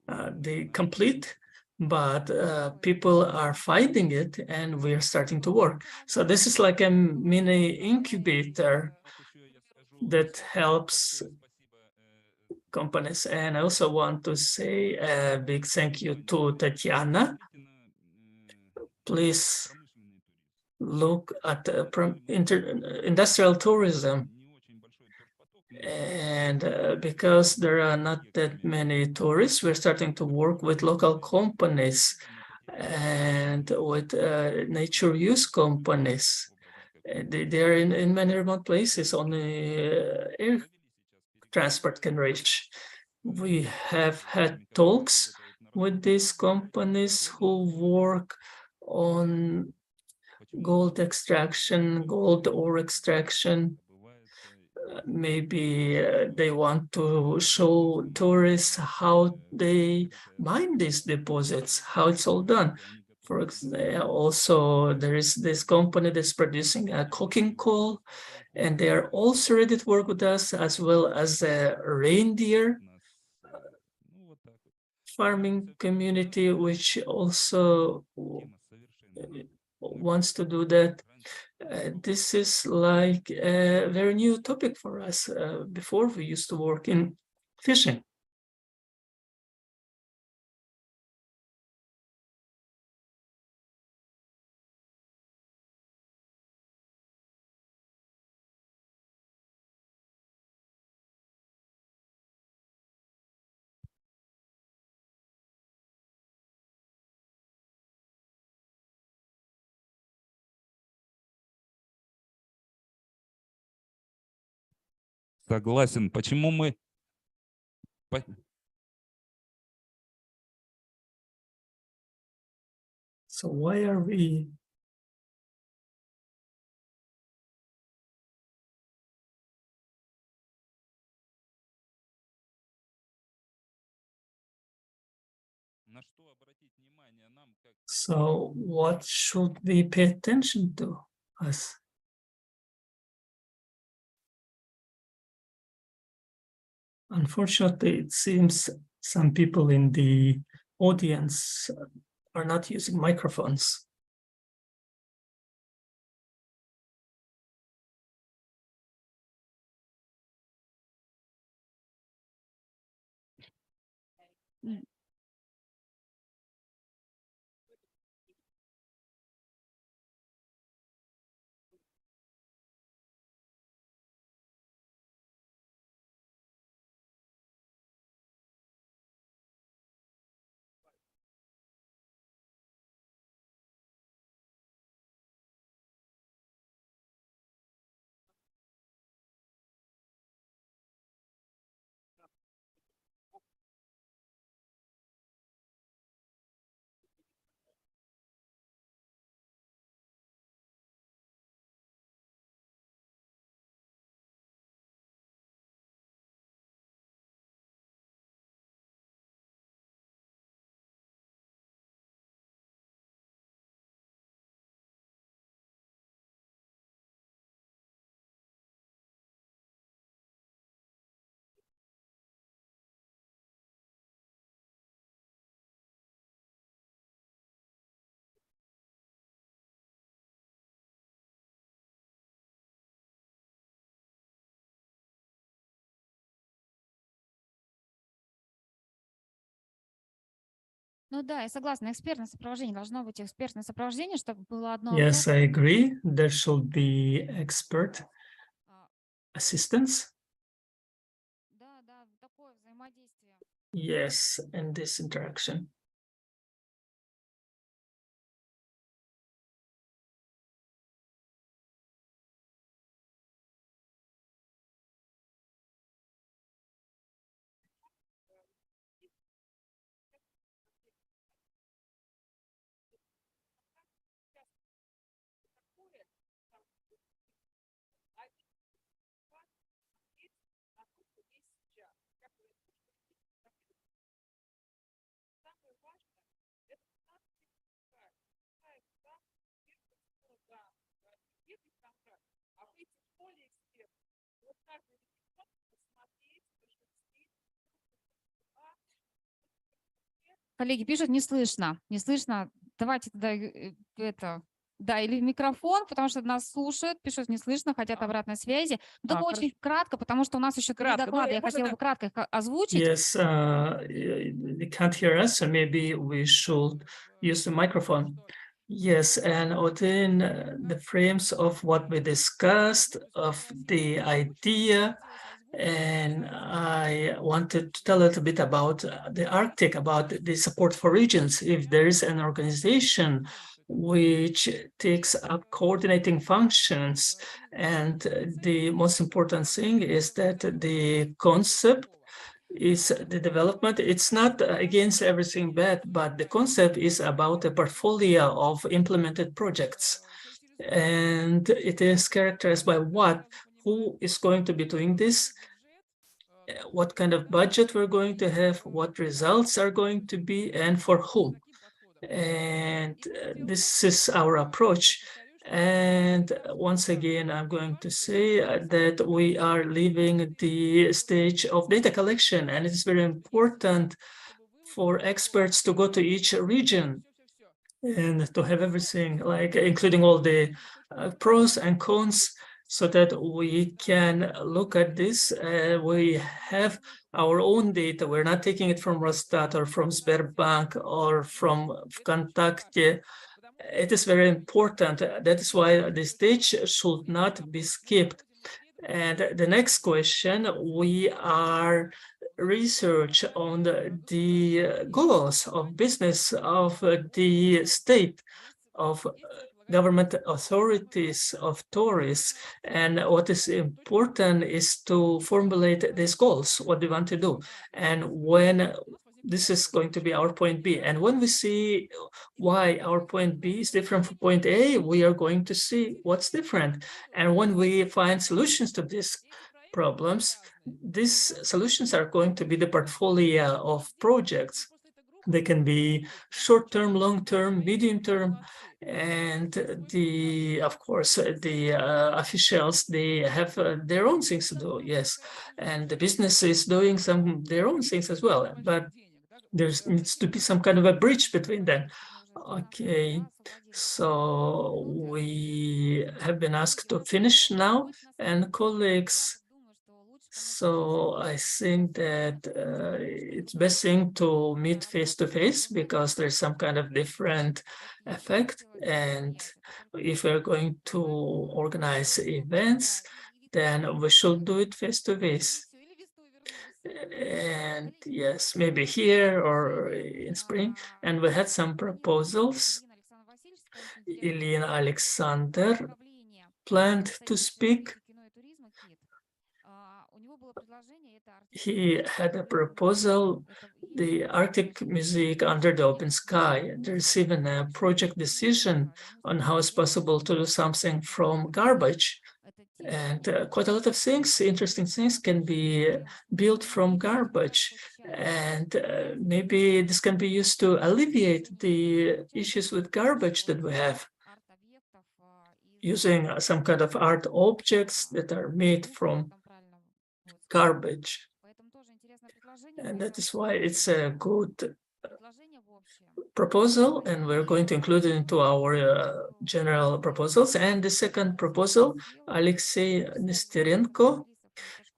Speaker 20: the complete, but people are finding it and we're starting to work. So this is like a mini incubator that helps companies. And I also want to say a big thank you to Tatiana. Please look at industrial tourism. And because there are not that many tourists, we're starting to work with local companies and with nature use companies. They are in many remote places only air transport can reach. We have had talks with these companies who work on gold extraction, gold ore extraction. Maybe they want to show tourists how they mine these deposits, how it's all done. For example, also there is this company that's producing a coking coal, and they are also ready to work with us, as well as a reindeer farming community, which also wants to do that. This is like a very new topic for us. Before, we used to work in fishing.
Speaker 21: Согласен. Почему мы...
Speaker 20: So why are we? So what should we pay attention to us? Unfortunately, it seems some people in the audience are not using microphones.
Speaker 5: Ну да, я согласна. Экспертное сопровождение. Должно быть экспертное сопровождение, чтобы было одно
Speaker 20: Yes,
Speaker 5: окно.
Speaker 20: I agree. There should be expert assistance.
Speaker 5: Да, да, такое взаимодействие.
Speaker 20: Yes, and this interaction.
Speaker 5: Коллеги пишут, не слышно, не слышно. Давайте тогда это, да, или микрофон, потому что нас слушают, пишут, не слышно, хотят обратной связи. Только очень кратко, потому что у нас еще три доклада. Я хотела бы кратко их озвучить.
Speaker 20: Yes, they can't hear us, so maybe we should use the microphone. Yes, and within the frames of what we discussed, of the idea, and I wanted to tell a little bit about the Arctic, about the support for regions. If there is an organization which takes up coordinating functions, and the most important thing is that the concept is the development. It's not against everything bad, but the concept is about a portfolio of implemented projects. And it is characterized by what, who is going to be doing this, what kind of budget we're going to have, what results are going to be, and for whom. And this is our approach. And once again, I'm going to say that we are leaving the stage of data collection, and it's very important for experts to go to each region and to have everything, like including all the pros and cons, so that we can look at this. We have our own data. We're not taking it from Rostat or from Sberbank or from Vkontakte. It is very important. That is why the stage should not be skipped. And the next question, we are research on the goals of business of the state, of government authorities, of tourists. And what is important is to formulate these goals, what we want to do. And when this is going to be our point B. And when we see why our point B is different from point A, we are going to see what's different. And when we find solutions to these problems, these solutions are going to be the portfolio of projects. They can be short-term, long-term, medium-term, and of course, the officials, they have their own things to do, yes, and the business is doing their own things as well, but there needs to be some kind of a bridge between them. Okay, so we have been asked to finish now, and colleagues, so I think that it's best thing to meet face-to-face because there's some kind of different effect. And if we're going to organize events, then we should do it face-to-face. And yes, maybe here or in spring. And we had some proposals. Elena Alexander planned to speak. He had a proposal, the Arctic Music Under the Open Sky. There's even a project decision on how it's possible to do something from garbage. And quite a lot of things, interesting things can be built from garbage. And maybe this can be used to alleviate the issues with garbage that we have, using some kind of art objects that are made from garbage. And that is why it's a good proposal, and we're going to include it into our general proposals. And the second proposal, Alexei Nesterenko,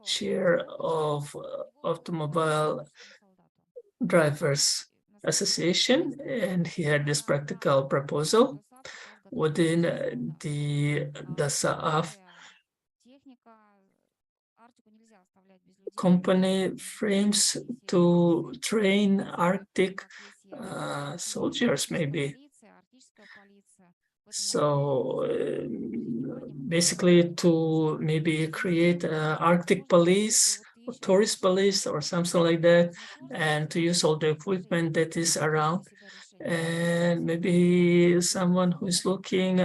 Speaker 20: chair of Automobile Drivers Association, and he had this practical proposal within the DASAAF company frames to train Arctic soldiers, maybe. So basically to maybe create Arctic police, or tourist police or something like that, and to use all the equipment that is around. And maybe someone who is looking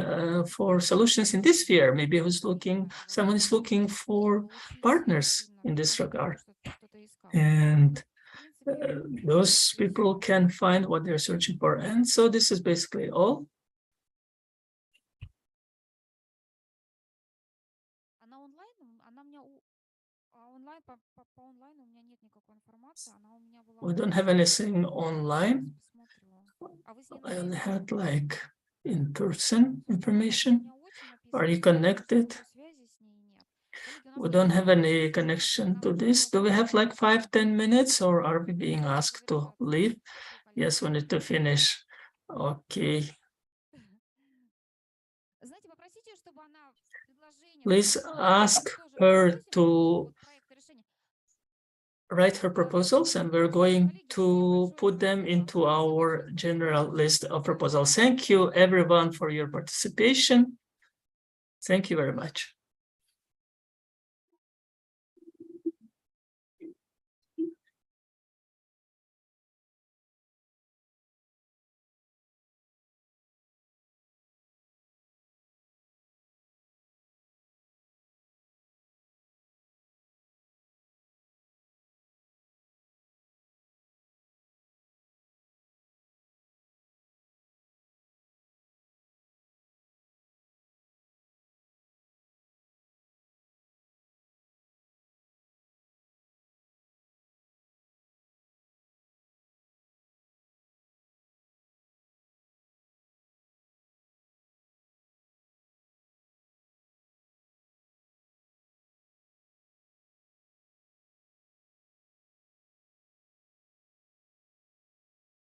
Speaker 20: for solutions in this sphere, maybe someone is looking for partners in this regard. And those people can find what they're searching for. And so this is basically all. We don't have anything online. I only had like in-person information. Are you connected? We don't have any connection to this. Do we have like 5-10 minutes, or are we being asked to leave? Yes, we need to finish. Okay. Please ask her to write her proposals, and we're going to put them into our general list of proposals. Thank you, everyone, for your participation. Thank you very much.